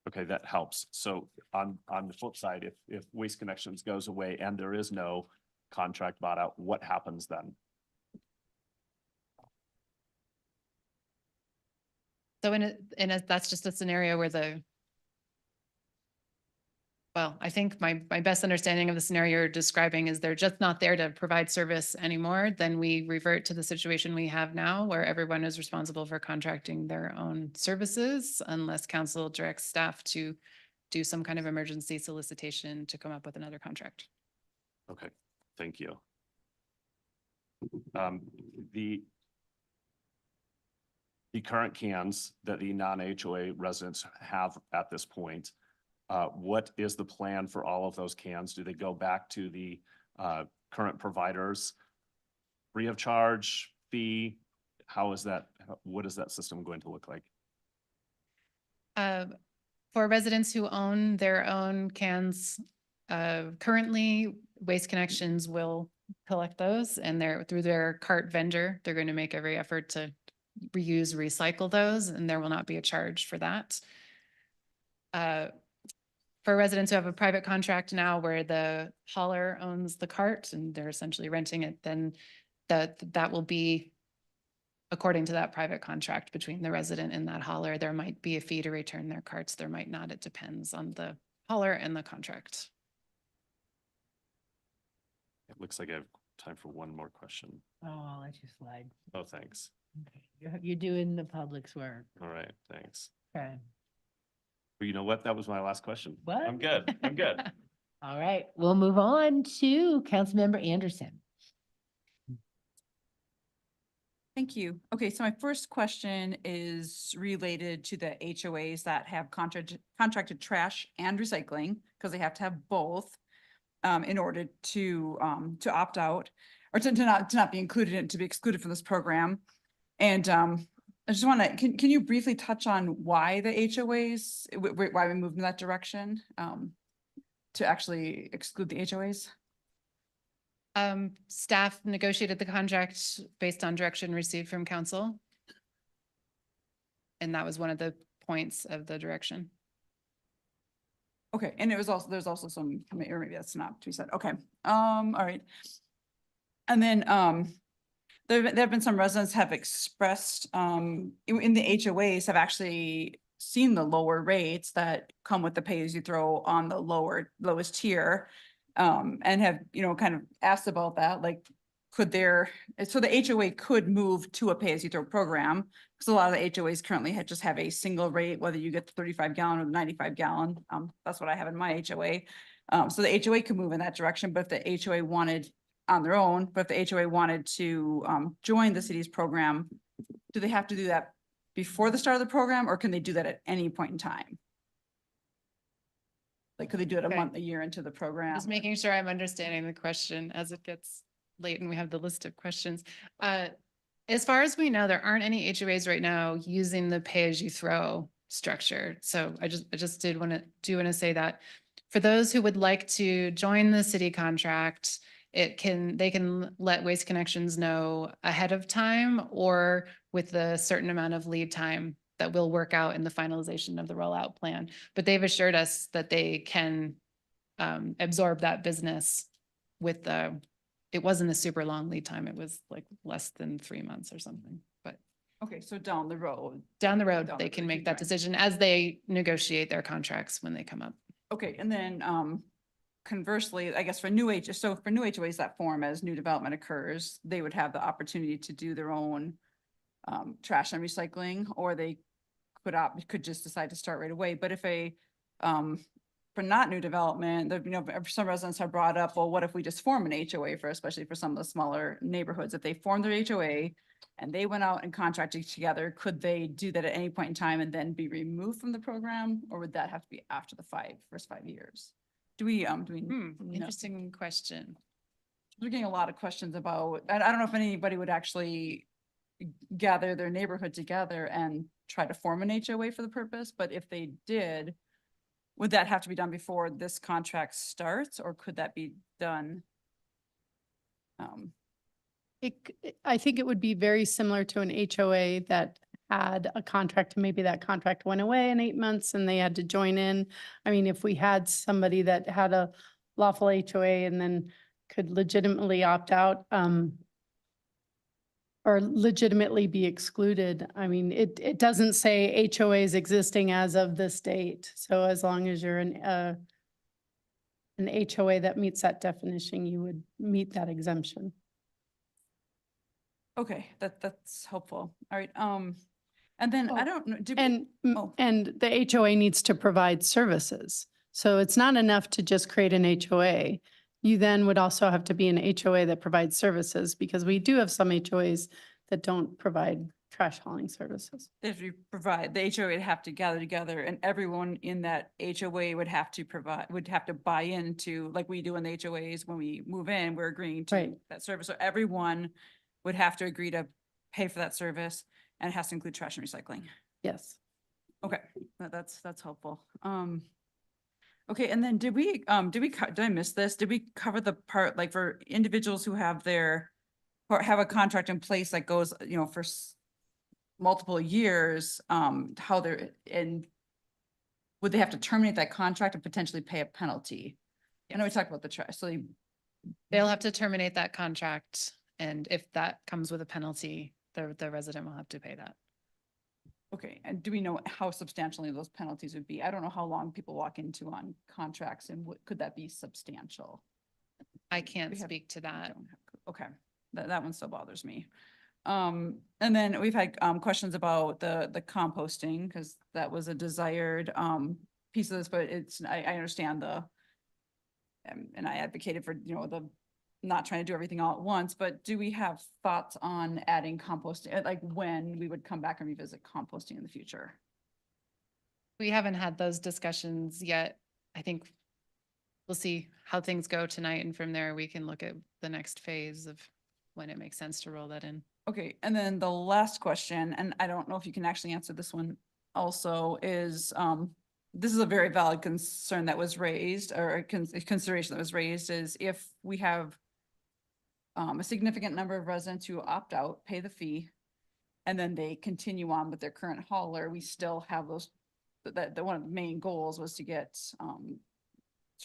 Okay, that helps. So on the flip side, if Waste Connections goes away and there is no contract bought out, what happens then? So that's just a scenario where I think my best understanding of the scenario you're describing is they're just not there to provide service anymore. Then we revert to the situation we have now where everyone is responsible for contracting their own services unless council directs staff to do some kind of emergency solicitation to come up with another contract. Okay, thank you. The current cans that the non-HOA residents have at this point, what is the plan for all of those cans? Do they go back to the current providers free of charge, fee? How is that? What is that system going to look like? For residents who own their own cans, currently Waste Connections will collect those, and through their cart vendor, they're going to make every effort to reuse, recycle those, and there will not be a charge for that. For residents who have a private contract now where the hauler owns the cart and they're essentially renting it, then that will be according to that private contract between the resident and that hauler. There might be a fee to return their carts. There might not. It depends on the hauler and the contract. It looks like I have time for one more question. Oh, I'll let you slide. Oh, thanks. Okay. You're doing the public's work. All right, thanks. Okay. Well, you know what? That was my last question. What? I'm good. I'm good. All right, we'll move on to Councilmember Anderson. Thank you. Okay, so my first question is related to the HOAs that have contracted trash and recycling, because they have to have both in order to opt out or to not be included and to be excluded from this program. And I just want to, can you briefly touch on why the HOAs, why we moved in that direction to actually exclude the HOAs? Staff negotiated the contract based on direction received from council. And that was one of the points of the direction. Okay, and there's also some, or maybe that's not to be said. Okay, all right. And then there have been some residents have expressed in the HOAs have actually seen the lower rates that come with the pay as you throw on the lowest tier. And have, kind of asked about that, like, so the HOA could move to a pay-as-you-throw program, because a lot of the HOAs currently just have a single rate, whether you get the 35 gallon or the 95 gallon. That's what I have in my HOA. So the HOA could move in that direction, but if the HOA wanted on their own, but if the HOA wanted to join the city's program, do they have to do that before the start of the program, or can they do that at any point in time? Like, could they do it a Okay. month, a year into the program? Just making sure I'm understanding the question as it gets late and we have the list of questions. As far as we know, there aren't any HOAs right now using the pay-as-you-throw structure. So I just do want to say that for those who would like to join the city contract, they can let Waste Connections know ahead of time or with a certain amount of lead time that will work out in the finalization of the rollout plan. But they've assured us that they can absorb that business with it wasn't a super long lead time. It was like less than 3 months or something, but Okay, so down the road. down the road, Down they the can road, make that right. decision as they negotiate their contracts when they come up. Okay, and then conversely, I guess for new HOAs that form as new development occurs, they would have the opportunity to do their own trash and recycling, or they could just decide to start right away. But if for not new development, some residents have brought up, well, what if we just form an HOA especially for some of the smaller neighborhoods? If they form their HOA and they went out and contracted together, could they do that at any point in time and then be removed from the program? Or would that have to be after the first 5 years? Do we know? Interesting question. We're getting a lot of questions about, I don't know if anybody would actually gather their neighborhood together and try to form an HOA for the purpose, but if they did, would that have to be done before this contract starts, or could that be done? I think it would be very similar to an HOA that had a contract, and maybe that contract went away in 8 months and they had to join in. I mean, if we had somebody that had a lawful HOA and then could legitimately opt out, or legitimately be excluded. I mean, it doesn't say HOAs existing as of this date. So as long as you're an HOA that meets that definition, you would meet that exemption. Okay, that's helpful. All right, and then I don't know. And the HOA needs to provide services. So it's not enough to just create an HOA. You then would also have to be an HOA that provides services, because we do have some HOAs that don't provide trash hauling services. If you provide, the HOA would have to gather together, and everyone in that HOA would have to buy into, like we do in the HOAs when we move in, we're agreeing to Right. that service. So everyone would have to agree to pay for that service, and it has to include trash and recycling. Yes. Okay, that's helpful. Okay, and then did I miss this? Did we cover the part, like for individuals who have or have a contract in place that goes, for multiple years, how would they have to terminate that contract and potentially pay a penalty? I know we talked about the trash, so They'll have to terminate that contract, and if that comes with a penalty, the resident will have to pay that. okay, and do we know how substantially those penalties would be? I don't know how long people walk into on contracts, and could that be substantial? I can't speak to that. Okay, that one still bothers me. And then we've had questions about the composting, because that was a desired piece of this, but I understand and I advocated for, the not trying to do everything all at once, but do we have thoughts on adding composting, like when we would come back and revisit composting in the future? We haven't had those discussions yet. I think we'll see how things go tonight, and from there we can look at the next phase of when it makes sense to roll that in. Okay, and then the last question, and I don't know if you can actually answer this one also, is this is a very valid concern that was raised, or a consideration that was raised, is if we have a significant number of residents who opt out, pay the fee, and then they continue on with their current hauler, we still have those, that one of the main goals was to get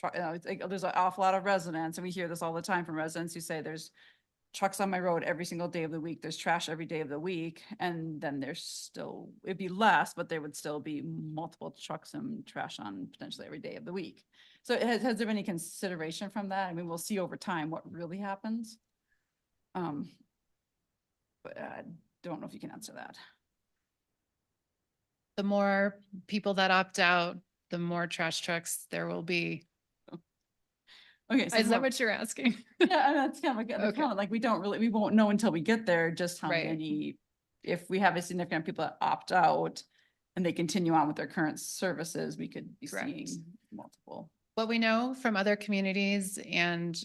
there's an awful lot of residents, and we hear this all the time from residents who say there's trucks on my road every single day of the week, there's trash every day of the week, and then it'd be less, but there would still be multiple trucks and trash on potentially every day of the week. So has there been any consideration from that? I mean, we'll see over time what really happens. But I don't know if you can answer that. The more people that opt out, the more trash trucks there will be. Okay. So Is that what you're asking? Yeah, and that's kind of like, we won't know until we get there just how Right. many, if we have a significant people that opt out and they continue on with their current services, we could be Correct. seeing multiple. What we know from other communities and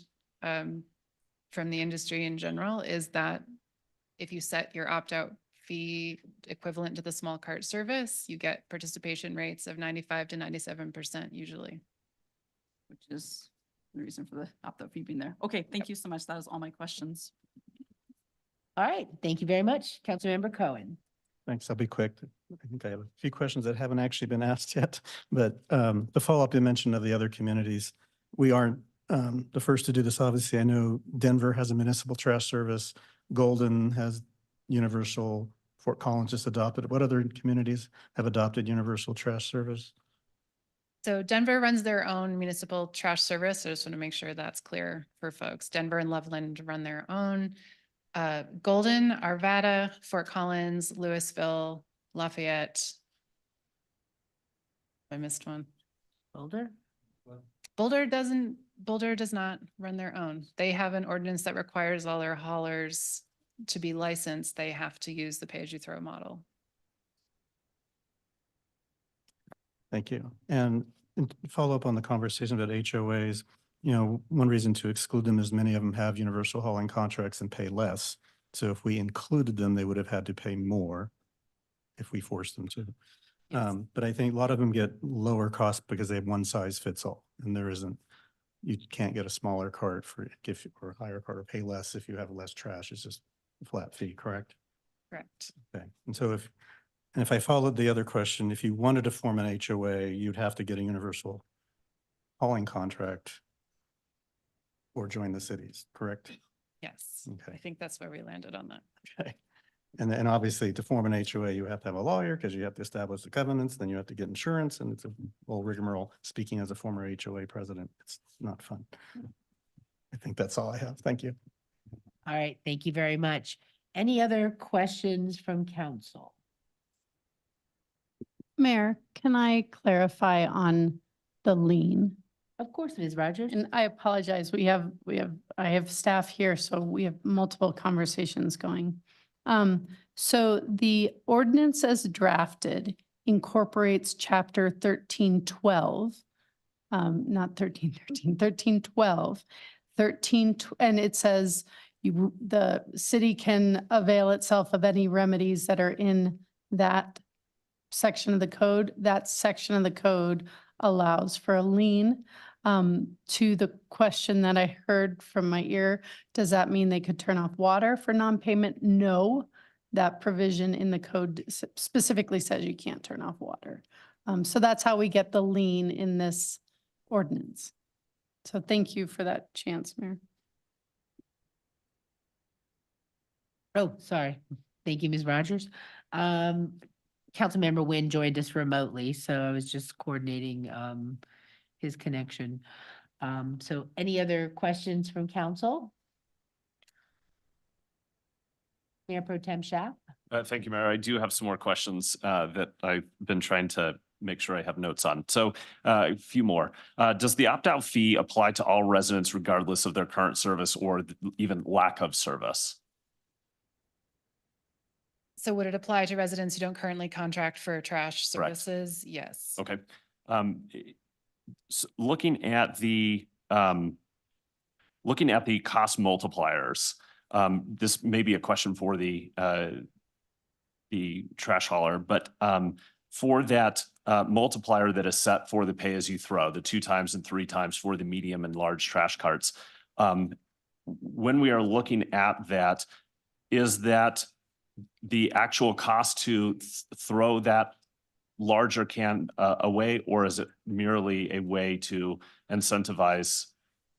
from the industry in general is that if you set your opt-out fee equivalent to the small cart service, you get participation rates of 95 to 97% usually. Which is the reason for the opt-out fee being there. Okay, thank you so much. That is all my questions. All right, thank you very much. Councilmember Cohen. Thanks. I'll be quick. I think I have a few questions that haven't actually been asked yet, but the follow-up you mentioned of the other communities, we aren't the first to do this. Obviously, I know Denver has a municipal trash service. Golden has universal. Fort Collins just adopted. What other communities have adopted universal trash service? So Denver runs their own municipal trash service. I just want to make sure that's clear for folks. Denver and Loveland run their own. Golden, Arvada, Fort Collins, Louisville, Lafayette. I missed one. Boulder? Boulder does not run their own. They have an ordinance that requires all their haulers to be licensed. They have to use the pay-as-you-throw model. Thank you. And follow up on the conversation about HOAs, you know, one reason to exclude them is many of them have universal hauling contracts and pay less. So if we included them, they would have had to pay more if we forced them to. But I think a lot of them get lower cost because they have one size fits all, and there isn't. You can't get a smaller cart or a higher cart or pay less if you have less trash. It's just a flat fee, correct? Correct. Okay. And so if I followed the other question, if you wanted to form an HOA, you'd have to get a universal hauling contract or join the cities, correct? Yes. Okay. I think that's where we landed on that. Okay. And obviously to form an HOA, you have to have a lawyer because you have to establish the covenants, then you have to get insurance, and it's a whole rigmarole. Speaking as a former HOA president, it's not fun. I think that's all I have. Thank you. All right, thank you very much. Any other questions from council? Mayor, can I clarify on the lien? Of course, Ms. Rogers. And I apologize, I have staff here, so we have multiple conversations going. So the ordinance as drafted incorporates chapter 1312, not 1313, 1312, and it says the city can avail itself of any remedies that are in that section of the code. That section of the code allows for a lien. To the question that I heard from my ear, does that mean they could turn off water for non-payment? No, that provision in the code specifically says you can't turn off water. So that's how we get the lien in this ordinance. So thank you for that chance, Mayor. Oh, sorry. Thank you, Ms. Rogers. Councilmember Nguyen joined us remotely, so I was just coordinating his connection. So any other questions from council? Mayor Pro Tem Schaaf? Thank you, Mayor. I do have some more questions that I've been trying to make sure I have notes on. So a few more. Does the opt-out fee apply to all residents regardless of their current service or even lack of service? So would it apply to residents who don't currently contract for trash Correct. services? Yes. Okay. So looking at the cost multipliers, this may be a question for the trash hauler, but for that multiplier that is set for the pay-as-you-throw, the 2 times and 3 times for the medium and large trash carts, when we are looking at that, is that the actual cost to throw that larger can away, or is it merely a way to incentivize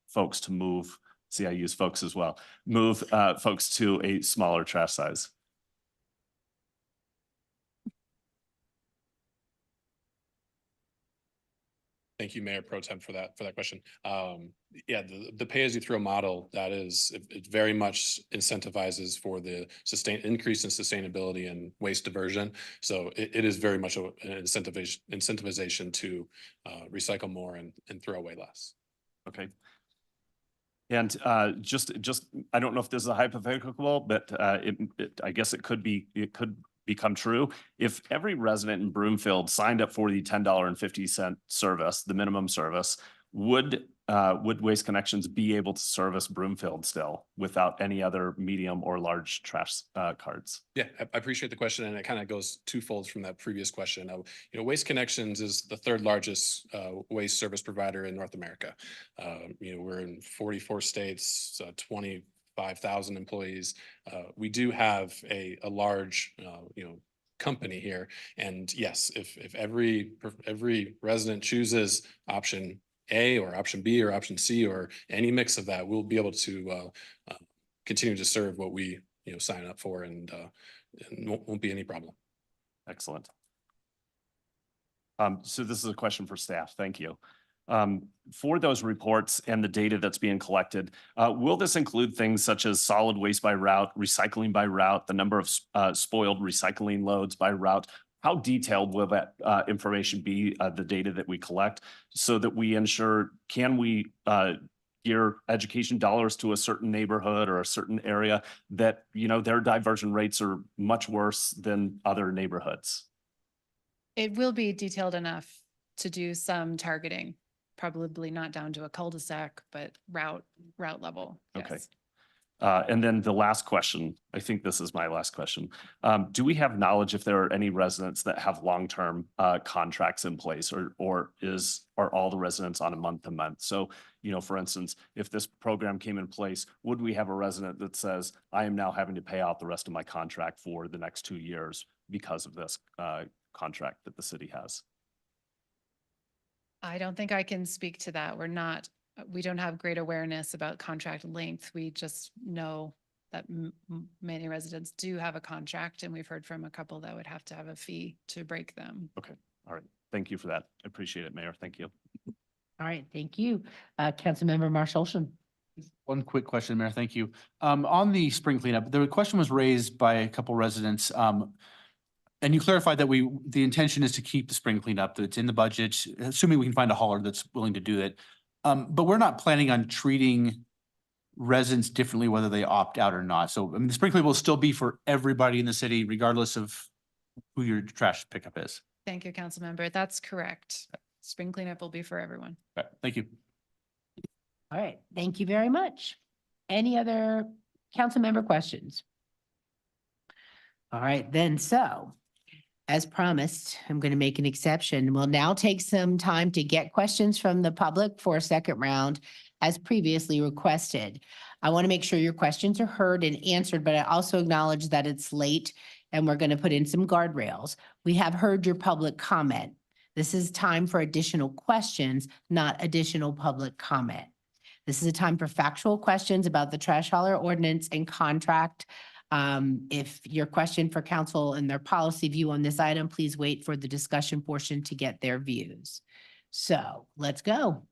folks to move? See, I use folks as well. Move folks to a smaller trash size. Thank you, Mayor Pro Tem, for that question. Yeah, the pay-as-you-throw model, that is, it very much incentivizes for the increase in sustainability and waste diversion. So it is very much an incentivization to recycle more and throw away less. Okay. And just I don't know if this is a hypothetical, but I guess it could become true. If every resident in Broomfield signed up for the $10.50 service, the minimum service, would Waste Connections be able to service Broomfield still without any other medium or large trash carts? Yeah, I appreciate the question, and it kind of goes twofold from that previous question. Waste Connections is the third largest waste service provider in North America. We're in 44 states, 25,000 employees. We do have a large, company here, and yes, if every resident chooses option A or option B or option C or any mix of that, we'll be able to continue to serve what we sign up for, and won't be any problem. Excellent. So this is a question for staff. Thank you. For those reports and the data that's being collected, will this include things such as solid waste by route, recycling by route, the number of spoiled recycling loads by route? How detailed will that information be, the data that we collect, so that we ensure, can we gear education dollars to a certain neighborhood or a certain area that, their diversion rates are much worse than other neighborhoods? It will be detailed enough to do some targeting, probably not down to a cul-de-sac, but route level. Okay. Yes. And then the last question, I think this is my last question. Do we have knowledge if there are any residents that have long-term contracts in place, or are all the residents on a month-to-month? So, for instance, if this program came in place, would we have a resident that says, I am now having to pay out the rest of my contract for the next 2 years because of this contract that the city has? I don't think I can speak to that. We don't have great awareness about contract length. We just know that many residents do have a contract, and we've heard from a couple that would have to have a fee to break them. Okay. All right. Thank you for that. I appreciate it, Mayor. Thank you. All right, thank you. Councilmember Marshall. One quick question, Mayor. Thank you. On the spring cleanup, the question was raised by a couple residents. And you clarified that the intention is to keep the spring cleanup, that it's in the budget, assuming we can find a hauler that's willing to do it. But we're not planning on treating residents differently, whether they opt out or not. So, the spring cleanup will still be for everybody in the city, regardless of who your trash pickup is. Thank you, council member. That's correct. Spring cleanup will be for everyone. Okay, thank you. All right, thank you very much. Any other council member questions? All right, then, so as promised, I'm going to make an exception. We'll now take some time to get questions from the public for a second round as previously requested. I want to make sure your questions are heard and answered, but I also acknowledge that it's late and we're going to put in some guardrails. We have heard your public comment. This is time for additional questions, not additional public comment. This is a time for factual questions about the trash hauler ordinance and contract. If your question for council and their policy view on this item, please wait for the discussion portion to get their views. So let's go.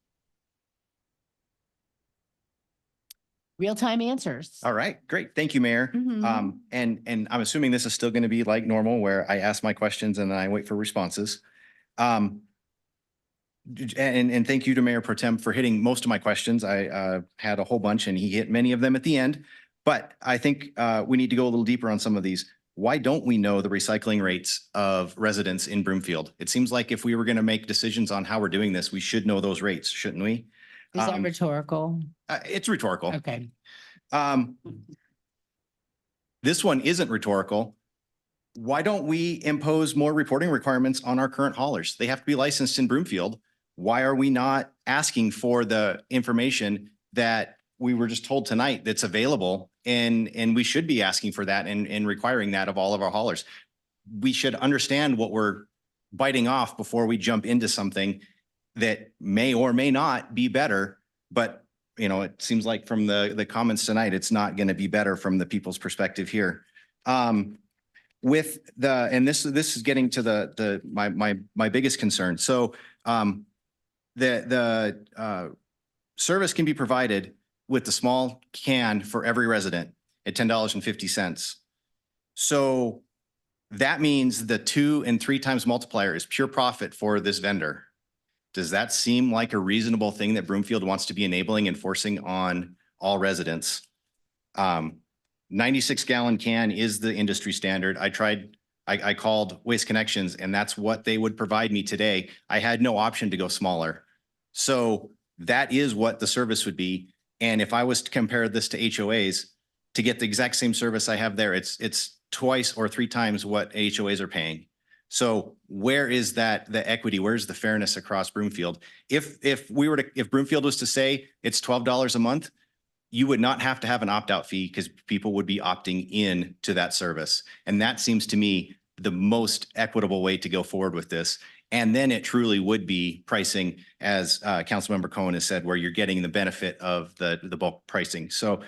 Real-time answers. All right, great. Thank you, Mayor. Mhm. And I'm assuming this is still going to be like normal, where I ask my questions and then I wait for responses. And thank you to Mayor Pro Tem for hitting most of my questions. I had a whole bunch and he hit many of them at the end. But I think we need to go a little deeper on some of these. Why don't we know the recycling rates of residents in Broomfield? It seems like if we were going to make decisions on how we're doing this, we should know those rates, shouldn't we? Is that rhetorical? It's rhetorical. Okay. This one isn't rhetorical. Why don't we impose more reporting requirements on our current haulers? They have to be licensed in Broomfield. Why are we not asking for the information that we were just told tonight that's available? And we should be asking for that and requiring that of all of our haulers. We should understand what we're biting off before we jump into something that may or may not be better. But, it seems like from the comments tonight, it's not going to be better from the people's perspective here. With and this is getting to my biggest concern. So the service can be provided with the small can for every resident at $10.50. So that means the 2 and 3 times multiplier is pure profit for this vendor. Does that seem like a reasonable thing that Broomfield wants to be enabling and forcing on all residents? 96-gallon can is the industry standard. I called Waste Connections and that's what they would provide me today. I had no option to go smaller. So that is what the service would be. And if I was to compare this to HOAs, to get the exact same service I have there, it's twice or three times what HOAs are paying. So where is that, the equity? Where's the fairness across Broomfield? If Broomfield was to say it's $12 a month, you would not have to have an opt-out fee because people would be opting in to that service. And that seems to me the most equitable way to go forward with this. And then it truly would be pricing, as Councilmember Cohen has said, where you're getting the benefit of the bulk pricing. So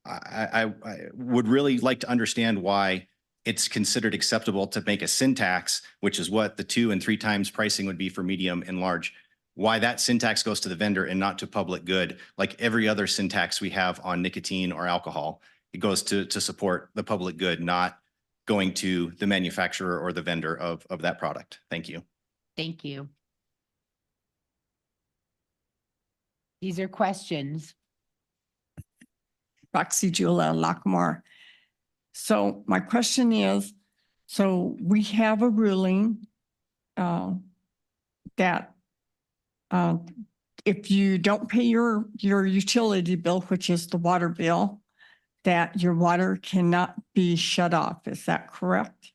I would really like to understand why it's considered acceptable to make a sin tax, which is what the 2 and 3 times pricing would be for medium and large, why that sin tax goes to the vendor and not to public good, like every other sin tax we have on nicotine or alcohol. It goes to support the public good, not going to the manufacturer or the vendor of that product. Thank you. Thank you. These are questions. Roxy Jula Lockmore. So my question is, so we have a ruling that if you don't pay your utility bill, which is the water bill, that your water cannot be shut off. Is that correct?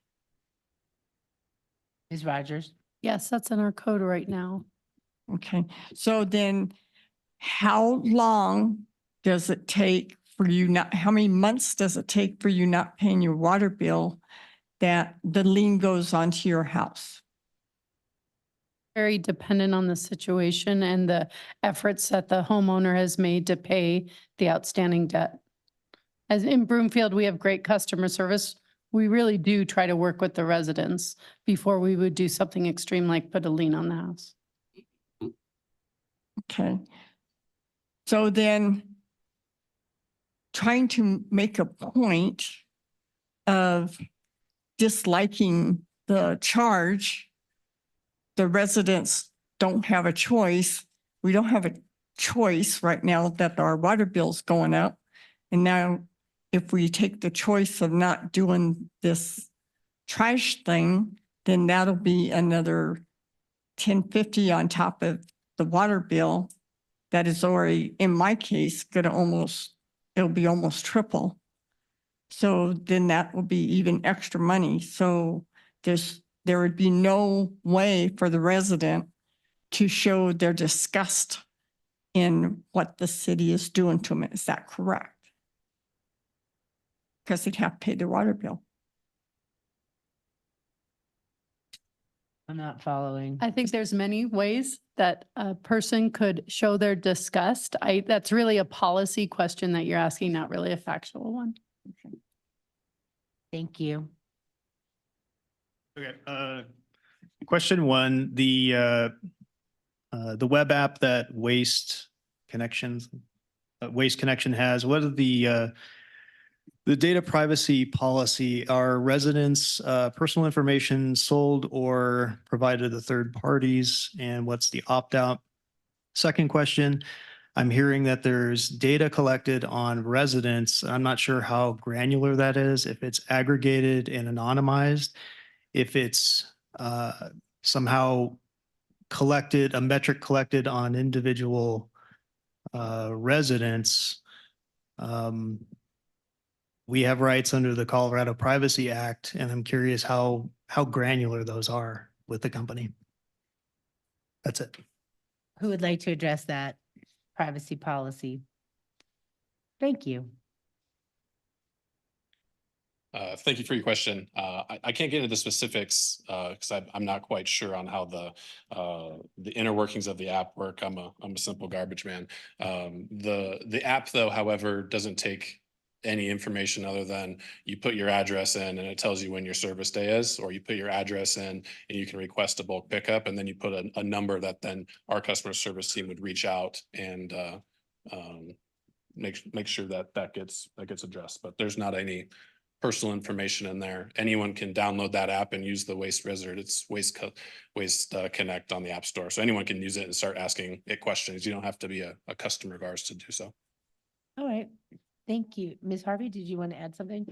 Ms. Rogers? Yes, that's in our code right now. Okay, so then how long does it take for you not, how many months does it take for you not paying your water bill that the lien goes onto your house? Very dependent on the situation and the efforts that the homeowner has made to pay the outstanding debt. As in Broomfield, we have great customer service. We really do try to work with the residents before we would do something extreme like put a lien on the house. Okay. So then trying to make a point of disliking the charge, the residents don't have a choice. We don't have a choice right now that our water bill's going up. And now if we take the choice of not doing this trash thing, then that'll be another $10.50 on top of the water bill. That is already, in my case, it'll be almost triple. So then that will be even extra money. So there would be no way for the resident to show their disgust in what the city is doing to them. Is that correct? Because they'd have to pay their water bill. I'm not following. I think there's many ways that a person could show their disgust. That's really a policy question that you're asking, not really a factual one. Thank you. Okay, question 1, the web app that Waste Connection has, what are the data privacy policy? Are residents' personal information sold or provided to third parties? And what's the opt-out? Second question, I'm hearing that there's data collected on residents. I'm not sure how granular that is, if it's aggregated and anonymized, if it's somehow collected, a metric collected on individual residents. We have rights under the Colorado Privacy Act, and I'm curious how granular those are with the company. That's it. Who would like to address that privacy policy? Thank you. Thank you for your question. I can't get into the specifics because I'm not quite sure on how the inner workings of the app work. I'm a simple garbage man. The app, though, however, doesn't take any information other than you put your address in and it tells you when your service day is, or you put your address in and you can request a bulk pickup, and then you put a number that then our customer service team would reach out and make sure that gets addressed. But there's not any personal information in there. Anyone can download that app and use the Waste Wizard. It's Waste Connect on the App Store. So anyone can use it and start asking it questions. You don't have to be a customer of ours to do so. All right. Thank you. Ms. Harvey, did you want to add something?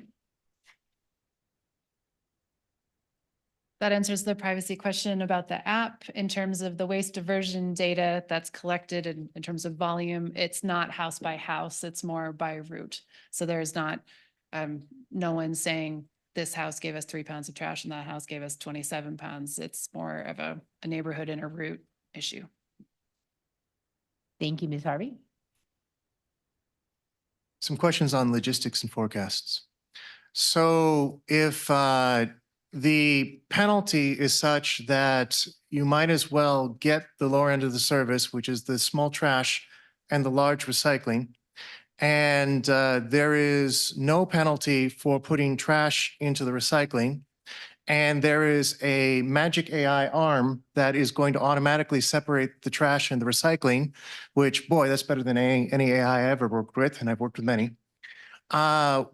That answers the privacy question about the app. In terms of the waste diversion data that's collected in terms of volume, it's not house by house, it's more by route. So there's not, no one saying this house gave us 3 pounds of trash and that house gave us 27 pounds. It's more of a neighborhood and a route issue. Thank you, Ms. Harvey. Some questions on logistics and forecasts. So if the penalty is such that you might as well get the lower end of the service, which is the small trash and the large recycling, and there is no penalty for putting trash into the recycling, and there is a magic AI arm that is going to automatically separate the trash and the recycling, which, boy, that's better than any AI I ever worked with, and I've worked with many. How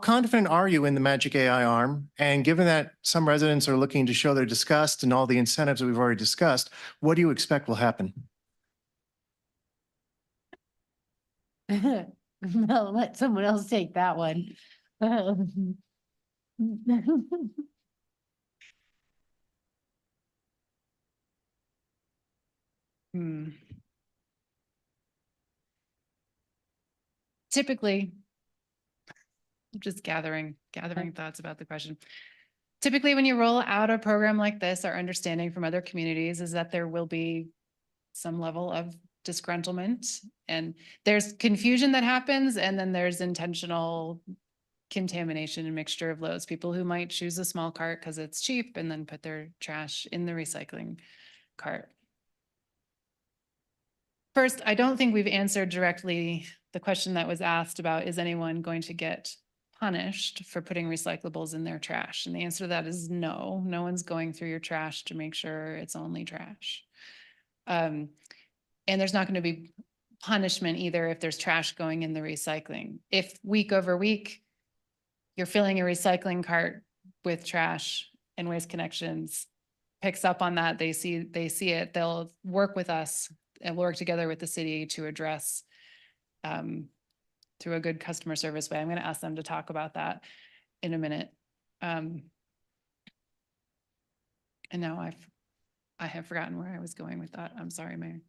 confident are you in the magic AI arm? And given that some residents are looking to show their disgust and all the incentives that we've already discussed, what do you expect will happen? No, let someone else take that one. Typically, just gathering thoughts about the question. Typically, when you roll out a program like this, our understanding from other communities is that there will be some level of disgruntlement and there's confusion that happens, and then there's intentional contamination and mixture of loads. People who might choose a small cart because it's cheap and then put their trash in the recycling cart. First, I don't think we've answered directly the question that was asked about, is anyone going to get punished for putting recyclables in their trash? And the answer to that is no. No one's going through your trash to make sure it's only trash. And there's not going to be punishment either if there's trash going in the recycling. If week over week, you're filling a recycling cart with trash and Waste Connections picks up on that, they see it, they'll work with us and work together with the city to address through a good customer service way. I'm going to ask them to talk about that in a minute. And now I have forgotten where I was going with that. I'm sorry, Mayor.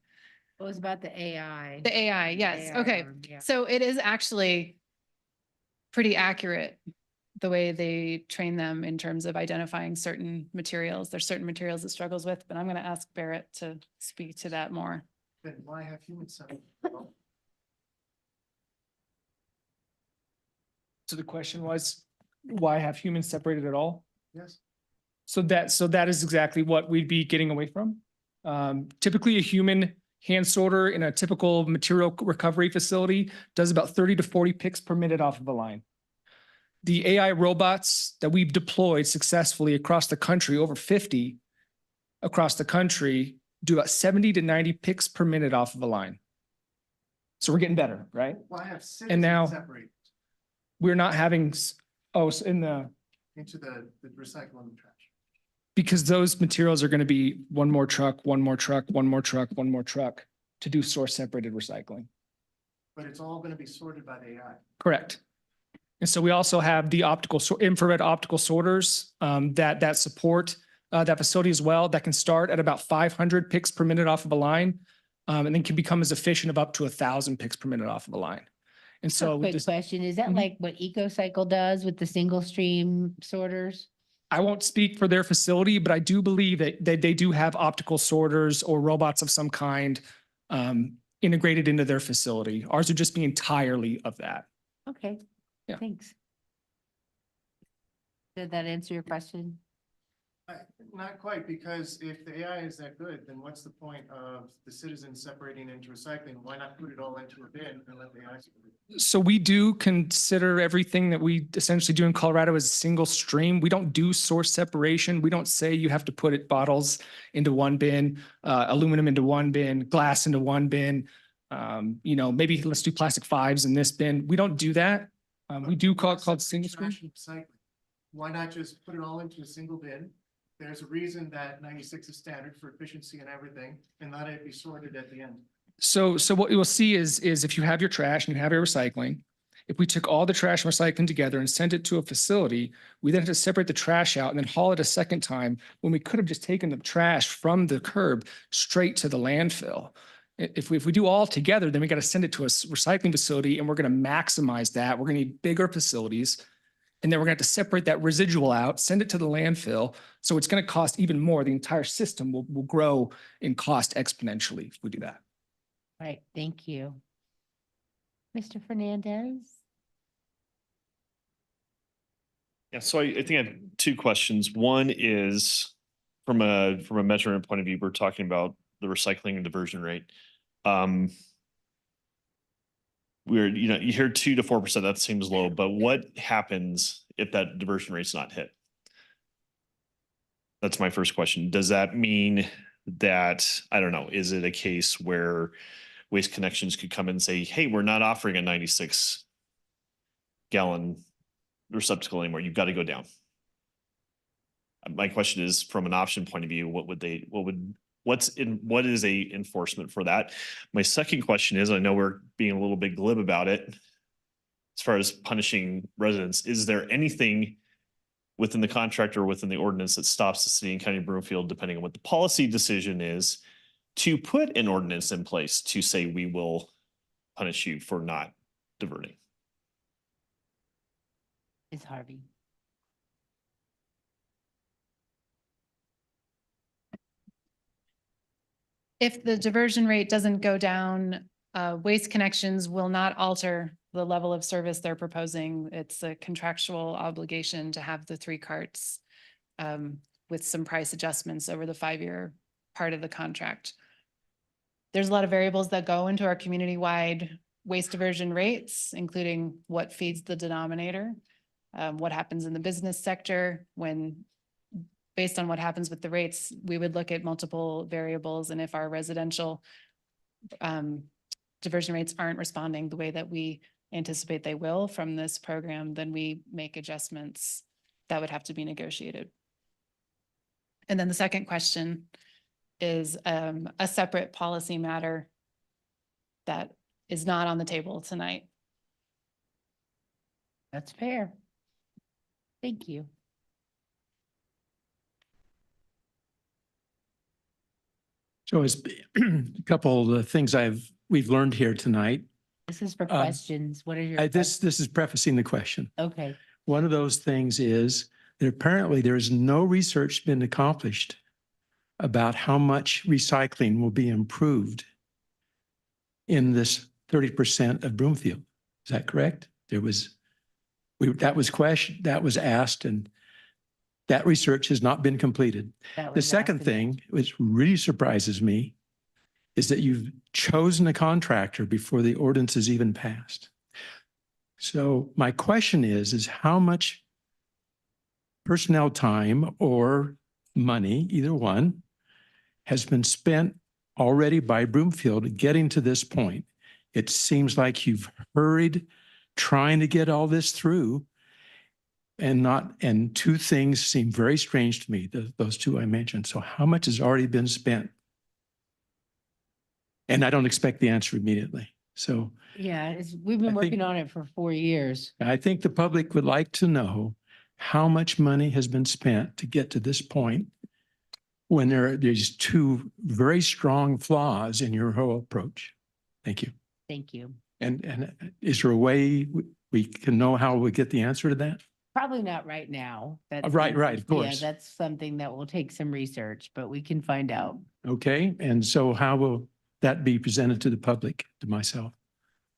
It was about the AI. The AI, yes. AI Okay. arm, yeah. So it is actually pretty accurate the way they train them in terms of identifying certain materials. There's certain materials it struggles with, but I'm going to ask Barrett to speak to that more. Then why have humans separate? So the question was, why have humans separated at all? Yes. So that is exactly what we'd be getting away from. Typically, a human hand sorter in a typical material recovery facility does about 30 to 40 picks per minute off of a line. The AI robots that we've deployed successfully across the country, over 50 across the country, do about 70 to 90 picks per minute off of a line. So we're getting better, right? Why have And now separated we're not having, so in into the recycle and the trash? because those materials are going to be one more truck, one more truck, one more truck, one more truck to do source separated recycling. But it's all going to be sorted by the AI. Correct. And so we also have the infrared optical sorters that support that facility as well, that can start at about 500 picks per minute off of a line, and then can become as efficient of up to 1,000 picks per minute off of a line. And so Quick question, is that like what EcoCycle does with the single stream sorters? I won't speak for their facility, but I do believe that they do have optical sorters or robots of some kind integrated into their facility. Ours would just be entirely of that. Okay, Yeah. thanks. Did that answer your question? Not quite, because if the AI is that good, then what's the point of the citizens separating into recycling? Why not put it all into a bin and let the AI separate it? So we do consider everything that we essentially do in Colorado as a single stream. We don't do source separation. We don't say you have to put it bottles into one bin, aluminum into one bin, glass into one bin. Maybe let's do plastic fives in this bin. We don't do that. We do call it single stream. Trash and recycling. Why not just put it all into a single bin? There's a reason that 96 is standard for efficiency and everything, and let it be sorted at the end. So what you'll see is if you have your trash and you have your recycling, If we took all the trash and recycling together and sent it to a facility, we then have to separate the trash out and then haul it a second time when we could have just taken the trash from the curb straight to the landfill. If we do all together, then we got to send it to a recycling facility and we're going to maximize that. We're going to need bigger facilities. And then we're going to have to separate that residual out, send it to the landfill. So it's going to cost even more. The entire system will grow in cost exponentially if we do that. Right, thank you. Mr. Fernandez? Yeah, so I think I have two questions. One is from a measurement point of view, we're talking about the recycling and diversion rate. You hear 2 to 4%, that seems low, but what happens if that diversion rate's not hit? That's my first question. Does that mean that, I don't know, is it a case where Waste Connections could come and say, hey, we're not offering a 96 gallon receptacle anymore. You've got to go down. My question is, from an option point of view, what is a enforcement for that? My second question is, I know we're being a little bit glib about it as far as punishing residents. Is there anything within the contract or within the ordinance that stops the city and county of Broomfield, depending on what the policy decision is, to put an ordinance in place to say we will punish you for not diverting? Ms. Harvey? If the diversion rate doesn't go down, Waste Connections will not alter the level of service they're proposing. It's a contractual obligation to have the 3 carts with some price adjustments over the 5-year part of the contract. There's a lot of variables that go into our community-wide waste diversion rates, including what feeds the denominator, what happens in the business sector when, based on what happens with the rates, we would look at multiple variables. And if our residential diversion rates aren't responding the way that we anticipate they will from this program, then we make adjustments that would have to be negotiated. And then the second question is a separate policy matter that is not on the table tonight. That's fair. Thank you. So it's a couple of the things we've learned here tonight. This is for questions. What are your? This is prefacing the question. Okay. One of those things is that apparently there is no research been accomplished about how much recycling will be improved in this 30% of Broomfield. Is that correct? That was asked, and that research has not been completed. The second thing, which really surprises me, is that you've chosen a contractor before the ordinance is even passed. So my question is how much personnel time or money, either one, has been spent already by Broomfield getting to this point? It seems like you've hurried trying to get all this through, and 2 things seem very strange to me, those 2 I mentioned. So how much has already been spent? And I don't expect the answer immediately. So Yeah, we've been working on it for 4 years. I think the public would like to know how much money has been spent to get to this point when there's 2 very strong flaws in your whole approach. Thank you. Thank you. And is there a way we can know how we get the answer to that? Probably not right now. Right, of course. Yeah, that's something that will take some research, but we can find out. Okay, and so how will that be presented to the public, to myself?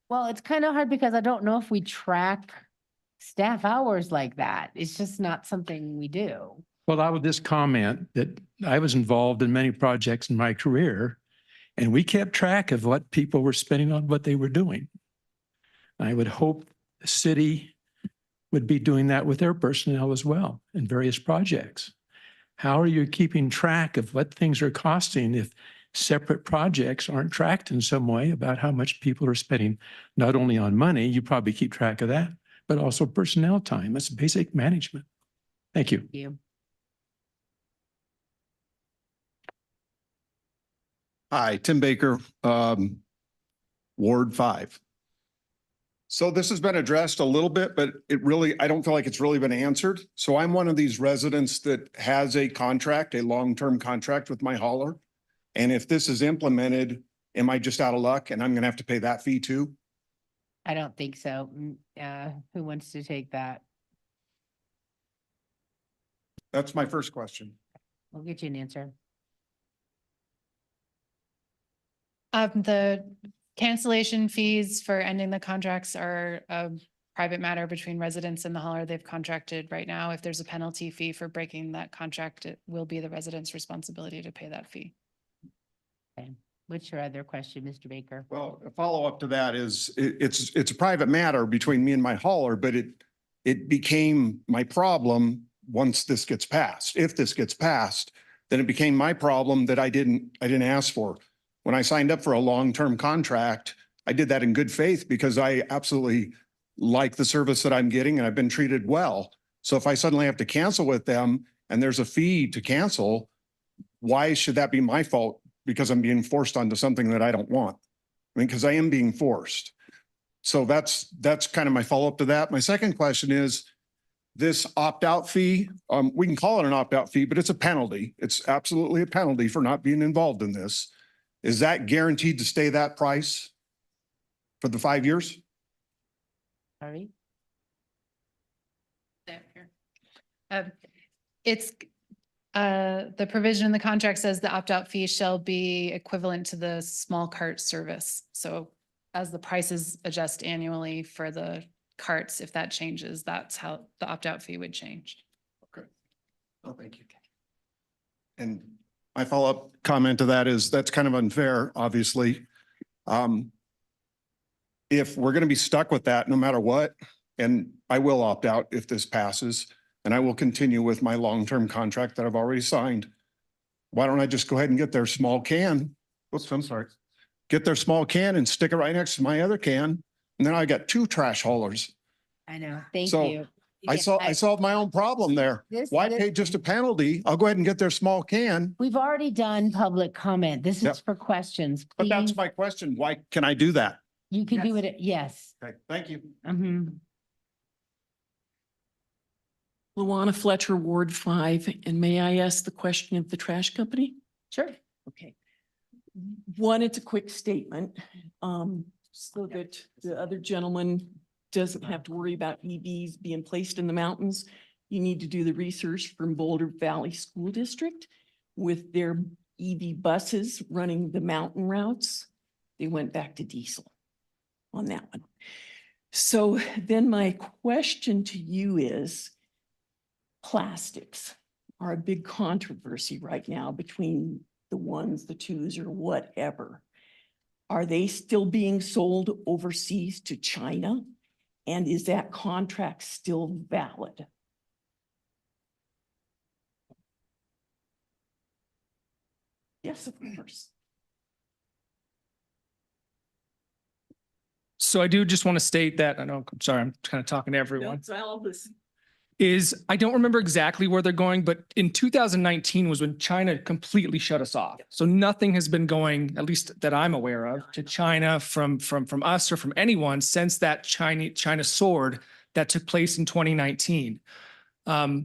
Well, it's kind of hard because I don't know if we track staff hours like that. It's just not something we do. Well, I would just comment that I was involved in many projects in my career, and we kept track of what people were spending on what they were doing. I would hope the city would be doing that with their personnel as well in various projects. How are you keeping track of what things are costing if separate projects aren't tracked in some way about how much people are spending, not only on money, you probably keep track of that, but also personnel time. That's basic management. Thank you. Thank you. Hi, Tim Baker, Ward 5. So this has been addressed a little bit, but I don't feel like it's really been answered. So I'm one of these residents that has a contract, a long-term contract with my hauler. And if this is implemented, am I just out of luck and I'm gonna have to pay that fee too? I don't think so. Who wants to take that? That's my first question. We'll get you an answer. The cancellation fees for ending the contracts are a private matter between residents and the hauler. They've contracted right now. If there's a penalty fee for breaking that contract, it will be the resident's responsibility to pay that fee. Okay. What's your other question, Mr. Baker? Well, a follow-up to that is it's a private matter between me and my hauler, but it became my problem once this gets passed. If this gets passed, then it became my problem that I didn't ask for. When I signed up for a long-term contract, I did that in good faith because I absolutely like the service that I'm getting and I've been treated well. So if I suddenly have to cancel with them and there's a fee to cancel, why should that be my fault? Because I'm being forced onto something that I don't want. I mean, because I am being forced. So that's kind of my follow-up to that. My second question is this opt-out fee. We can call it an opt-out fee, but it's a penalty. It's absolutely a penalty for not being involved in this. Is that guaranteed to stay that price for the 5 years? Sorry. It's the provision in the contract says the opt-out fee shall be equivalent to the small cart service. So as the prices adjust annually for the carts, if that changes, that's how the opt-out fee would change. Okay. Oh, thank you. And my follow-up comment to that is that's kind of unfair, obviously. If we're going to be stuck with that no matter what, and I will opt out if this passes, and I will continue with my long-term contract that I've already signed. Why don't I just go ahead and get their small can? Oops, I'm sorry. Get their small can and stick it right next to my other can. And then I got 2 trash haulers. I know. Thank So you. I solved my own problem there. Why pay just a penalty? I'll go ahead and get their small can. We've already done public comment. This Yep. is for questions. But that's Please, my question. Why can I do that? you can do it. Yes. Okay, thank you. Mhm. Luana Fletcher, Ward 5, and may I ask the question of the trash company? Sure. Okay. One, it's a quick statement, so that the other gentleman doesn't have to worry about EVs being placed in the mountains. You need to do the research from Boulder Valley School District with their EV buses running the mountain routes. They went back to diesel on that one. So then my question to you is, plastics are a big controversy right now between the ones, the twos, or whatever. Are they still being sold overseas to China? And is that contract still valid? Yes, of course. So I do just want to state that, I'm sorry, I'm kind of talking to everyone. That's all this. I don't remember exactly where they're going, but in 2019 was when China completely shut us off. So nothing has been going, at least that I'm aware of, to China from us or from anyone since that China sword that took place in 2019. A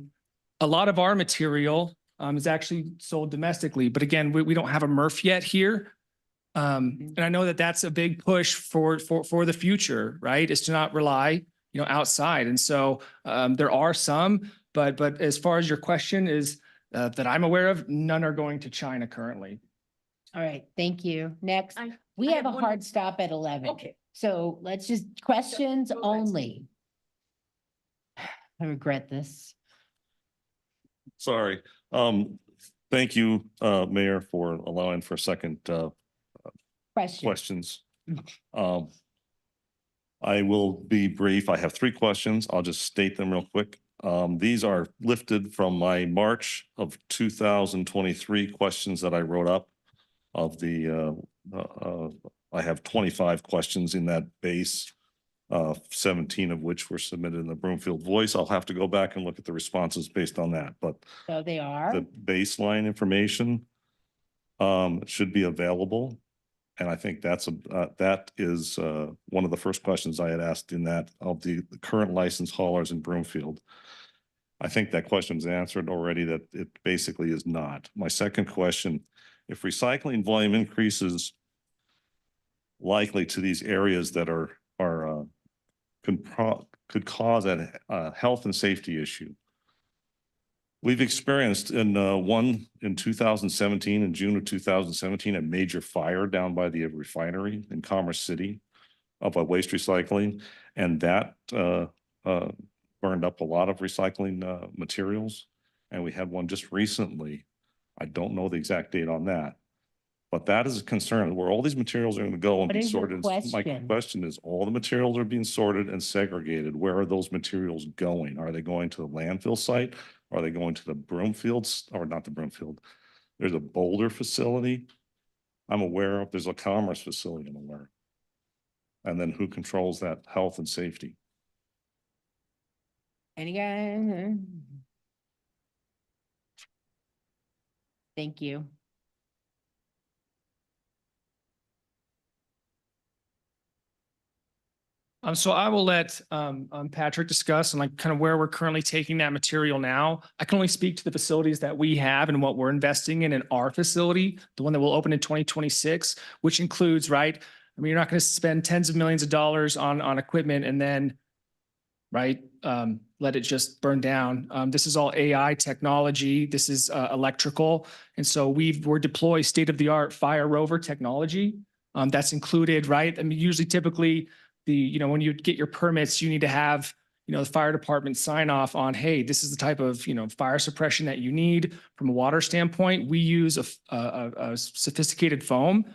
lot of our material is actually sold domestically, but again, we don't have a MRF yet here. And I know that that's a big push for the future, right? Is to not rely outside. And so there are some, but as far as your question is that I'm aware of, none are going to China currently. All right. Thank you. Next, we I have a have one- hard stop at 11. Okay. So let's just questions only. I regret this. Sorry. Thank you, Mayor, for allowing for a second questions. I will be brief. I have 3 questions. I'll just state them real quick. These are lifted from my March of 2023 questions that I wrote up of the, I have 25 questions in that base, 17 of which were submitted in the Broomfield Voice. I'll have to go back and look at the responses based on that, but So they are. the baseline information should be available. And I think that is one of the first questions I had asked in that of the current licensed haulers in Broomfield. I think that question was answered already, that it basically is not. My second question, if recycling volume increases likely to these areas that could cause a health and safety issue. We've experienced in 2017, in June of 2017, a major fire down by the refinery in Commerce City of a waste recycling, and that burned up a lot of recycling materials. And we had one just recently. I don't know the exact date on that, but that is a concern where all these materials are going to go and What be is your sorted. My question? question is, all the materials are being sorted and segregated. Where are those materials going? Are they going to the landfill site? Are they going to the Broomfields, or not the Broomfield? There's a Boulder facility I'm aware of. There's a Commerce facility I'm aware of. And then who controls that health and safety? Any guy? Thank you. So I will let Patrick discuss and like kind of where we're currently taking that material now. I can only speak to the facilities that we have and what we're investing in our facility, the one that will open in 2026, which includes, right? I mean, you're not going to spend tens of millions of dollars on equipment and then, right, let it just burn down. This is all AI technology. This is electrical. And so we're deploy state-of-the-art fire rover technology. That's included, right? I mean, usually typically when you get your permits, you need to have, the fire department sign off on, hey, this is the type of, fire suppression that you need from a water standpoint. We use a sophisticated foam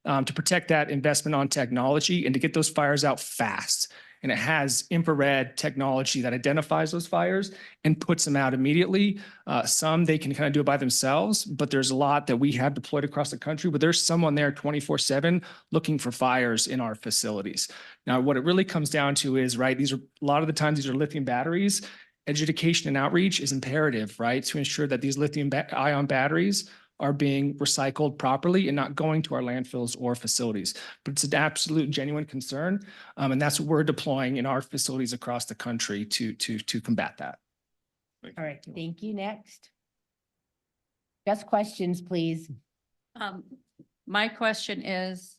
to protect that investment on technology and to get those fires out fast. And it has infrared technology that identifies those fires and puts them out immediately. Some they can kind of do it by themselves, but there's a lot that we have deployed across the country, but there's someone there 24/7 looking for fires in our facilities. Now, what it really comes down to is, right, a lot of the times these are lithium batteries. Education and outreach is imperative, right, to ensure that these lithium ion batteries are being recycled properly and not going to our landfills or facilities. But it's an absolute genuine concern. And that's what we're deploying in our facilities across the country to combat that. All right, thank you. Next. Just questions, please. My question is,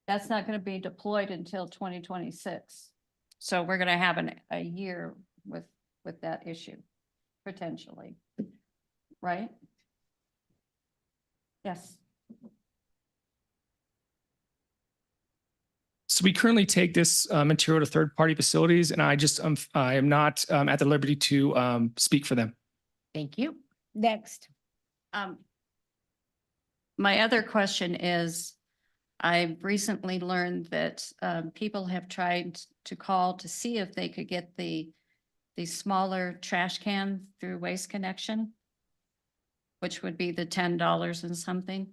that's not going to be deployed until 2026. So we're going to have a year with that issue, potentially, right? Yes. So we currently take this material to third-party facilities, and I am not at the liberty to speak for them. Thank you. Next. My other question is, I've recently learned that people have tried to call to see if they could get the smaller trash can through Waste Connection, which would be the $10 and something.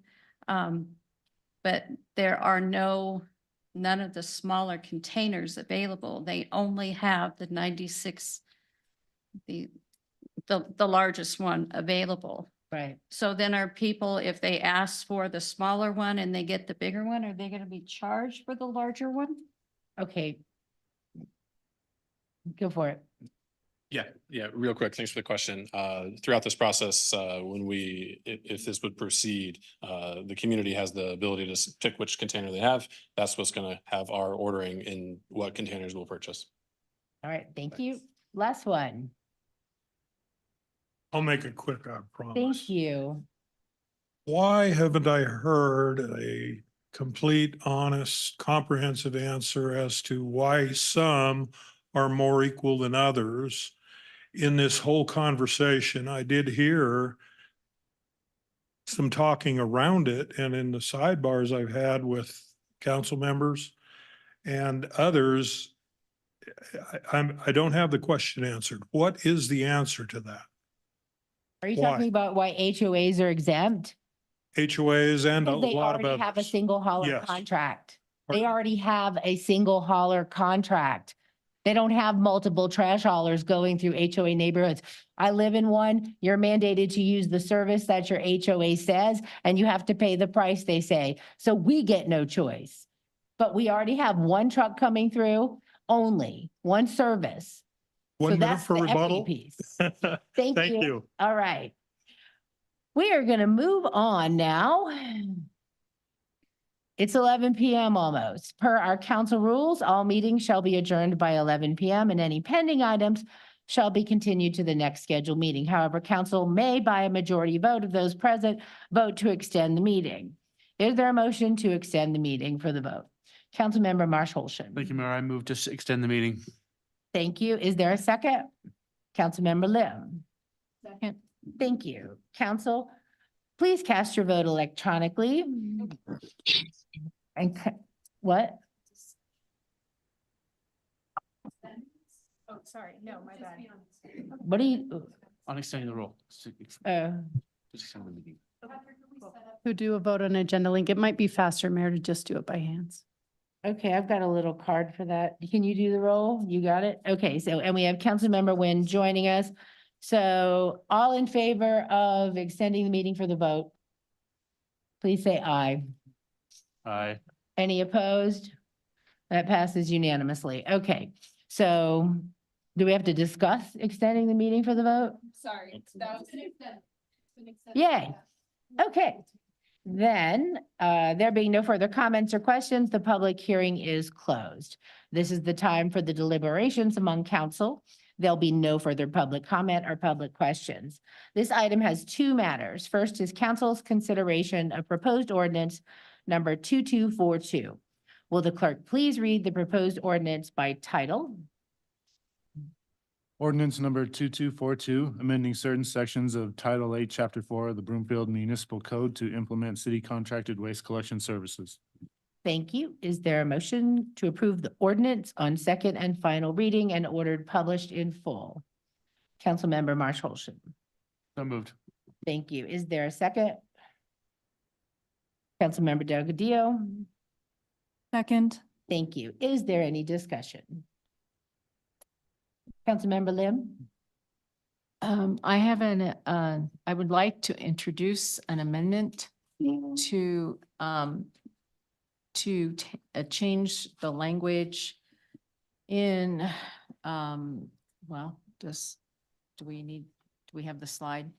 But there are none of the smaller containers available. They only have the 96, the largest one available. Right. So then are people, if they ask for the smaller one and they get the bigger one, are they going to be charged for the larger one? Okay. Go for it. Yeah, real quick. Thanks for the question. Throughout this process, if this would proceed, the community has the ability to pick which container they have. That's what's going to have our ordering in what containers we'll purchase. All right, thank you. Last one. I'll make it quick, I promise. Thank you. Why haven't I heard a complete, honest, comprehensive answer as to why some are more equal than others in this whole conversation? I did hear some talking around it, and in the sidebars I've had with council members and others, I don't have the question answered. What is the answer to that? Are you Why? talking about why HOAs are exempt? HOAs and a Because they lot of already have a others. single hauler Yes. contract. They already have a single hauler contract. They don't have multiple trash haulers going through HOA neighborhoods. I live in one, you're mandated to use the service that your HOA says, and you have to pay the price they say. So we get no choice. But we already have one truck coming through, only one service. So 1 minute that's for the equity rebuttal. piece. Thank Thank you. you. All right. We are going to move on now. It's 11 PM almost. Per our council rules, all meetings shall be adjourned by 11 PM and any pending items shall be continued to the next scheduled meeting. However, council may, by a majority vote of those present, vote to extend the meeting. Is there a motion to extend the meeting for the vote? Councilmember Marsh Holston. Thank you, Mayor. I move to extend the meeting. Thank you. Is there a second? Councilmember Lim. Second. Thank you. Council, please cast your vote electronically. And what? Oh, sorry. No, my bad. What do you, On extending the rule. uh, Just extend the meeting. Who do a vote on agenda link? It might be faster, Mayor, to just do it by hands. okay, I've got a little card for that. Can you do the roll? You got it? Okay, so, and we have Councilmember Nguyen joining us. So all in favor of extending the meeting for the vote? Please say aye. Aye. Any opposed? That passes unanimously. Okay, so do we have to discuss extending the meeting for the vote? Sorry, that was. Yay. Okay. Then, there being no further comments or questions, the public hearing is closed. This is the time for the deliberations among council. There'll be no further public comment or public questions. This item has two matters. First is council's consideration of proposed ordinance number 2242. Will the clerk please read the proposed ordinance by title? Ordinance number 2242, amending certain sections of Title 8, Chapter 4 of the Broomfield Municipal Code to implement city contracted waste collection services. Thank you. Is there a motion to approve the ordinance on second and final reading and ordered published in full? Councilmember Marsh Holston. So moved. Thank you. Is there a second? Councilmember Delgadillo. Second. Thank you. Is there any discussion? Councilmember Lim? I have I would like to introduce an amendment to change the language in, well, do we have the slide?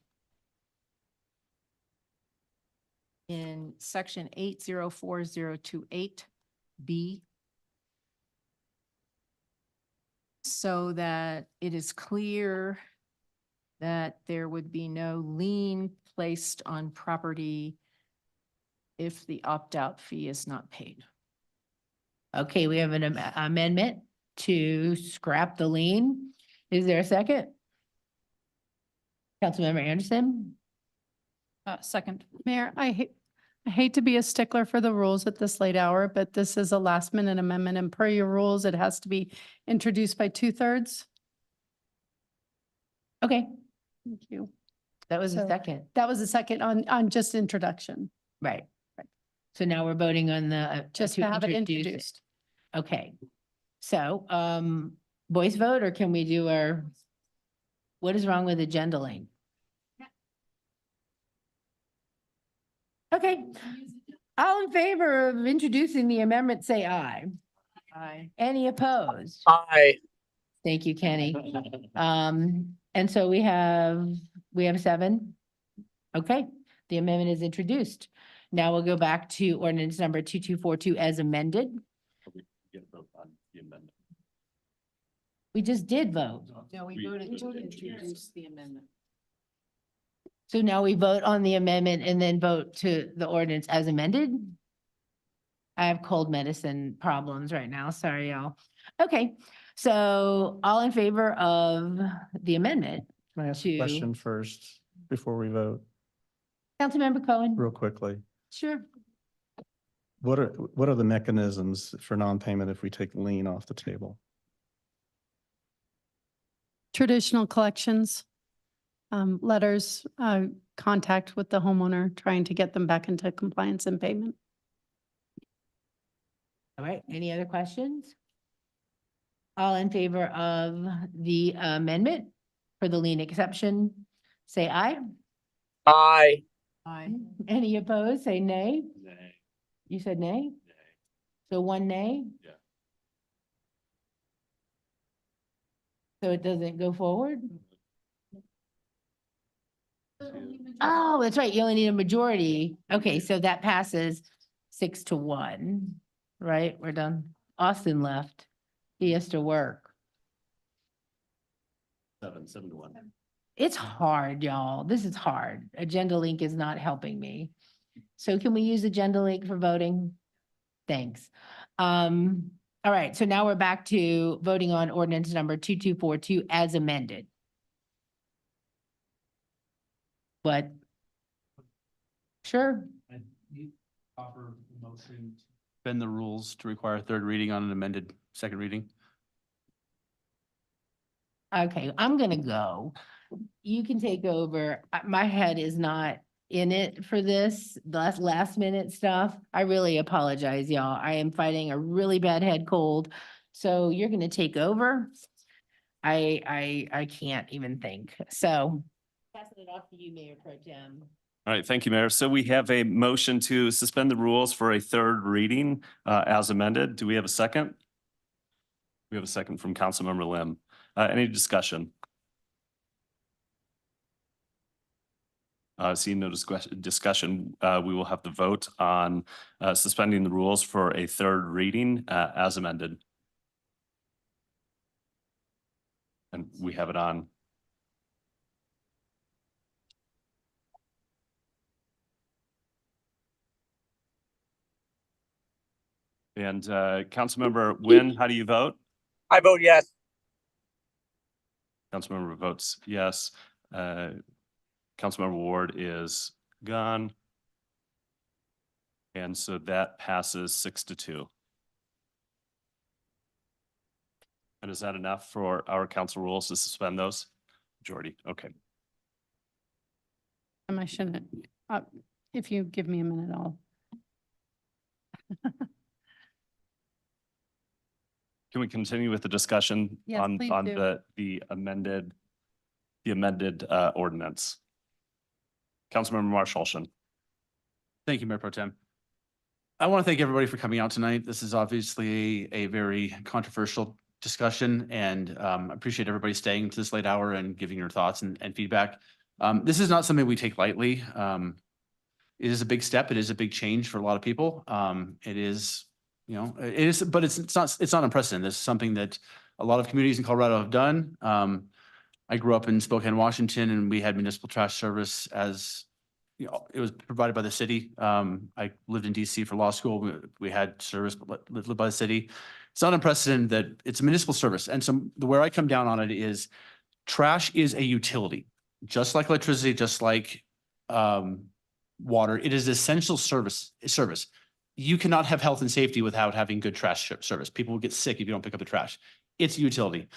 In section 804028B. So that it is clear that there would be no lien placed on property if the opt-out fee is not paid. Okay, we have an amendment to scrap the lien. Is there a second? Councilmember Anderson? Second. Mayor, I hate to be a stickler for the rules at this late hour, but this is a last minute amendment and per your rules, it has to be introduced by 2/3. Okay, Thank you. that was a So- second. That was a second on just introduction. Right. So now we're voting on the. Just to have it introduced. Okay. So, voice vote, or can we do what is wrong with agenda link? Okay. All in favor of introducing the amendment, say aye. Aye. Any opposed? Aye. Thank you, Kenny. And so we have 7. Okay, the amendment is introduced. Now we'll go back to ordinance number 2242 as amended. We just did vote. No, we voted to introduce the amendment. So now we vote on the amendment and then vote to the ordinance as amended? I have cold medicine problems right now. Sorry, y'all. Okay, so all in favor of the amendment? Can I ask a question first before we vote, Councilmember Cohen? real quickly? Sure. What are the mechanisms for non-payment if we take lien off the table? Traditional collections, letters, contact with the homeowner, trying to get them back into compliance and payment. All right, any other questions? All in favor of the amendment for the lien exception, say aye. Aye. Aye. Any opposed, say nay. You said nay? So one nay? Yeah. So it doesn't go forward? Oh, that's right. You only need a majority. Okay, so that passes 6-1, right? We're done. Austin left. He has to work. 7-1. It's hard, y'all. This is hard. Agenda Link is not helping me. So can we use Agenda Link for voting? Thanks. All right, so now we're back to voting on ordinance number 2242 as amended. But sure. Offer motion. Bend the rules to require a third reading on an amended second reading. Okay, I'm gonna go. You can take over. My head is not in it for this, the last minute stuff. I really apologize, y'all. I am fighting a really bad head cold. So you're gonna take over. I can't even think. So passing it off to you, Mayor Pro Tem. All right, thank you, Mayor. So we have a motion to suspend the rules for a third reading as amended. Do we have a second? We have a second from Councilmember Lim. Any discussion? Seeing no discussion, we will have to vote on suspending the rules for a third reading as amended. And we have it on. And Councilmember Nguyen, how do you vote? I vote yes. Councilmember votes yes. Councilmember Ward is gone. And so that passes 6-2. And is that enough for our council rules to suspend those? Majority, okay. I shouldn't, if you give me a minute, I'll. Can we continue with the discussion Yes, on please do. the amended ordinance? Councilmember Marshallson. Thank you, Mayor Pro Tem. I want to thank everybody for coming out tonight. This is obviously a very controversial discussion, and I appreciate everybody staying to this late hour and giving your thoughts and feedback. This is not something we take lightly. It is a big step. It is a big change for a lot of people. It is, it is, but it's not unprecedented. This is something that a lot of communities in Colorado have done. I grew up in Spokane, Washington, and we had municipal trash service as, it was provided by the city. I lived in DC for law school. We had service lived by the city. It's not unprecedented that it's a municipal service. And so where I come down on it is trash is a utility, just like electricity, just like water. It is essential service. You cannot have health and safety without having good trash service. People will get sick if you don't pick up the trash. It's a utility.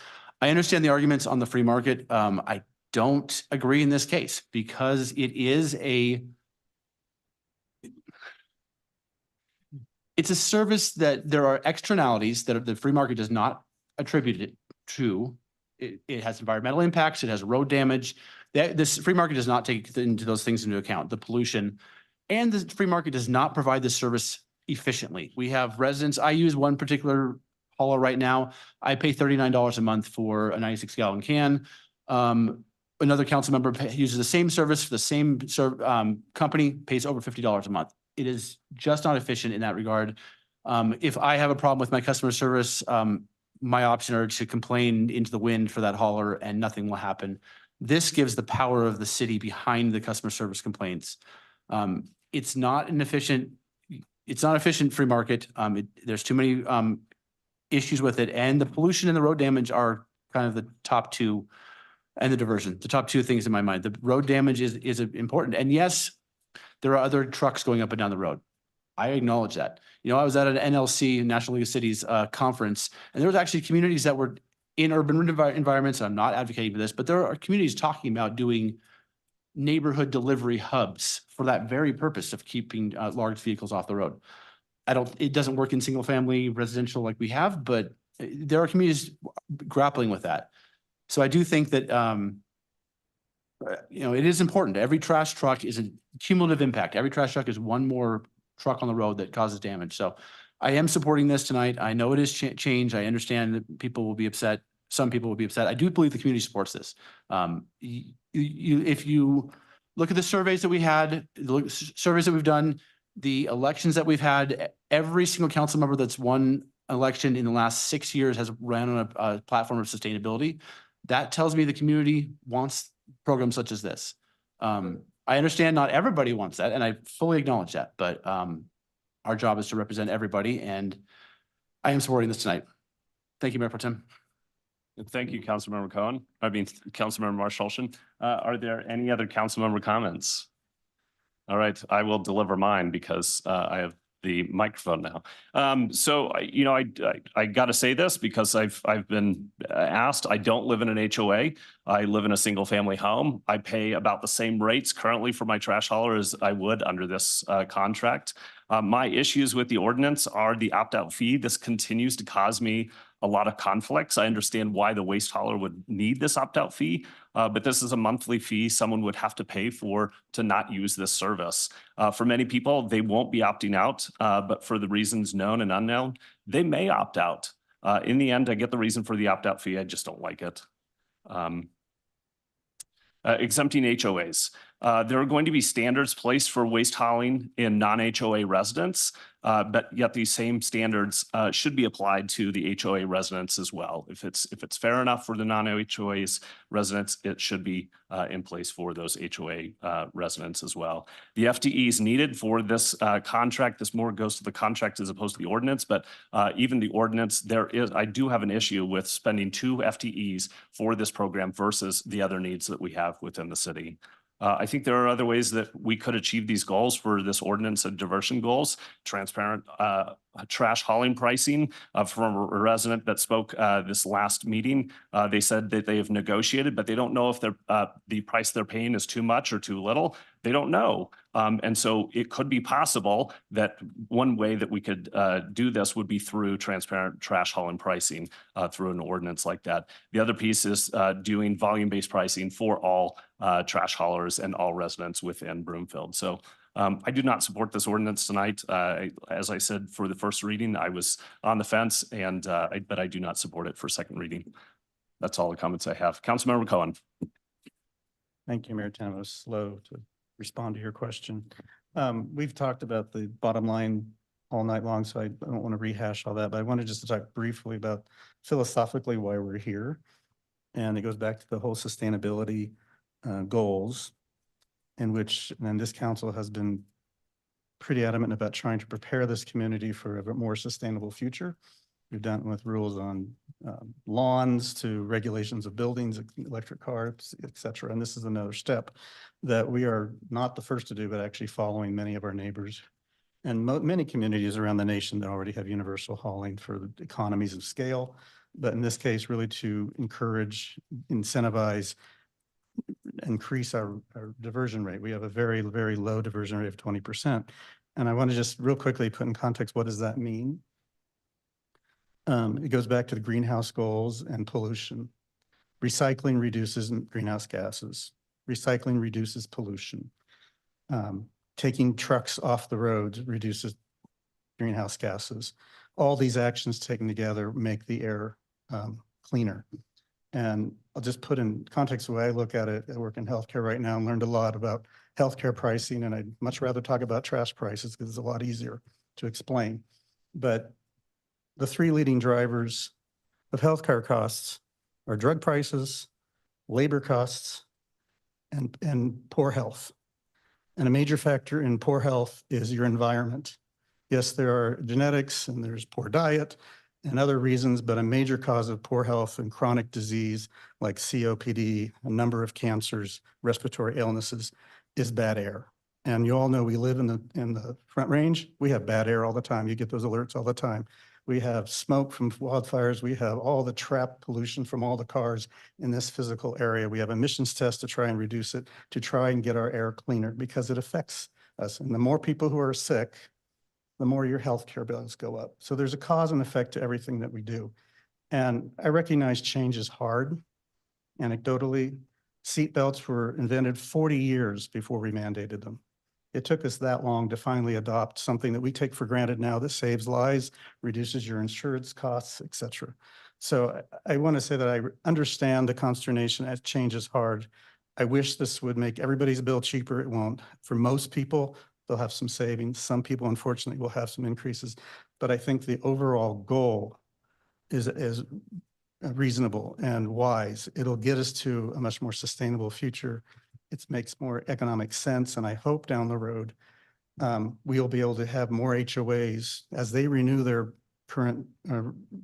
I understand the arguments on the free market. I don't agree in this case because it's a service that there are externalities that the free market does not attribute it to. It has environmental impacts. It has road damage. This free market does not take into those things into account, the pollution, and the free market does not provide the service efficiently. We have residents. I use one particular hauler right now. I pay $39 a month for a 96-gallon can. Another council member uses the same service for the same company, pays over $50 a month. It is just not efficient in that regard. If I have a problem with my customer service, my option are to complain into the wind for that hauler and nothing will happen. This gives the power of the city behind the customer service complaints. It's not an efficient free market. There's too many issues with it, and the pollution and the road damage are kind of the top two, and the diversion, the top two things in my mind. The road damage is important. And yes, there are other trucks going up and down the road. I acknowledge that. I was at an NLC, National League of Cities conference, and there was actually communities that were in urban environments. I'm not advocating for this, but there are communities talking about doing neighborhood delivery hubs for that very purpose of keeping large vehicles off the road. It doesn't work in single family residential like we have, but there are communities grappling with that. So I do think that, it is important. Every trash truck is a cumulative impact. Every trash truck is one more truck on the road that causes damage. So I am supporting this tonight. I know it is change. I understand that people will be upset. Some people will be upset. I do believe the community supports this. If you look at the surveys that we had, surveys that we've done, the elections that we've had, every single council member that's won election in the last 6 years has ran on a platform of sustainability. That tells me the community wants programs such as this. I understand not everybody wants that, and I fully acknowledge that, but our job is to represent everybody, and I am supporting this tonight. Thank you, Mayor Pro Tem. Thank you, Councilmember Cohen. Councilmember Marshall. Are there any other council member comments? All right, I will deliver mine because I have the microphone now. I got to say this because I've been asked. I don't live in an HOA. I live in a single family home. I pay about the same rates currently for my trash hauler as I would under this contract. My issues with the ordinance are the opt-out fee. This continues to cause me a lot of conflicts. I understand why the waste hauler would need this opt-out fee, but this is a monthly fee someone would have to pay for to not use this service. For many people, they won't be opting out, but for the reasons known and unknown, they may opt out. In the end, I get the reason for the opt-out fee. I just don't like it. Exempting HOAs. There are going to be standards placed for waste hauling in non-HOA residents, but yet these same standards should be applied to the HOA residents as well. If it's fair enough for the non-HOAs residents, it should be in place for those HOA residents as well. The FTEs needed for this contract, this more goes to the contract as opposed to the ordinance, but even the ordinance, I do have an issue with spending 2 FTEs for this program versus the other needs that we have within the city. I think there are other ways that we could achieve these goals for this ordinance and diversion goals. Transparent trash hauling pricing from a resident that spoke this last meeting. They said that they have negotiated, but they don't know if the price they're paying is too much or too little. They don't know. And so it could be possible that one way that we could do this would be through transparent trash hauling pricing through an ordinance like that. The other piece is doing volume-based pricing for all trash haulers and all residents within Broomfield. So I do not support this ordinance tonight. As I said, for the first reading, I was on the fence, but I do not support it for second reading. That's all the comments I have. Councilmember Cohen. Thank you, Mayor Tim. I was slow to respond to your question. We've talked about the bottom line all night long, so I don't want to rehash all that, but I wanted just to talk briefly about philosophically why we're here. And it goes back to the whole sustainability goals, in which, and this council has been pretty adamant about trying to prepare this community for a more sustainable future. We've done it with rules on lawns to regulations of buildings, electric cars, et cetera. And this is another step that we are not the first to do, but actually following many of our neighbors and many communities around the nation that already have universal hauling for the economies of scale. But in this case, really to encourage, incentivize, increase our diversion rate. We have a very, very low diversion rate of 20%. And I want to just real quickly put in context, what does that mean? It goes back to the greenhouse goals and pollution. Recycling reduces greenhouse gases. Recycling reduces pollution. Taking trucks off the roads reduces greenhouse gases. All these actions taken together make the air cleaner. And I'll just put in context the way I look at it. I work in healthcare right now and learned a lot about healthcare pricing, and I'd much rather talk about trash prices because it's a lot easier to explain. But the 3 leading drivers of healthcare costs are drug prices, labor costs, and poor health. And a major factor in poor health is your environment. Yes, there are genetics and there's poor diet and other reasons, but a major cause of poor health and chronic disease like COPD, a number of cancers, respiratory illnesses, is bad air. And you all know we live in the Front Range. We have bad air all the time. You get those alerts all the time. We have smoke from wildfires. We have all the trapped pollution from all the cars in this physical area. We have emissions tests to try and reduce it, to try and get our air cleaner because it affects us. And the more people who are sick, the more your healthcare bills go up. So there's a cause and effect to everything that we do. And I recognize change is hard. Anecdotally, seatbelts were invented 40 years before we mandated them. It took us that long to finally adopt something that we take for granted now that saves lives, reduces your insurance costs, et cetera. So I want to say that I understand the consternation as change is hard. I wish this would make everybody's bill cheaper. It won't. For most people, they'll have some savings. Some people, unfortunately, will have some increases. But I think the overall goal is reasonable and wise. It'll get us to a much more sustainable future. It makes more economic sense. And I hope down the road, we'll be able to have more HOAs as they renew their current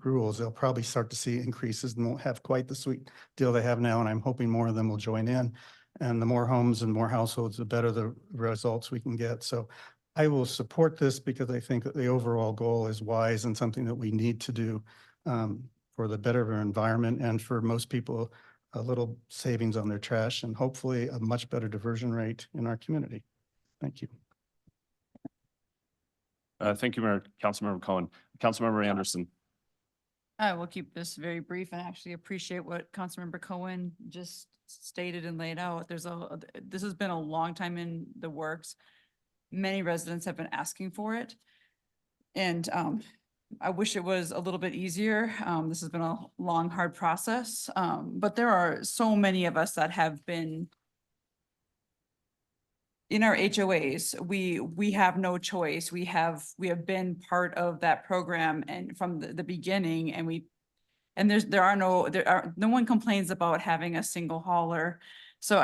rules. They'll probably start to see increases and won't have quite the sweet deal they have now. And I'm hoping more of them will join in. And the more homes and more households, the better the results we can get. So I will support this because I think that the overall goal is wise and something that we need to do for the better of our environment and for most people, a little savings on their trash and hopefully a much better diversion rate in our community. Thank you. Thank you, Mayor. Councilmember Cohen. Councilmember Anderson. I will keep this very brief and actually appreciate what Councilmember Cohen just stated and laid out. This has been a long time in the works. Many residents have been asking for it. And I wish it was a little bit easier. This has been a long, hard process. But there are so many of us that have been in our HOAs. We have no choice. We have been part of that program and from the beginning, and no one complains about having a single hauler. So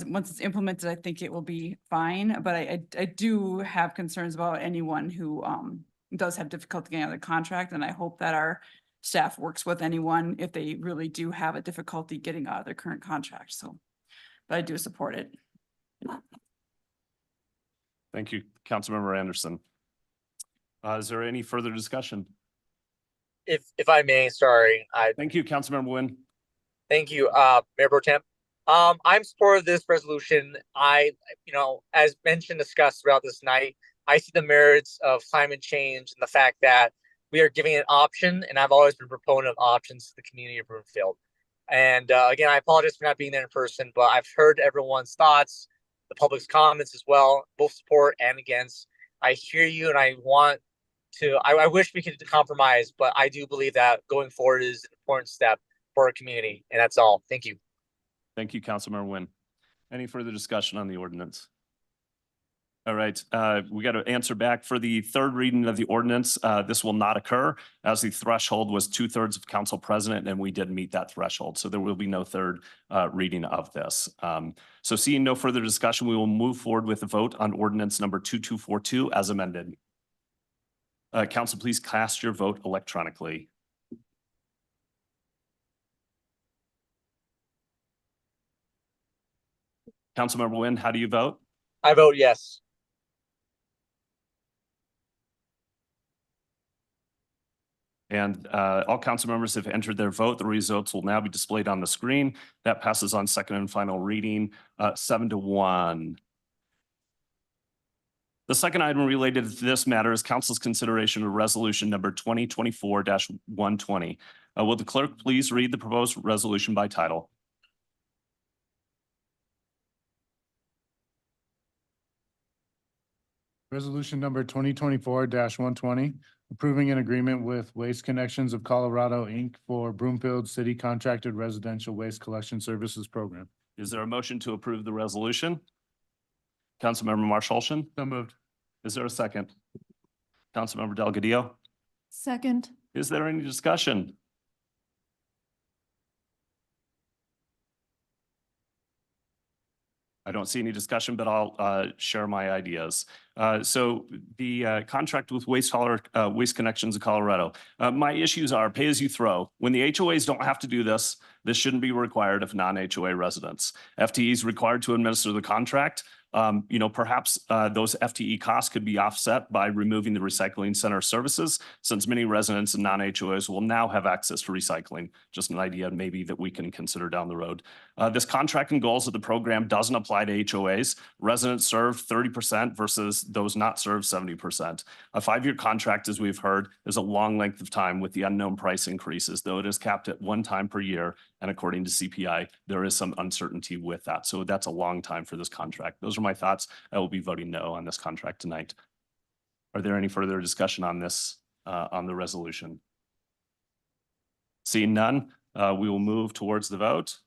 once it's implemented, I think it will be fine, but I do have concerns about anyone who does have difficulty getting out of the contract, and I hope that our staff works with anyone if they really do have a difficulty getting out of their current contract. So, but I do support it. Thank you, Councilmember Anderson. Is there any further discussion? If I may, sorry. Thank you, Councilmember Nguyen. Thank you, Mayor Pro Tem. I'm supportive of this resolution. As mentioned, discussed throughout this night, I see the merits of climate change and the fact that we are giving an option, and I've always been a proponent of options to the community of Broomfield. And again, I apologize for not being there in person, but I've heard everyone's thoughts, the public's comments as well, both support and against. I hear you, and I wish we could compromise, but I do believe that going forward is an important step for our community, and that's all. Thank you. Thank you, Councilmember Nguyen. Any further discussion on the ordinance? All right, we got to answer back for the third reading of the ordinance. This will not occur as the threshold was 2/3 of council president, and we did meet that threshold. So there will be no third reading of this. So seeing no further discussion, we will move forward with the vote on ordinance number 2242 as amended. Council, please cast your vote electronically. Councilmember Nguyen, how do you vote? I vote yes. And all council members have entered their vote. The results will now be displayed on the screen. That passes on second and final reading, 7-1. The second item related to this matter is council's consideration of resolution number 2024-120. Will the clerk please read the proposed resolution by title? Resolution number 2024-120, approving an agreement with Waste Connections of Colorado, Inc. for Broomfield City Contracted Residential Waste Collection Services Program. Is there a motion to approve the resolution? Councilmember Marshall. So moved. Is there a second? Councilmember Delgadillo. Second. Is there any discussion? I don't see any discussion, but I'll share my ideas. So the contract with Waste Connections of Colorado. My issues are pay as you throw. When the HOAs don't have to do this, this shouldn't be required of non-HOA residents. FTE is required to administer the contract. Perhaps those FTE costs could be offset by removing the recycling center services, since many residents and non-HOAs will now have access to recycling. Just an idea maybe that we can consider down the road. This contracting goals of the program doesn't apply to HOAs. Residents served 30% versus those not served 70%. A 5-year contract, as we've heard, is a long length of time with the unknown price increases, though it is capped at 1 time per year. And according to CPI, there is some uncertainty with that. So that's a long time for this contract. Those are my thoughts. I will be voting no on this contract tonight. Are there any further discussion on this, on the resolution? Seeing none, we will move towards the vote.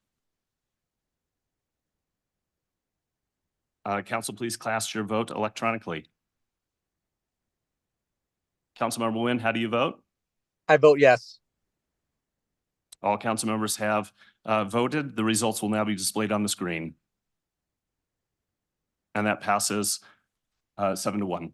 Council, please cast your vote electronically. Councilmember Wynn, how do you vote? I vote yes. All council members have voted. The results will now be displayed on the screen. And that passes 7-1.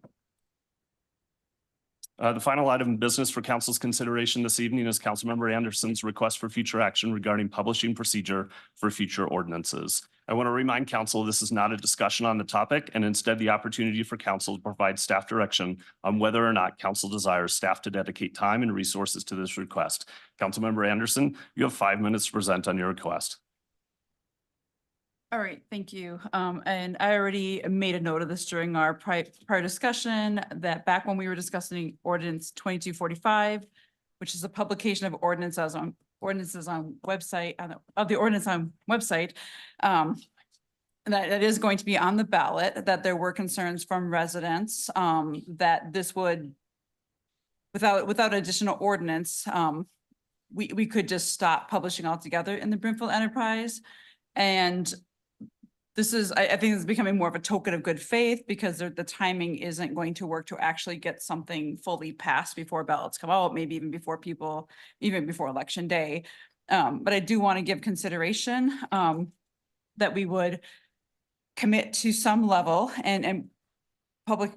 The final item of business for council's consideration this evening is Councilmember Anderson's request for future action regarding publishing procedure for future ordinances. I want to remind council this is not a discussion on the topic, and instead the opportunity for council to provide staff direction on whether or not council desires staff to dedicate time and resources to this request. Councilmember Anderson, you have 5 minutes to present on your request. All right, thank you. And I already made a note of this during our prior discussion, that back when we were discussing ordinance 2245, which is a publication of ordinances on website, of the ordinance on website, that is going to be on the ballot, that there were concerns from residents, that this would, without additional ordinance, we could just stop publishing altogether in the Broomfield Enterprise. And this is, I think it's becoming more of a token of good faith, because the timing isn't going to work to actually get something fully passed before ballots come out, maybe even before election day. But I do want to give consideration that we would commit to some level and public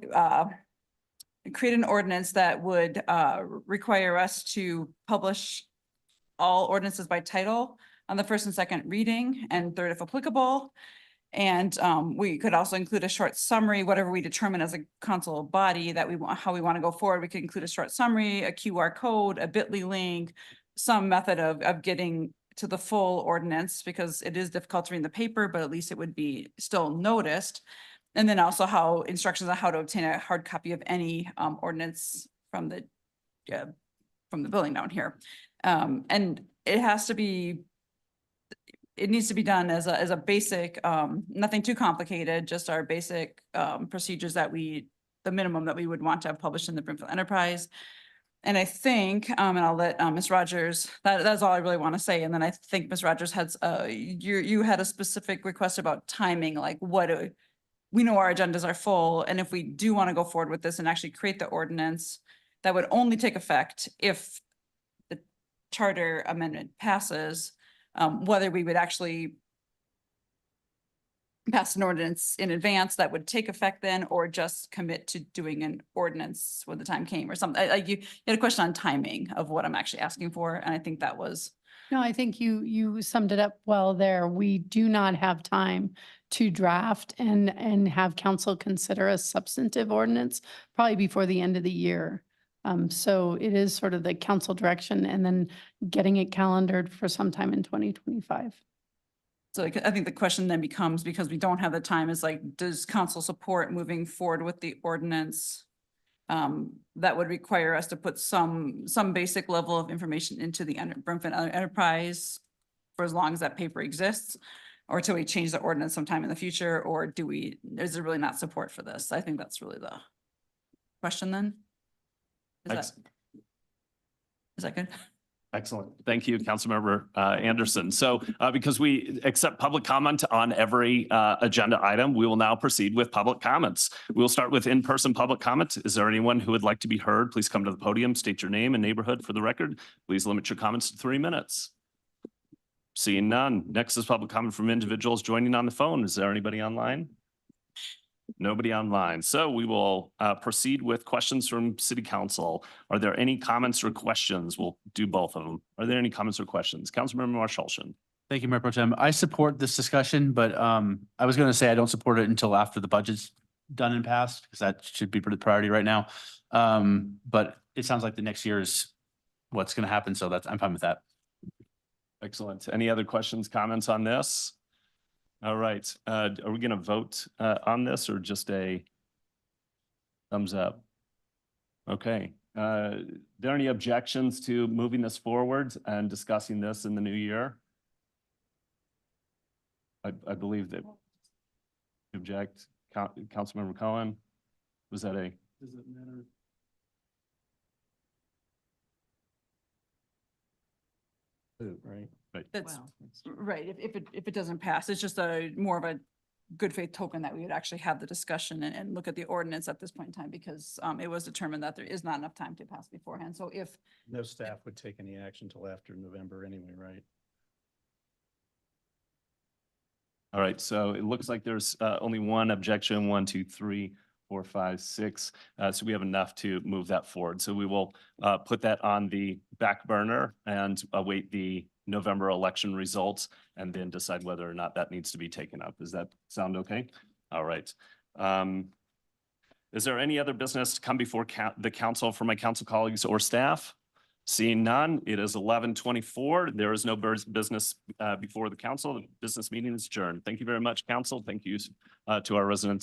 create an ordinance that would require us to publish all ordinances by title on the first and second reading, and third if applicable. And we could also include a short summary, whatever we determine as a council body that we want, how we want to go forward. We could include a short summary, a QR code, a bit.ly link, some method of getting to the full ordinance, because it is difficult to read in the paper, but at least it would be still noticed. And then also how instructions on how to obtain a hard copy of any ordinance from the building down here. And it has to be, it needs to be done as a basic, nothing too complicated, just our basic procedures that the minimum that we would want to have published in the Broomfield Enterprise. And I think, and I'll let Ms. Rogers, that's all I really want to say. And then I think Ms. Rogers had, you had a specific request about timing, like we know our agendas are full. And if we do want to go forward with this and actually create the ordinance, that would only take effect if the charter amendment passes, whether we would actually pass an ordinance in advance that would take effect then, or just commit to doing an ordinance when the time came or something. Like you had a question on timing of what I'm actually asking for. And I think that was. No, I think you summed it up well there. We do not have time to draft and have council consider a substantive ordinance probably before the end of the year. So it is sort of the council direction and then getting it calendared for sometime in 2025. So I think the question then becomes, because we don't have the time, is like, does council support moving forward with the ordinance that would require us to put some basic level of information into the Broomfield Enterprise for as long as that paper exists, or till we change the ordinance sometime in the future, or is there really not support for this? I think that's really the question then. Is that good? Excellent. Thank you, Councilmember Anderson. So because we accept public comment on every agenda item, we will now proceed with public comments. We'll start with in-person public comment. Is there anyone who would like to be heard? Please come to the podium, state your name and neighborhood for the record. Please limit your comments to 3 minutes. Seeing none. Next is public comment from individuals joining on the phone. Is there anybody online? Nobody online. So we will proceed with questions from City Council. Are there any comments or questions? We'll do both of them. Are there any comments or questions? Councilmember Marshallson. Thank you, Mayor Pro Tem. I support this discussion, but I was going to say I don't support it until after the budget's done and passed, because that should be the priority right now. But it sounds like the next year is what's going to happen, so I'm fine with that. Excellent. Any other questions, comments on this? All right, are we going to vote on this or just a thumbs up? Okay, there any objections to moving this forward and discussing this in the new year? I believe that object, Councilmember Cohen, was that a? Does it matter? Right. Right. That's right. If it doesn't pass, it's just more of a good faith token that we would actually have the discussion and look at the ordinance at this point in time, because it was determined that there is not enough time to pass beforehand. So if No staff would take any action till after November anyway, right? All right, so it looks like there's only one objection, 1, 2, 3, 4, 5, 6. So we have enough to move that forward. So we will put that on the back burner and await the November election results and then decide whether or not that needs to be taken up. Does that sound okay? All right. Is there any other business to come before the council from my council colleagues or staff? Seeing none, it is 11:24. There is no business before the council. The business meeting is adjourned. Thank you very much, council. Thank you to our residents